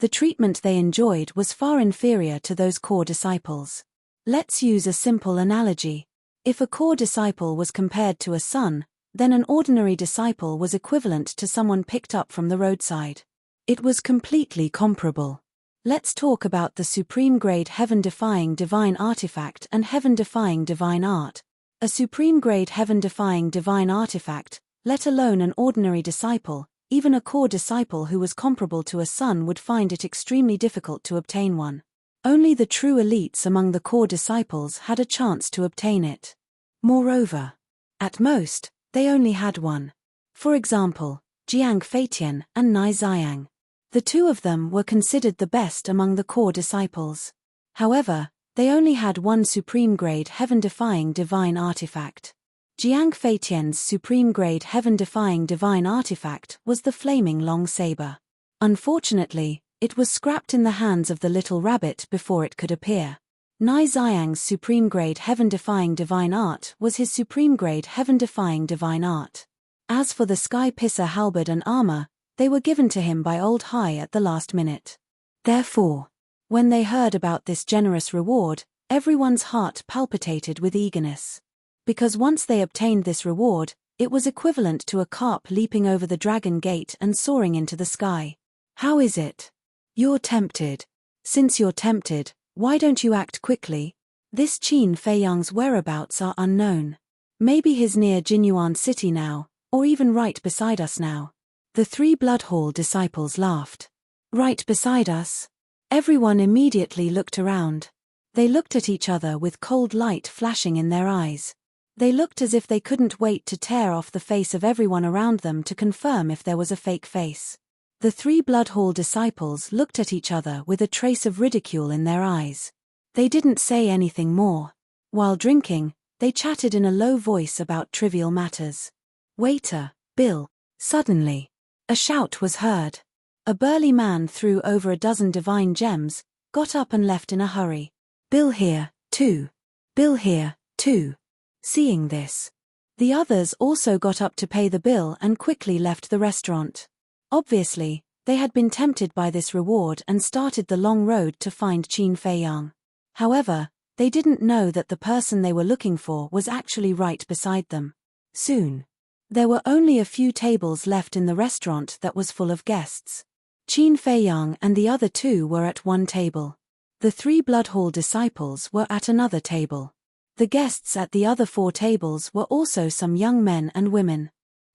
The treatment they enjoyed was far inferior to those core disciples. Let's use a simple analogy. If a core disciple was compared to a sun, then an ordinary disciple was equivalent to someone picked up from the roadside. It was completely comparable. Let's talk about the supreme-grade heaven-defying divine artifact and heaven-defying divine art. A supreme-grade heaven-defying divine artifact, let alone an ordinary disciple, even a core disciple who was comparable to a sun would find it extremely difficult to obtain one. Only the true elites among the core disciples had a chance to obtain it. Moreover, at most, they only had one. For example, Jiang Feitian and Nai Xiang. The 2 of them were considered the best among the core disciples. However, they only had one supreme-grade heaven-defying divine artifact. Jiang Feitian's supreme-grade heaven-defying divine artifact was the flaming long saber. Unfortunately, it was scrapped in the hands of the little rabbit before it could appear. Nai Xiang's supreme-grade heaven-defying divine art was his supreme-grade heaven-defying divine art. As for the Sky Pisser halberd and armor, they were given to him by Old Hai at the last minute. Therefore, when they heard about this generous reward, everyone's heart palpitated with eagerness. Because once they obtained this reward, it was equivalent to a carp leaping over the dragon gate and soaring into the sky. How is it? You're tempted. Since you're tempted, why don't you act quickly? This Qin Feiyang's whereabouts are unknown. Maybe he's near Jinyuan City now, or even right beside us now. The 3 bloodhall disciples laughed. Right beside us? Everyone immediately looked around. They looked at each other with cold light flashing in their eyes. They looked as if they couldn't wait to tear off the face of everyone around them to confirm if there was a fake face. The 3 bloodhall disciples looked at each other with a trace of ridicule in their eyes. They didn't say anything more. While drinking, they chatted in a low voice about trivial matters. Waiter, bill. Suddenly, a shout was heard. A burly man threw over a dozen divine gems, got up and left in a hurry. Bill here, too. Bill here, too. Seeing this, The others also got up to pay the bill and quickly left the restaurant. Obviously, they had been tempted by this reward and started the long road to find Qin Feiyang. However, they didn't know that the person they were looking for was actually right beside them. Soon, there were only a few tables left in the restaurant that was full of guests. Qin Feiyang and the other two were at one table. The 3 Bloodhall disciples were at another table. The guests at the other 4 tables were also some young men and women.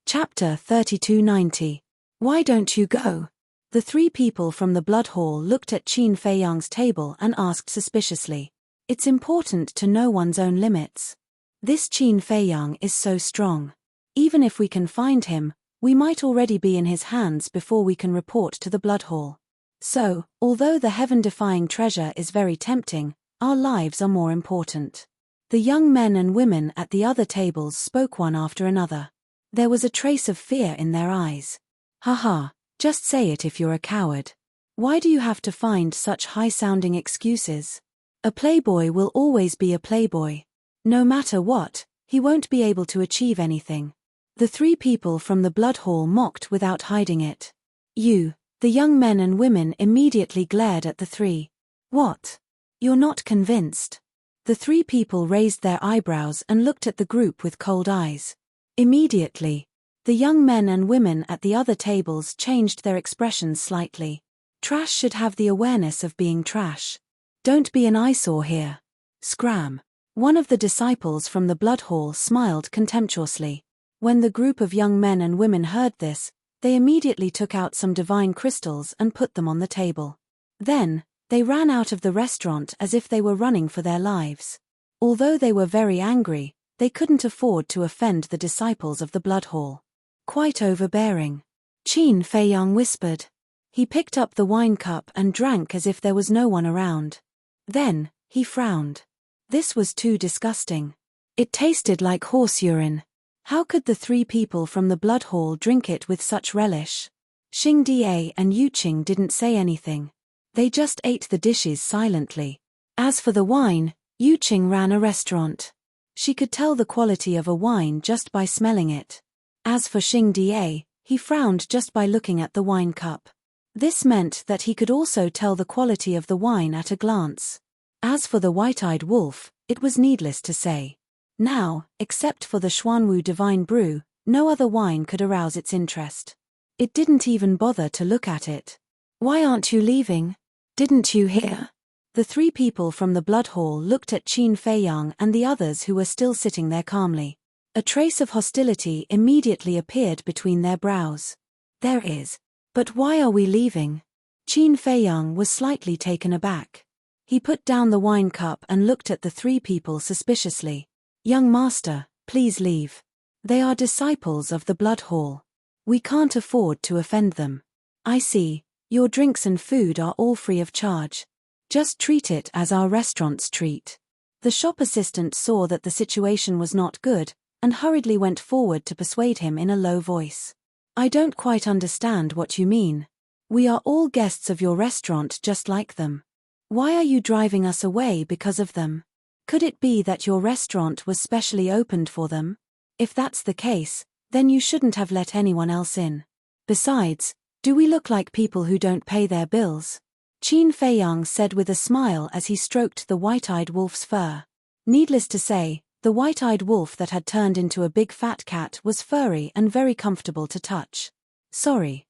Chapter 3290. Why don't you go? The 3 people from the Bloodhall looked at Qin Feiyang's table and asked suspiciously. It's important to know one's own limits. This Qin Feiyang is so strong. Even if we can find him, we might already be in his hands before we can report to the Bloodhall. So, although the heaven-defying treasure is very tempting, our lives are more important. The young men and women at the other tables spoke one after another. There was a trace of fear in their eyes. Haha, just say it if you're a coward. Why do you have to find such high-sounding excuses? A playboy will always be a playboy. No matter what, he won't be able to achieve anything. The 3 people from the Bloodhall mocked without hiding it. You, the young men and women immediately glared at the 3. What? You're not convinced? The 3 people raised their eyebrows and looked at the group with cold eyes. Immediately, the young men and women at the other tables changed their expressions slightly. Trash should have the awareness of being trash. Don't be an eyesore here. Scram. One of the disciples from the Bloodhall smiled contemptuously. When the group of young men and women heard this, they immediately took out some divine crystals and put them on the table. Then, they ran out of the restaurant as if they were running for their lives. Although they were very angry, they couldn't afford to offend the disciples of the Bloodhall. Quite overbearing. Qin Feiyang whispered. He picked up the wine cup and drank as if there was no one around. Then, he frowned. This was too disgusting. It tasted like horse urine. How could the 3 people from the Bloodhall drink it with such relish? Xing Da and Yuqing didn't say anything. They just ate the dishes silently. As for the wine, Yuqing ran a restaurant. She could tell the quality of a wine just by smelling it. As for Xing Da, he frowned just by looking at the wine cup. This meant that he could also tell the quality of the wine at a glance. As for the white-eyed wolf, it was needless to say. Now, except for the Xuanwu Divine Brew, no other wine could arouse its interest. It didn't even bother to look at it. Why aren't you leaving? Didn't you hear? The 3 people from the Bloodhall looked at Qin Feiyang and the others who were still sitting there calmly. A trace of hostility immediately appeared between their brows. There is. But why are we leaving? Qin Feiyang was slightly taken aback. He put down the wine cup and looked at the 3 people suspiciously. Young master, please leave. They are disciples of the Bloodhall. We can't afford to offend them. I see, your drinks and food are all free of charge. Just treat it as our restaurants treat. The shop assistant saw that the situation was not good, and hurriedly went forward to persuade him in a low voice. I don't quite understand what you mean. We are all guests of your restaurant just like them. Why are you driving us away because of them? Could it be that your restaurant was specially opened for them? If that's the case, then you shouldn't have let anyone else in. Besides, do we look like people who don't pay their bills? Qin Feiyang said with a smile as he stroked the white-eyed wolf's fur. Needless to say, the white-eyed wolf that had turned into a big fat cat was furry and very comfortable to touch. Sorry,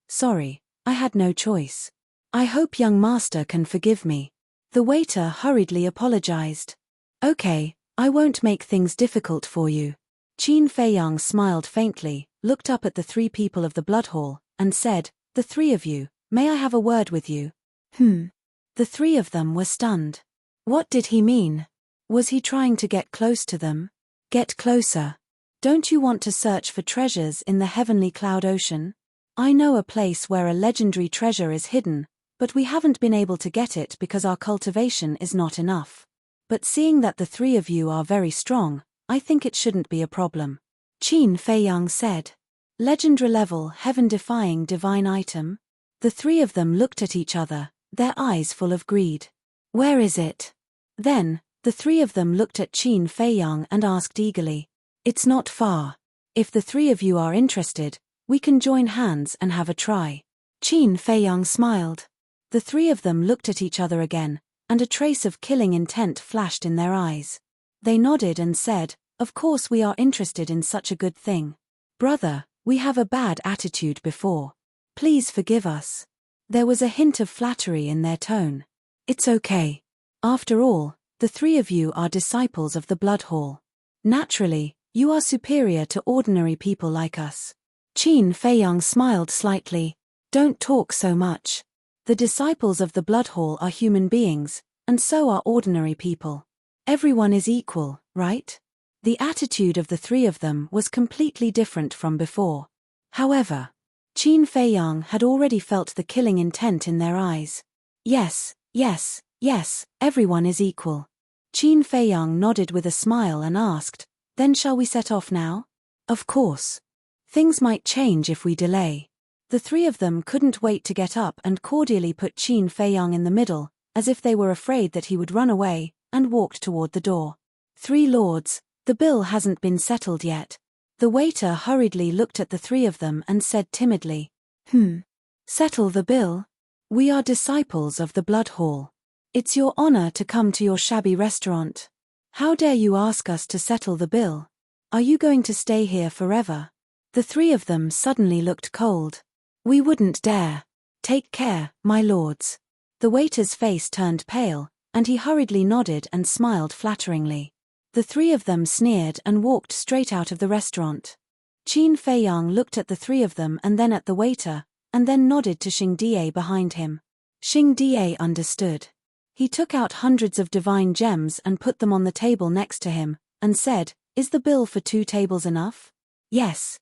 I had no choice. I hope young master can forgive me. The waiter hurriedly apologized. Okay, I won't make things difficult for you. Qin Feiyang smiled faintly, looked up at the 3 people of the Bloodhall, and said, The 3 of you, may I have a word with you? The 3 of them were stunned. What did he mean? Was he trying to get close to them? Get closer. Don't you want to search for treasures in the heavenly cloud ocean? I know a place where a legendary treasure is hidden, but we haven't been able to get it because our cultivation is not enough. But seeing that the 3 of you are very strong, I think it shouldn't be a problem. Qin Feiyang said. Legendary level heaven-defying divine item? The 3 of them looked at each other, their eyes full of greed. Where is it? Then, the 3 of them looked at Qin Feiyang and asked eagerly. It's not far. If the three of you are interested, we can join hands and have a try. Qin Feiyang smiled. The three of them looked at each other again, and a trace of killing intent flashed in their eyes. They nodded and said, "Of course we are interested in such a good thing. Brother, we have a bad attitude before. Please forgive us." There was a hint of flattery in their tone. "It's okay. After all, the three of you are disciples of the Blood Hall. Naturally, you are superior to ordinary people like us." Qin Feiyang smiled slightly. "Don't talk so much. The disciples of the Blood Hall are human beings, and so are ordinary people. Everyone is equal, right?" The attitude of the three of them was completely different from before. However, Qin Feiyang had already felt the killing intent in their eyes. Yes, everyone is equal." Qin Feiyang nodded with a smile and asked, "Then shall we set off now?" "Of course. Things might change if we delay." The three of them couldn't wait to get up and cordially put Qin Feiyang in the middle, as if they were afraid that he would run away, and walked toward the door. "Three lords, the bill hasn't been settled yet." The waiter hurriedly looked at the three of them and said timidly, Settle the bill? We are disciples of the Blood Hall. It's your honor to come to your shabby restaurant. How dare you ask us to settle the bill? Are you going to stay here forever?" The three of them suddenly looked cold. "We wouldn't dare. Take care, my lords." The waiter's face turned pale, and he hurriedly nodded and smiled flatteringly. The three of them sneered and walked straight out of the restaurant. Qin Feiyang looked at the three of them and then at the waiter, and then nodded to Xing Die behind him. Xing Die understood. He took out hundreds of divine gems and put them on the table next to him, and said, "Is the bill for 2 tables enough?" Yes.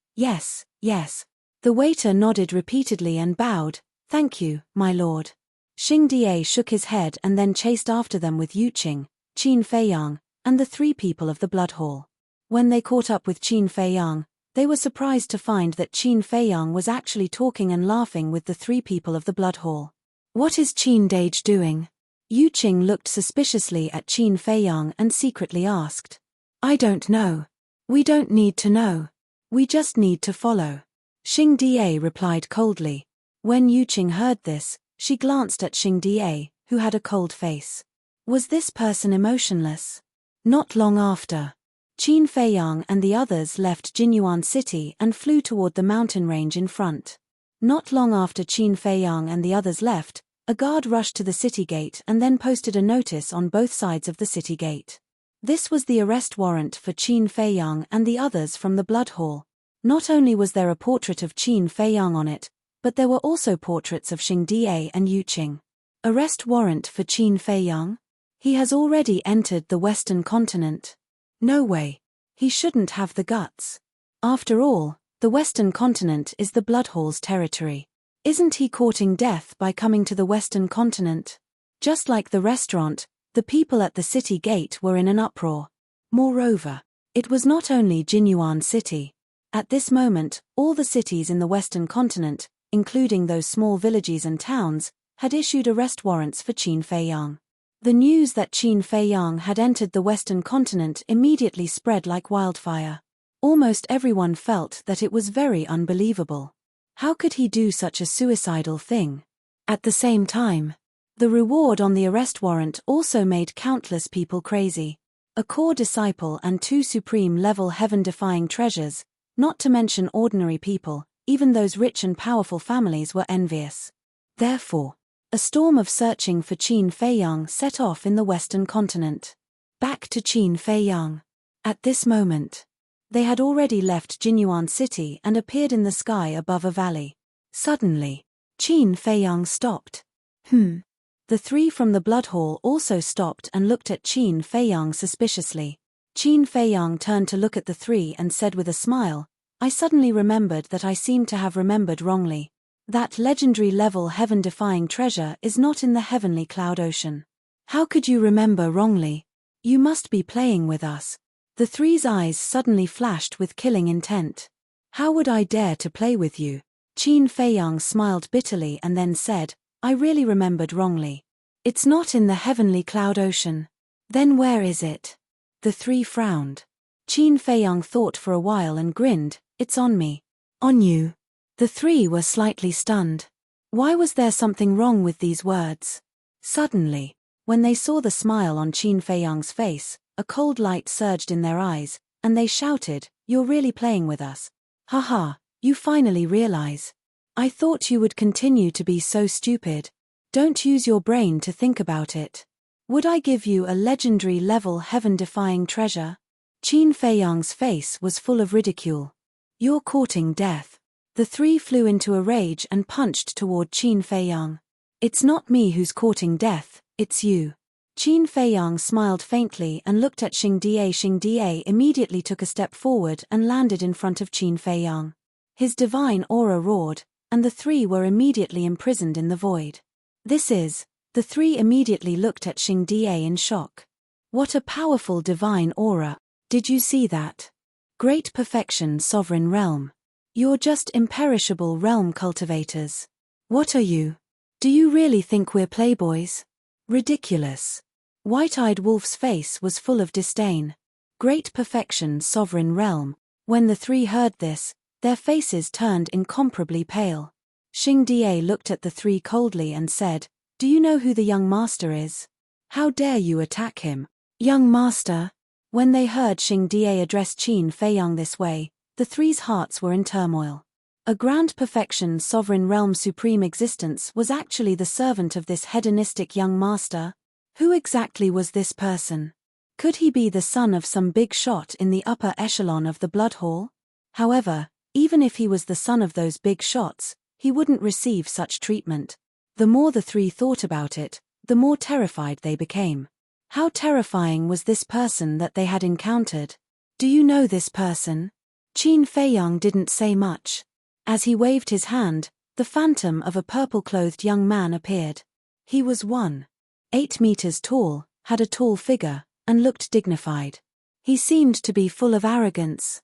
The waiter nodded repeatedly and bowed, "Thank you, my lord." Xing Die shook his head and then chased after them with Yuqing, Qin Feiyang, and the 3 people of the Blood Hall. When they caught up with Qin Feiyang, they were surprised to find that Qin Feiyang was actually talking and laughing with the 3 people of the Blood Hall. "What is Qin Dage doing?" Yuqing looked suspiciously at Qin Feiyang and secretly asked. "I don't know. We don't need to know. We just need to follow." Xing Die replied coldly. When Yuqing heard this, she glanced at Xing Die, who had a cold face. Was this person emotionless? Not long after, Qin Feiyang and the others left Jinyuan City and flew toward the mountain range in front. Not long after Qin Feiyang and the others left, a guard rushed to the city gate and then posted a notice on both sides of the city gate. This was the arrest warrant for Qin Feiyang and the others from the Blood Hall. Not only was there a portrait of Qin Feiyang on it, but there were also portraits of Xing Die and Yuqing. Arrest warrant for Qin Feiyang? He has already entered the Western continent. No way. He shouldn't have the guts. After all, the Western continent is the Blood Hall's territory. Isn't he courting death by coming to the Western continent? Just like the restaurant, the people at the city gate were in an uproar. Moreover, it was not only Jinyuan City. At this moment, all the cities in the Western continent, including those small villages and towns, had issued arrest warrants for Qin Feiyang. The news that Qin Feiyang had entered the Western continent immediately spread like wildfire. Almost everyone felt that it was very unbelievable. How could he do such a suicidal thing? At the same time, the reward on the arrest warrant also made countless people crazy. A core disciple and 2 supreme-level heaven-defying treasures, not to mention ordinary people, even those rich and powerful families were envious. Therefore, a storm of searching for Qin Feiyang set off in the Western continent. Back to Qin Feiyang. At this moment, they had already left Jinyuan City and appeared in the sky above a valley. Suddenly, Qin Feiyang stopped. The 3 from the Blood Hall also stopped and looked at Qin Feiyang suspiciously. Qin Feiyang turned to look at the 3 and said with a smile, "I suddenly remembered that I seem to have remembered wrongly. That legendary-level heaven-defying treasure is not in the heavenly cloud ocean. How could you remember wrongly? You must be playing with us." The 3's eyes suddenly flashed with killing intent. "How would I dare to play with you?" Qin Feiyang smiled bitterly and then said, "I really remembered wrongly. It's not in the heavenly cloud ocean. Then where is it?" The 3 frowned. Qin Feiyang thought for a while and grinned. It's on me. On you. The three were slightly stunned. Why was there something wrong with these words? Suddenly, when they saw the smile on Qin Feiyang's face, a cold light surged in their eyes, and they shouted, "You're really playing with us. Haha, you finally realize. I thought you would continue to be so stupid. Don't use your brain to think about it. Would I give you a legendary level heaven-defying treasure?" Qin Feiyang's face was full of ridicule. "You're courting death." The three flew into a rage and punched toward Qin Feiyang. "It's not me who's courting death, it's you." Qin Feiyang smiled faintly and looked at Xing Da. Xing Da immediately took a step forward and landed in front of Qin Feiyang. His divine aura roared, and the three were immediately imprisoned in the void. The three immediately looked at Xing Da in shock. What a powerful divine aura. Did you see that? Great perfection, sovereign realm. You're just imperishable realm cultivators. What are you? Do you really think we're playboys? Ridiculous. White-eyed Wolf's face was full of disdain. Great perfection, sovereign realm. When the three heard this, their faces turned incomparably pale. Xing Da looked at the three coldly and said, "Do you know who the young master is? How dare you attack him?" Young master? When they heard Xing Da address Qin Feiyang this way, the three's hearts were in turmoil. A grand perfection sovereign realm supreme existence was actually the servant of this hedonistic young master? Who exactly was this person? Could he be the son of some big shot in the upper echelon of the blood hall? However, even if he was the son of those big shots, he wouldn't receive such treatment. The more the three thought about it, the more terrified they became. How terrifying was this person that they had encountered? "Do you know this person?" Qin Feiyang didn't say much. As he waved his hand, the phantom of a purple-clothed young man appeared. He was 1.8 meters tall, had a tall figure, and looked dignified. He seemed to be full of arrogance.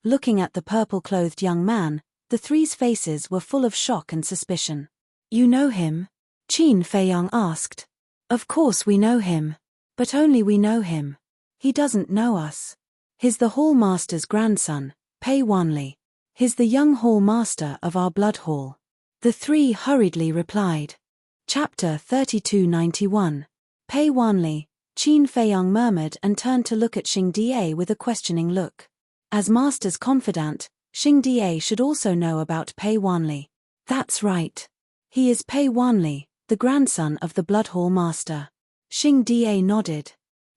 Looking at the purple-clothed young man, the three's faces were full of shock and suspicion. "You know him?" Qin Feiyang asked. "Of course we know him. But only we know him. He doesn't know us. He's the Hall Master's grandson, Pei Wanli. He's the young Hall Master of our blood hall." The three hurriedly replied. Chapter 3291. Pei Wanli, Qin Feiyang murmured and turned to look at Xing Da with a questioning look. As Master's confidant, Xing Da should also know about Pei Wanli. That's right. He is Pei Wanli, the grandson of the Blood Hall Master. Xing Da nodded.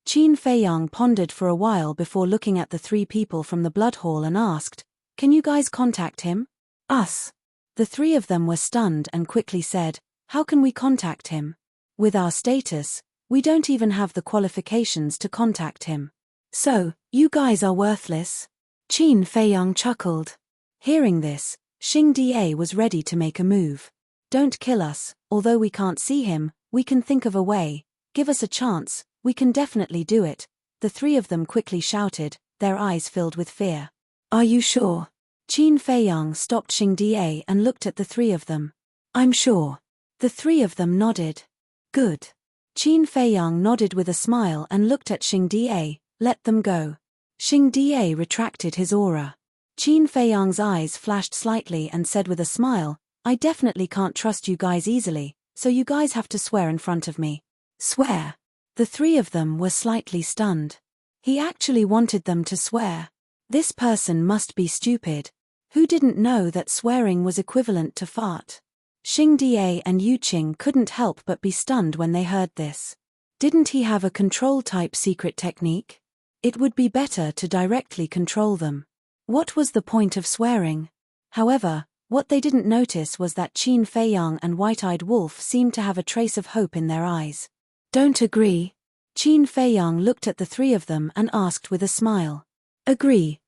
Qin Feiyang pondered for a while before looking at the three people from the Blood Hall and asked, "Can you guys contact him?" "Us?" The three of them were stunned and quickly said, "How can we contact him? With our status, we don't even have the qualifications to contact him. So, you guys are worthless?" Qin Feiyang chuckled. Hearing this, Xing Da was ready to make a move. "Don't kill us, although we can't see him, we can think of a way. Give us a chance, we can definitely do it," the three of them quickly shouted, their eyes filled with fear. "Are you sure?" Qin Feiyang stopped Xing Da and looked at the three of them. "I'm sure." The three of them nodded. "Good." Qin Feiyang nodded with a smile and looked at Xing Da, "Let them go." Xing Da retracted his aura. Qin Feiyang's eyes flashed slightly and said with a smile, "I definitely can't trust you guys easily, so you guys have to swear in front of me." Swear? The three of them were slightly stunned. He actually wanted them to swear. This person must be stupid. Who didn't know that swearing was equivalent to fart? Xing Da and Yu Qing couldn't help but be stunned when they heard this. Didn't he have a control-type secret technique? It would be better to directly control them. What was the point of swearing? However, what they didn't notice was that Qin Feiyang and White-Eyed Wolf seemed to have a trace of hope in their eyes. "Don't agree?" Qin Feiyang looked at the three of them and asked with a smile. Agree.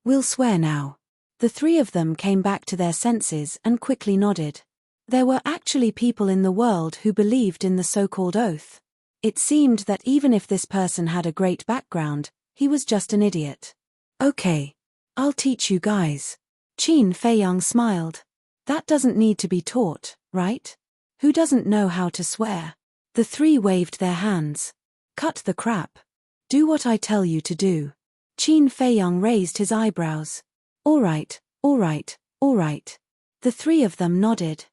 We'll swear now." The three of them came back to their senses and quickly nodded. There were actually people in the world who believed in the so-called oath. It seemed that even if this person had a great background, he was just an idiot. "Okay. I'll teach you guys." Qin Feiyang smiled. "That doesn't need to be taught, right? Who doesn't know how to swear?" The three waved their hands. "Cut the crap. Do what I tell you to do." Qin Feiyang raised his eyebrows. All right, all right, all right. The three of them nodded.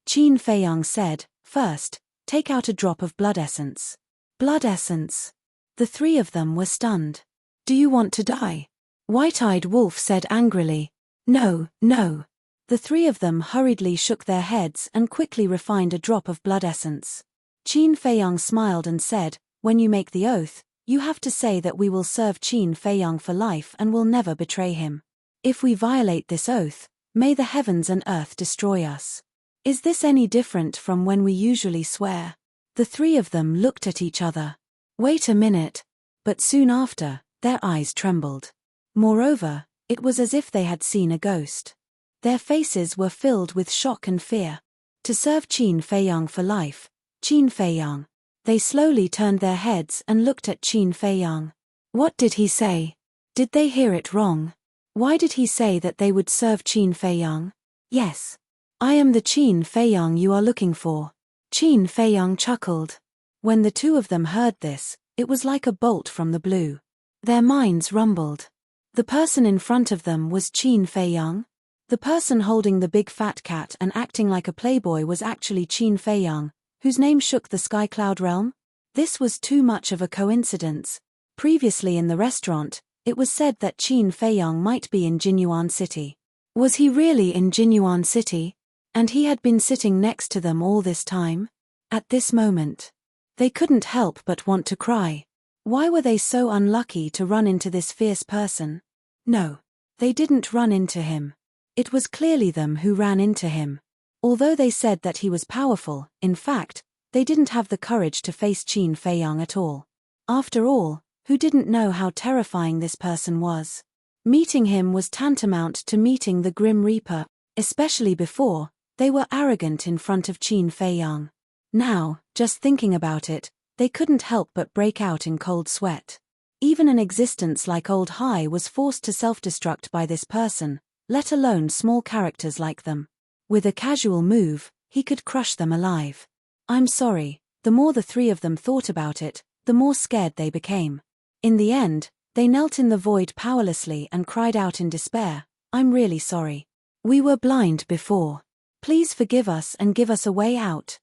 Qin Feiyang said, first, take out a drop of blood essence. Blood essence. The three of them were stunned. Do you want to die? White-eyed Wolf said angrily. No, no. The three of them hurriedly shook their heads and quickly refined a drop of blood essence. Qin Feiyang smiled and said, when you make the oath, you have to say that we will serve Qin Feiyang for life and will never betray him. If we violate this oath, may the heavens and earth destroy us. Is this any different from when we usually swear? The three of them looked at each other. Wait a minute. But soon after, their eyes trembled. Moreover, it was as if they had seen a ghost. Their faces were filled with shock and fear. To serve Qin Feiyang for life, Qin Feiyang. They slowly turned their heads and looked at Qin Feiyang. What did he say? Did they hear it wrong? Why did he say that they would serve Qin Feiyang? Yes. I am the Qin Feiyang you are looking for. Qin Feiyang chuckled. When the two of them heard this, it was like a bolt from the blue. Their minds rumbled. The person in front of them was Qin Feiyang. The person holding the big fat cat and acting like a playboy was actually Qin Feiyang, whose name shook the sky cloud realm. This was too much of a coincidence. Previously in the restaurant, it was said that Qin Feiyang might be in Jinyuan City. Was he really in Jinyuan City? And he had been sitting next to them all this time? At this moment, they couldn't help but want to cry. Why were they so unlucky to run into this fierce person? No, they didn't run into him. It was clearly them who ran into him. Although they said that he was powerful, in fact, they didn't have the courage to face Qin Feiyang at all. After all, who didn't know how terrifying this person was? Meeting him was tantamount to meeting the Grim Reaper, especially before, they were arrogant in front of Qin Feiyang. Now, just thinking about it, they couldn't help but break out in cold sweat. Even an existence like Old High was forced to self-destruct by this person, let alone small characters like them. With a casual move, he could crush them alive. I'm sorry. The more the three of them thought about it, the more scared they became. In the end, they knelt in the void powerlessly and cried out in despair, I'm really sorry. We were blind before. Please forgive us and give us a way out.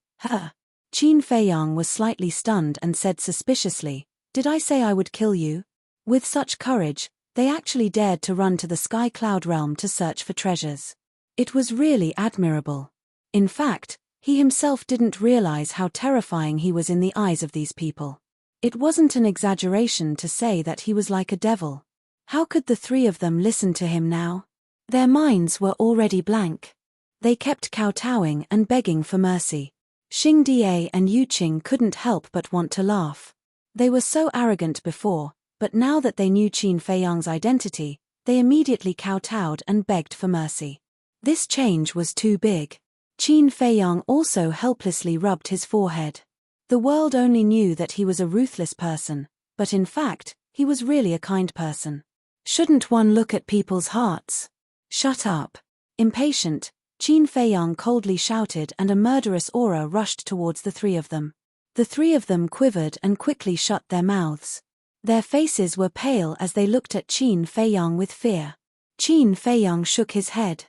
Qin Feiyang was slightly stunned and said suspiciously, did I say I would kill you? With such courage, they actually dared to run to the sky cloud realm to search for treasures. It was really admirable. In fact, he himself didn't realize how terrifying he was in the eyes of these people. It wasn't an exaggeration to say that he was like a devil. How could the three of them listen to him now? Their minds were already blank. They kept kowtowing and begging for mercy. Xing Da and Yu Qing couldn't help but want to laugh. They were so arrogant before, but now that they knew Qin Feiyang's identity, they immediately kowtowed and begged for mercy. This change was too big. Qin Feiyang also helplessly rubbed his forehead. The world only knew that he was a ruthless person, but in fact, he was really a kind person. Shouldn't one look at people's hearts? Shut up. Impatient, Qin Feiyang coldly shouted and a murderous aura rushed towards the three of them. The three of them quivered and quickly shut their mouths. Their faces were pale as they looked at Qin Feiyang with fear. Qin Feiyang shook his head.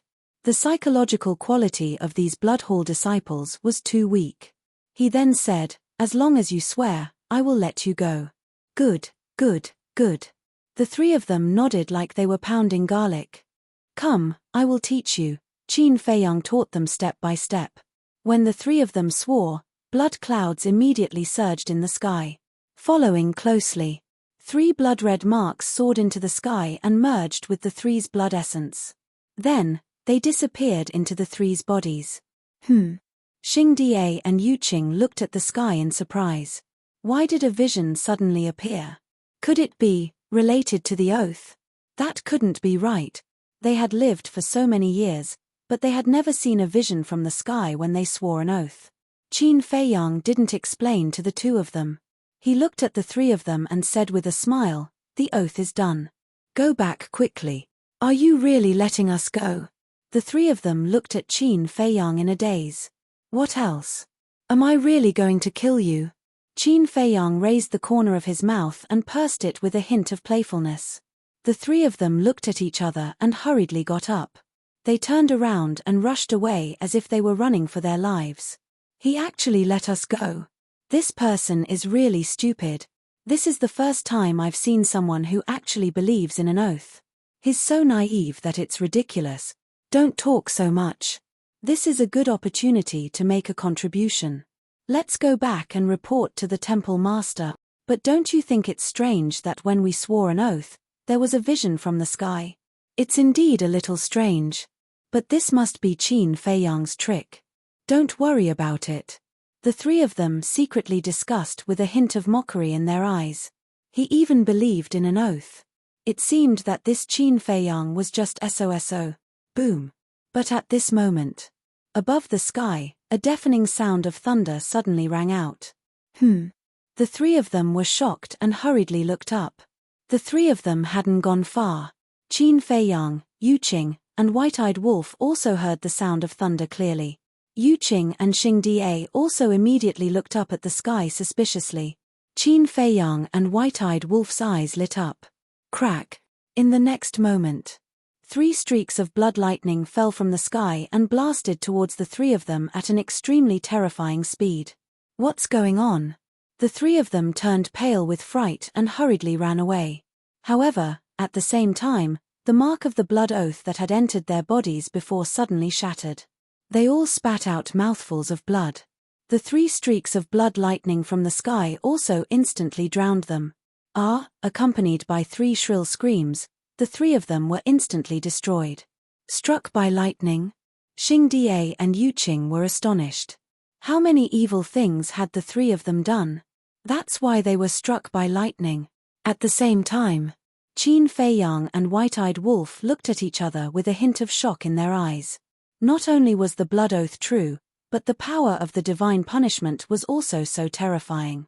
The psychological quality of these Bloodhall disciples was too weak. He then said, as long as you swear, I will let you go. Good, good, good. The three of them nodded like they were pounding garlic. Come, I will teach you. Qin Feiyang taught them step by step. When the three of them swore, blood clouds immediately surged in the sky. Following closely, 3 blood-red marks soared into the sky and merged with the three's blood essence. Then, they disappeared into the three's bodies. Xing Da and Yu Qing looked at the sky in surprise. Why did a vision suddenly appear? Could it be related to the oath? That couldn't be right. They had lived for so many years, but they had never seen a vision from the sky when they swore an oath. Qin Feiyang didn't explain to the two of them. He looked at the three of them and said with a smile, the oath is done. Go back quickly. Are you really letting us go? The three of them looked at Qin Feiyang in a daze. What else? Am I really going to kill you? Qin Feiyang raised the corner of his mouth and pursed it with a hint of playfulness. The three of them looked at each other and hurriedly got up. They turned around and rushed away as if they were running for their lives. He actually let us go. This person is really stupid. This is the first time I've seen someone who actually believes in an oath. He's so naive that it's ridiculous. Don't talk so much. This is a good opportunity to make a contribution. Let's go back and report to the temple master. But don't you think it's strange that when we swore an oath, there was a vision from the sky? It's indeed a little strange. But this must be Qin Feiyang's trick. Don't worry about it. The three of them secretly discussed with a hint of mockery in their eyes. He even believed in an oath. It seemed that this Qin Feiyang was just SOSO. Boom. But at this moment, above the sky, a deafening sound of thunder suddenly rang out. The three of them were shocked and hurriedly looked up. The three of them hadn't gone far. Qin Feiyang, Yuqing, and White-Eyed Wolf also heard the sound of thunder clearly. Yuqing and Xingda also immediately looked up at the sky suspiciously. Qin Feiyang and White-Eyed Wolf's eyes lit up. Crack. In the next moment, 3 streaks of blood lightning fell from the sky and blasted towards the three of them at an extremely terrifying speed. What's going on? The three of them turned pale with fright and hurriedly ran away. However, at the same time, the mark of the blood oath that had entered their bodies before suddenly shattered. They all spat out mouthfuls of blood. The 3 streaks of blood lightning from the sky also instantly drowned them. Accompanied by 3 shrill screams, the 3 of them were instantly destroyed. Struck by lightning? Xingda and Yuqing were astonished. How many evil things had the 3 of them done? That's why they were struck by lightning. At the same time, Qin Feiyang and White-Eyed Wolf looked at each other with a hint of shock in their eyes. Not only was the blood oath true, but the power of the divine punishment was also so terrifying.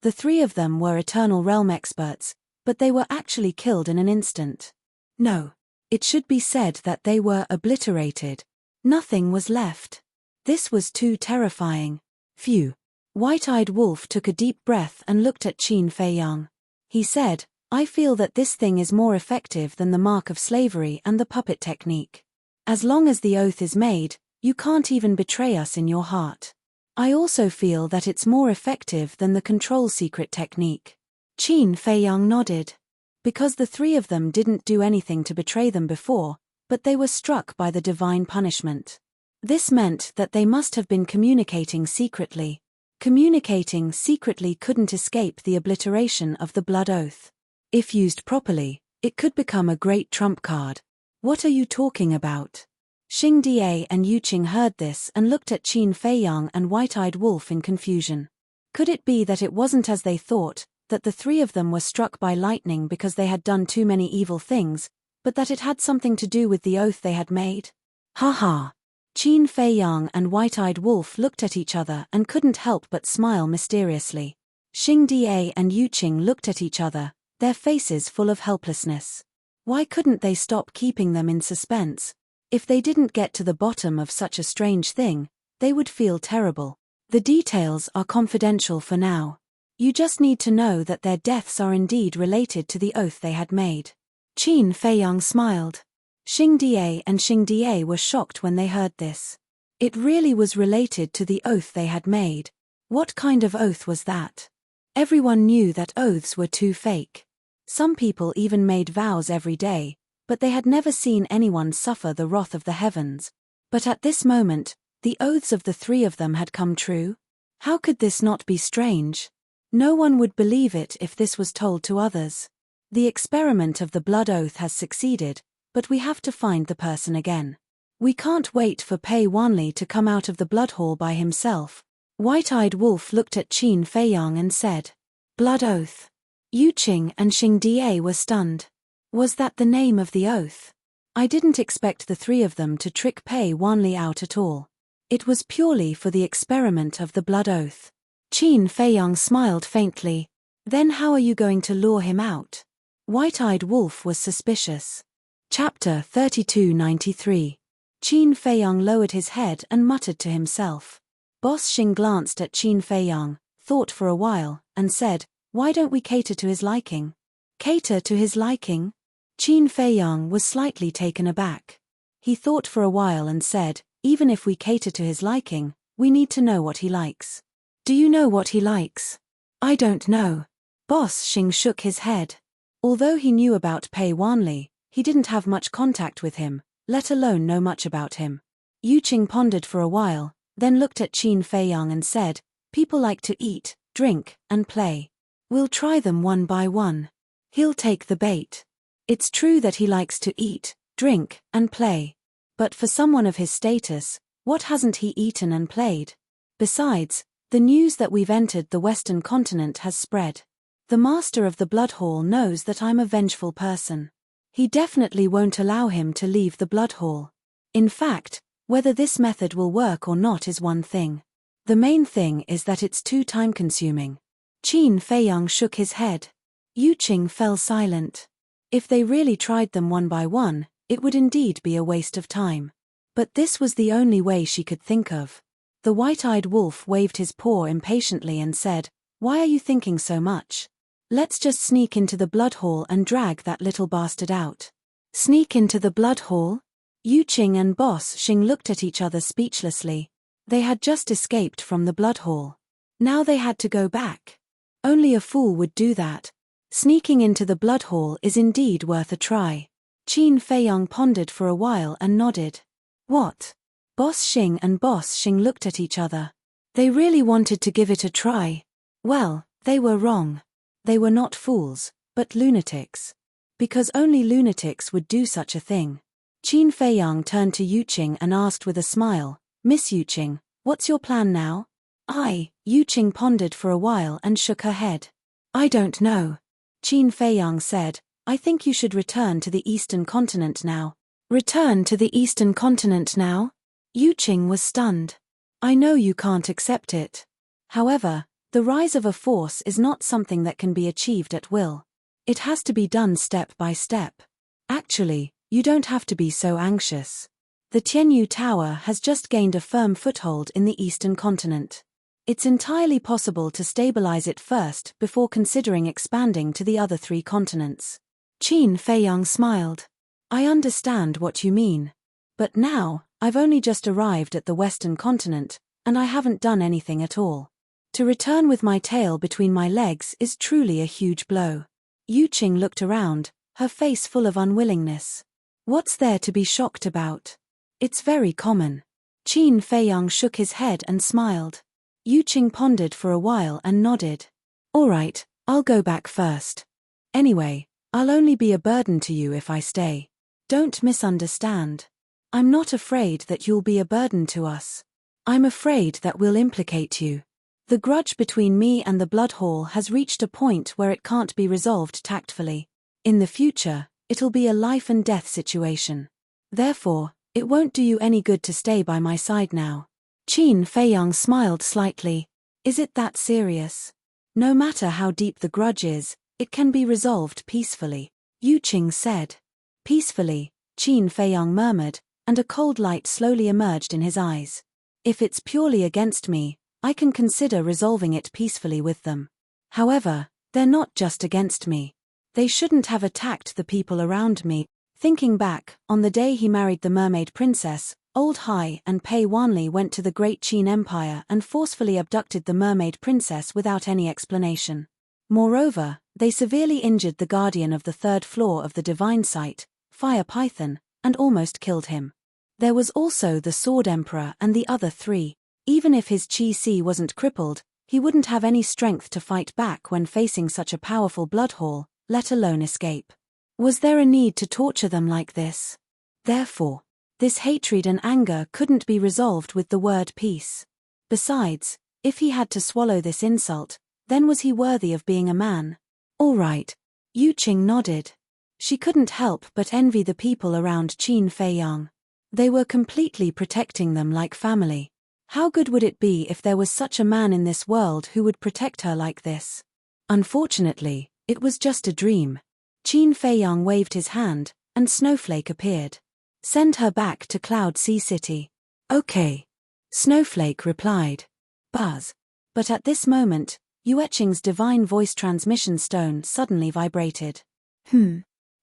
The 3 of them were Eternal Realm experts, but they were actually killed in an instant. No. It should be said that they were obliterated. Nothing was left. This was too terrifying. Phew. White-Eyed Wolf took a deep breath and looked at Qin Feiyang. He said, I feel that this thing is more effective than the mark of slavery and the puppet technique. As long as the oath is made, you can't even betray us in your heart. I also feel that it's more effective than the control secret technique. Qin Feiyang nodded. Because the 3 of them didn't do anything to betray them before, but they were struck by the divine punishment. This meant that they must have been communicating secretly. Communicating secretly couldn't escape the obliteration of the blood oath. If used properly, it could become a great trump card. What are you talking about? Xingda and Yuqing heard this and looked at Qin Feiyang and White-Eyed Wolf in confusion. Could it be that it wasn't as they thought, that the 3 of them were struck by lightning because they had done too many evil things, but that it had something to do with the oath they had made? Ha ha! Qin Feiyang and White-Eyed Wolf looked at each other and couldn't help but smile mysteriously. Xingda and Yuqing looked at each other, their faces full of helplessness. Why couldn't they stop keeping them in suspense? If they didn't get to the bottom of such a strange thing, they would feel terrible. The details are confidential for now. You just need to know that their deaths are indeed related to the oath they had made. Qin Feiyang smiled. Xingda and Xingda were shocked when they heard this. It really was related to the oath they had made. What kind of oath was that? Everyone knew that oaths were too fake. Some people even made vows every day, but they had never seen anyone suffer the wrath of the heavens. But at this moment, the oaths of the 3 of them had come true. How could this not be strange? No one would believe it if this was told to others. The experiment of the blood oath has succeeded, but we have to find the person again. We can't wait for Pei Wanli to come out of the blood hall by himself. White-Eyed Wolf looked at Qin Feiyang and said, Blood oath. Yuqing and Xingda were stunned. Was that the name of the oath? I didn't expect the 3 of them to trick Pei Wanli out at all. It was purely for the experiment of the blood oath. Qin Feiyang smiled faintly. Then how are you going to lure him out? White-Eyed Wolf was suspicious. Chapter 3293. Qin Feiyang lowered his head and muttered to himself. Boss Xing glanced at Qin Feiyang, thought for a while, and said, Why don't we cater to his liking? Cater to his liking? Qin Feiyang was slightly taken aback. He thought for a while and said, even if we cater to his liking, we need to know what he likes. Do you know what he likes? I don't know. Boss Xing shook his head. Although he knew about Pei Wanli, he didn't have much contact with him, let alone know much about him. Yuqing pondered for a while, then looked at Qin Feiyang and said, people like to eat, drink, and play. We'll try them one by one. He'll take the bait. It's true that he likes to eat, drink, and play. But for someone of his status, what hasn't he eaten and played? Besides, the news that we've entered the Western continent has spread. The master of the Blood Hall knows that I'm a vengeful person. He definitely won't allow him to leave the Blood Hall. In fact, whether this method will work or not is one thing. The main thing is that it's too time-consuming. Qin Feiyang shook his head. Yuqing fell silent. If they really tried them one by one, it would indeed be a waste of time. But this was the only way she could think of. The white-eyed wolf waved his paw impatiently and said, why are you thinking so much? Let's just sneak into the Blood Hall and drag that little bastard out. Sneak into the Blood Hall? Yuqing and Boss Xing looked at each other speechlessly. They had just escaped from the Blood Hall. Now they had to go back. Only a fool would do that. Sneaking into the Blood Hall is indeed worth a try. Qin Feiyang pondered for a while and nodded. What? Boss Xing and Boss Xing looked at each other. They really wanted to give it a try. Well, they were wrong. They were not fools, but lunatics. Because only lunatics would do such a thing. Qin Feiyang turned to Yuqing and asked with a smile, Miss Yuqing, what's your plan now? Yuqing pondered for a while and shook her head. I don't know. Qin Feiyang said, I think you should return to the Eastern continent now. Return to the Eastern continent now? Yuqing was stunned. I know you can't accept it. However, the rise of a force is not something that can be achieved at will. It has to be done step by step. Actually, you don't have to be so anxious. The Tianyu Tower has just gained a firm foothold in the Eastern continent. It's entirely possible to stabilize it first before considering expanding to the other 3 continents. Qin Feiyang smiled. I understand what you mean. But now, I've only just arrived at the Western continent, and I haven't done anything at all. To return with my tail between my legs is truly a huge blow. Yuqing looked around, her face full of unwillingness. What's there to be shocked about? It's very common. Qin Feiyang shook his head and smiled. Yuqing pondered for a while and nodded. All right, I'll go back first. Anyway, I'll only be a burden to you if I stay. Don't misunderstand. I'm not afraid that you'll be a burden to us. I'm afraid that we'll implicate you. The grudge between me and the Blood Hall has reached a point where it can't be resolved tactfully. In the future, it'll be a life and death situation. Therefore, it won't do you any good to stay by my side now. Qin Feiyang smiled slightly. Is it that serious? No matter how deep the grudge is, it can be resolved peacefully, Yuqing said. Peacefully, Qin Feiyang murmured, and a cold light slowly emerged in his eyes. If it's purely against me, I can consider resolving it peacefully with them. However, they're not just against me. They shouldn't have attacked the people around me. Thinking back, on the day he married the mermaid princess, Old Hai and Pei Wanli went to the Great Qin Empire and forcefully abducted the mermaid princess without any explanation. Moreover, they severely injured the guardian of the 3rd floor of the divine site, Fire Python, and almost killed him. There was also the Sword Emperor and the other 3. Even if his Qi wasn't crippled, he wouldn't have any strength to fight back when facing such a powerful blood hall, let alone escape. Was there a need to torture them like this? Therefore, this hatred and anger couldn't be resolved with the word peace. Besides, if he had to swallow this insult, then was he worthy of being a man? All right. Yuqing nodded. She couldn't help but envy the people around Qin Feiyang. They were completely protecting them like family. How good would it be if there was such a man in this world who would protect her like this? Unfortunately, it was just a dream. Qin Feiyang waved his hand, and Snowflake appeared. Send her back to Cloud Sea City. Okay. Snowflake replied. Buzz. But at this moment, Yueching's divine voice transmission stone suddenly vibrated.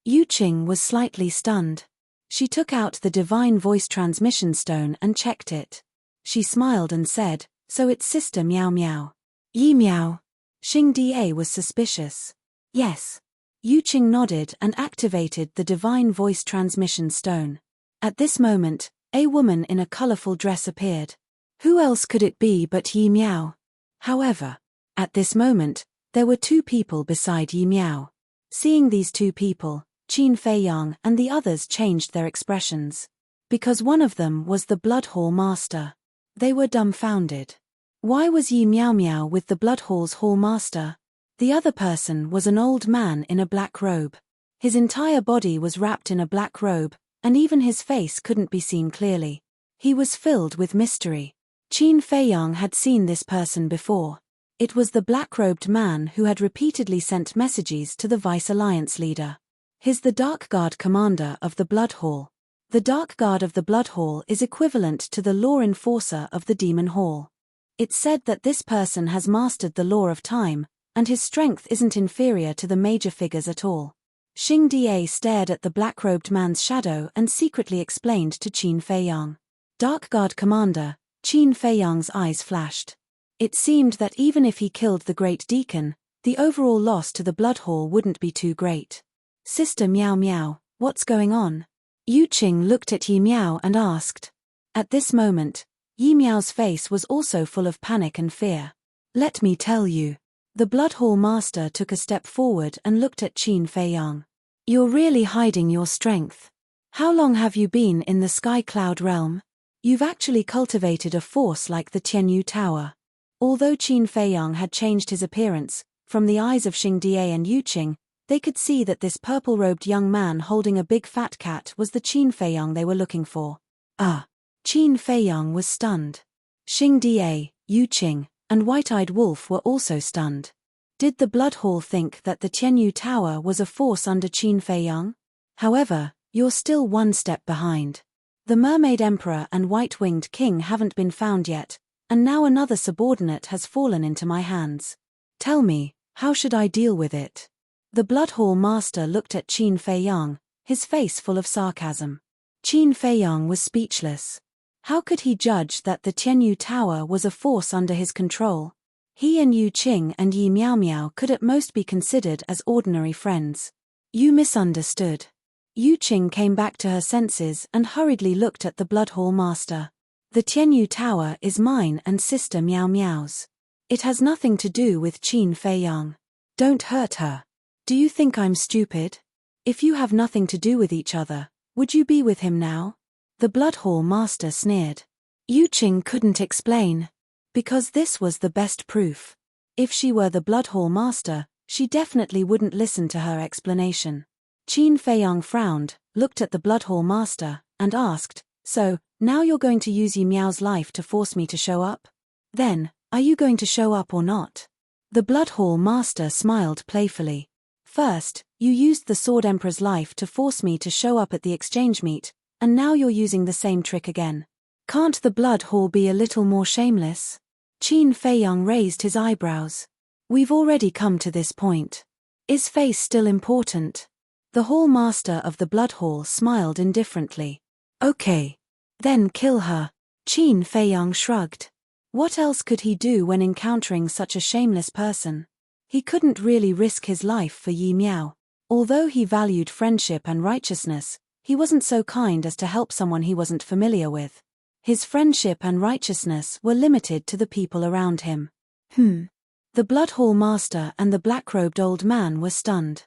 Yu Qing was slightly stunned. She took out the divine voice transmission stone and checked it. She smiled and said, "So it's Sister Miao Miao." "Yi Miao." Xing Da was suspicious. "Yes." Yu Qing nodded and activated the divine voice transmission stone. At this moment, a woman in a colorful dress appeared. Who else could it be but Yi Miao? However, at this moment, there were two people beside Yi Miao. Seeing these two people, Qin Feiyang and the others changed their expressions. Because one of them was the Blood Hall Master. They were dumbfounded. Why was Yi Miao Miao with the Blood Hall's Hall Master? The other person was an old man in a black robe. His entire body was wrapped in a black robe, and even his face couldn't be seen clearly. He was filled with mystery. Qin Feiyang had seen this person before. It was the black-robed man who had repeatedly sent messages to the Vice Alliance leader. He's the Dark Guard commander of the Blood Hall. The Dark Guard of the Blood Hall is equivalent to the law enforcer of the Demon Hall. It's said that this person has mastered the law of time, and his strength isn't inferior to the major figures at all. Xing Da stared at the black-robed man's shadow and secretly explained to Qin Feiyang. Dark Guard commander, Qin Feiyang's eyes flashed. It seemed that even if he killed the Great Deacon, the overall loss to the Blood Hall wouldn't be too great. "Sister Miao Miao, what's going on?" Yu Qing looked at Yi Miao and asked. At this moment, Yi Miao's face was also full of panic and fear. "Let me tell you." The Blood Hall Master took a step forward and looked at Qin Feiyang. "You're really hiding your strength. How long have you been in the Sky Cloud realm? You've actually cultivated a force like the Tianyu Tower." Although Qin Feiyang had changed his appearance, from the eyes of Xing Da and Yu Qing, they could see that this purple-robed young man holding a big fat cat was the Qin Feiyang they were looking for. Qin Feiyang was stunned. Xing Da, Yu Qing, and White-Eyed Wolf were also stunned. Did the Blood Hall think that the Tianyu Tower was a force under Qin Feiyang? However, you're still one step behind. The Mermaid Emperor and White-Winged King haven't been found yet, and now another subordinate has fallen into my hands. Tell me, how should I deal with it? The Blood Hall Master looked at Qin Feiyang, his face full of sarcasm. Qin Feiyang was speechless. How could he judge that the Tianyu Tower was a force under his control? He and Yu Qing and Yi Miao Miao could at most be considered as ordinary friends. You misunderstood. Yu Qing came back to her senses and hurriedly looked at the Blood Hall Master. The Tianyu Tower is mine and Sister Miao Miao's. It has nothing to do with Qin Feiyang. Don't hurt her. Do you think I'm stupid? If you have nothing to do with each other, would you be with him now? The Blood Hall Master sneered. Yu Qing couldn't explain. Because this was the best proof. If she were the Blood Hall Master, she definitely wouldn't listen to her explanation. Qin Feiyang frowned, looked at the Blood Hall Master, and asked, "So, now you're going to use Yi Miao's life to force me to show up? Then, are you going to show up or not?" The Blood Hall Master smiled playfully. "First, you used the Sword Emperor's life to force me to show up at the exchange meet, and now you're using the same trick again. Can't the Blood Hall be a little more shameless?" Qin Feiyang raised his eyebrows. "We've already come to this point. Is face still important?" The Hall Master of the Blood Hall smiled indifferently. "Okay. Then kill her." Qin Feiyang shrugged. What else could he do when encountering such a shameless person? He couldn't really risk his life for Yi Miao. Although he valued friendship and righteousness, he wasn't so kind as to help someone he wasn't familiar with. His friendship and righteousness were limited to the people around him. The Blood Hall Master and the black-robed old man were stunned.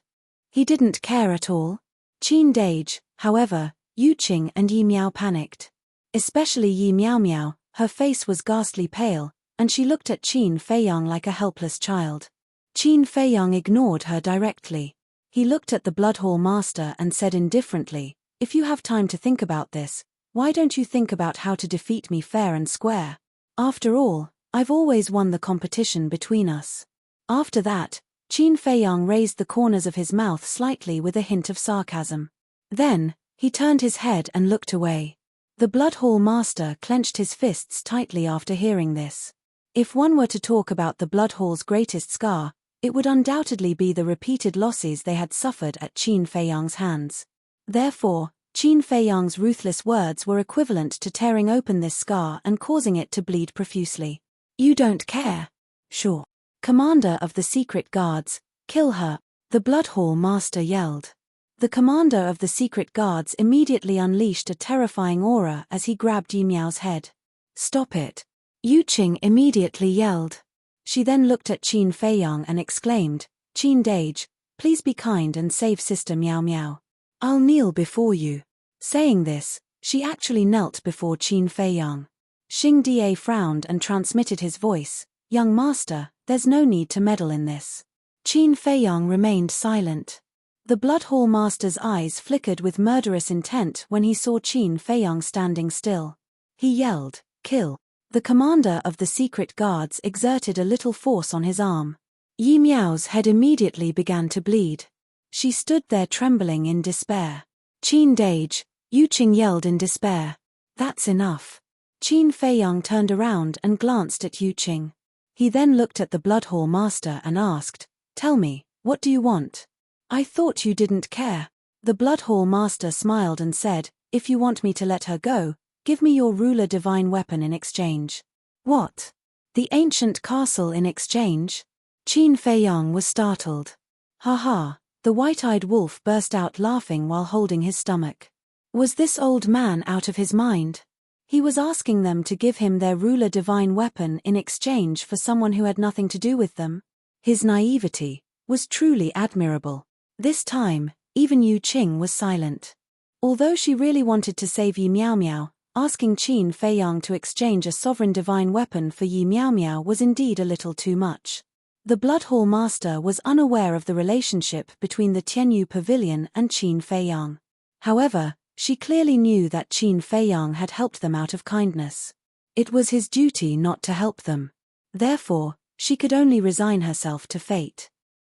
He didn't care at all. Qin Dage, however, Yu Qing and Yi Miao panicked. Especially Yi Miao Miao, her face was ghastly pale, and she looked at Qin Feiyang like a helpless child. Qin Feiyang ignored her directly. He looked at the Blood Hall Master and said indifferently, "If you have time to think about this, why don't you think about how to defeat me fair and square? After all, I've always won the competition between us." After that, Qin Feiyang raised the corners of his mouth slightly with a hint of sarcasm. Then, he turned his head and looked away. The Blood Hall Master clenched his fists tightly after hearing this. If one were to talk about the Blood Hall's greatest scar, It would undoubtedly be the repeated losses they had suffered at Qin Feiyang's hands. Therefore, Qin Feiyang's ruthless words were equivalent to tearing open this scar and causing it to bleed profusely. You don't care? Sure. Commander of the secret guards, kill her, the Blood Hall Master yelled. The commander of the secret guards immediately unleashed a terrifying aura as he grabbed Yi Miao's head. Stop it. Yu Qing immediately yelled. She then looked at Qin Feiyang and exclaimed, Qin Dage, please be kind and save Sister Miao Miao. I'll kneel before you. Saying this, she actually knelt before Qin Feiyang. Xing Da frowned and transmitted his voice, Young master, there's no need to meddle in this. Qin Feiyang remained silent. The Blood Hall Master's eyes flickered with murderous intent when he saw Qin Feiyang standing still. He yelled, kill. The commander of the secret guards exerted a little force on his arm. Yi Miao's head immediately began to bleed. She stood there trembling in despair. Qin Dage, Yu Qing yelled in despair. That's enough. Qin Feiyang turned around and glanced at Yu Qing. He then looked at the Blood Hall Master and asked, Tell me, what do you want? I thought you didn't care. The Blood Hall Master smiled and said, If you want me to let her go, give me your ruler divine weapon in exchange. What? The ancient castle in exchange? Qin Feiyang was startled. Ha ha, the white-eyed wolf burst out laughing while holding his stomach. Was this old man out of his mind? He was asking them to give him their ruler divine weapon in exchange for someone who had nothing to do with them. His naivety was truly admirable. This time, even Yu Qing was silent. Although she really wanted to save Yi Miao Miao, asking Qin Feiyang to exchange a sovereign divine weapon for Yi Miao Miao was indeed a little too much. The Blood Hall Master was unaware of the relationship between the Tianyu Pavilion and Qin Feiyang. However, she clearly knew that Qin Feiyang had helped them out of kindness. It was his duty not to help them. Therefore, she could only resign herself to fate.